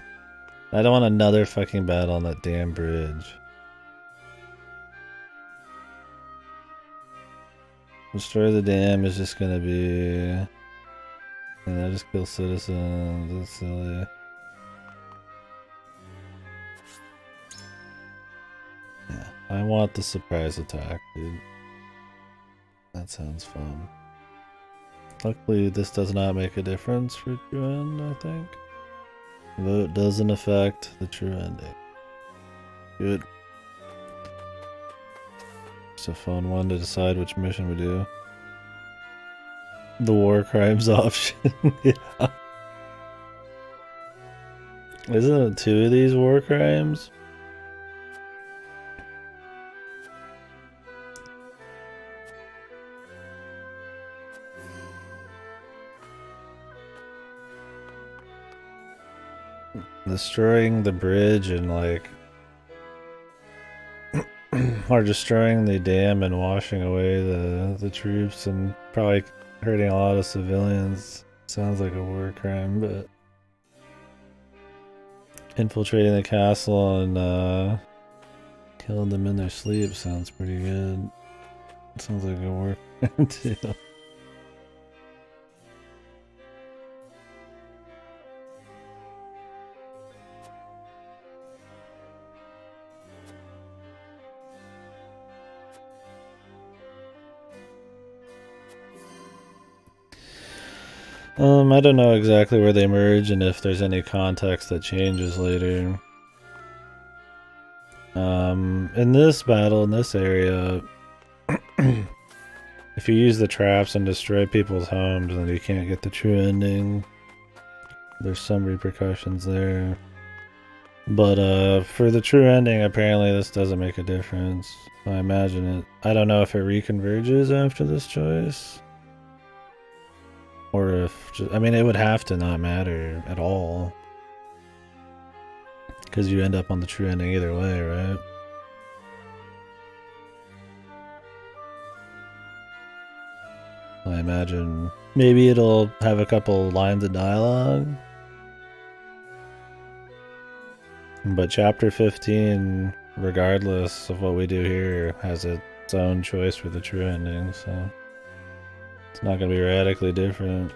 I don't want another fucking battle on that damn bridge. Destroy the dam is just gonna be... And I just kill citizens. That's silly. Yeah, I want the surprise attack, dude. That sounds fun. Luckily, this does not make a difference for true end, I think. Vote doesn't affect the true ending. Good. It's a fun one to decide which mission we do. The war crimes option. Yeah. Isn't it 2 of these war crimes? Destroying the bridge and like or destroying the dam and washing away the troops and probably hurting a lot of civilians sounds like a war crime, but infiltrating the castle and killing them in their sleep sounds pretty good. Sounds like a war crime too. I don't know exactly where they merge and if there's any context that changes later. In this battle, in this area, if you use the traps and destroy people's homes, then you can't get the true ending. There's some repercussions there. But for the true ending, apparently this doesn't make a difference. I imagine it. I don't know if it reconverges after this choice. Or if... I mean, it would have to not matter at all. Because you end up on the true ending either way, right? I imagine maybe it'll have a couple lines of dialogue. But chapter 15, regardless of what we do here, has its own choice for the true ending, so it's not going to be radically different.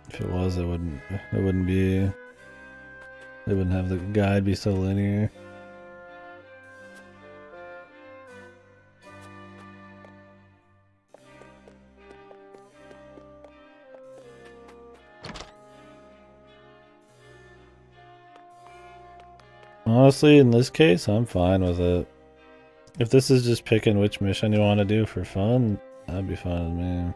If it was, it wouldn't have the guide be so linear. Honestly, in this case, I'm fine with it. If this is just picking which mission you want to do for fun, that'd be fine with me.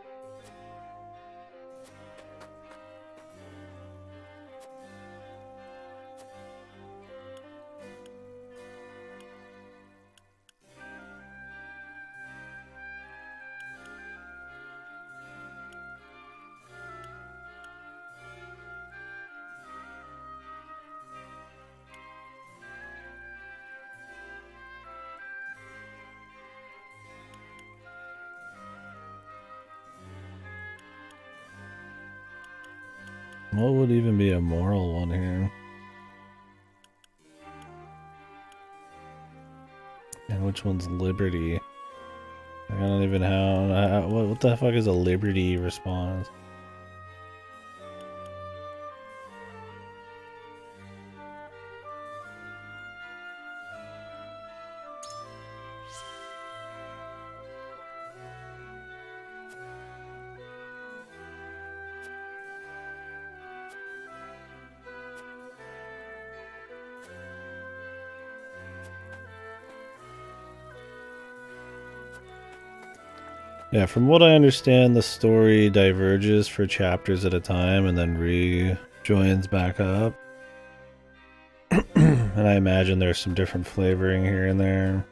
What would even be a moral one here? And which one's liberty? I don't even have... what the fuck is a liberty response? Yeah, from what I understand, the story diverges for chapters at a time and then rejoins back up. And I imagine there's some different flavoring here and there,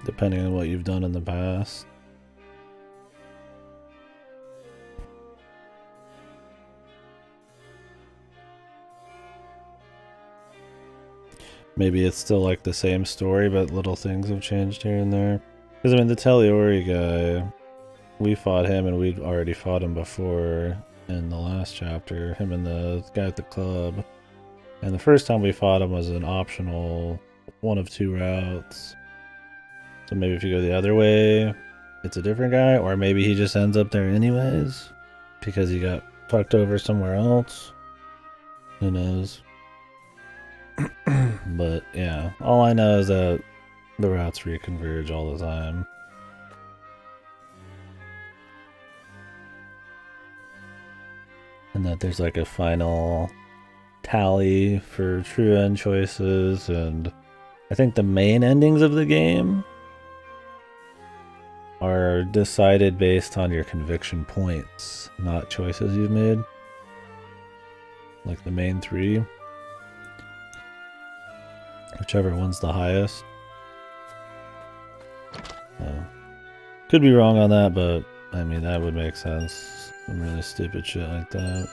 depending on what you've done in the past. Maybe it's still like the same story, but little things have changed here and there. Because, I mean, the Teliori guy, we fought him and we'd already fought him before in the last chapter. Him and the guy at the club. And the first time we fought him was an optional one of two routes. So maybe if you go the other way, it's a different guy. Or maybe he just ends up there anyways. Because he got fucked over somewhere else. Who knows? But yeah, all I know is that the routes reconverge all the time. And that there's like a final tally for true end choices, and I think the main endings of the game are decided based on your conviction points, not choices you've made. Like the main three. Whichever one's the highest. Could be wrong on that, but I mean, that would make sense. Some really stupid shit like that.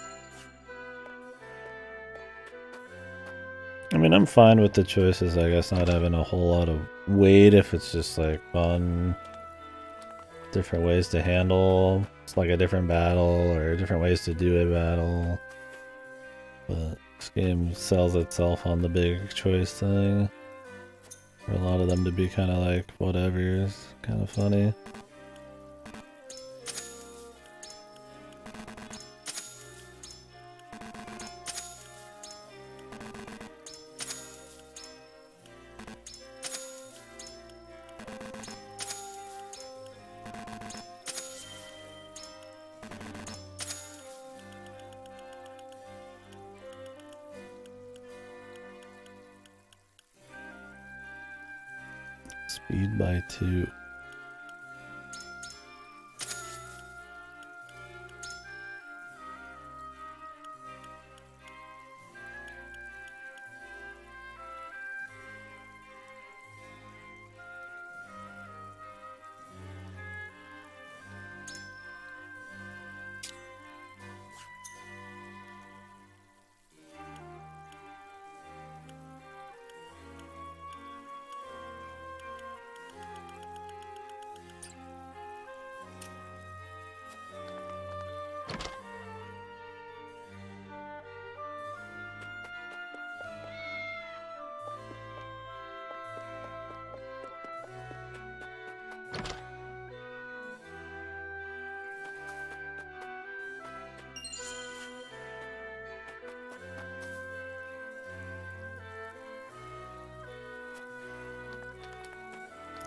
I mean, I'm fine with the choices, I guess, not having a whole lot of weight if it's just like fun. Different ways to handle. It's like a different battle or different ways to do a battle. But this game sells itself on the big choice thing. For a lot of them to be kind of like whatever is kind of funny. Speed by 2.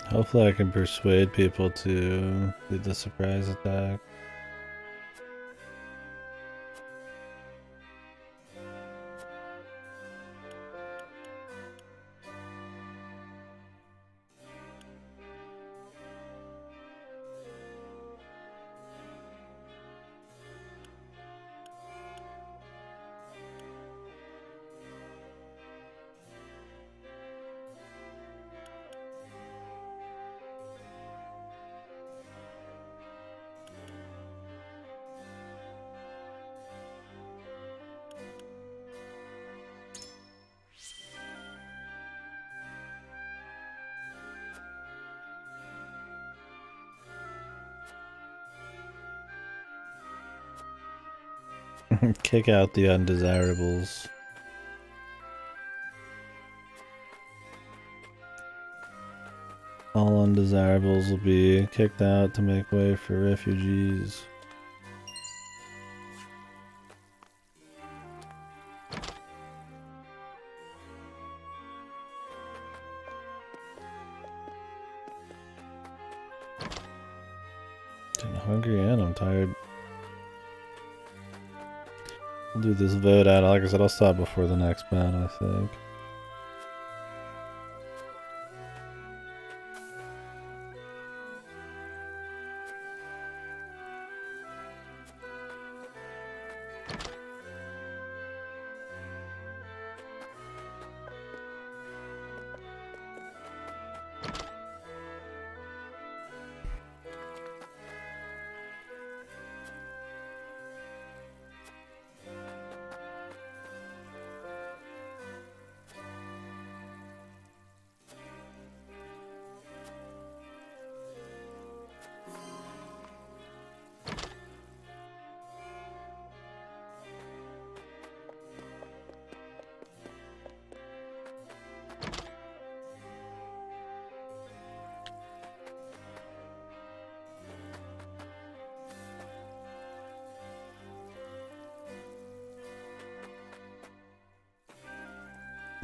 Hopefully I can persuade people to do the surprise attack. Kick out the undesirables. All undesirables will be kicked out to make way for refugees. I'm hungry and I'm tired. I'll do this vote out. Like I said, I'll stop before the next battle, I think.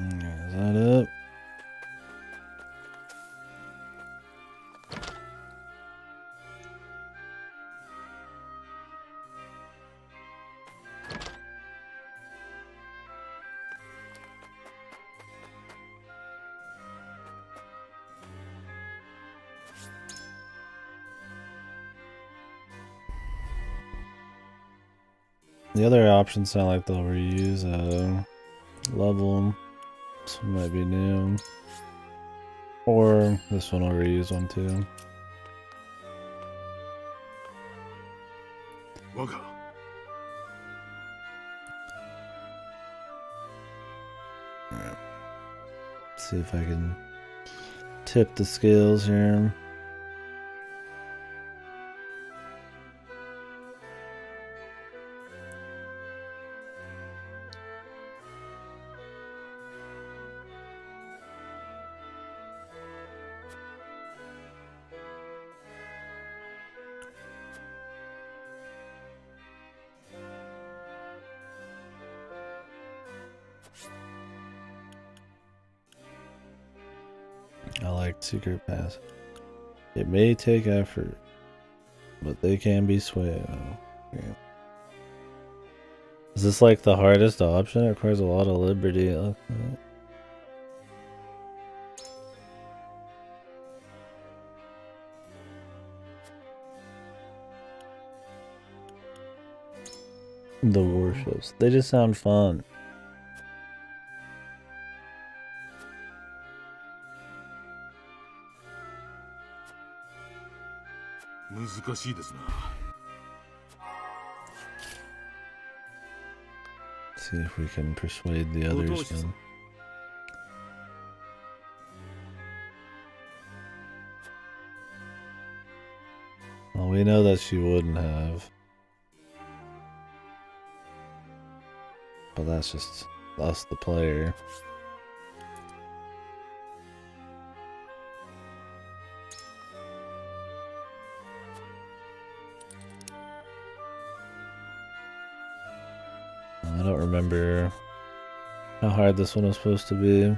Is that it? The other options sound like they'll reuse a level. This one might be new. Or this one will reuse one too. Alright. See if I can tip the scales here. I like secret pass. It may take effort, but they can be swayed. Oh, okay. Is this like the hardest option? It requires a lot of liberty. the warships. They just sound fun. See if we can persuade the others then. Well, we know that she wouldn't have. But that's just us, the player. I don't remember how hard this one was supposed to be.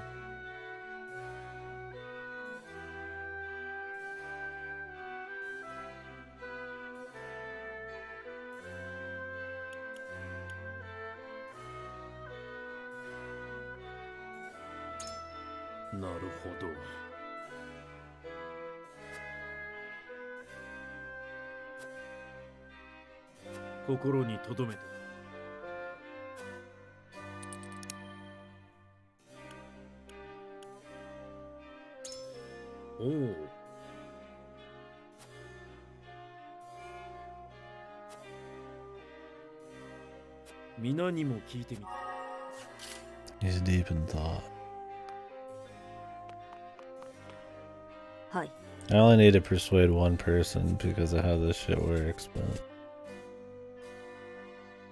He's deep in thought. Hi. I only need to persuade one person because of how this shit works, but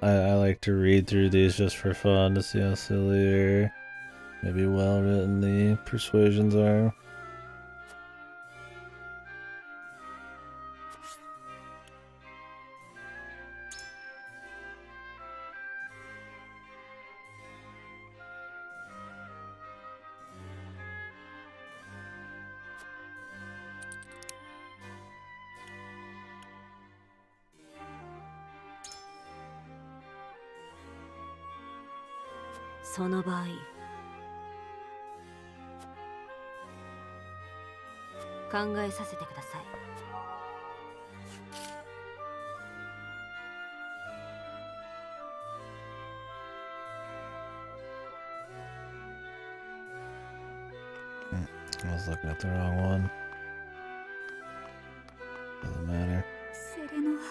I like to read through these just for fun to see how silly or maybe well written the persuasions are.その場合考えさせてください。I was looking at the wrong one. Doesn't matter. セレノは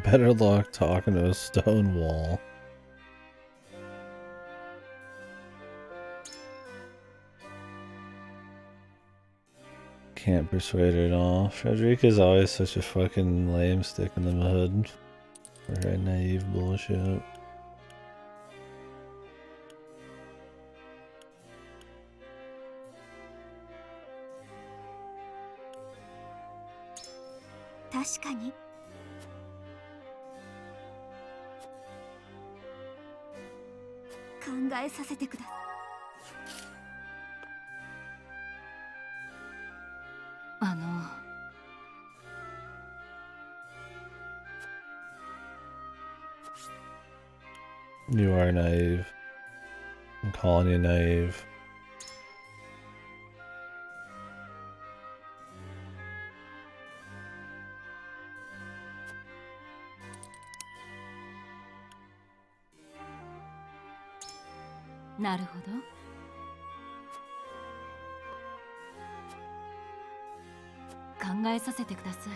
Better luck talking to a stone wall. Can't persuade her at all. Frederica is always such a fucking lame stick in the mud for her naive bullshit. Tashikani. 考えさせてください。You are naive. I'm calling you naive. Naるほど。考えさせてください。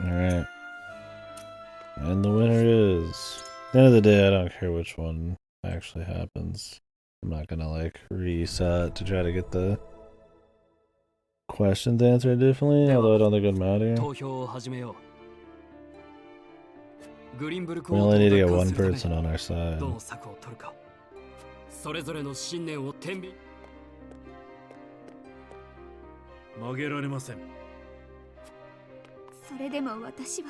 Alright. And the winner is... At the end of the day, I don't care which one actually happens. I'm not gonna like reset to try to get the questions answered differently, although I don't think it would matter. We only need to get one person on our side. それぞれの信念を天秤曲げられません。それでも私は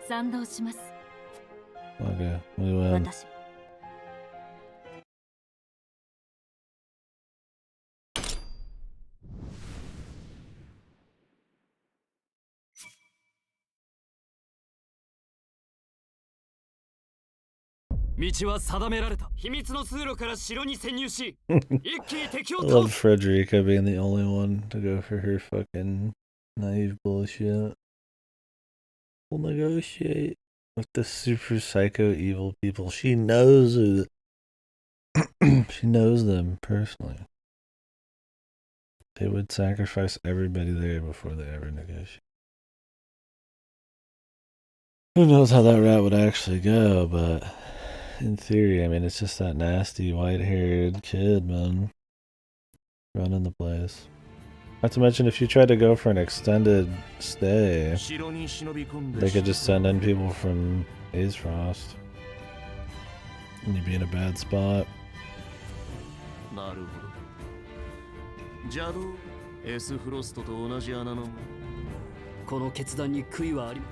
賛同します。 Okay, we win. 私道は定められた。秘密の通路から城に潜入し、一気に敵を I 倒 love す。 Frederica being the only one to go for her fucking naive bullshit. We'll negotiate with the super psycho evil people. She knows who she knows them personally. They would sacrifice everybody there before they ever negotiate. Who knows how that route would actually go, but in theory, I mean, it's just that nasty white-haired kid, man, running the place. Not to mention, if you tried to go for an extended stay, they could just send in people from Ace Frost. And you'd be in a bad spot. なるほど。邪道 S フロストと同じ穴のこの決断に悔いはありま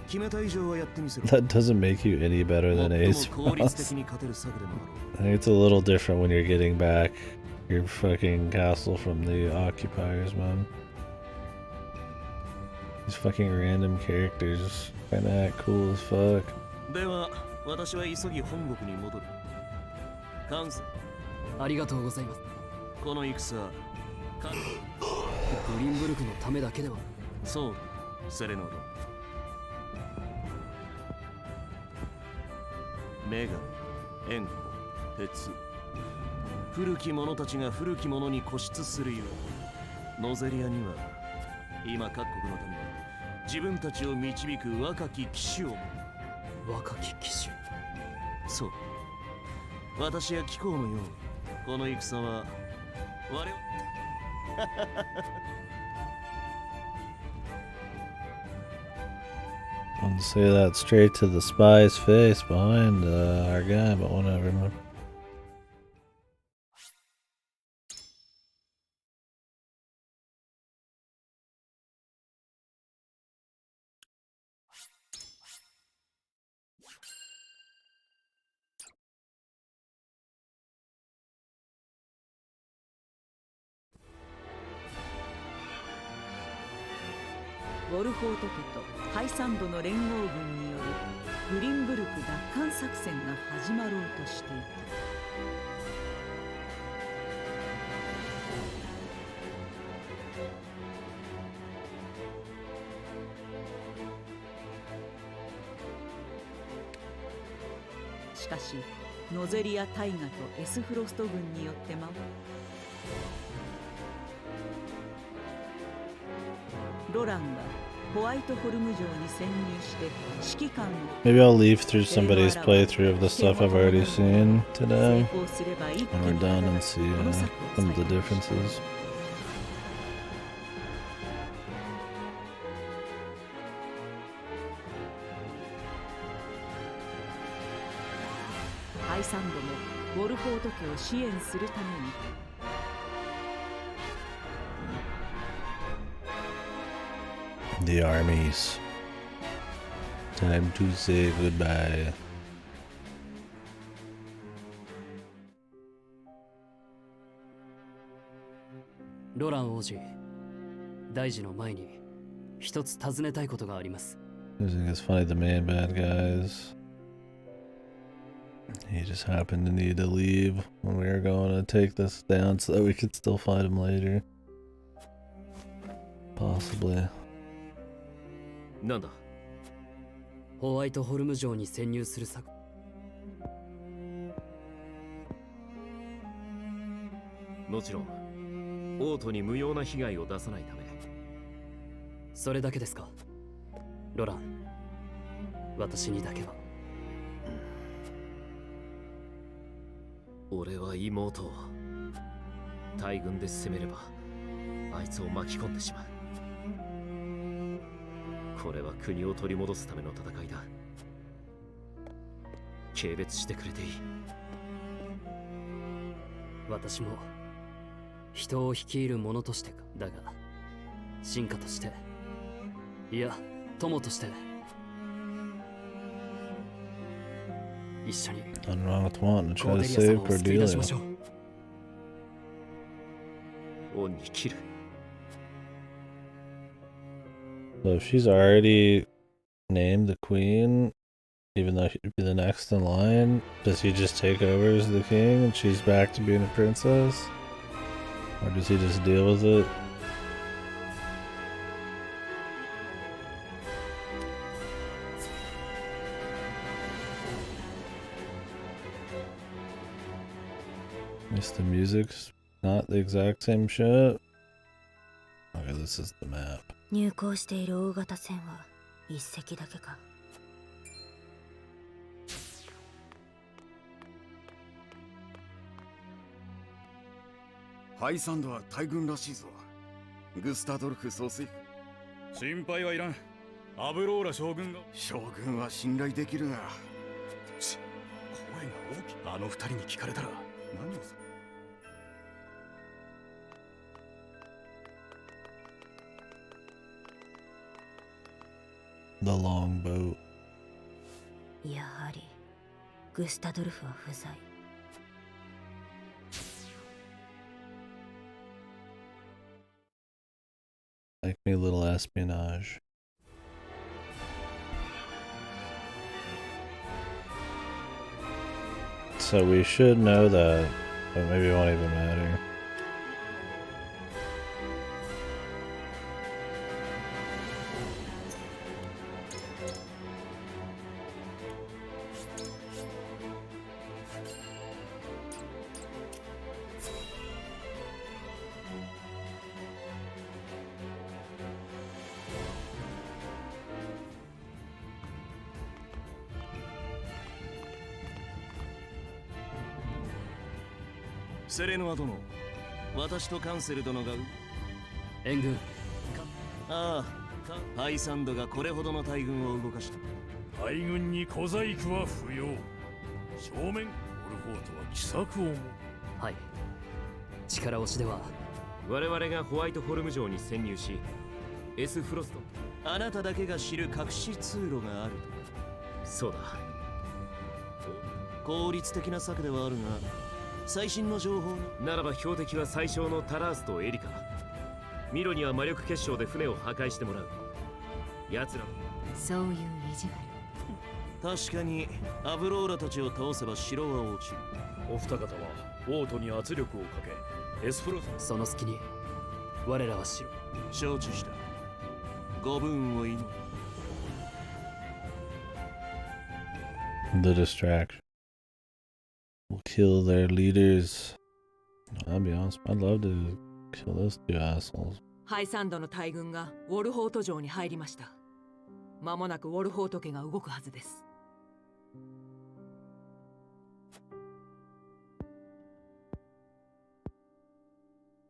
決めた以上はやってみせろ。 That doesn't make you any better than Ace 効率 Frost. 的に勝てる策でもあろう。 I think it's a little different when you're getting back your fucking castle from the occupiers, man. These fucking random characters kinda act cool as fuck. では、私は急ぎ本国に戻る。関西。ありがとうございます。この戦、グリーンブルクのためだけでは。そう、セレノード。女神、縁故、鉄。古き者たちが古き者に固執するよう。ノゼリアには、今各国のために自分たちを導く若き騎士を。若き騎士。そう。私や貴公のように、この戦は、我々。I want to say that straight to the spy's face behind our guy, but whatever, man. Wolfhortke とハイサンドの連合軍によるグリンブルク奪還作戦が始まろうとしていた。しかしノゼリア大河とエスフロスト軍によって守るロランがホワイトホルム城に潜入して指揮官を Maybe I'll leaf through somebody's playthrough of the stuff I've already seen today when we're done and see some of the differences. ハイサンドもウォルフォート家を支援するためにThe armies. Time to say goodbye. ロラン王子、大事の前に一つ尋ねたいことがあります。 I think it's funny the main bad guys. He just happened to need to leave when we were going to take this down so that we could still fight him later. Possibly. なんだ。ホワイトホルム城に潜入する策。もちろん、王都に無用な被害を出さないため。それだけですか、ロラン。私にだけは。俺は妹を大軍で攻めればあいつを巻き込んでしまう。これは国を取り戻すための戦いだ。軽蔑してくれていい。私も人を率いる者としてか。だが進化として、いや友として一緒に Nothing wrong with wanting to try to save Cordelia. 恩に切る。 So if she's already named the queen, even though he'd be the next in line, does he just take over as the king and she's back to being a princess? Or does he just deal with it? Guess the music's not the exact same shit. Okay, this is the map. 入港している大型船は一隻だけか。ハイサンドは大軍らしいぞ。グスタドルフ総帥。心配はいらん。アブローラ将軍が。将軍は信頼できるが。声が大きい。あの二人に聞かれたら何をする。The longboat. やはりグスタドルフは不在。Like me a little espionage. So we should know that, but maybe it won't even matter.「セレノア殿、私とカンセル殿が援軍。ああ、ハイサンドがこれほどの大軍を動かした。大軍に小細工は不要。正面オルフォートは奇策をも。はい。力押しでは我々がホワイトホルム城に潜入し、エスフロスト、あなただけが知る隠し通路があると。そうだ。効率的な策ではあるが、最新の情報ならば標的は最小のタラースとエリカ。ミロには魔力結晶で船を破壊してもらう。奴らそういう意地悪。確かにアブローラたちを倒せば城は落ちる。お二方はオートに圧力をかけ、エスフロス。その隙に我らは城。承知した。ご武運を祈る。The distraction will kill their leaders. I'll be honest, I'd love to kill those two assholes. ハイサンドの大軍がウォルフォート城に入りました。間もなくウォルフォート家が動くはずです。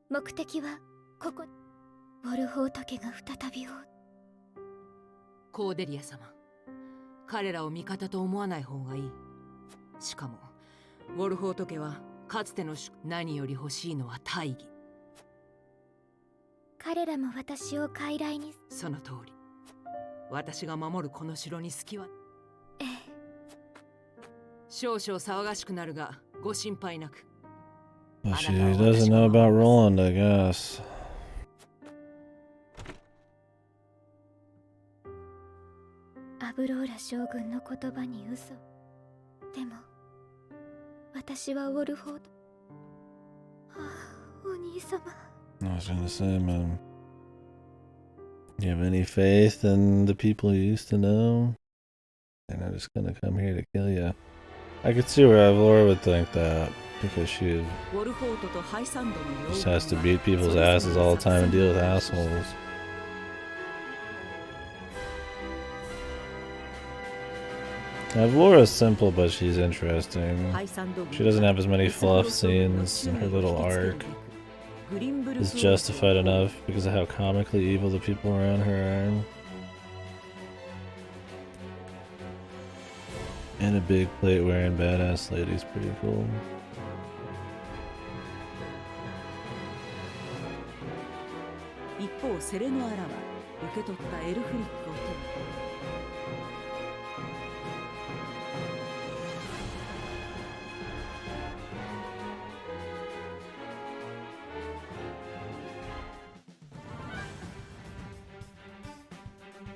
目的はここ。ウォルフォート家が再びを。コーデリア様、彼らを味方と思わない方がいい。しかもウォルフォート家はかつての何より欲しいのは大義。彼らも私を傀儡に。その通り。私が守るこの城に隙は。ええ。少々騒がしくなるがご心配なく。Well, she doesn't know about Roland, I guess. アブローラ将軍の言葉に嘘。でも私はウォルフォート。ああ、お兄様。I was gonna say, man, you have any faith in the people you used to know? They're not just gonna come here to kill you. I could see where Avlora would think that, because she just has to beat people's asses all the time and deal with assholes. Avlora's simple, but she's interesting. She doesn't have as many fluff scenes, and her little arc is justified enough because of how comically evil the people around her are. And a big plate wearing badass lady's pretty cool.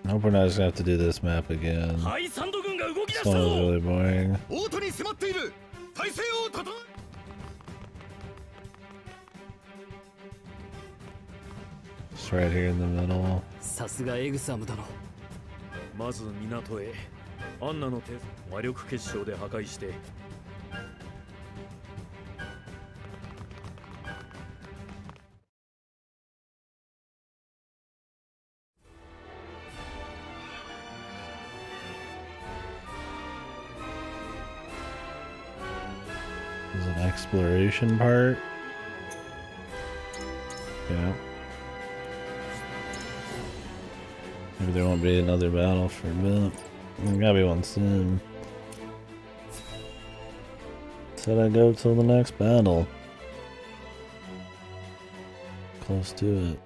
I hope we're not just gonna have to do this map again. ハイサンド軍が動き出 This one was really boring. オートに迫っている。体勢を整え。Just right here in the middle. さすがエグサム殿。まず港へ。アンナの手魔力結晶で破壊して。There's an exploration part. Yeah. Maybe there won't be another battle for a bit. There gotta be one soon. Said I'd go till the next battle. Close to it.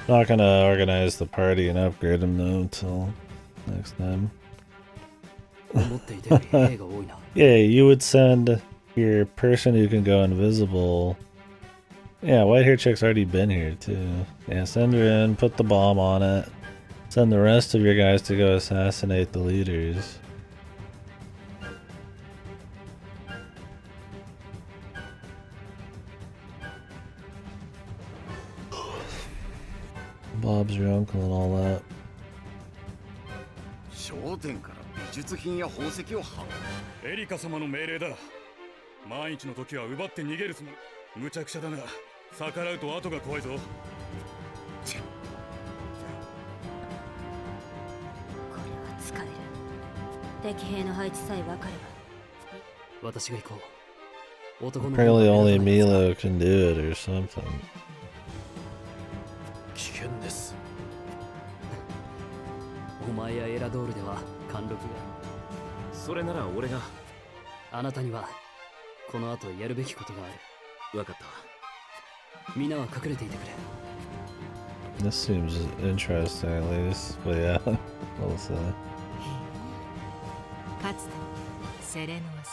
Not gonna organize the party and upgrade them though till next time. Yeah, you would send your person who can go invisible. Yeah, White Hair Chick's already been here too. Yeah, send her in, put the bomb on it. Send the rest of your guys to go assassinate the leaders. Bob's your uncle and all that. 商店から美術品や宝石を運ぶ。エリカ様の命令だ。万一の時は奪って逃げるつもり。無茶苦茶だが逆らうと後が怖いぞ。使える。敵兵の配置さえ分かれば。私が行こう。男の Apparently only Milo can do it or something. 危険です。お前やエラドールでは貫禄が。それなら俺が。あなたにはこの後やるべきことがある。わかった。みんなは隠れていてくれ。This seems interesting at least, but yeah, we'll see. かつてセレノア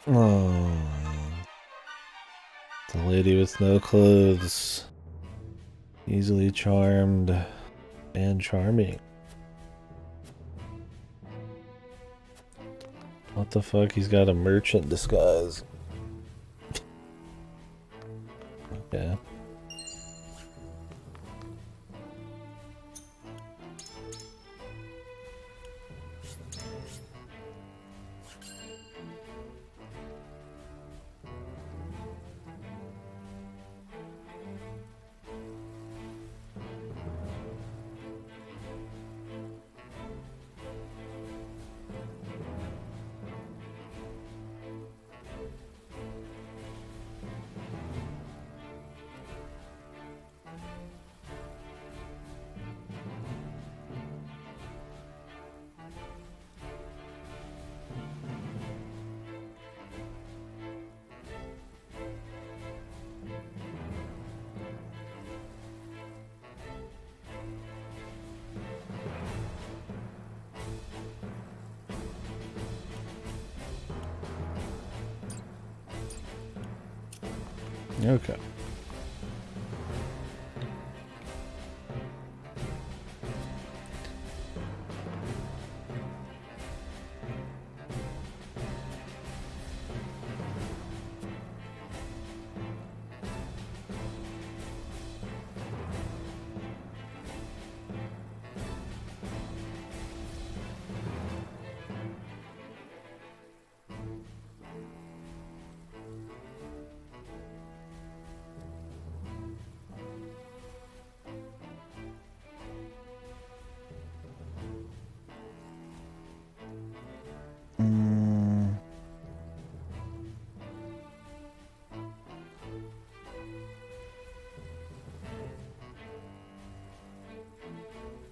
様。Oh, the lady with no clothes. Easily charmed and charming. What the fuck? He's got a merchant disguise. Okay. Okay.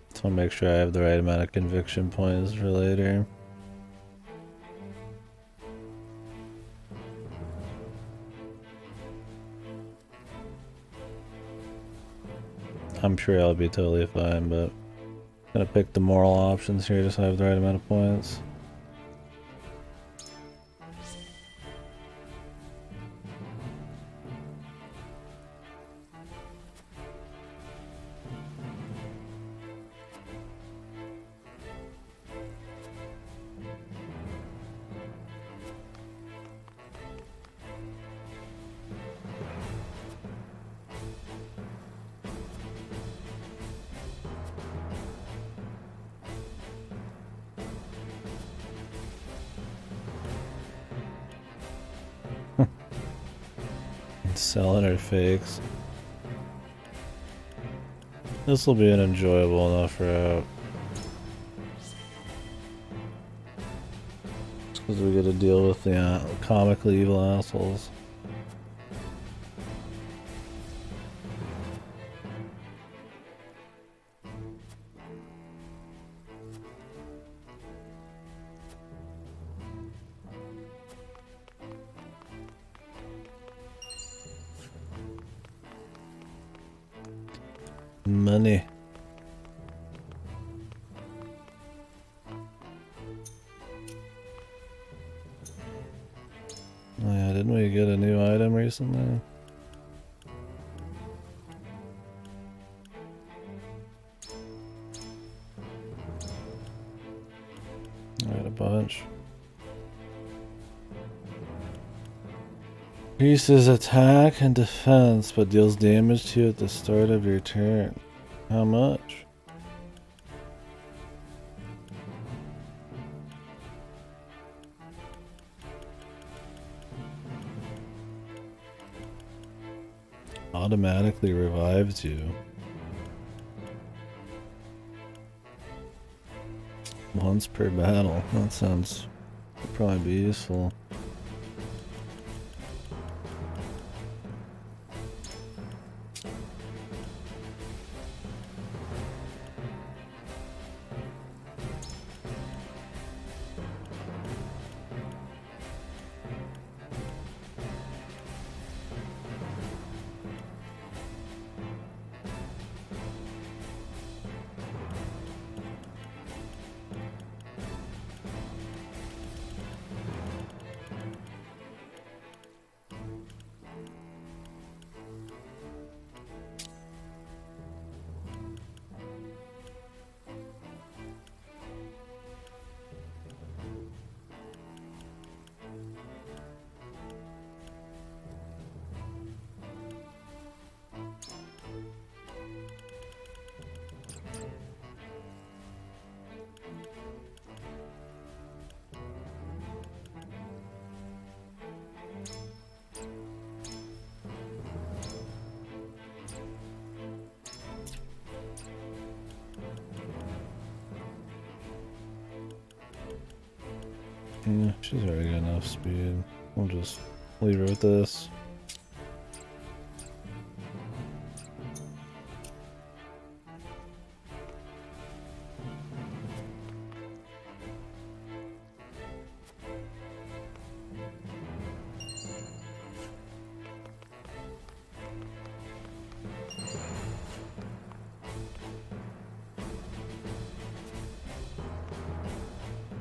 Just want to make sure I have the right amount of conviction points for later. I'm sure I'll be totally fine, but I'm gonna pick the moral options here just so I have the right amount of points. Selling her fakes. This will be an enjoyable enough route. Because we get to deal with the comically evil assholes. Money. Oh yeah, didn't we get a new item recently? I got a bunch. Increases attack and defense, but deals damage to you at the start of your turn. How much? Automatically revives you. Once per battle. That sounds could probably be useful. Yeah, she's already got enough speed. We'll just leave her with this.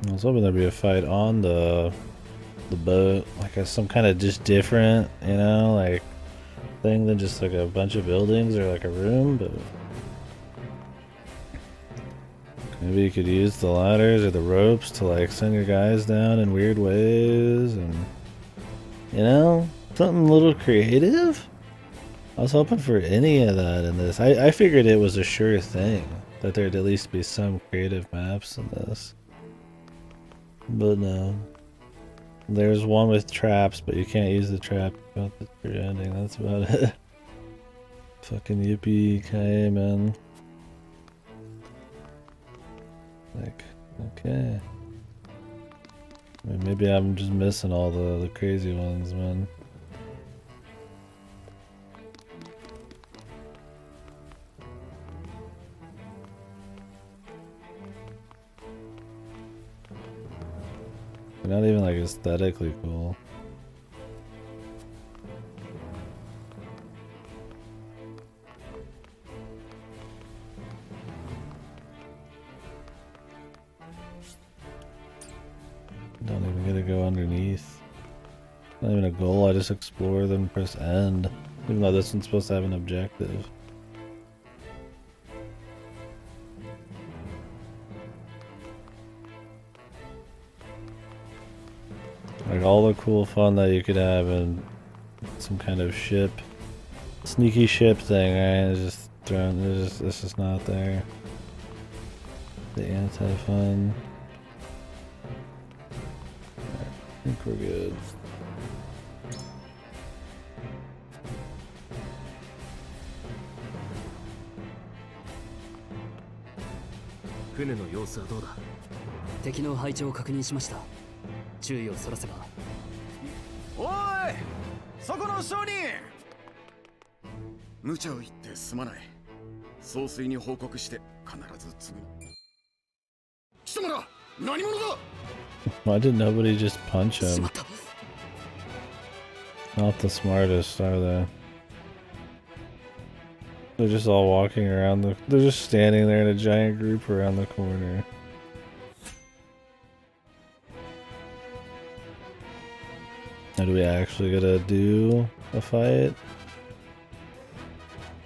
I was hoping there'd be a fight on the boat, like some kind of just different, you know, like thing than just like a bunch of buildings or like a room, but maybe you could use the ladders or the ropes to like send your guys down in weird ways and, you know, something a little creative. I was hoping for any of that in this. I figured it was a sure thing that there'd at least be some creative maps in this. But no. There's one with traps, but you can't use the trap about the true ending. That's about it. Fucking yippee-ki-yay, man. Like, okay. I mean, maybe I'm just missing all the crazy ones, man. They're not even like aesthetically cool. Don't even get to go underneath. Not even a goal, I just explore them, press end. Even though this one's supposed to have an objective. Like all the cool fun that you could have in some kind of ship, sneaky ship thing, right? It's just thrown. It's just not there. The anti-fun. I think we're good. 船の様子はどうだ？敵の配置を確認しました。注意をそらせば。おい、そこの商人、無茶を言ってすまない。総帥に報告して必ず次の。貴様ら何者だ？ Why did nobody just punch him? Not the smartest, are they? They're just all walking around they're just standing there in a giant group around the corner. Now do we actually gotta do a fight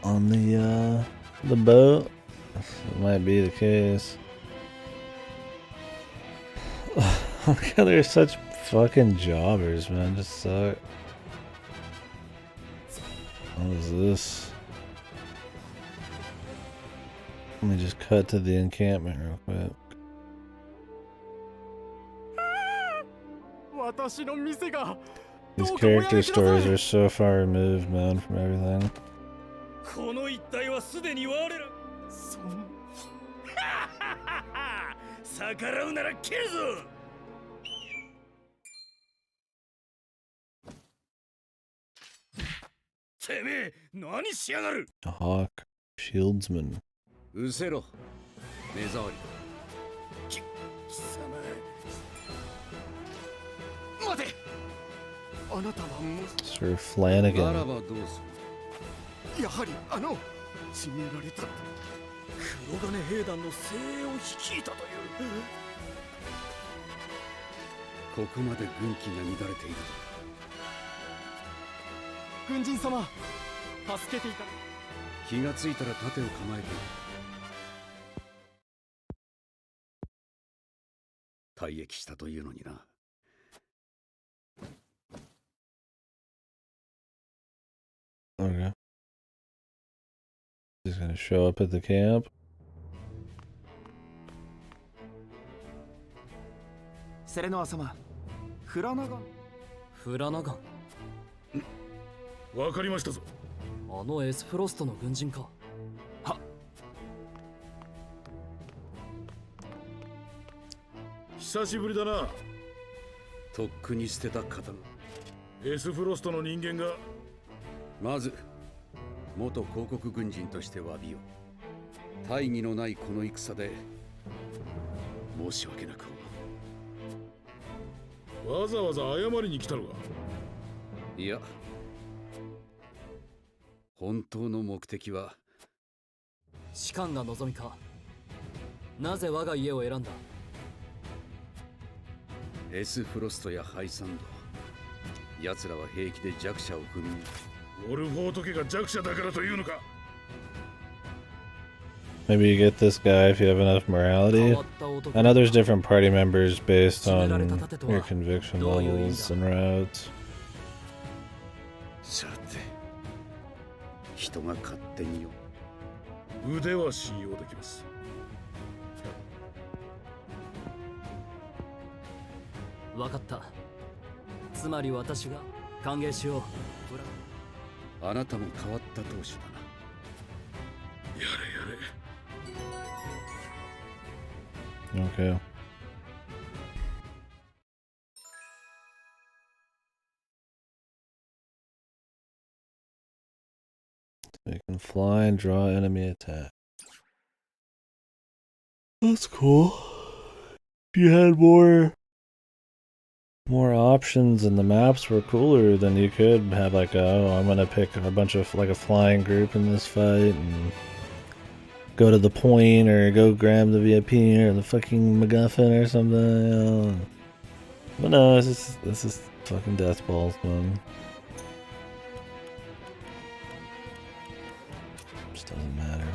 on the boat? It might be the case. Look how they're such fucking jobbers, man. Just suck. What is this? Let me just cut to the encampment real quick. These character stories are so far removed, man, from everything. この一帯はすでに我ら逆らうなら切るぞ。てめえ何しやがる。 A hawk, shieldsman. うせろ、目障り。貴様。待て。あなたはも Sir Flanagan. ならばどうする。やはり締められた。黒金兵団の精鋭を率いたという。ここまで軍機が乱れている。軍人様、助けていた。気がついたら盾を構えている。退役したというのにな。Okay. He's gonna show up at the camp. セレノア様、フラナガン。フラナガン。わかりましたぞ。あのエスフロストの軍人か。は。久しぶりだな。とっくに捨てた刀。エスフロストの人間が。まず元広告軍人として詫びよう。大義のないこの戦で申し訳なくわざわざ謝りに来たのか。いや、本当の目的は士官が望みか。なぜ我が家を選んだ。エスフロストやハイサンド、奴らは平気で弱者を踏みに。オルフォート家が弱者だからというのか。 Maybe you get this guy if you have enough morality. I know there's different party members based on your conviction levels and routes. さて、人が勝手によ。腕は信用できます。わかった。つまり私が歓迎しよう。あなたも変わった当主だな。やれやれ。Okay. So you can fly and draw enemy attack. That's cool. If you had more options and the maps were cooler, then you could have like I'm gonna pick a bunch of like a flying group in this fight and go to the point or go grab the VIP or the fucking MacGuffin or something. But no, this is fucking death balls, man. Just doesn't matter.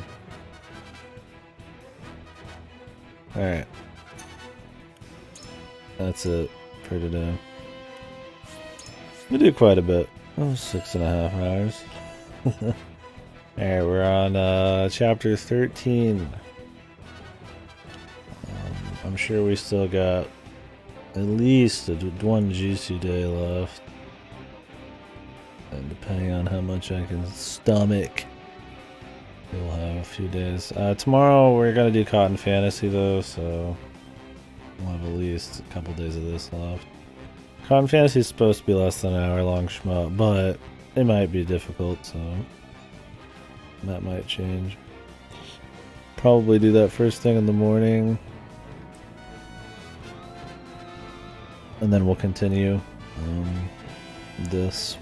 Alright. That's it for today. We did quite a bit. Oh, 6.5 hours. Alright, we're on chapter 13. I'm sure we still got at least one juicy day left. And depending on how much I can stomach We'll have a few days. Tomorrow we're gonna do Cotton Fantasy though, so we'll have at least a couple days of this left. Cotton Fantasy is supposed to be less than an hour long shmup, but it might be difficult, so that might change. Probably do that first thing in the morning, and then we'll continue this.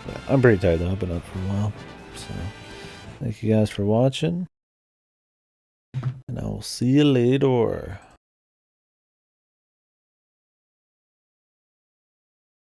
But I'm pretty tired though, I've been up for a while. So thank you guys for watching, and I will see you later.